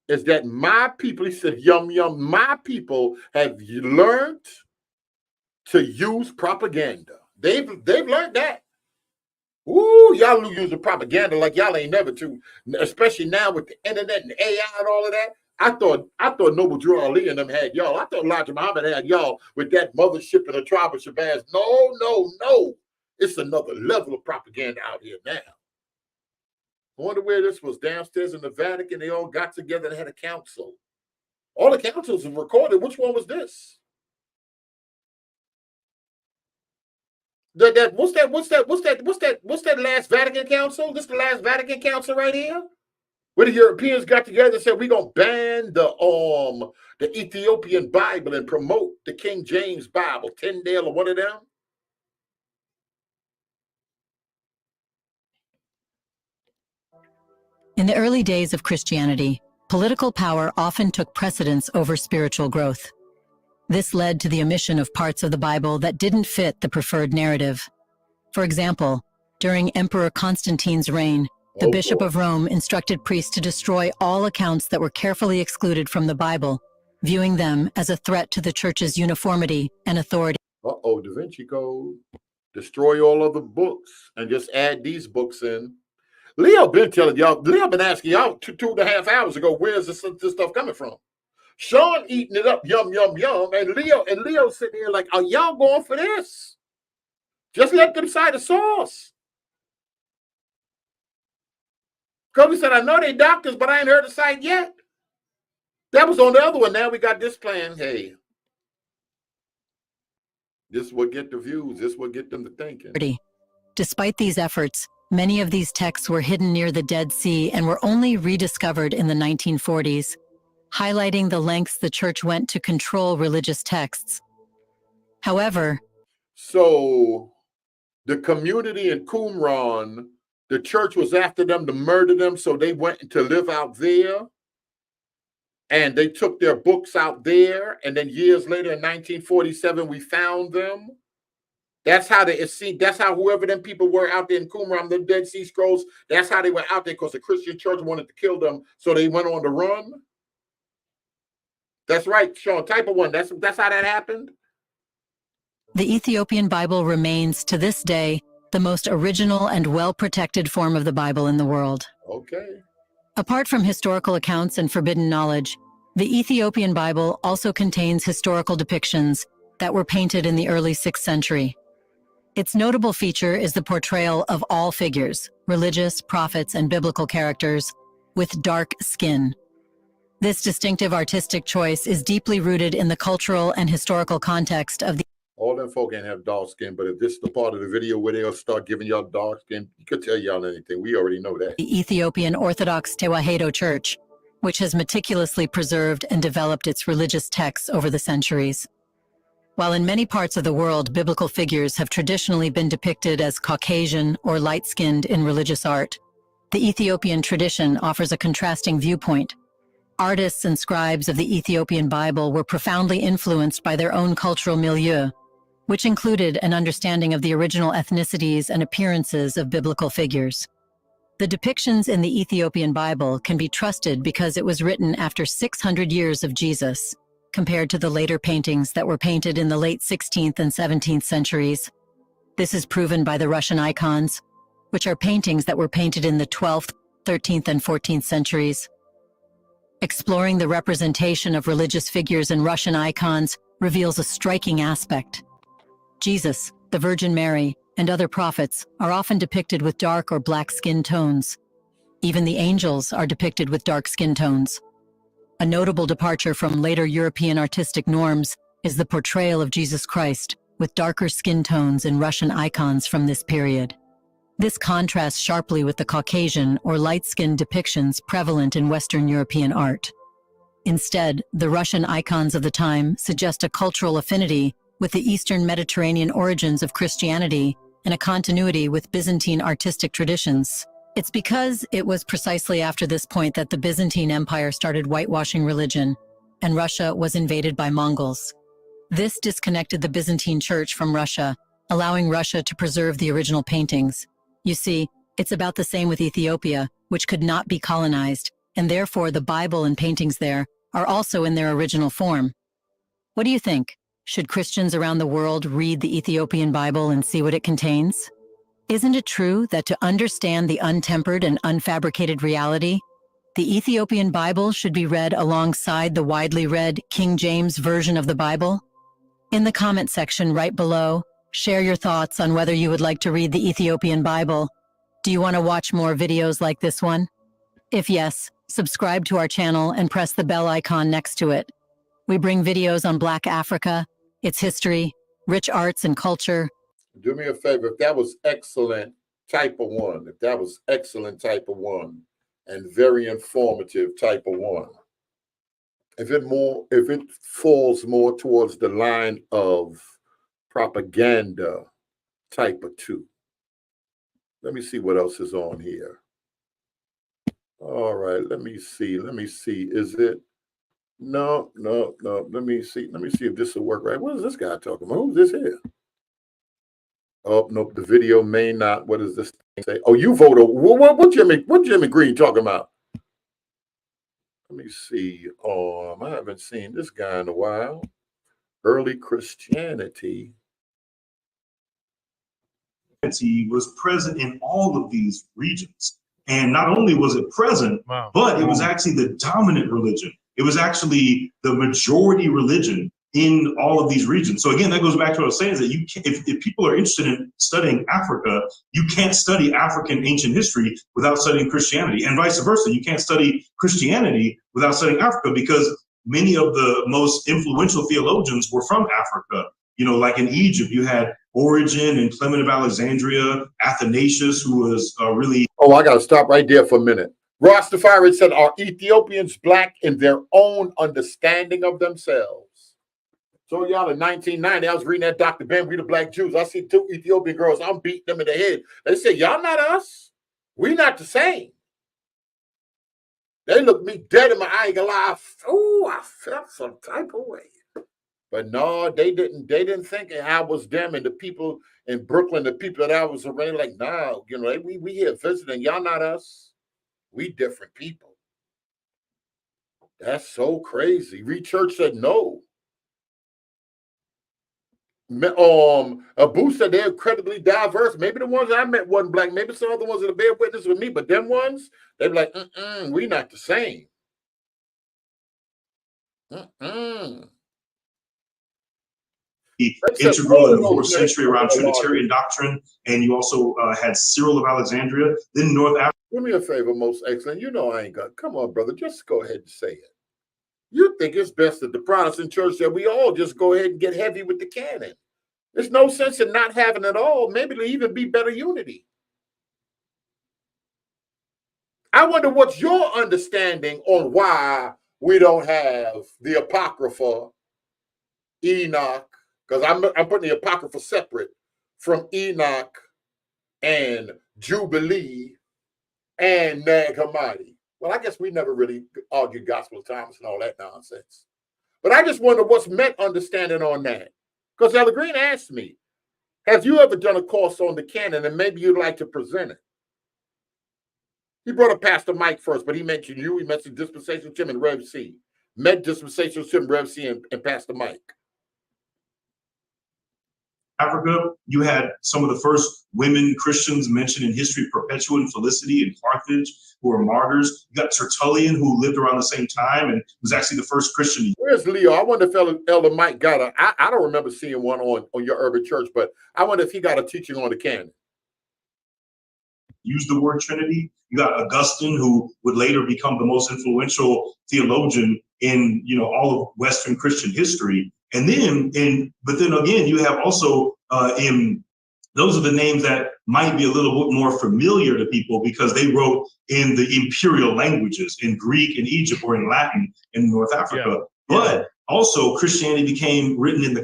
[SPEAKER 1] is that my people, he said, yum, yum, my people have learned to use propaganda. They've learned that. Ooh, y'all using propaganda like y'all ain't never to, especially now with the internet and AI and all of that. I thought Noble Drew Ali and them had y'all. I thought Elijah Muhammad had y'all with that mothership and the tribe of Shabazz. No. It's another level of propaganda out here now. I wonder where this was, downstairs in the Vatican. They all got together and had a council. All the councils are recorded. Which one was this? What's that last Vatican Council? This the last Vatican Council right here, where the Europeans got together and said we're gonna ban the Ethiopian Bible and promote the King James Bible, Tyndale or one of them.
[SPEAKER 5] In the early days of Christianity, political power often took precedence over spiritual growth. This led to the omission of parts of the Bible that didn't fit the preferred narrative. For example, during Emperor Constantine's reign, the Bishop of Rome instructed priests to destroy all accounts that were carefully excluded from the Bible, viewing them as a threat to the Church's uniformity and authority.
[SPEAKER 1] Da Vinci Code. Destroy all other books and just add these books in. Leo been telling y'all, Leo been asking y'all 2.5 hours ago, where's this stuff coming from? Sean eating it up, yum, yum, yum. And Leo sitting here like, are y'all going for this? Just let them cite the source. Kobe said, I know they doctors, but I ain't heard the site yet. That was on the other one. Now we got this plan. Hey, this will get the views. This will get them to thinking.
[SPEAKER 5] Despite these efforts, many of these texts were hidden near the Dead Sea and were only rediscovered in the 1940s, highlighting the lengths the Church went to control religious texts. However,
[SPEAKER 1] so the community in Qumran, the Church was after them to murder them, so they went to live out there, and they took their books out there, and then years later in 1947, we found them. That's how that's how whoever them people were out there in Qumran, the Dead Sea Scrolls, that's how they were out there, because the Christian Church wanted to kill them, so they went on the run. That's right, Sean. Type of 1. That's how that happened.
[SPEAKER 5] The Ethiopian Bible remains, to this day, the most original and well-protected form of the Bible in the world.
[SPEAKER 1] Okay.
[SPEAKER 5] Apart from historical accounts and forbidden knowledge, the Ethiopian Bible also contains historical depictions that were painted in the early 6th century. Its notable feature is the portrayal of all figures, religious, prophets, and biblical characters, with dark skin. This distinctive artistic choice is deeply rooted in the cultural and historical context of the
[SPEAKER 1] All them folk ain't have dark skin, but if this is the part of the video where they'll start giving y'all dark skin, you could tell y'all anything. We already know that.
[SPEAKER 5] The Ethiopian Orthodox Tewahedo Church, which has meticulously preserved and developed its religious texts over the centuries. While in many parts of the world, biblical figures have traditionally been depicted as Caucasian or light-skinned in religious art, the Ethiopian tradition offers a contrasting viewpoint. Artists and scribes of the Ethiopian Bible were profoundly influenced by their own cultural milieu, which included an understanding of the original ethnicities and appearances of biblical figures. The depictions in the Ethiopian Bible can be trusted because it was written after 600 years of Jesus, compared to the later paintings that were painted in the late 16th and 17th centuries. This is proven by the Russian icons, which are paintings that were painted in the 12th, 13th, and 14th centuries. Exploring the representation of religious figures in Russian icons reveals a striking aspect. Jesus, the Virgin Mary, and other prophets are often depicted with dark or black skin tones. Even the angels are depicted with dark skin tones. A notable departure from later European artistic norms is the portrayal of Jesus Christ with darker skin tones in Russian icons from this period. This contrasts sharply with the Caucasian or light-skinned depictions prevalent in Western European art. Instead, the Russian icons of the time suggest a cultural affinity with the Eastern Mediterranean origins of Christianity and a continuity with Byzantine artistic traditions. It's because it was precisely after this point that the Byzantine Empire started whitewashing religion, and Russia was invaded by Mongols. This disconnected the Byzantine Church from Russia, allowing Russia to preserve the original paintings. You see, it's about the same with Ethiopia, which could not be colonized, and therefore the Bible and paintings there are also in their original form. What do you think? Should Christians around the world read the Ethiopian Bible and see what it contains? Isn't it true that to understand the untempered and unfabricated reality, the Ethiopian Bible should be read alongside the widely read King James Version of the Bible? In the comment section right below, share your thoughts on whether you would like to read the Ethiopian Bible. Do you want to watch more videos like this one? If yes, subscribe to our channel and press the bell icon next to it. We bring videos on Black Africa, its history, rich arts and culture.
[SPEAKER 1] Do me a favor, if that was excellent, type of 1. If that was excellent, type of 1. And very informative, type of 1. If it falls more towards the line of propaganda, type of 2. Let me see what else is on here. All right, let me see. Is it? No. Let me see if this will work right. What is this guy talking about? Who's this here? Oh, nope, the video may not. What does this thing say? Oh, you vote. What Jimmy Green talking about? Let me see. I haven't seen this guy in a while. Early Christianity.
[SPEAKER 10] Was present in all of these regions. And not only was it present, but it was actually the dominant religion. It was actually the majority religion in all of these regions. So again, that goes back to what I was saying, is that you can't, if people are interested in studying Africa, you can't study African ancient history without studying Christianity, and vice versa. You can't study Christianity without studying Africa, because many of the most influential theologians were from Africa. You know, like in Egypt, you had Origen and Clement of Alexandria, Athanasius, who was really...
[SPEAKER 1] Oh, I got to stop right there for a minute. Rastafari said, are Ethiopians black in their own understanding of themselves? So y'all in 1990, I was reading that Dr. Ben, We the Black Jews. I see 2 Ethiopian girls. I'm beating them in the head. They said, y'all not us. We not the same. They looked me dead in my eye and lie. Oh, I felt some type of way. But no, they didn't think I was them, and the people in Brooklyn, the people that I was around, like, nah, you know, we here visiting. Y'all not us. We different people. That's so crazy. Church said no. Abu said they're incredibly diverse. Maybe the ones I met wasn't black. Maybe some other ones that are bear witness with me, but them ones, they're like, we not the same.
[SPEAKER 10] Integral in the 4th century around Trinitarian doctrine, and you also had Cyril of Alexandria. Then North Africa.
[SPEAKER 1] Do me a favor, most excellent. You know I ain't got. Come on, brother. Just go ahead and say it. You think it's best that the Protestant church that we all just go ahead and get heavy with the canon. There's no sense in not having it all. Maybe it'll even be better unity. I wonder what's your understanding on why we don't have the Apocrypha, Enoch, because I'm putting the Apocrypha separate from Enoch and Jubilee and Nag Hammadi. Well, I guess we never really argued Gospel of Thomas and all that nonsense. But I just wonder what's meant understanding on that. Because Elder Green asked me, have you ever done a course on the canon and maybe you'd like to present it? He brought up Pastor Mike first, but he mentioned you. He mentioned Dispensational Tim and Rev C. Met Dispensational Tim, Rev C, and Pastor Mike.
[SPEAKER 10] Africa, you had some of the first women Christians mentioned in history, Perpetua and Felicity in Carthage, who were martyrs. You got Tertullian, who lived around the same time and was actually the first Christian.
[SPEAKER 1] Where's Leo? I wonder if Elder Mike got a, I don't remember seeing one on your urban church, but I wonder if he got a teaching on the canon.
[SPEAKER 10] Use the word Trinity. You got Augustine, who would later become the most influential theologian in, all of Western Christian history. And then, but then again, you have also those are the names that might be a little bit more familiar to people because they wrote in the imperial languages, in Greek, in Egypt, or in Latin in North Africa. Yeah. But also Christianity became written in the.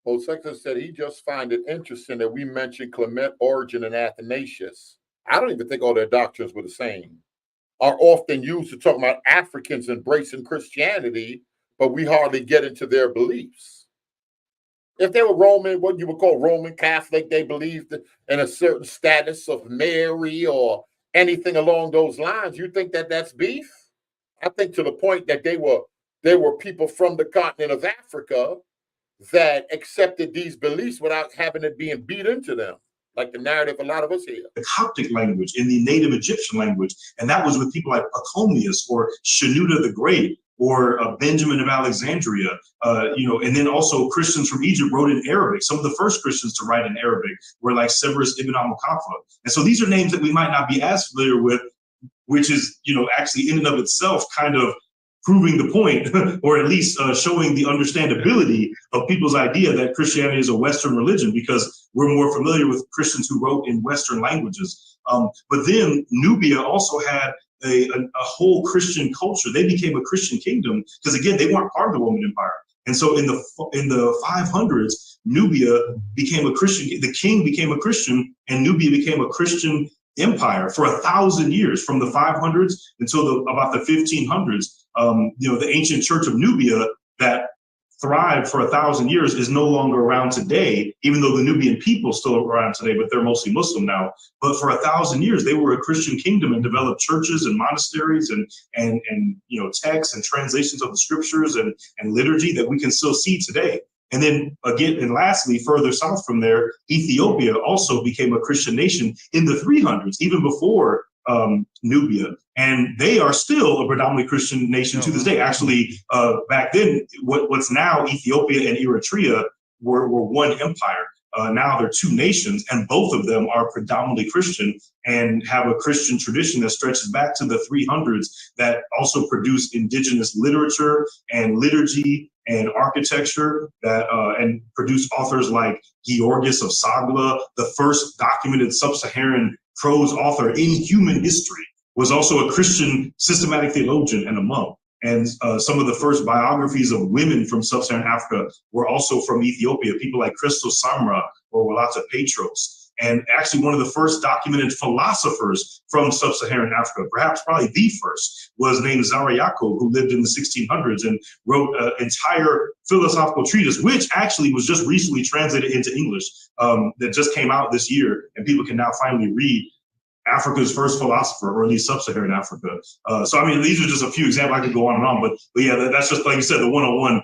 [SPEAKER 1] Well, Sexton said he just find it interesting that we mentioned Clement, Origen, and Athanasius. I don't even think all their doctrines were the same. Are often used to talk about Africans embracing Christianity, but we hardly get into their beliefs. If they were Roman, what you would call Roman Catholic, they believed in a certain status of Mary or anything along those lines. You think that that's beef? I think to the point that they were people from the continent of Africa that accepted these beliefs without having it being beat into them, like the narrative a lot of us hear.
[SPEAKER 10] The Coptic language, in the native Egyptian language, and that was with people like Pachomius or Shenouda the Great, or Benjamin of Alexandria, and then also Christians from Egypt wrote in Arabic. Some of the first Christians to write in Arabic were like Severus ibn al-Muqaffa. And so these are names that we might not be as familiar with, which is, actually in and of itself kind of proving the point, or at least showing the understandability of people's idea that Christianity is a Western religion, because we're more familiar with Christians who wrote in Western languages. But then Nubia also had a whole Christian culture. They became a Christian kingdom because, again, they weren't part of the Roman Empire. And so in the 500s, Nubia became a Christian. The king became a Christian, and Nubia became a Christian empire for 1,000 years, from the 500s until about the 1500s. The ancient church of Nubia that thrived for 1,000 years is no longer around today, even though the Nubian people still are around today, but they're mostly Muslim now. But for 1,000 years, they were a Christian kingdom and developed churches and monasteries and texts and translations of the scriptures and liturgy that we can still see today. And then again, and lastly, further south from there, Ethiopia also became a Christian nation in the 300s, even before Nubia, and they are still a predominantly Christian nation to this day. Actually, back then, what's now Ethiopia and Eritrea were one empire. Now they're two nations, and both of them are predominantly Christian and have a Christian tradition that stretches back to the 300s, that also produced indigenous literature and liturgy and architecture, that and produced authors like Georgius of Sagla, the first documented sub-Saharan prose author in human history, was also a Christian systematic theologian and a monk. And some of the first biographies of women from sub-Saharan Africa were also from Ethiopia, people like Christos Samra or Walata Petros. And actually one of the first documented philosophers from sub-Saharan Africa, perhaps probably the first, was named Zara Yacob, who lived in the 1600s and wrote an entire philosophical treatise, which actually was just recently translated into English, that just came out this year, and people can now finally read Africa's first philosopher, or at least sub-Saharan Africa. So, I mean, these are just a few examples. I could go on and on, but yeah, that's just, like you said, the 101.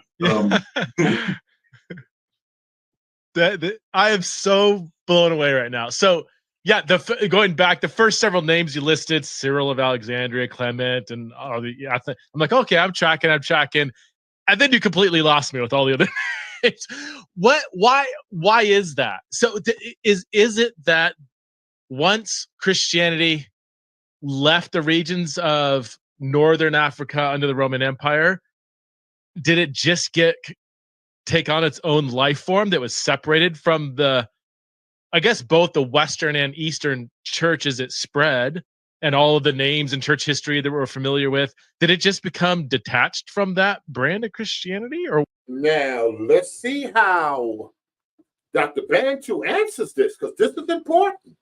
[SPEAKER 11] I am so blown away right now. So, yeah, going back, the first several names you listed, Cyril of Alexandria, Clement, and all the, I'm like, okay, I'm tracking. And then you completely lost me with all the other names. Why is that? So is it that once Christianity left the regions of Northern Africa under the Roman Empire, did it just take on its own life form that was separated from I guess both the Western and Eastern church as it spread, and all of the names in church history that we're familiar with? Did it just become detached from that brand of Christianity? Or
[SPEAKER 1] now let's see how Dr. Bantu answers this, because this is important.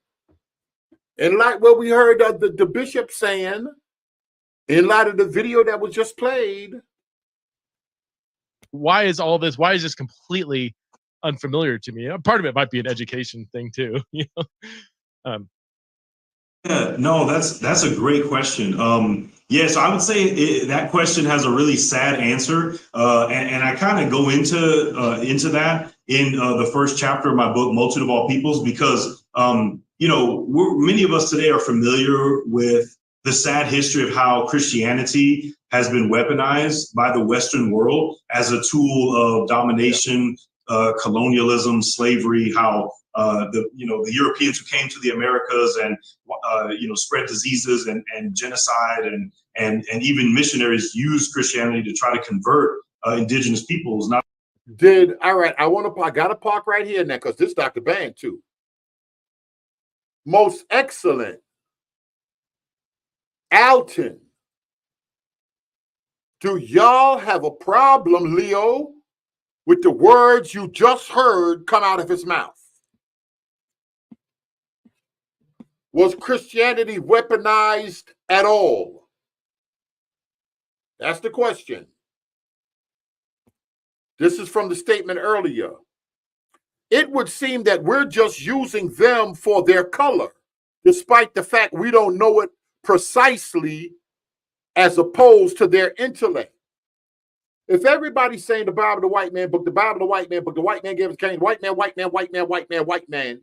[SPEAKER 1] And like what we heard the bishop saying, in light of the video that was just played,
[SPEAKER 11] why is this completely unfamiliar to me? Part of it might be an education thing too. You know?
[SPEAKER 10] Yeah, no, that's a great question. Yeah, so I would say that question has a really sad answer, and I kind of go into that in the first chapter of my book, Multitude of All Peoples, because you know, many of us today are familiar with the sad history of how Christianity has been weaponized by the Western world as a tool of domination, colonialism, slavery, how the Europeans who came to the Americas and spread diseases and genocide and even missionaries used Christianity to try to convert indigenous peoples.
[SPEAKER 1] All right, I gotta park right here now, because this is Dr. Bantu. Most excellent Alton, do y'all have a problem, Leo, with the words you just heard come out of his mouth? Was Christianity weaponized at all? That's the question. This is from the statement earlier. It would seem that we're just using them for their color, despite the fact we don't know it precisely, as opposed to their intellect. If everybody's saying the Bible, the white man book, the Bible, the white man book, the white man gave us Cain, white man, white man, white man, white man, white man,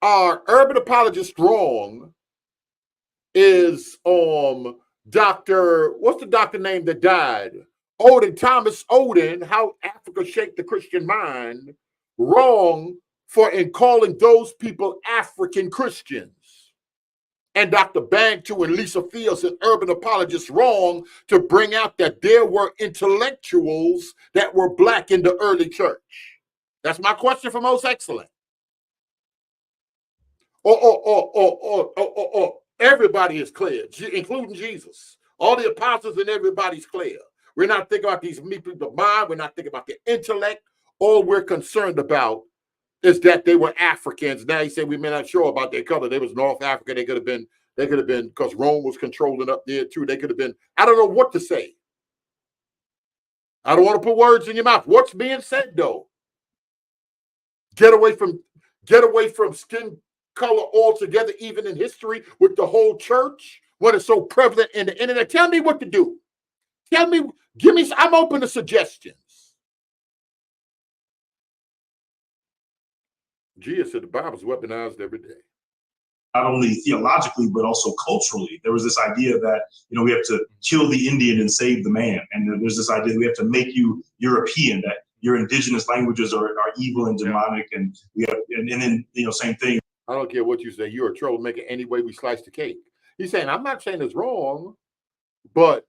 [SPEAKER 1] our urban apologist wrong is Dr. What's the doctor name that died? Thomas Oden, How Africa Shaped the Christian Mind, wrong in calling those people African Christians. And Dr. Bantu and Lisa Fields, an urban apologists, wrong to bring out that there were intellectuals that were Black in the early church. That's my question for Most Excellent. Everybody is clear, including Jesus. All the apostles and everybody's clear. We're not thinking about these people's mind. We're not thinking about their intellect. All we're concerned about is that they were Africans. Now he said we may not sure about their color. They was North Africa. They could have been, because Rome was controlling up there too. They could have been, I don't know what to say. I don't want to put words in your mouth. What's being said though? Get away from skin color altogether, even in history with the whole church, when it's so prevalent in the internet. Tell me what to do. I'm open to suggestions. Jesus said the Bible's weaponized every day.
[SPEAKER 10] Not only theologically, but also culturally. There was this idea that, we have to kill the Indian and save the man. And there's this idea that we have to make you European, that your indigenous languages are evil and demonic. And we have, and then, same thing.
[SPEAKER 1] I don't care what you say. You're a troublemaker any way we slice the cake. He's saying, I'm not saying it's wrong, but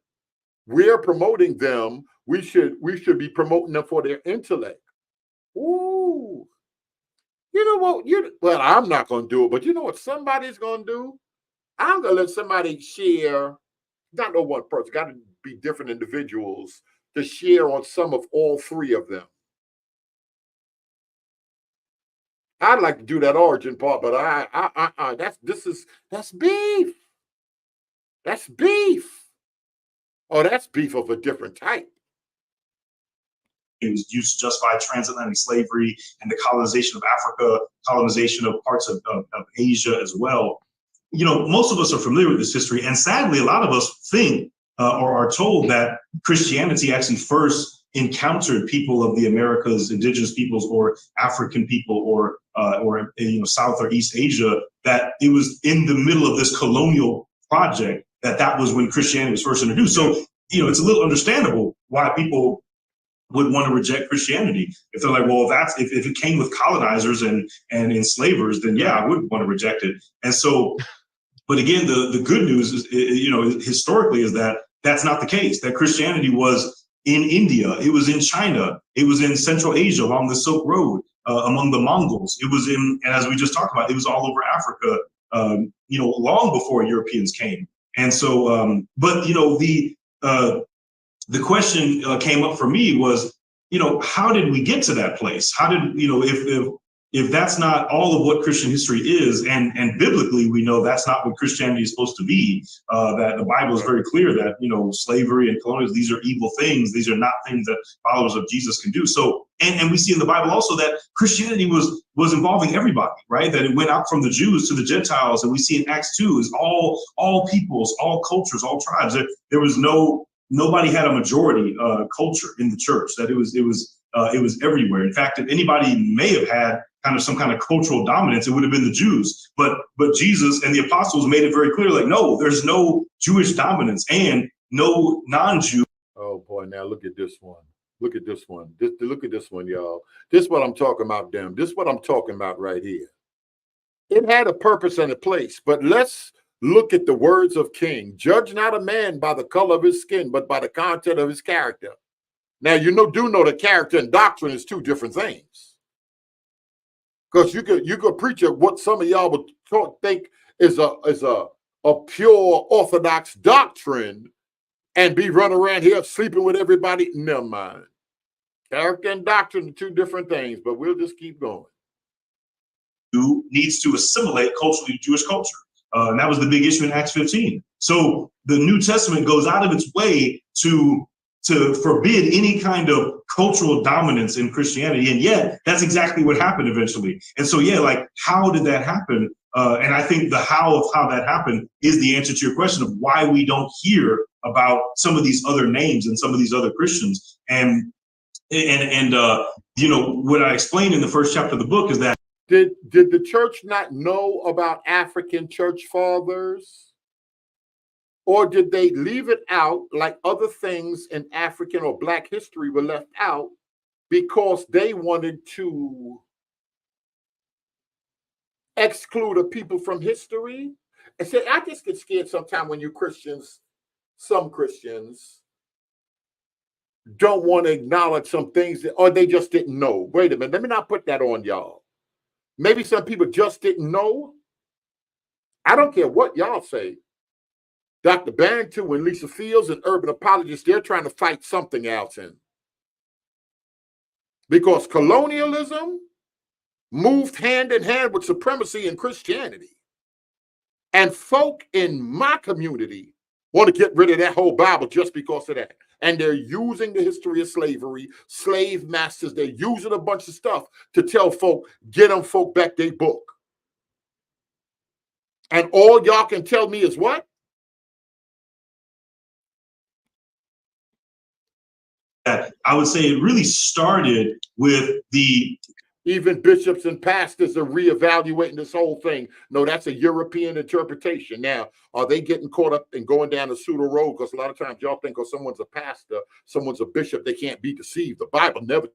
[SPEAKER 1] we're promoting them. We should be promoting them for their intellect. Ooh. You know what? Well, I'm not going to do it, but you know what somebody's going to do? I'm going to let somebody share, not no one person, got to be different individuals to share on some of all three of them. I'd like to do that origin part, but that's beef. That's beef. Oh, that's beef of a different type.
[SPEAKER 10] It was used to justify transatlantic slavery and the colonization of Africa, colonization of parts of Asia as well. You know, most of us are familiar with this history, and sadly, a lot of us think or are told that Christianity actually first encountered people of the Americas, indigenous peoples, or African people, or you know, South or East Asia. That it was in the middle of this colonial project that was when Christianity was first introduced. So, you know, it's a little understandable why people would want to reject Christianity. If they're like, well, if it came with colonizers and enslavers, then yeah, I would want to reject it. And so, but again, the good news is, you know, historically, is that that's not the case. That Christianity was in India, it was in China, it was in Central Asia along the Silk Road, among the Mongols. It was in, and as we just talked about, it was all over Africa, you know, long before Europeans came. And so, but you know, the question came up for me was, you know, how did we get to that place? How did, you know, if that's not all of what Christian history is, and biblically we know that's not what Christianity is supposed to be, that the Bible is very clear that, you know, slavery and colonialism, these are evil things. These are not things that followers of Jesus can do. So, and we see in the Bible also that Christianity was involving everybody, right? That it went out from the Jews to the Gentiles. And we see in Acts 2 is all peoples, all cultures, all tribes. There was nobody had a majority culture in the church. That it was everywhere. In fact, if anybody may have had kind of some kind of cultural dominance, it would have been the Jews. But Jesus and the apostles made it very clear, like, no, there's no Jewish dominance and no non-Jew.
[SPEAKER 1] Oh boy, now look at this one. Look at this one. Look at this one, y'all. This is what I'm talking about, them. This is what I'm talking about right here. It had a purpose and a place, but let's look at the words of King. Judge not a man by the color of his skin, but by the content of his character. Now, you do know that character and doctrine is two different things. Because you could preach what some of y'all would think is a pure orthodox doctrine and be running around here sleeping with everybody. Never mind. Character and doctrine are two different things, but we'll just keep going.
[SPEAKER 10] Who needs to assimilate culturally Jewish culture. And that was the big issue in Acts 15. So the New Testament goes out of its way to forbid any kind of cultural dominance in Christianity. And yet that's exactly what happened eventually. And so, yeah, like, how did that happen? And I think the how of how that happened is the answer to your question of why we don't hear about some of these other names and some of these other Christians. And you know, what I explained in the first chapter of the book is that
[SPEAKER 1] Did the church not know about African church fathers? Or did they leave it out like other things in African or Black history were left out because they wanted to exclude a people from history? And say, I just get scared sometimes when you Christians, some Christians, don't want to acknowledge some things, or they just didn't know. Wait a minute, let me not put that on y'all. Maybe some people just didn't know. I don't care what y'all say. Dr. Bantu and Lisa Fields and urban apologists, they're trying to fight something else in. Because colonialism moved hand in hand with supremacy in Christianity. And folk in my community want to get rid of that whole Bible just because of that. And they're using the history of slavery, slave masters, they're using a bunch of stuff to tell folk, get them folk back their book. And all y'all can tell me is what?
[SPEAKER 10] I would say it really started with
[SPEAKER 1] even bishops and pastors are reevaluating this whole thing. No, that's a European interpretation. Now, are they getting caught up and going down the pseudo road? Because a lot of times y'all think, oh, someone's a pastor, someone's a bishop, they can't be deceived. The Bible never.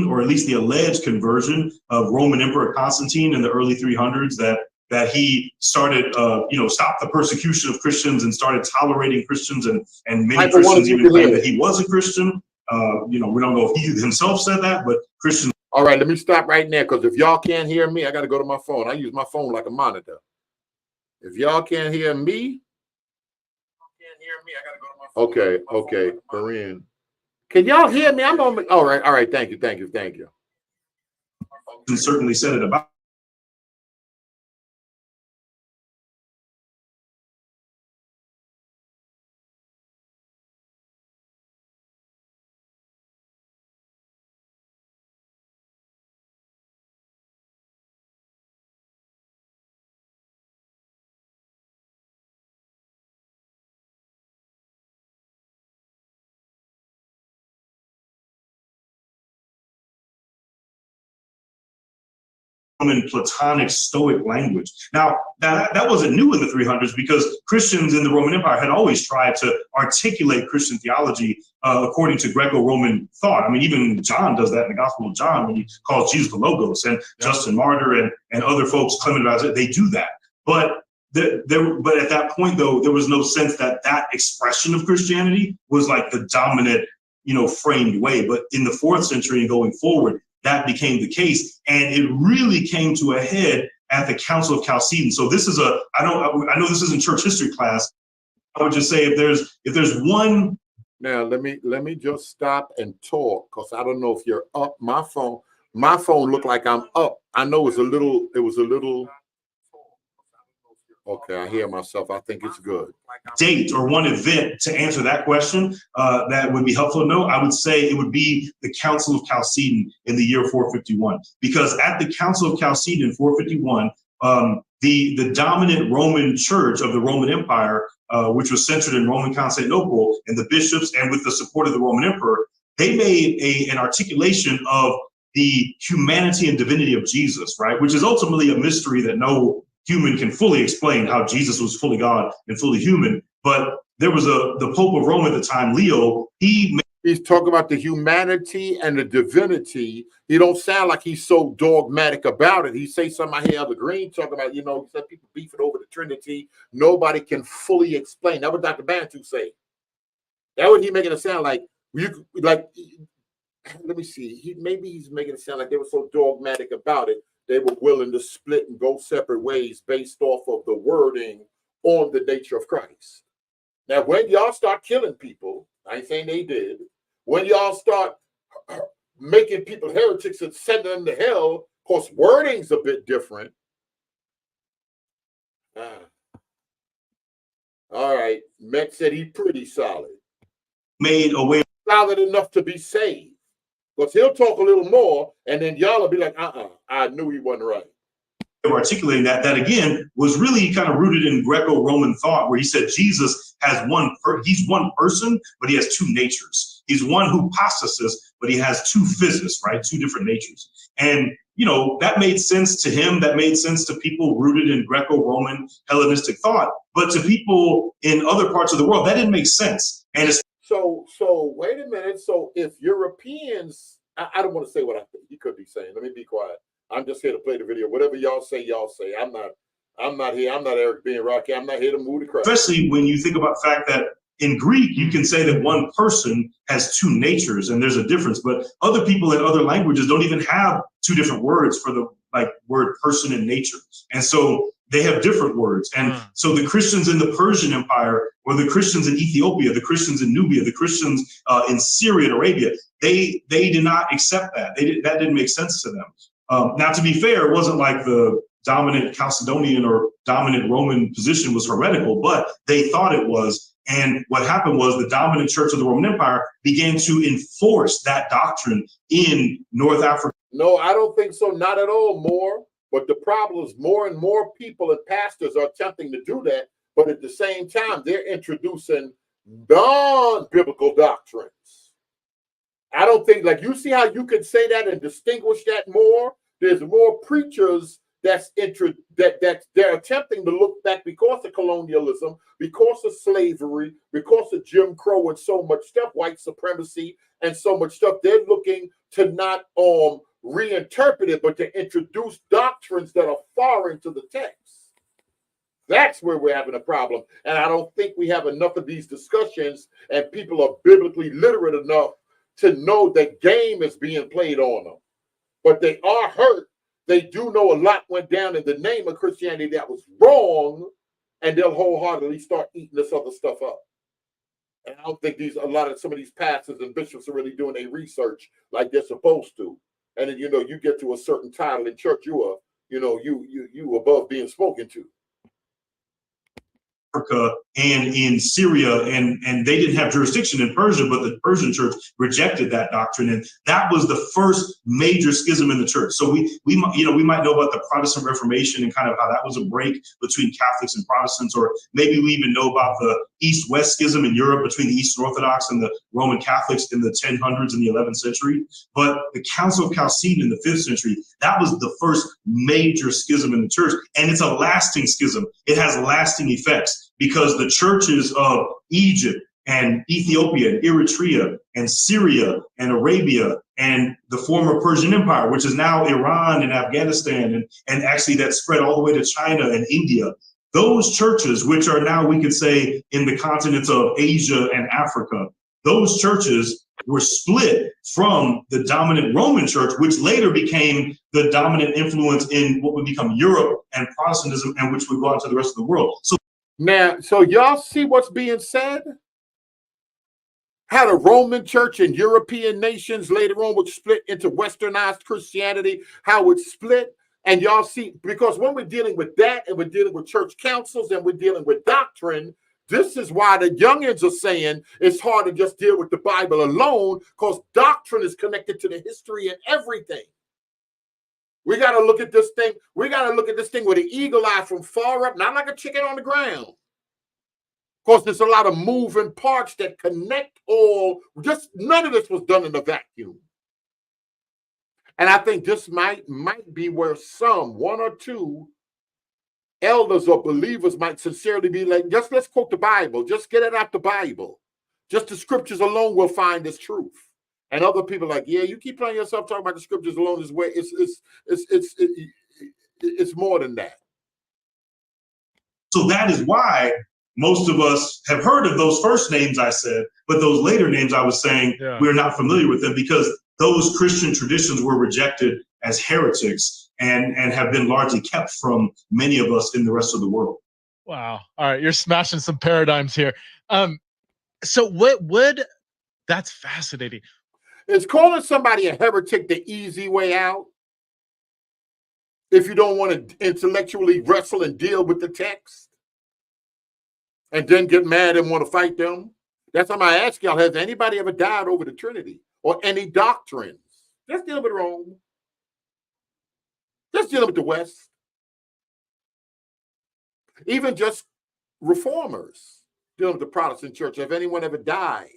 [SPEAKER 10] or at least the alleged conversion of Roman Emperor Constantine in the early 300s, that that he started, stopped the persecution of Christians and started tolerating Christians, and many Christians even claim that he was a Christian. We don't know if he himself said that, but Christians.
[SPEAKER 1] All right, let me stop right now, because if y'all can't hear me, I got to go to my phone. I use my phone like a monitor. If y'all can't hear me, I got to go to my phone. Okay, Corinne. Can y'all hear me? I'm going to, all right. Thank you.
[SPEAKER 10] And certainly said it about. Platonic Stoic language. Now, that wasn't new in the 300s, because Christians in the Roman Empire had always tried to articulate Christian theology according to Greco-Roman thought. I mean, even John does that in the Gospel of John when he calls Jesus the Logos, and Justin Martyr and other folks, Clement of Alexandria, they do that. But at that point, though, there was no sense that expression of Christianity was like the dominant, framed way. But in the 4th century and going forward, that became the case, and it really came to a head at the Council of Chalcedon. So this is I know this isn't church history class. I would just say if there's one.
[SPEAKER 1] Now let me just stop and talk, because I don't know if you're up. My phone looked like I'm up. I know it was a little. Okay, I hear myself. I think it's good.
[SPEAKER 10] Date or one event to answer that question that would be helpful to know, I would say it would be the Council of Chalcedon in the year 451, because at the Council of Chalcedon in 451, the dominant Roman church of the Roman Empire, which was centered in Roman Constantinople, and the bishops, and with the support of the Roman emperor, they made an articulation of the humanity and divinity of Jesus, right? Which is ultimately a mystery that no human can fully explain, how Jesus was fully God and fully human. But there was the Pope of Rome at the time, Leo.
[SPEAKER 1] He's talking about the humanity and the divinity. He don't sound like he's so dogmatic about it. He say something I hear Elder Green talking about, he said people beefing over the Trinity. Nobody can fully explain. That what Dr. Bantu say. That what he making it sound like. Let me see. Maybe he's making it sound like they were so dogmatic about it, they were willing to split and go separate ways based off of the wording on the nature of Christ. Now, when y'all start killing people, I ain't saying they did, when y'all start making people heretics and sending them to hell, of course, wording's a bit different. All right, Met said he's pretty solid.
[SPEAKER 10] Made a way.
[SPEAKER 1] Solid enough to be saved. Because he'll talk a little more, and then y'all will be like, I knew he wasn't right.
[SPEAKER 10] Articulating that again was really kind of rooted in Greco-Roman thought, where he said Jesus has he's one person, but he has two natures. He's one hypostasis, but he has two physis, right? Two different natures. And, that made sense to him. That made sense to people rooted in Greco-Roman Hellenistic thought. But to people in other parts of the world, that didn't make sense. And it's
[SPEAKER 1] So wait a minute. So if Europeans, I don't want to say what I think he could be saying. Let me be quiet. I'm just here to play the video. Whatever y'all say, y'all say. I'm not here. I'm not Eric being Rocky. I'm not here to move the crowd.
[SPEAKER 10] Especially when you think about the fact that in Greek, you can say that one person has two natures, and there's a difference. But other people in other languages don't even have two different words for the word person and nature. And so they have different words. And so the Christians in the Persian Empire, or the Christians in Ethiopia, the Christians in Nubia, the Christians in Syria and Arabia, they did not accept that. That didn't make sense to them. Now, to be fair, it wasn't like the dominant Chalcedonian or dominant Roman position was heretical, but they thought it was. And what happened was the dominant church of the Roman Empire began to enforce that doctrine in North Africa.
[SPEAKER 1] No, I don't think so. Not at all, more. But the problem is more and more people and pastors are attempting to do that. But at the same time, they're introducing non-biblical doctrines. I don't think, you see how you can say that and distinguish that more? There's more preachers that they're attempting to look back because of colonialism, because of slavery, because of Jim Crow and so much stuff, white supremacy and so much stuff. They're looking to not reinterpret it, but to introduce doctrines that are foreign to the text. That's where we're having a problem. And I don't think we have enough of these discussions, and people are biblically literate enough to know that game is being played on them. But they are hurt. They do know a lot went down in the name of Christianity that was wrong, and they'll wholeheartedly start eating this other stuff up. And I don't think some of these pastors and bishops are really doing their research like they're supposed to. And then, you get to a certain title in church, you above being spoken to.
[SPEAKER 10] Africa and in Syria, and they didn't have jurisdiction in Persia, but the Persian church rejected that doctrine, and that was the first major schism in the church. So we might know about the Protestant Reformation and kind of how that was a break between Catholics and Protestants, or maybe we even know about the East-West schism in Europe between the Eastern Orthodox and the Roman Catholics in the 1000s and the 11th century. But the Council of Chalcedon in the 5th century, that was the first major schism in the church, and it's a lasting schism. It has lasting effects, because the churches of Egypt and Ethiopia and Eritrea and Syria and Arabia and the former Persian Empire, which is now Iran and Afghanistan, and actually that spread all the way to China and India. Those churches, which are now, we could say, in the continents of Asia and Africa, those churches were split from the dominant Roman church, which later became the dominant influence in what would become Europe and Protestantism, and which would go out to the rest of the world.
[SPEAKER 1] So y'all see what's being said? How the Roman church and European nations later on would split into Westernized Christianity, how it split. And y'all see, because when we're dealing with that, and we're dealing with church councils, and we're dealing with doctrine, this is why the youngins are saying it's hard to just deal with the Bible alone, because doctrine is connected to the history and everything. We got to look at this thing. We got to look at this thing with an eagle eye from far up, not like a chicken on the ground. Of course, there's a lot of moving parts that connect all. Just none of this was done in a vacuum. And I think this might be where one or two elders or believers might sincerely be like, just let's quote the Bible. Just get it out the Bible. Just the scriptures alone will find this truth. And other people are like, yeah, you keep playing yourself talking about the scriptures alone is where it's more than that.
[SPEAKER 10] So that is why most of us have heard of those first names I said, but those later names I was saying, we're not familiar with them, because those Christian traditions were rejected as heretics and have been largely kept from many of us in the rest of the world.
[SPEAKER 11] Wow. All right. You're smashing some paradigms here. So that's fascinating.
[SPEAKER 1] Is calling somebody a heretic the easy way out? If you don't want to intellectually wrestle and deal with the text and then get mad and want to fight them? That's why I ask y'all, has anybody ever died over the Trinity or any doctrines? Just dealing with Rome. Just dealing with the West. Even just reformers dealing with the Protestant church. Have anyone ever died?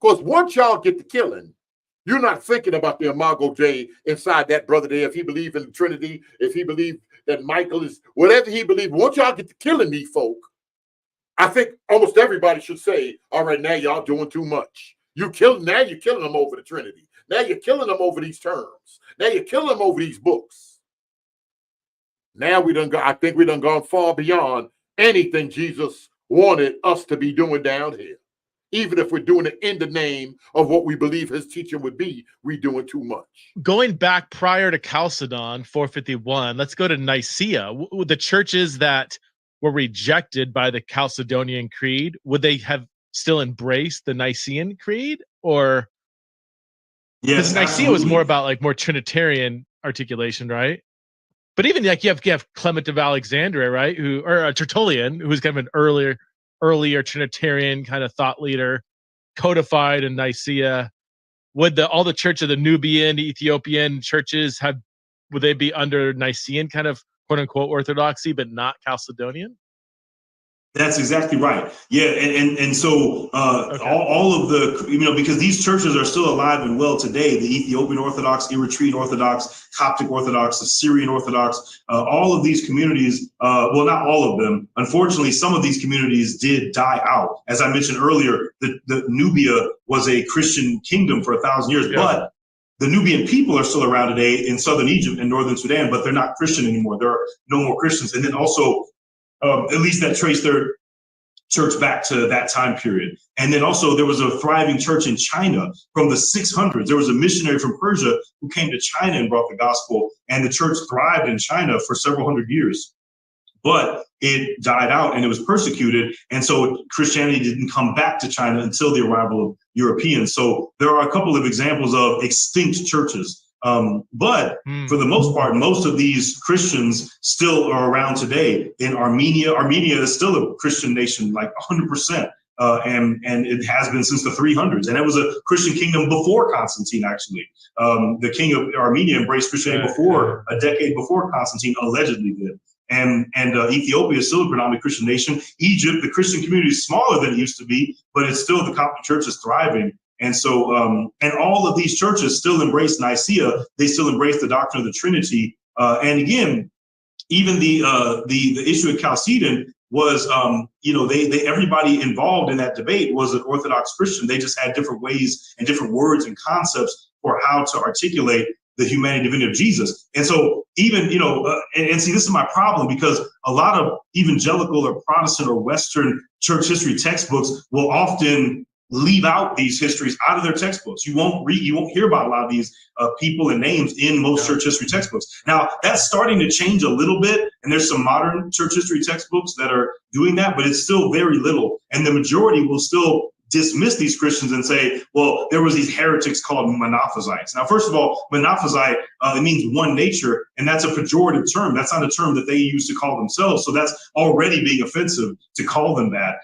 [SPEAKER 1] Because once y'all get to killing, you're not thinking about the imago Dei inside that brother there. If he believed in the Trinity, if he believed that Michael is, whatever he believed, once y'all get to killing these folk, I think almost everybody should say, all right, now y'all doing too much. Now you're killing them over the Trinity. Now you're killing them over these terms. Now you're killing them over these books. Now I think we done gone far beyond anything Jesus wanted us to be doing down here. Even if we're doing it in the name of what we believe his teaching would be, we're doing too much.
[SPEAKER 11] Going back prior to Chalcedon 451, let's go to Nicaea. The churches that were rejected by the Chalcedonian Creed, would they have still embraced the Nicene Creed? Or because Nicaea was more about like more Trinitarian articulation, right? But even like you have Clement of Alexandria, right? Or Tertullian, who was kind of an earlier Trinitarian kind of thought leader, codified in Nicaea. Would all the church of the Nubian, Ethiopian churches would they be under Nicene kind of quote unquote orthodoxy, but not Chalcedonian?
[SPEAKER 10] That's exactly right. Yeah, and so all of the, because these churches are still alive and well today, the Ethiopian Orthodox, Eritrean Orthodox, Coptic Orthodox, Assyrian Orthodox, all of these communities, well, not all of them. Unfortunately, some of these communities did die out. As I mentioned earlier, the Nubia was a Christian kingdom for 1,000 years, but the Nubian people are still around today in southern Egypt and northern Sudan, but they're not Christian anymore. There are no more Christians. And then also, at least that trace their church back to that time period. And then also there was a thriving church in China from the 600s. There was a missionary from Persia who came to China and brought the gospel, and the church thrived in China for several hundred years. But it died out and it was persecuted. And so Christianity didn't come back to China until the arrival of Europeans. So there are a couple of examples of extinct churches. But for the most part, most of these Christians still are around today. In Armenia, Armenia is still a Christian nation, like 100%. And it has been since the 300s. And it was a Christian kingdom before Constantine, actually. The king of Armenia embraced Christianity before, a decade before Constantine allegedly did. And Ethiopia is still a predominantly Christian nation. Egypt, the Christian community is smaller than it used to be, but it's still, the Coptic church is thriving. And so, and all of these churches still embrace Nicaea. They still embrace the doctrine of the Trinity. And again, even the issue at Chalcedon was, everybody involved in that debate was an Orthodox Christian. They just had different ways and different words and concepts for how to articulate the humanity and divinity of Jesus. And so even, and see, this is my problem, because a lot of evangelical or Protestant or Western church history textbooks will often leave out these histories out of their textbooks. You won't hear about a lot of these people and names in most church history textbooks. Now, that's starting to change a little bit, and there's some modern church history textbooks that are doing that, but it's still very little. And the majority will still dismiss these Christians and say, well, there was these heretics called Monophysites. Now, first of all, Monophysite, it means one nature, and that's a pejorative term. That's not a term that they use to call themselves. So that's already being offensive to call them that.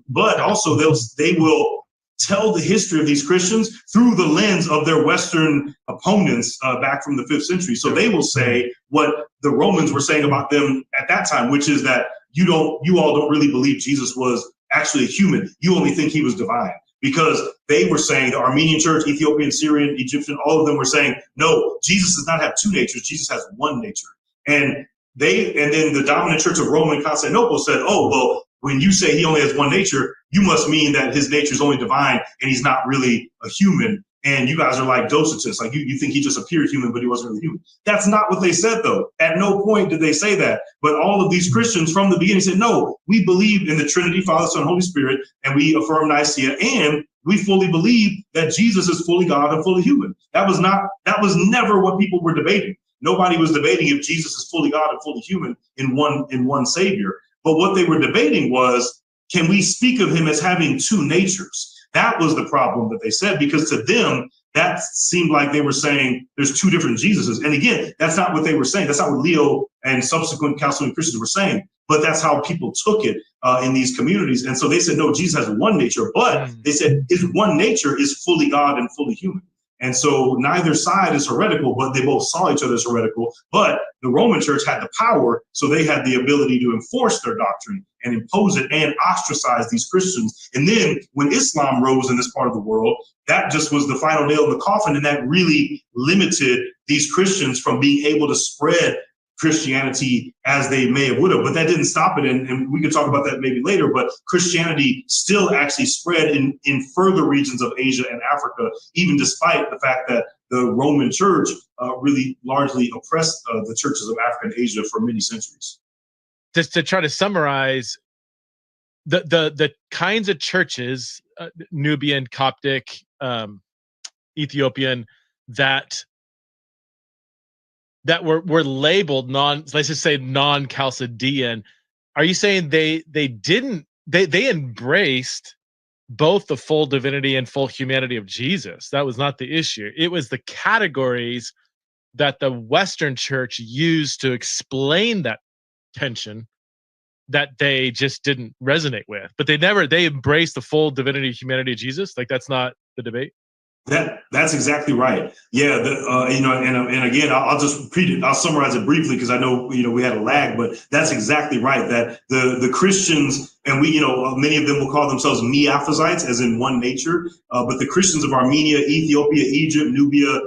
[SPEAKER 10] But also they will tell the history of these Christians through the lens of their Western opponents back from the 5th century. So they will say what the Romans were saying about them at that time, which is that you all don't really believe Jesus was actually a human. You only think he was divine, because they were saying, the Armenian church, Ethiopian, Syrian, Egyptian, all of them were saying, no, Jesus does not have two natures. Jesus has one nature. And then the dominant church of Rome and Constantinople said, oh, well, when you say he only has one nature, you must mean that his nature is only divine and he's not really a human. And you guys are like Docetists, like you think he just appeared human, but he wasn't really human. That's not what they said, though. At no point did they say that. But all of these Christians from the beginning said, no, we believe in the Trinity, Father, Son, Holy Spirit, and we affirm Nicaea, and we fully believe that Jesus is fully God and fully human. That was never what people were debating. Nobody was debating if Jesus is fully God and fully human in one Savior. But what they were debating was, can we speak of him as having two natures? That was the problem that they said, because to them, that seemed like they were saying there's two different Jesuses. And again, that's not what they were saying. That's not what Leo and subsequent Chalcedonian Christians were saying. But that's how people took it in these communities. And so they said, no, Jesus has one nature. But they said his one nature is fully God and fully human. And so neither side is heretical, but they both saw each other as heretical. But the Roman church had the power, so they had the ability to enforce their doctrine and impose it and ostracize these Christians. And then when Islam rose in this part of the world, that just was the final nail in the coffin, and that really limited these Christians from being able to spread Christianity as they may have would have, but that didn't stop it. And we could talk about that maybe later, but Christianity still actually spread in further regions of Asia and Africa, even despite the fact that the Roman church really largely oppressed the churches of Africa and Asia for many centuries.
[SPEAKER 11] Just to try to summarize, the kinds of churches, Nubian, Coptic, Ethiopian, that were labeled let's just say non-Chalcedonian. Are you saying they embraced both the full divinity and full humanity of Jesus? That was not the issue. It was the categories that the Western church used to explain that tension that they just didn't resonate with. But they embraced the full divinity, humanity of Jesus. Like, that's not the debate.
[SPEAKER 10] That's exactly right. Yeah, and again, I'll just repeat it. I'll summarize it briefly because I know we had a lag, but that's exactly right. That the Christians, and many of them will call themselves Miaphysites, as in one nature. But the Christians of Armenia, Ethiopia, Egypt, Nubia,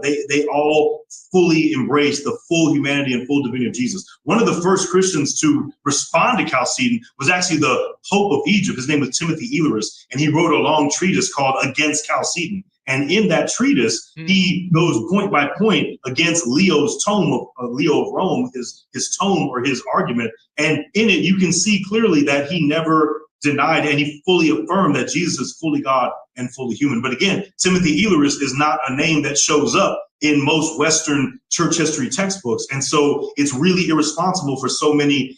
[SPEAKER 10] they all fully embrace the full humanity and full divinity of Jesus. One of the first Christians to respond to Chalcedon was actually the Pope of Egypt. His name was Timothy Elarus, and he wrote a long treatise called Against Chalcedon. And in that treatise, he goes point by point against Leo's tome of Leo of Rome, his tome or his argument. And in it, you can see clearly that he never denied and he fully affirmed that Jesus is fully God and fully human. But again, Timothy Elarist is not a name that shows up in most Western church history textbooks. And so it's really irresponsible for so many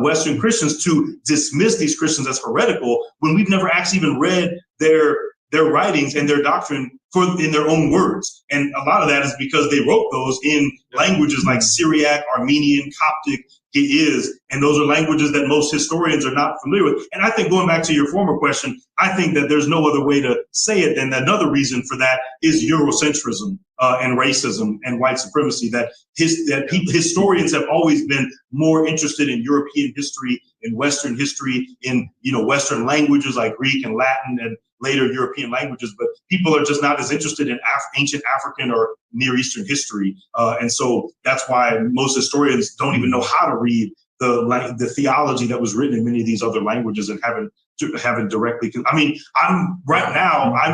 [SPEAKER 10] Western Christians to dismiss these Christians as heretical when we've never actually even read their writings and their doctrine in their own words. And a lot of that is because they wrote those in languages like Syriac, Armenian, Coptic, and those are languages that most historians are not familiar with. And I think going back to your former question, I think that there's no other way to say it than another reason for that is Eurocentrism and racism and white supremacy, that historians have always been more interested in European history, in Western history, in Western languages like Greek and Latin and later European languages, but people are just not as interested in ancient African or Near Eastern history. And so that's why most historians don't even know how to read the theology that was written in many of these other languages and haven't directly. I mean, I'm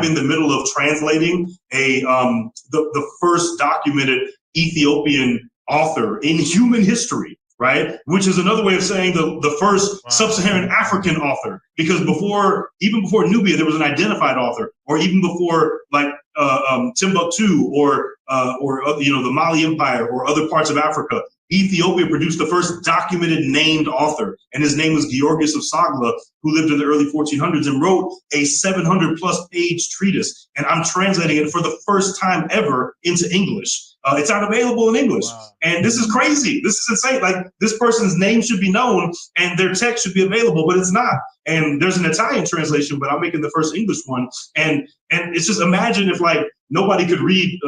[SPEAKER 10] in the middle of translating the first documented Ethiopian author in human history, right? Which is another way of saying the first sub-Saharan African author, because even before Nubia, there was an identified author, or even before like Timbuktu or the Mali Empire or other parts of Africa, Ethiopia produced the first documented named author, and his name was Georgius of Sagla, who lived in the early 1400s and wrote a 700+ page treatise. And I'm translating it for the first time ever into English. It's not available in English. Wow. And this is crazy. This is insane. Like, this person's name should be known and their text should be available, but it's not. And there's an Italian translation, but I'm making the first English one. And it's just, imagine if like nobody could read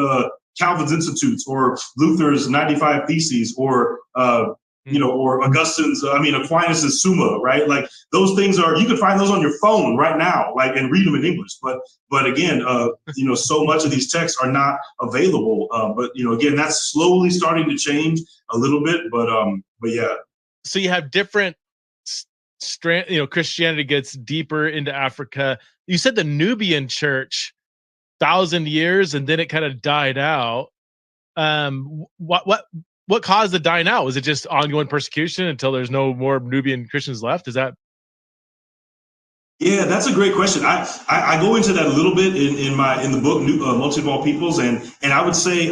[SPEAKER 10] Calvin's Institutes or Luther's 95 Theses or or Aquinas' Summa, right? Like, those things you can find those on your phone right now, like, and read them in English. But again, so much of these texts are not available. But again, that's slowly starting to change a little bit. But yeah.
[SPEAKER 11] So you have different Christianity gets deeper into Africa. You said the Nubian church, 1,000 years, and then it kind of died out. What caused the dying out? Was it just ongoing persecution until there's no more Nubian Christians left? Is that?
[SPEAKER 10] Yeah, that's a great question. I go into that a little bit in the book Multitude of All Peoples, and I would say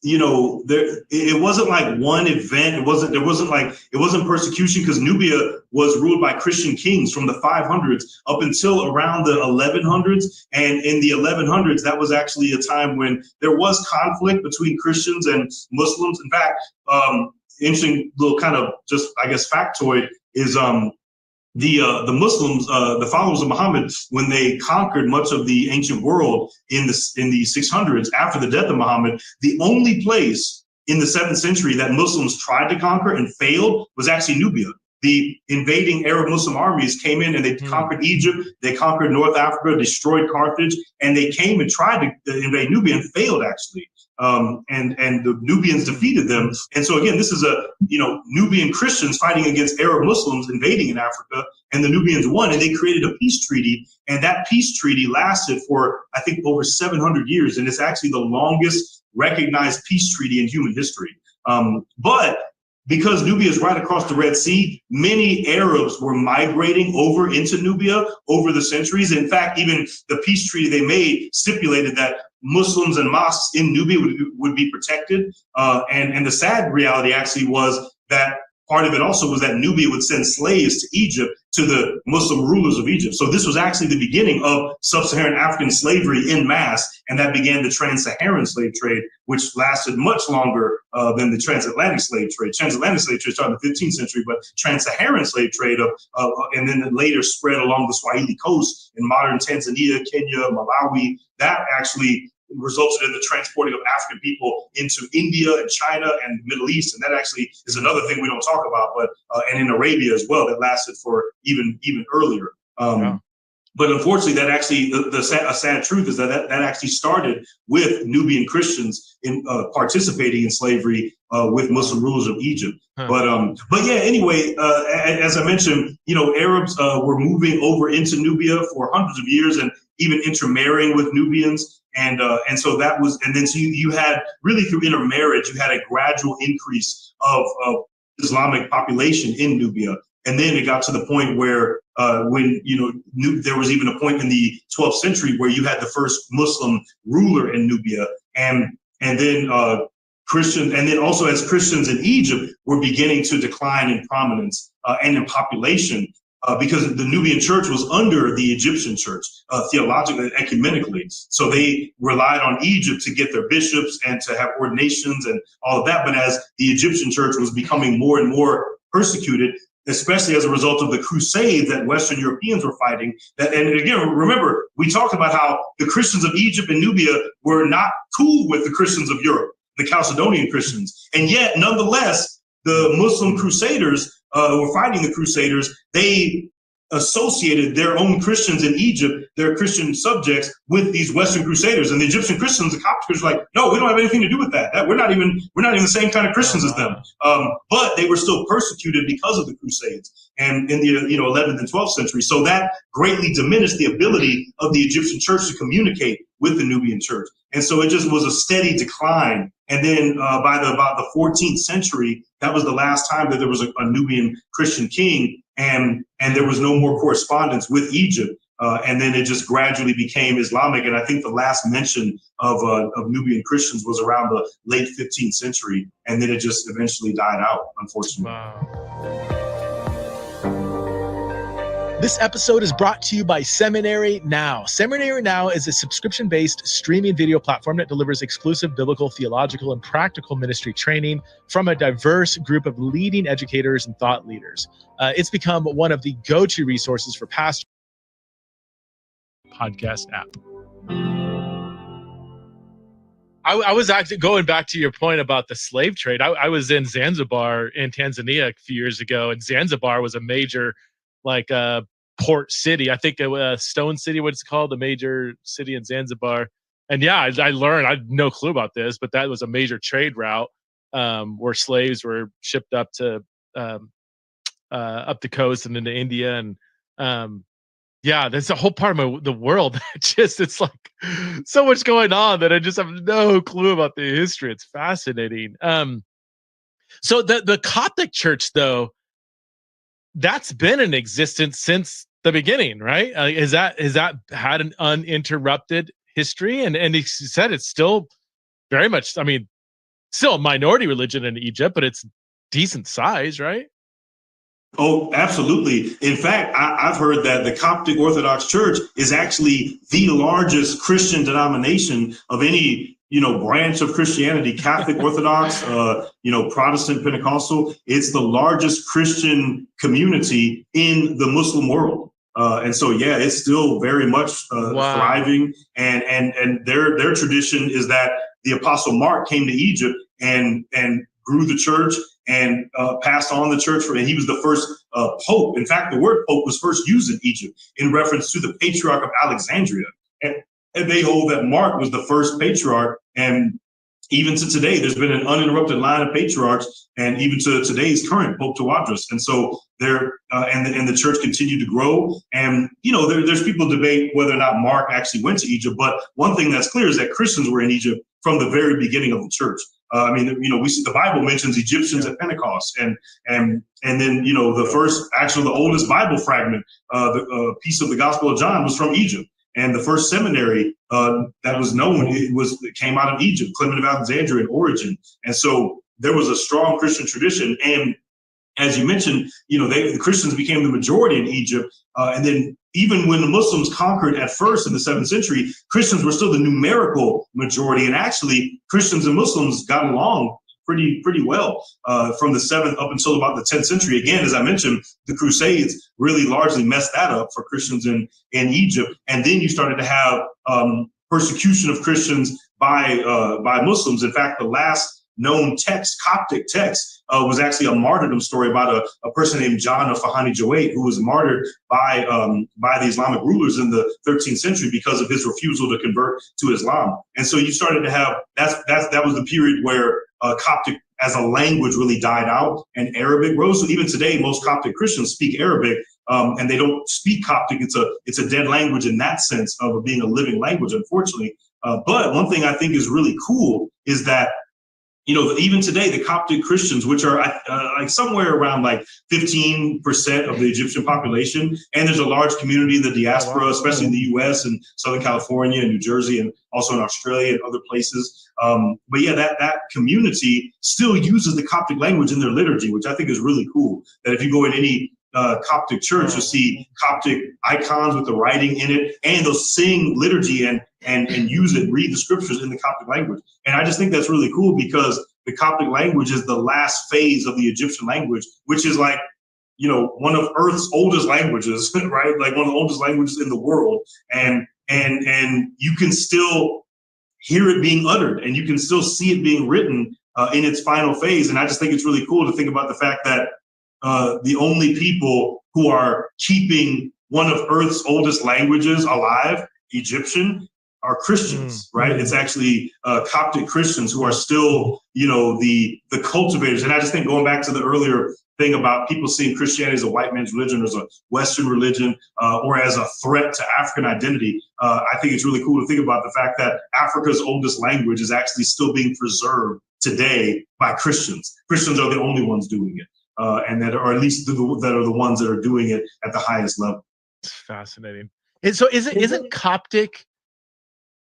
[SPEAKER 10] it wasn't like one event. It wasn't persecution, because Nubia was ruled by Christian kings from the 500s up until around the 1100s. And in the 1100s, that was actually a time when there was conflict between Christians and Muslims. In fact, interesting little kind of just, I guess, factoid is the Muslims, the followers of Muhammad, when they conquered much of the ancient world in the 600s after the death of Muhammad, the only place in the 7th century that Muslims tried to conquer and failed was actually Nubia. The invading Arab Muslim armies came in and they conquered Egypt, they conquered North Africa, destroyed Carthage, and they came and tried to invade Nubia and failed, actually. And the Nubians defeated them. And so again, this is Nubian Christians fighting against Arab Muslims invading in Africa, and the Nubians won, and they created a peace treaty. And that peace treaty lasted for, I think, over 700 years. And it's actually the longest recognized peace treaty in human history. But because Nubia is right across the Red Sea, many Arabs were migrating over into Nubia over the centuries. In fact, even the peace treaty they made stipulated that Muslims and mosques in Nubia would be protected. And the sad reality actually was that part of it also was that Nubia would send slaves to Egypt, to the Muslim rulers of Egypt. So this was actually the beginning of sub-Saharan African slavery en masse, and that began the trans-Saharan slave trade, which lasted much longer than the transatlantic slave trade. Transatlantic slave trade started in the 15th century, but trans-Saharan slave trade, and then it later spread along the Swahili coast in modern Tanzania, Kenya, Malawi. That actually resulted in the transporting of African people into India and China and the Middle East. And that actually is another thing we don't talk about, but and in Arabia as well, that lasted for even earlier. But unfortunately, that actually, a sad truth is that actually started with Nubian Christians in participating in slavery with Muslim rulers of Egypt. But yeah, anyway, as I mentioned, Arabs were moving over into Nubia for hundreds of years, and even intermarrying with Nubians. And so that was, and then so you had really through intermarriage, you had a gradual increase of Islamic population in Nubia. And then it got to the point where when, there was even a point in the 12th century where you had the first Muslim ruler in Nubia. And then Christian, and then also as Christians in Egypt were beginning to decline in prominence and in population, because the Nubian church was under the Egyptian church, theologically and ecumenically. So they relied on Egypt to get their bishops and to have ordinations and all of that. But as the Egyptian church was becoming more and more persecuted, especially as a result of the crusades that Western Europeans were fighting. And again, remember, we talked about how the Christians of Egypt and Nubia were not cool with the Christians of Europe, the Chalcedonian Christians. And yet, nonetheless, the Muslim crusaders who were fighting the crusaders, they associated their own Christians in Egypt, their Christian subjects, with these Western crusaders. And the Egyptian Christians, the Coptic Christians, were like, no, we don't have anything to do with that. We're not even the same kind of Christians as them. But they were still persecuted because of the Crusades and in the 11th and 12th century. So that greatly diminished the ability of the Egyptian church to communicate with the Nubian church. And so it just was a steady decline. And then by about the 14th century, that was the last time that there was a Nubian Christian king, and there was no more correspondence with Egypt. And then it just gradually became Islamic. And I think the last mention of Nubian Christians was around the late 15th century. And then it just eventually died out, unfortunately.
[SPEAKER 11] Wow. This episode is brought to you by Seminary Now. Seminary Now is a subscription-based streaming video platform that delivers exclusive biblical, theological, and practical ministry training from a diverse group of leading educators and thought leaders. It's become one of the go-to resources for pastors. Podcast app. I was actually going back to your point about the slave trade. I was in Zanzibar in Tanzania a few years ago, and Zanzibar was a major port city. I think Stone City, what it's called, the major city in Zanzibar. And yeah, I learned, I had no clue about this, but that was a major trade route where slaves were shipped up to up the coast and into India. And yeah, there's a whole part of the world that it's like so much going on that I just have no clue about the history. It's fascinating. So the Coptic church, though, that's been in existence since the beginning, right? Has that had an uninterrupted history? And he said it's still very much, still a minority religion in Egypt, but it's decent size, right?
[SPEAKER 10] Oh, absolutely. In fact, I've heard that the Coptic Orthodox Church is actually the largest Christian denomination of any branch of Christianity, Catholic, Orthodox, Protestant, Pentecostal. It's the largest Christian community in the Muslim world. And so, yeah, it's still very much thriving. And their tradition is that the Apostle Mark came to Egypt and grew the church and passed on the church. And he was the first pope. In fact, the word pope was first used in Egypt in reference to the patriarch of Alexandria. And they hold that Mark was the first patriarch. And even to today, there's been an uninterrupted line of patriarchs, and even to today's current Pope Tawadros. And so and the church continued to grow. And, there's people debate whether or not Mark actually went to Egypt. But one thing that's clear is that Christians were in Egypt from the very beginning of the church. We see the Bible mentions Egyptians at Pentecost, and then the oldest Bible fragment, the piece of the Gospel of John was from Egypt. And the first seminary that was known, it came out of Egypt, Clement of Alexandria in origin. And so there was a strong Christian tradition. And as you mentioned, the Christians became the majority in Egypt. And then even when the Muslims conquered at first in the 7th century, Christians were still the numerical majority. And actually, Christians and Muslims got along pretty well from the 7th up until about the 10th century. Again, as I mentioned, the Crusades really largely messed that up for Christians in Egypt. And then you started to have persecution of Christians by Muslims. In fact, the last known text, Coptic text, was actually a martyrdom story about a person named John of Fahani Joait, who was martyred by the Islamic rulers in the 13th century because of his refusal to convert to Islam. And so you started to have that was the period where Coptic as a language really died out and Arabic rose. So even today, most Coptic Christians speak Arabic, and they don't speak Coptic. It's a dead language in that sense of being a living language, unfortunately. But one thing I think is really cool is that, you know, even today, the Coptic Christians, which are like somewhere around like 15% of the Egyptian population, and there's a large community in the diaspora, especially in the U.S. and Southern California and New Jersey, and also in Australia and other places. But yeah, that community still uses the Coptic language in their liturgy, which I think is really cool. That if you go in any Coptic church, you'll see Coptic icons with the writing in it, and they'll sing liturgy and use it, read the scriptures in the Coptic language. And I just think that's really cool because the Coptic language is the last phase of the Egyptian language, which is like, you know, one of Earth's oldest languages, right? Like one of the oldest languages in the world. And you can still hear it being uttered, and you can still see it being written in its final phase. And I just think it's really cool to think about the fact that the only people who are keeping one of Earth's oldest languages alive, Egyptian, are Christians, right? It's actually Coptic Christians who are still, you know, the cultivators. And I just think, going back to the earlier thing about people seeing Christianity as a white man's religion, or as a Western religion, or as a threat to African identity, I think it's really cool to think about the fact that Africa's oldest language is actually still being preserved today by Christians. Christians are the only ones doing it, and that are at least that are the ones that are doing it at the highest level.
[SPEAKER 11] It's fascinating. And so isn't Coptic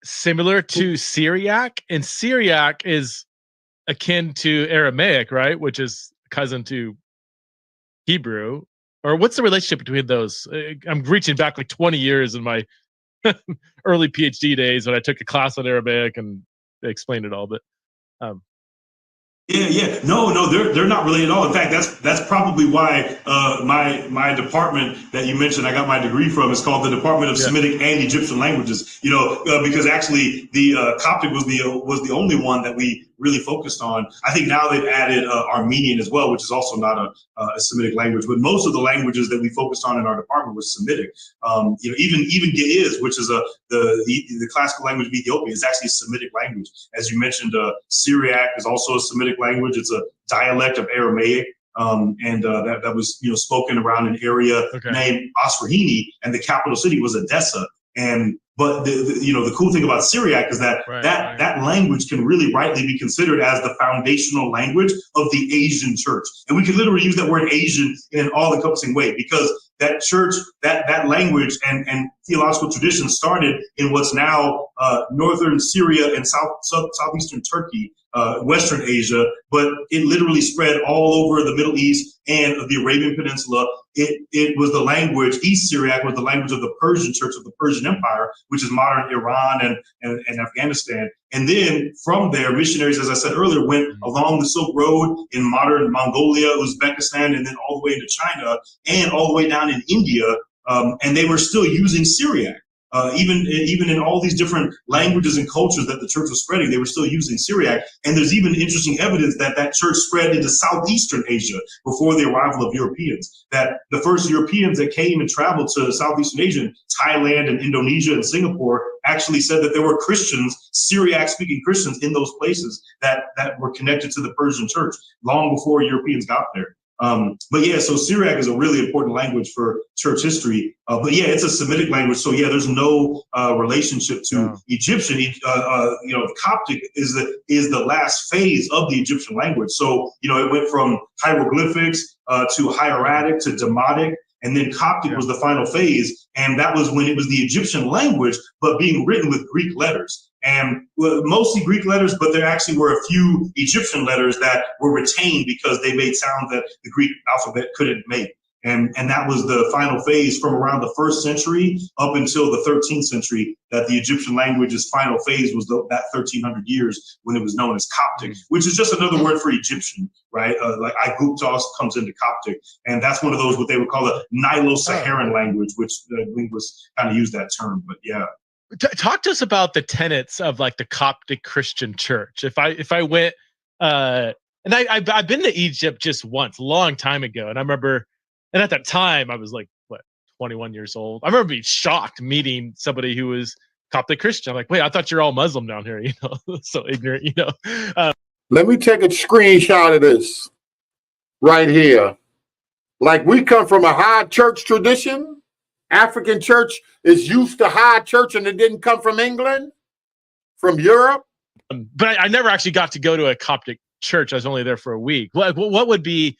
[SPEAKER 11] similar to Syriac? And Syriac is akin to Aramaic, right? Which is cousin to Hebrew. Or what's the relationship between those? I'm reaching back like 20 years in my early PhD days when I took a class on Aramaic and they explained it all. But
[SPEAKER 10] no, they're not related at all. In fact, that's probably why my department that you mentioned, I got my degree from, is called the Department of Semitic and Egyptian Languages. You know, because actually the Coptic was the only one that we really focused on. I think now they've added Armenian as well, which is also not a Semitic language. But most of the languages that we focused on in our department was Semitic. You know, even Ge'ez, which is the classical language of Ethiopia, is actually a Semitic language. As you mentioned, Syriac is also a Semitic language. It's a dialect of Aramaic. And that was, you know, spoken around an area named Osrhoene, and the capital city was Edessa. But the cool thing about Syriac is that that language can really rightly be considered as the foundational language of the Asian church. And we can literally use that word Asian in an all-encompassing way, because that church, that language and theological tradition started in what's now northern Syria and southeastern Turkey, Western Asia, but it literally spread all over the Middle East and the Arabian Peninsula. It was the language, East Syriac was the language of the Persian church of the Persian Empire, which is modern Iran and Afghanistan. And then from there, missionaries, as I said earlier, went along the Silk Road in modern Mongolia, Uzbekistan, and then all the way into China and all the way down in India. And they were still using Syriac. Even in all these different languages and cultures that the church was spreading, they were still using Syriac. And there's even interesting evidence that church spread into Southeastern Asia before the arrival of Europeans. That the first Europeans that came and traveled to Southeastern Asia, Thailand and Indonesia and Singapore, actually said that there were Christians, Syriac-speaking Christians in those places that were connected to the Persian church long before Europeans got there. But yeah, so Syriac is a really important language for church history. But yeah, it's a Semitic language. So yeah, there's no relationship to Egyptian. Coptic is the last phase of the Egyptian language. So, you know, it went from hieroglyphics to hieratic to Demotic. And then Coptic was the final phase. And that was when it was the Egyptian language, but being written with Greek letters. And mostly Greek letters, but there actually were a few Egyptian letters that were retained because they made sounds that the Greek alphabet couldn't make. And that was the final phase from around the 1st century up until the 13th century, that the Egyptian language's final phase was that 1300 years when it was known as Coptic, which is just another word for Egyptian, right? Like Iguptos comes into Coptic. And that's one of those, what they would call a Nilo-Saharan language, which linguists kind of use that term, but yeah.
[SPEAKER 11] Talk to us about the tenets of like the Coptic Christian church. If I went, and I've been to Egypt just once, a long time ago, and I remember, and at that time I was like, 21 years old. I remember being shocked meeting somebody who was Coptic Christian. I'm like, wait, I thought you're all Muslim down here, you know, so ignorant, you know.
[SPEAKER 1] Let me take a screenshot of this right here. Like we come from a high church tradition. African church is used to high church, and it didn't come from England, from Europe.
[SPEAKER 11] But I never actually got to go to a Coptic church. I was only there for a week. What would be,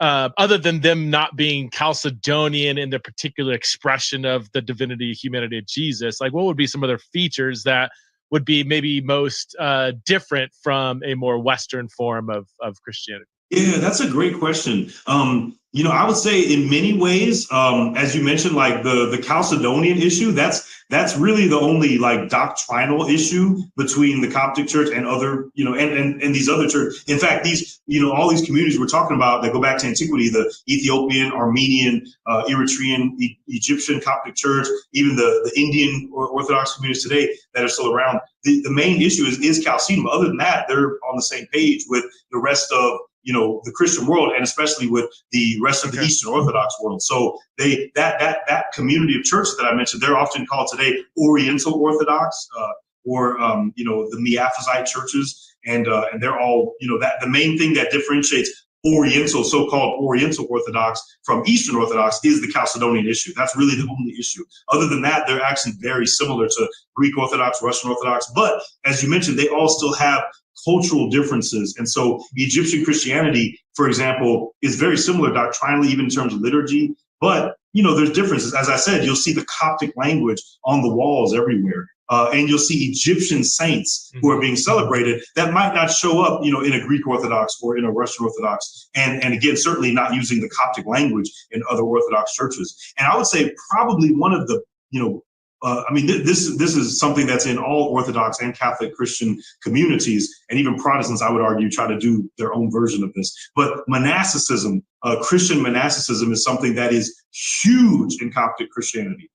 [SPEAKER 11] other than them not being Chalcedonian in the particular expression of the divinity, humanity of Jesus, like what would be some other features that would be maybe most different from a more Western form of Christianity?
[SPEAKER 10] Yeah, that's a great question. I would say in many ways, as you mentioned, like the Chalcedonian issue, that's really the only like doctrinal issue between the Coptic Church and other, and these other churches. In fact, these, all these communities we're talking about that go back to antiquity, the Ethiopian, Armenian, Eritrean, Egyptian Coptic Church, even the Indian Orthodox communities today that are still around. The main issue is Chalcedon. But other than that, they're on the same page with the rest of the Christian world, and especially with the rest of the Eastern Orthodox world. So that community of churches that I mentioned, they're often called today Oriental Orthodox, or the Miaphysite churches, and they're all that the main thing that differentiates Oriental, so-called Oriental Orthodox from Eastern Orthodox is the Chalcedonian issue. That's really the only issue. Other than that, they're actually very similar to Greek Orthodox, Russian Orthodox, but as you mentioned, they all still have cultural differences. And so Egyptian Christianity, for example, is very similar doctrinally, even in terms of liturgy. But, there's differences. As I said, you'll see the Coptic language on the walls everywhere. And you'll see Egyptian saints who are being celebrated that might not show up, in a Greek Orthodox or in a Russian Orthodox. And again, certainly not using the Coptic language in other Orthodox churches. And I would say probably one of the, this is something that's in all Orthodox and Catholic Christian communities, and even Protestants, I would argue, try to do their own version of this. But monasticism, Christian monasticism, is something that is huge in Coptic Christianity,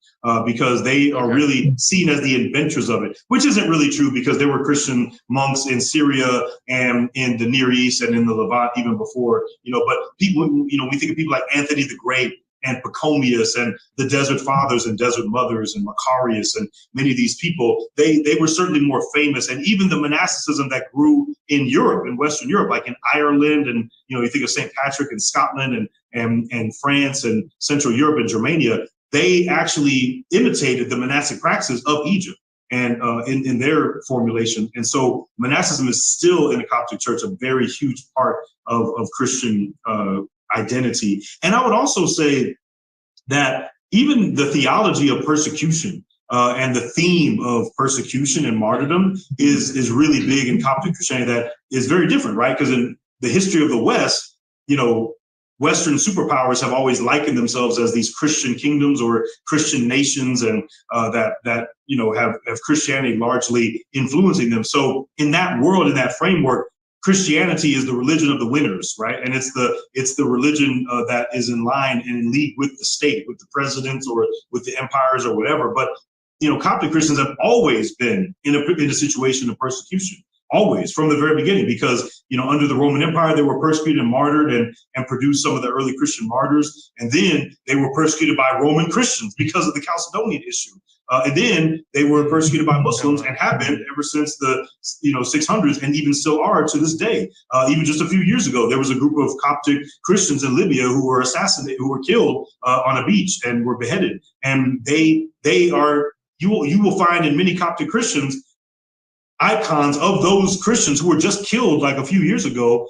[SPEAKER 10] because they are really seen as the inventors of it, which isn't really true, because there were Christian monks in Syria and in the Near East and in the Levant even before, but people, we think of people like Anthony the Great and Pachomius and the Desert Fathers and Desert Mothers and Macarius and many of these people, they were certainly more famous. And even the monasticism that grew in Europe, in Western Europe, like in Ireland, and you think of St. Patrick in Scotland and France and Central Europe and Germania, they actually imitated the monastic practices of Egypt and in their formulation. And so monasticism is still in the Coptic Church a very huge part of Christian identity. And I would also say that even the theology of persecution and the theme of persecution and martyrdom is really big in Coptic Christianity. That is very different, right? Because in the history of the West, Western superpowers have always likened themselves as these Christian kingdoms or Christian nations, and that have Christianity largely influencing them. So in that world, in that framework, Christianity is the religion of the winners, right? And it's the religion that is in line and in league with the state, with the presidents or with the empires or whatever. But Coptic Christians have always been in a situation of persecution, always, from the very beginning, because under the Roman Empire they were persecuted and martyred and produced some of the early Christian martyrs, and then they were persecuted by Roman Christians because of the Chalcedonian issue. And then they were persecuted by Muslims and have been ever since the 600s, and even still are to this day. Even just a few years ago, there was a group of Coptic Christians in Libya who were assassinated, who were killed on a beach and were beheaded. And they are, you will find in many Coptic Christians icons of those Christians who were just killed like a few years ago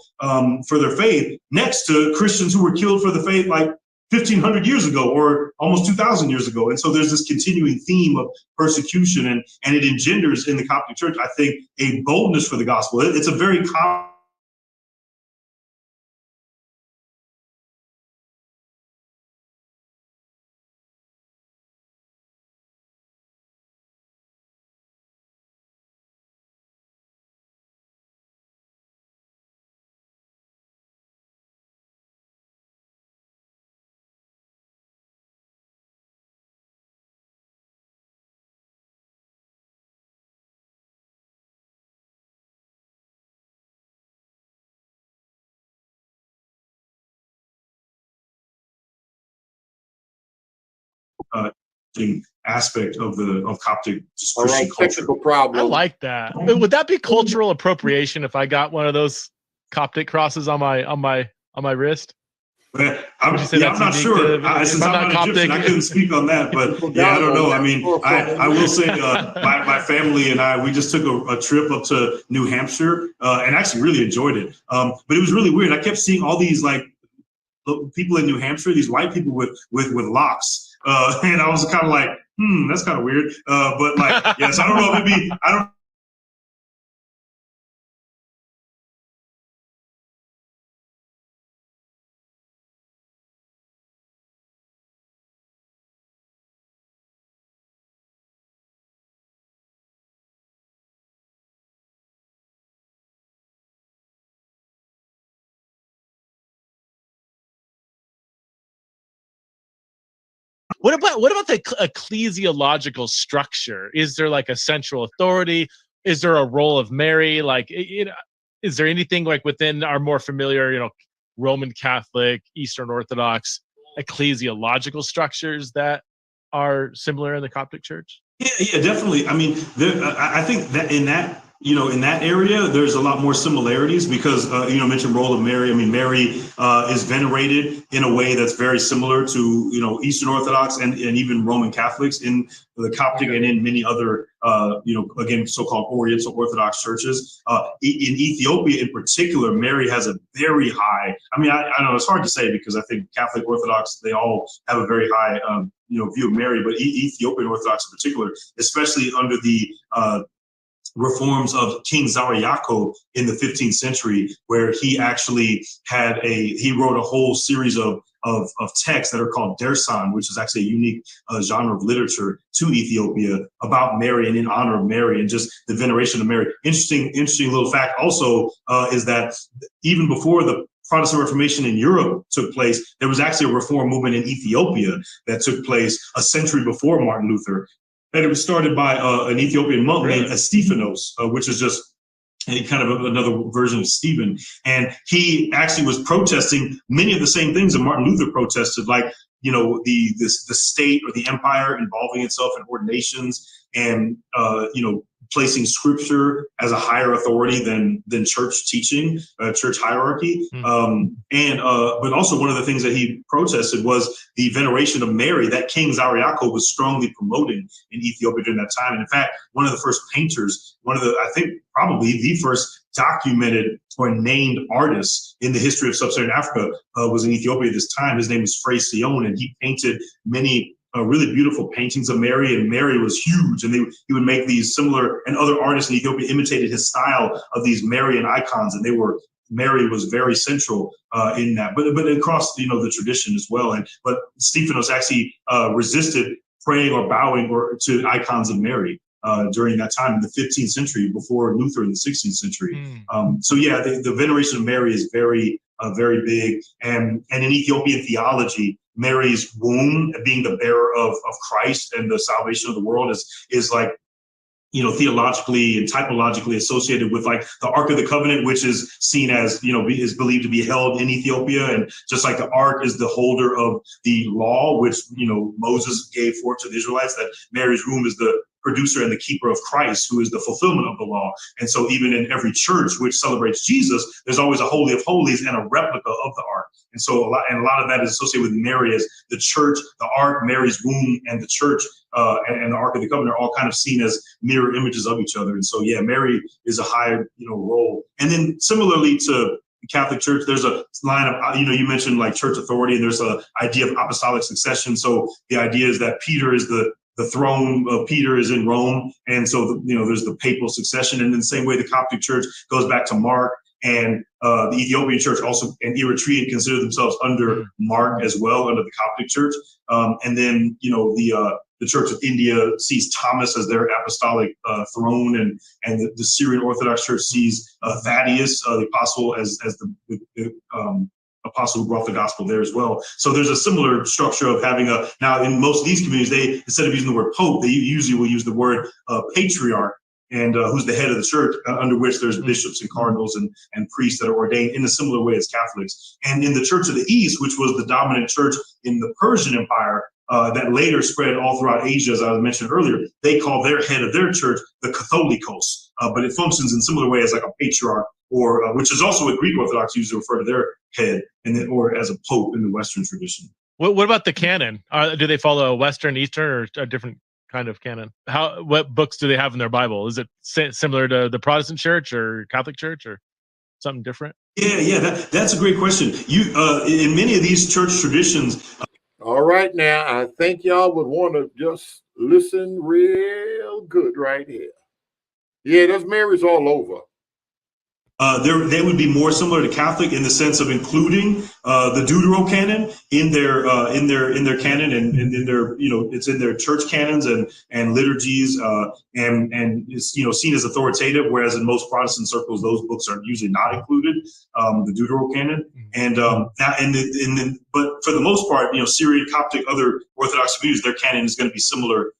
[SPEAKER 10] for their faith, next to Christians who were killed for the faith like 1,500 years ago or almost 2,000 years ago. And so there's this continuing theme of persecution, and it engenders in the Coptic Church, I think, a boldness for the gospel. It's a very common aspect of Coptic Christian culture.
[SPEAKER 1] Problem.
[SPEAKER 11] I like that. Would that be cultural appropriation if I got one of those Coptic crosses on my wrist?
[SPEAKER 10] I'm not sure. Since I'm not Egyptian, I couldn't speak on that. But yeah, I don't know. I mean, I will say my family and I, we just took a trip up to New Hampshire and actually really enjoyed it. But it was really weird. I kept seeing all these like people in New Hampshire, these white people with locks. And I was kind of like, that's kind of weird. But like, yes, I don't know. Maybe I don't.
[SPEAKER 11] What about the ecclesiological structure? Is there like a central authority? Is there a role of Mary? Like, is there anything like within our more familiar, Roman Catholic, Eastern Orthodox ecclesiological structures that are similar in the Coptic Church?
[SPEAKER 10] Yeah, definitely. I mean, I think that in that area, there's a lot more similarities because, mentioned role of Mary. I mean, Mary is venerated in a way that's very similar to, Eastern Orthodox and even Roman Catholics in the Coptic and in many other, again, so-called Oriental Orthodox churches. In Ethiopia in particular, Mary has a very high, I know it's hard to say because I think Catholic Orthodox, they all have a very high, view of Mary, but Ethiopian Orthodox in particular, especially under the reforms of King Zariako in the 15th century, where he actually he wrote a whole series of texts that are called dersan, which is actually a unique genre of literature to Ethiopia about Mary and in honor of Mary and just the veneration of Mary. Interesting little fact also is that even before the Protestant Reformation in Europe took place, there was actually a reform movement in Ethiopia that took place a century before Martin Luther. And it was started by an Ethiopian monk named Stephanos, which is just kind of another version of Stephen. And he actually was protesting many of the same things that Martin Luther protested, like, the state or the empire involving itself in ordinations and, placing scripture as a higher authority than church teaching, church hierarchy. But also one of the things that he protested was the veneration of Mary that King Zariako was strongly promoting in Ethiopia during that time. And in fact, one of the first painters, I think probably the first documented or named artist in the history of sub-Saharan Africa was in Ethiopia at this time. His name is Frey Sion, and he painted many really beautiful paintings of Mary, and Mary was huge, and he would make these similar, and other artists in Ethiopia imitated his style of these Marian icons, and Mary was very central in that, but across the tradition as well. But Stephanos actually resisted praying or bowing to icons of Mary during that time in the 15th century, before Luther in the 16th century. So yeah, the veneration of Mary is very big, and in Ethiopian theology, Mary's womb being the bearer of Christ and the salvation of the world is like, theologically and typologically associated with like the Ark of the Covenant, which is seen as, is believed to be held in Ethiopia. And just like the Ark is the holder of the law, which, Moses gave forth to the Israelites, that Mary's womb is the producer and the keeper of Christ, who is the fulfillment of the law. And so even in every church which celebrates Jesus, there's always a Holy of Holies and a replica of the Ark. And so a lot of that is associated with Mary as the church, the Ark, Mary's womb, and the church and the Ark of the Covenant are all kind of seen as mirror images of each other. And so, yeah, Mary is a high, role. And then similarly to the Catholic Church, there's a line of, you mentioned like church authority, and there's an idea of apostolic succession. So the idea is that Peter is the throne of Peter is in Rome. And so, there's the papal succession. And in the same way, the Coptic Church goes back to Mark, and the Ethiopian Church also, and Eritrean, consider themselves under Mark as well, under the Coptic Church. And then, the Church of India sees Thomas as their apostolic throne, and the Syrian Orthodox Church sees Thaddeus, the apostle, as the apostle who brought the gospel there as well. So there's a similar structure of having now in most of these communities, they, instead of using the word pope, they usually will use the word patriarch, and who's the head of the church, under which there's bishops and cardinals and priests that are ordained in a similar way as Catholics. And in the Church of the East, which was the dominant church in the Persian Empire, that later spread all throughout Asia, as I mentioned earlier, they call their head of their church the Catholicos, but it functions in a similar way as like a patriarch or which is also what Greek Orthodox use to refer to their head, and then or as a pope in the Western tradition.
[SPEAKER 11] What about the canon? Do they follow a Western, Eastern, or a different kind of canon? What books do they have in their Bible? Is it similar to the Protestant Church or Catholic Church, or something different?
[SPEAKER 10] Yeah, that's a great question. You in many of these church traditions.
[SPEAKER 1] All right, now I think y'all would want to just listen real good right here. Yeah, there's Marys all over.
[SPEAKER 10] They would be more similar to Catholic in the sense of including the Deuterocanon in their canon, and in their, it's in their church canons and liturgies, and it's seen as authoritative, whereas in most Protestant circles those books are usually not included, the Deuterocanon, but for the most part, Syrian, Coptic, other Orthodox communities, their canon is going to be similar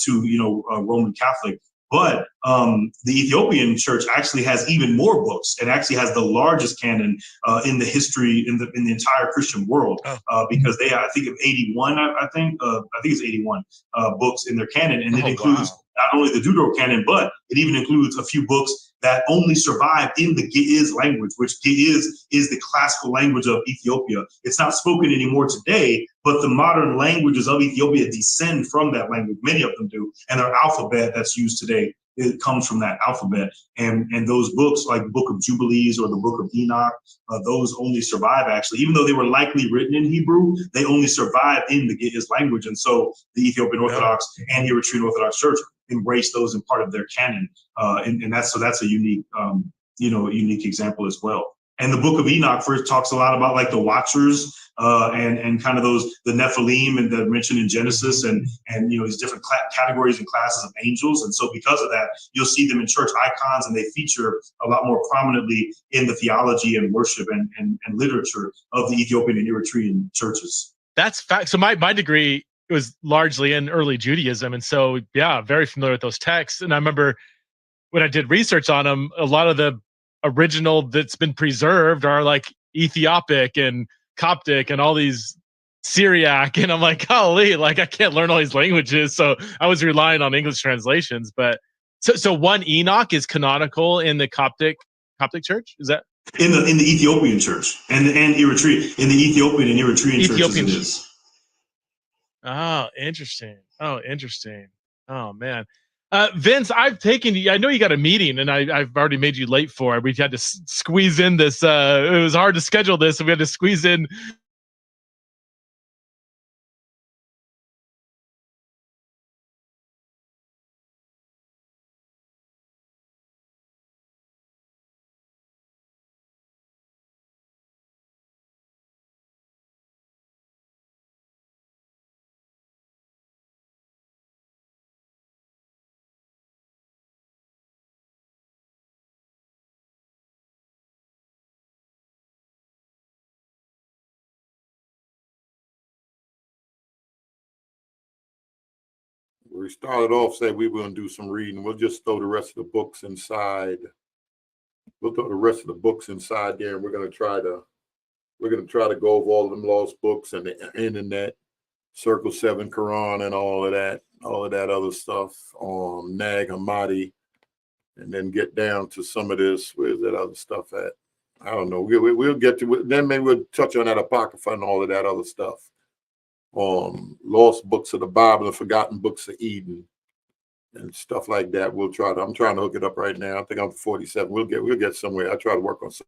[SPEAKER 10] to Roman Catholic. But the Ethiopian church actually has even more books, and actually has the largest canon in the history in the entire Christian world, because they, I think, of 81. I think it's 81 books in their canon, and it includes not only the Deuterocanon, but it even includes a few books that only survive in the Ge'ez language, which Ge'ez is the classical language of Ethiopia. It's not spoken anymore today, but the modern languages of Ethiopia descend from that language. Many of them do, and their alphabet that's used today, it comes from that alphabet. And those books, like the Book of Jubilees or the Book of Enoch, those only survive, actually, even though they were likely written in Hebrew, they only survive in the Ge'ez language. And so the Ethiopian Orthodox and Eritrean Orthodox Church embrace those in part of their canon, and that's a unique, unique example as well. And the Book of Enoch first talks a lot about like the Watchers, and kind of the Nephilim, and that mentioned in Genesis, and these different categories and classes of angels. And so because of that, you'll see them in church icons, and they feature a lot more prominently in the theology and worship and literature of the Ethiopian and Eritrean churches.
[SPEAKER 11] That's fact. So my degree was largely in early Judaism, and so very familiar with those texts. And I remember when I did research on them, a lot of the original that's been preserved are like Ethiopic and Coptic and all these Syriac, and I'm like, golly, like I can't learn all these languages, so I was relying on English translations. But so one Enoch is canonical in the Coptic Church, is that
[SPEAKER 10] in the Ethiopian church and Eritrea, in the Ethiopian and Eritrean churches it is.
[SPEAKER 11] Oh, interesting. Oh, man. Vince, I've taken you. I know you got a meeting, and I've already made you late for it. We've had to squeeze in this. It was hard to schedule this, so we had to squeeze in.
[SPEAKER 1] We started off saying we were going to do some reading. We'll just throw the rest of the books inside. We'll throw the rest of the books inside there, and we're going to try to go over all of them lost books and the internet, Circle 7 Quran, and all of that other stuff, Nag Hammadi, and then get down to some of this. Where's that other stuff at? I don't know. We'll get to it. Then maybe we'll touch on that Apocrypha and all of that other stuff. Lost books of the Bible and forgotten books of Eden and stuff like that. I'm trying to hook it up right now. I think I'm 47. We'll get somewhere. I try to work on some